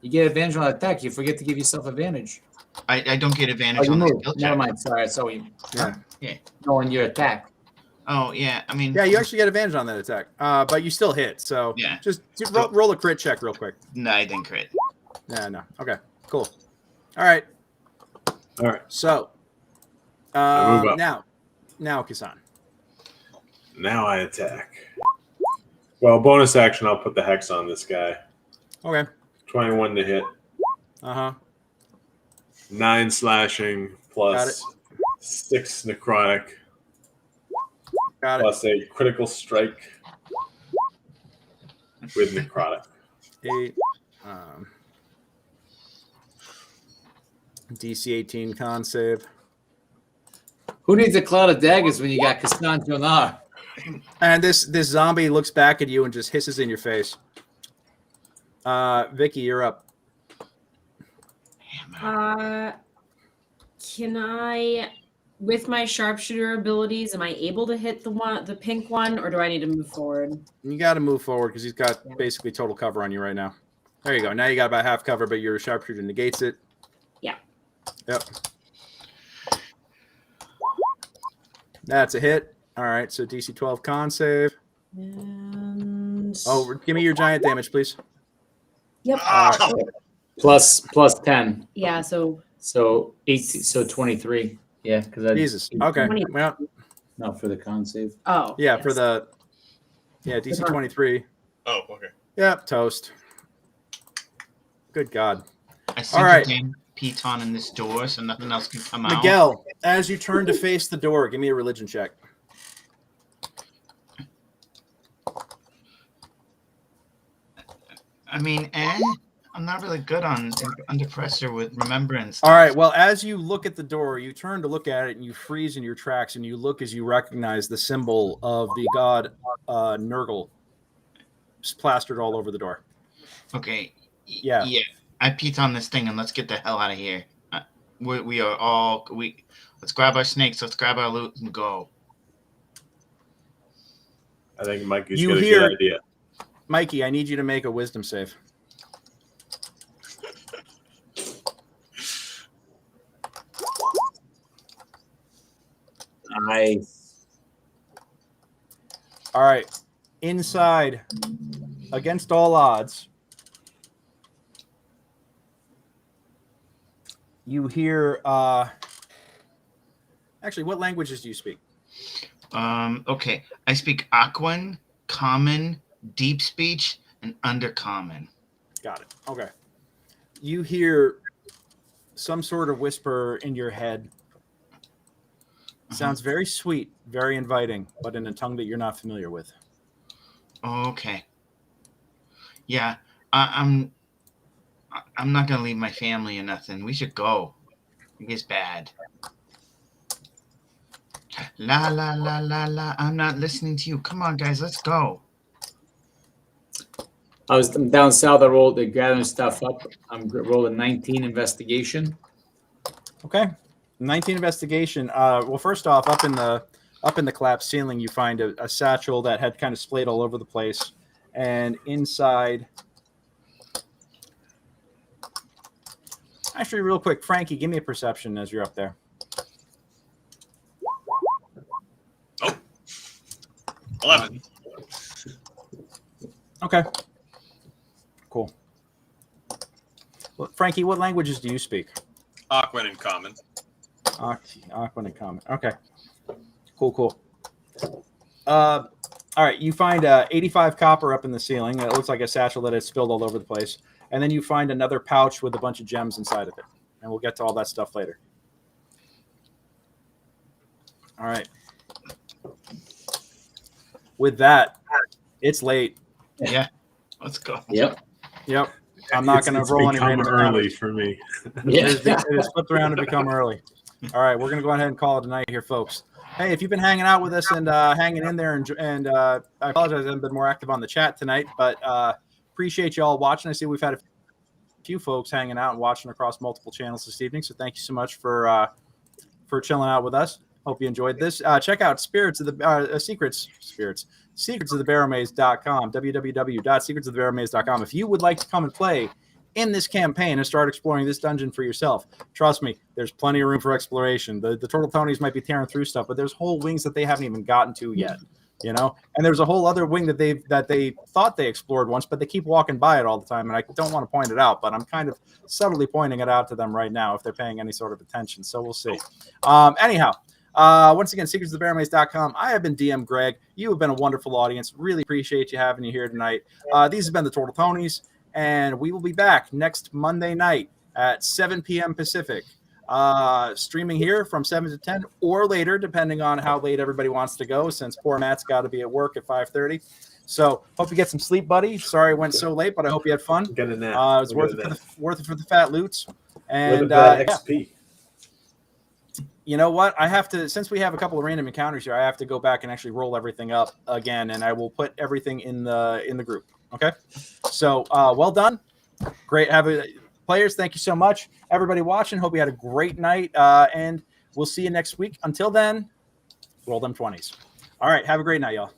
You get advantage on that attack. You forget to give yourself advantage. I don't get Oh, advantage you on the moved. skill check. Never mind. Sorry. So you. Yeah. Yeah. No, on your attack. Oh yeah, I mean. Yeah, you actually get advantage on that attack, but you still hit. So Yeah. just roll a crit check real quick. No, I didn't crit. Yeah, no. Okay, cool. All right. All right. So I move up. now, Kassan. Now I attack. Well, bonus action, I'll put the hex on this guy. Okay. 21 to hit. 9 slashing plus 6 necrotic. Got it. Plus a critical strike with necrotic. 8. DC 18 con save. Who needs a cloud of daggers when you got Kassan Jonar? And this zombie looks back at you and just hisses in your face. Vicky, you're up. Can I, with my sharpshooter abilities, am I able to hit the pink one, or do I need to move forward? You got to move forward because he's got basically total cover on you right now. There you go. Now you got about half cover, but your sharpshooter negates it. Yeah. Yep. That's a hit. All right, so DC 12 con save. And Give me your giant damage, please. Yep. Plus 10. Yeah. So 18. So 23. Yeah, because Jesus. Okay. 20. Well, No, for the con save. Oh. yeah, yes. for the DC 23. Oh, okay. Yep, toast. Good God. I sink All right. a damn piton in this door so nothing else can come out. Miguel, as you turn to face the door, give me a religion check. I mean, I'm not really good under pressure with remembrance. All right. Well, as you look at the door, you turn to look at it and you freeze in your tracks and you look as you recognize the symbol of the god Nurgle plastered all over the door. Okay. Yeah. Yeah. I piton this thing and let's get the hell out of here. Let's grab our snakes, let's grab our loot and go. I think Mikey's You got a hear- good idea. Mikey, I need you to make a wisdom save. Nice. All right. Inside against all odds, you hear. Actually, what languages do you speak? Okay. I speak Aquan, Common, Deep Speech, and Undercommon. Got it. Okay. You hear some sort of whisper in your head. Sounds very sweet, very inviting, but in a tongue that you're not familiar with. Okay. Yeah, I'm not gonna leave my family or nothing. We should go. It gets bad. La la la la la. I'm not listening to you. Come on, guys, let's go. I'm down south. I rolled. They're gathering stuff up. I'm rolling 19 investigation. Okay. 19 investigation. Well, first off, up in the collapsed ceiling, you find a satchel that had kind of splayed all over the place, and inside. Actually, real quick, Frankie, give me a perception as you're up there. Oh, 11. Okay. Cool. Well, Frankie, what languages do you speak? Aquan and Common. Aquan and Common. Okay. Cool. All right. You find 85 copper up in the ceiling. It looks like a satchel that has spilled all over the place. And then you find another pouch with a bunch of gems inside of it. And we'll get to all that stuff later. All right. With that, it's late. Yeah, let's go. Yep. I'm not going to roll any become random early encounters. for me. Yeah. It has flipped around to become early. All right, we're going to go ahead and call it a night here, folks. Hey, if you've been hanging out with us and hanging in there, and I apologize, I haven't been more active on the chat tonight, but appreciate you all watching. I see we've had a few folks hanging out and watching across multiple channels this evening, so thank you so much for chilling out with us. Hope you enjoyed this. Check out Secrets of the Barrowmaze.com, www.secretsofthebarrowmaze.com. If you would like to come and play in this campaign and start exploring this dungeon for yourself, trust me, there's plenty of room for exploration. The Turtle Tonys might be tearing through stuff, but there's whole wings that they haven't even gotten to yet, you know? And there's a whole other wing that they thought they explored once, but they keep walking by it all the time, and I don't want to point it out, but I'm kind of subtly pointing it out to them right now if they're paying any sort of attention, so we'll see. Anyhow, once again, secretsofthebarrowmaze.com. I have been DM Greg. You have been a wonderful audience. Really appreciate you having you here tonight. These have been the Turtle Tonys, and we will be back next Monday night at 7 p.m. Pacific. Streaming here from 7 to 10 or later, depending on how late everybody wants to go, since poor Matt's got to be at work at 5:30. So hope you get some sleep, buddy. Sorry it went so late, but I hope you had fun. Get a nap. It was worth it for the fat loots. And XP. You know what? I have to, since we have a couple of random encounters here, I have to go back and actually roll everything up again, and I will put everything in the group. Okay. So well done. Great. Players, thank you so much. Everybody watching, hope you had a great night, and we'll see you next week. Until then, roll them 20s. All right. Have a great night, y'all.